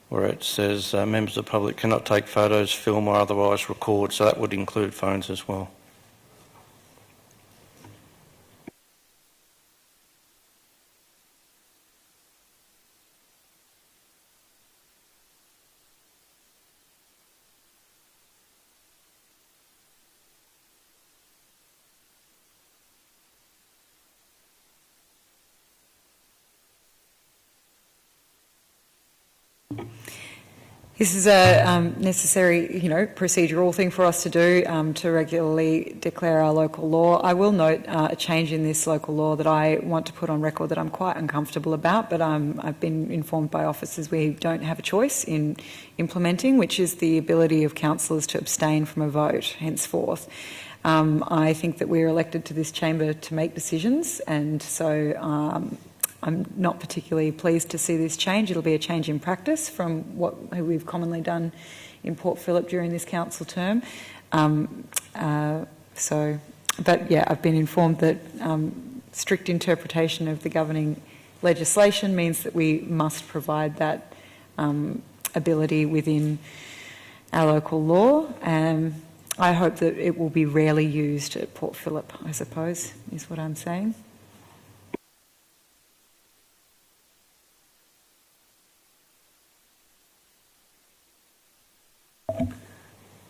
where it says members of the public cannot take photos, film or otherwise record, so that would include phones as well. This is a necessary, procedural thing for us to do to regularly declare our local law. I will note a change in this local law that I want to put on record that I'm quite uncomfortable about, but I've been informed by officers we don't have a choice in implementing, which is the ability of councillors to abstain from a vote henceforth. I think that we're elected to this chamber to make decisions, and so I'm not particularly pleased to see this change. It'll be a change in practice from what we've commonly done in Port Phillip during this council term. But yeah, I've been informed that strict interpretation of the governing legislation means that we must provide that ability within our local law. I hope that it will be rarely used at Port Phillip, I suppose, is what I'm saying.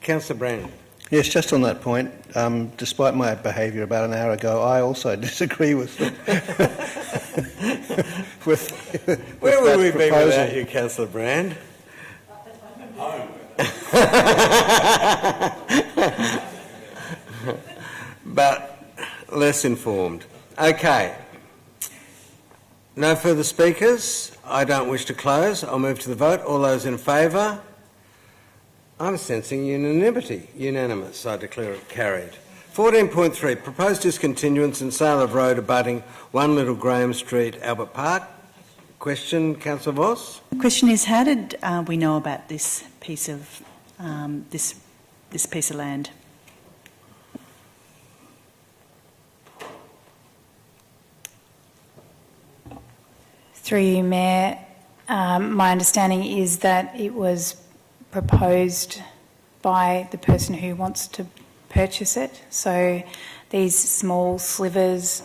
Councillor Brand. Yes, just on that point, despite my behaviour about an hour ago, I also disagree with Where would we be without you, Councillor Brand? But less informed. Okay. No further speakers. I don't wish to close. I'll move to the vote. All those in favour? I'm sensing unanimity. Unanimous. I declare it carried. 14.3. Proposed discontinuance and sale of road abutting 1 Little Graham Street, Albert Park. Question, Councillor Voss? The question is, how did we know about this piece of this piece of land? Through you, Mayor, my understanding is that it was proposed by the person who wants to purchase it. So these small slivers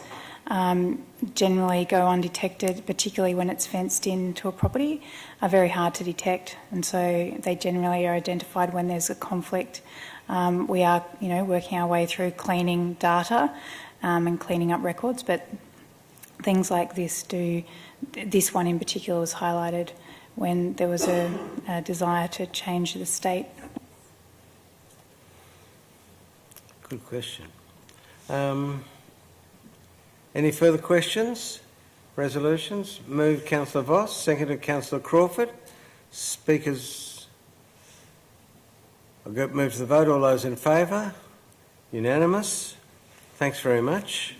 generally go undetected, particularly when it's fenced into a property, are very hard to detect, and so they generally are identified when there's a conflict. We are, working our way through cleaning data and cleaning up records, but things like this one in particular was highlighted when there was a desire to change the state. Good question. Any further questions? Resolutions? Moved Councillor Voss, seconded Councillor Crawford. Speakers? I'll move to the vote. All those in favour? Unanimous. Thanks very much.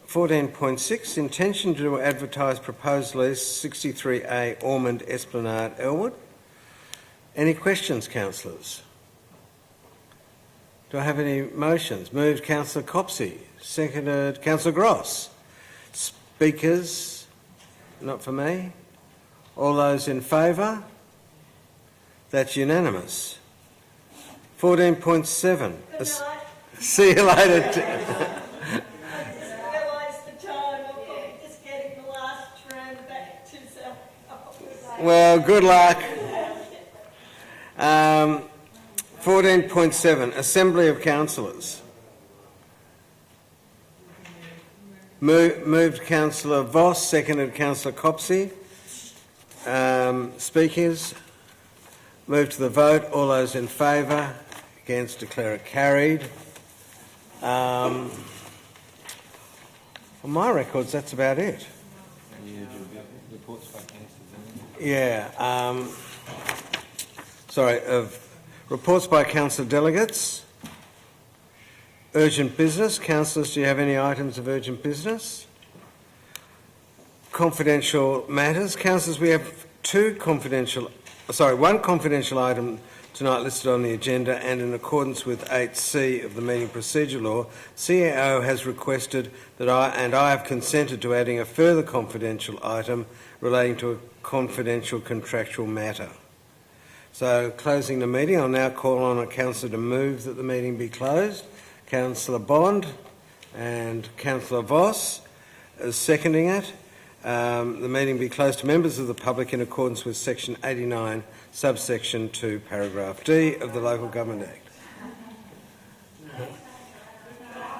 14.6. Intention to advertise proposed lease 63A Ormond Esplanade, Elwood. Any questions, councillors? Do I have any motions? Moved Councillor Copsey, seconded Councillor Gross. Speakers? Not for me. All those in favour? That's unanimous. 14.7. See you later. Well, good luck. 14.7, Assembly of Councillors. Moved Councillor Voss, seconded Councillor Copsey. Speakers? Move to the vote. All those in favour? Against? Declare it carried. On my records, that's about it. Yeah. Reports by councillor delegates. Urgent business. Councillors, do you have any items of urgent business? Confidential matters. Councillors, we have one confidential item tonight listed on the agenda, and in accordance with 8C of the meeting procedure law, CEO has requested that I have consented to adding a further confidential item relating to a confidential contractual matter. So, closing the meeting, I'll now call on a councillor to move that the meeting be closed. Councillor Bond and Councillor Voss is seconding it. The meeting be closed to members of the public in accordance with section 89, subsection 2, paragraph D of the Local Government Act.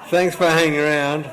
Thanks for hanging around.